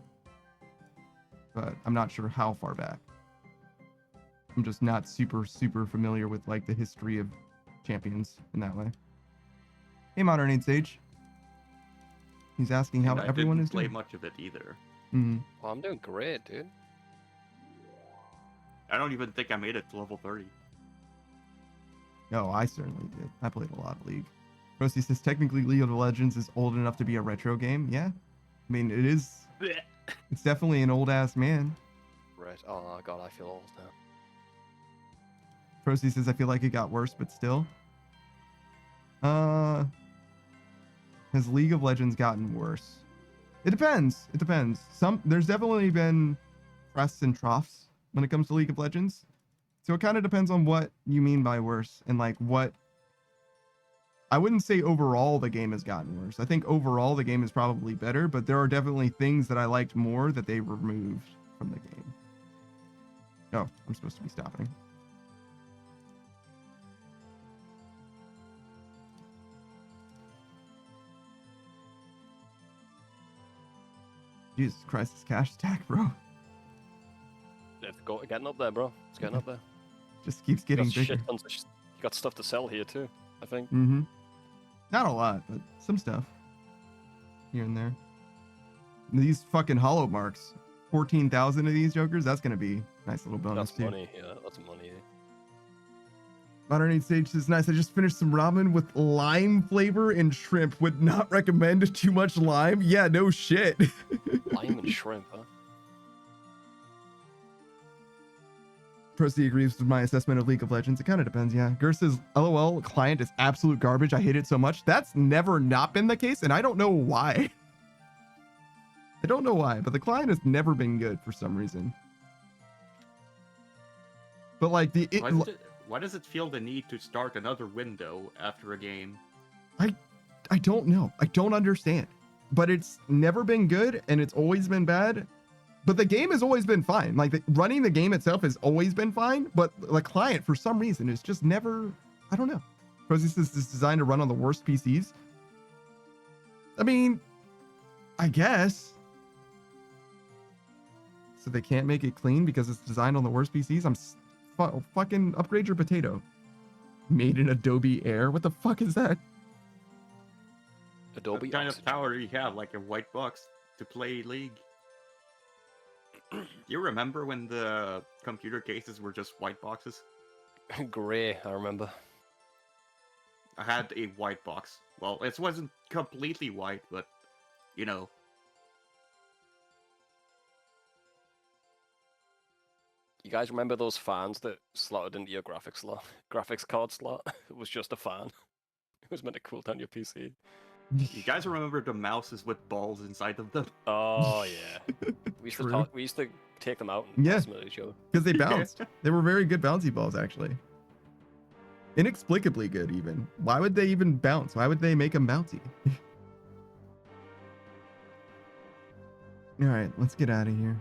But I'm not sure how far back. I'm just not super familiar with like the history of champions in that way. Hey, Modern Age Sage. He's asking how everyone is doing. I doing. didn't play much of it either. Mm-hmm. Well, I'm doing great, dude. I don't even think I made it to level 30. No, I certainly did. I played a lot of League. Rosie says technically League of Legends is old enough to be a retro game. Yeah. I mean, it is. It's definitely an old ass man. Right. Oh god, I feel old now. Procy says I feel like it got worse, but still. Has League of Legends gotten worse? It depends. It depends. There's definitely been crests and troughs when it comes to League of Legends. So it kind of depends on what you mean by worse and like what. I wouldn't say overall the game has gotten worse. I think overall the game is probably better, but there are definitely things that I liked more that they removed from the game. Oh, I'm supposed to be stopping. Jesus Christ, this cash stack, bro. It's getting up there, bro. It's getting up there. Just keeps getting bigger. You got stuff to sell here too, I think. Mm-hmm. Not a lot, but some stuff. Here and there. These fucking hollow marks. 14,000 of these jokers, that's gonna be a nice little bonus That's too. money, yeah, that's money. Modern Age Sage says, nice. I just finished some ramen with lime flavor and shrimp. Would not recommend too much lime. Yeah, no shit. Lime and shrimp, huh? Procy agrees with my assessment of League of Legends. It kind of depends, yeah. Gur says, LOL, client is absolute garbage. I hate it so much. That's never not been the case, and I don't know why. I don't know why, but the client has never been good for some reason. But like Why does it feel the need to start another window after a game? I don't know. I don't understand. But it's never been good and it's always been bad. But the game has always been fine. Like running the game itself has always been fine, but the client for some reason is just never, I don't know. Because this is designed to run on the worst PCs. I mean, I guess. So they can't make it clean because it's designed on the worst PCs? Fucking upgrade your potato. Made in Adobe Air? What the fuck is that? Adobe What kind Oxygen. of power do you have, like a white box, to play League? You remember when the computer cases were just white boxes? Grey, I remember. I had a white box. Well, it wasn't completely white, but, you know. You guys remember those fans that slotted into your graphics card slot? It was just a fan. It was meant to cool down your PC. You guys remember the mouses with balls inside of them? Oh yeah. We used to take them out and Yeah. toss them at each other. Because they bounced. They were very good bouncy balls, actually. Inexplicably good, even. Why would they even bounce? Why would they make them bouncy? All right, let's get out of here.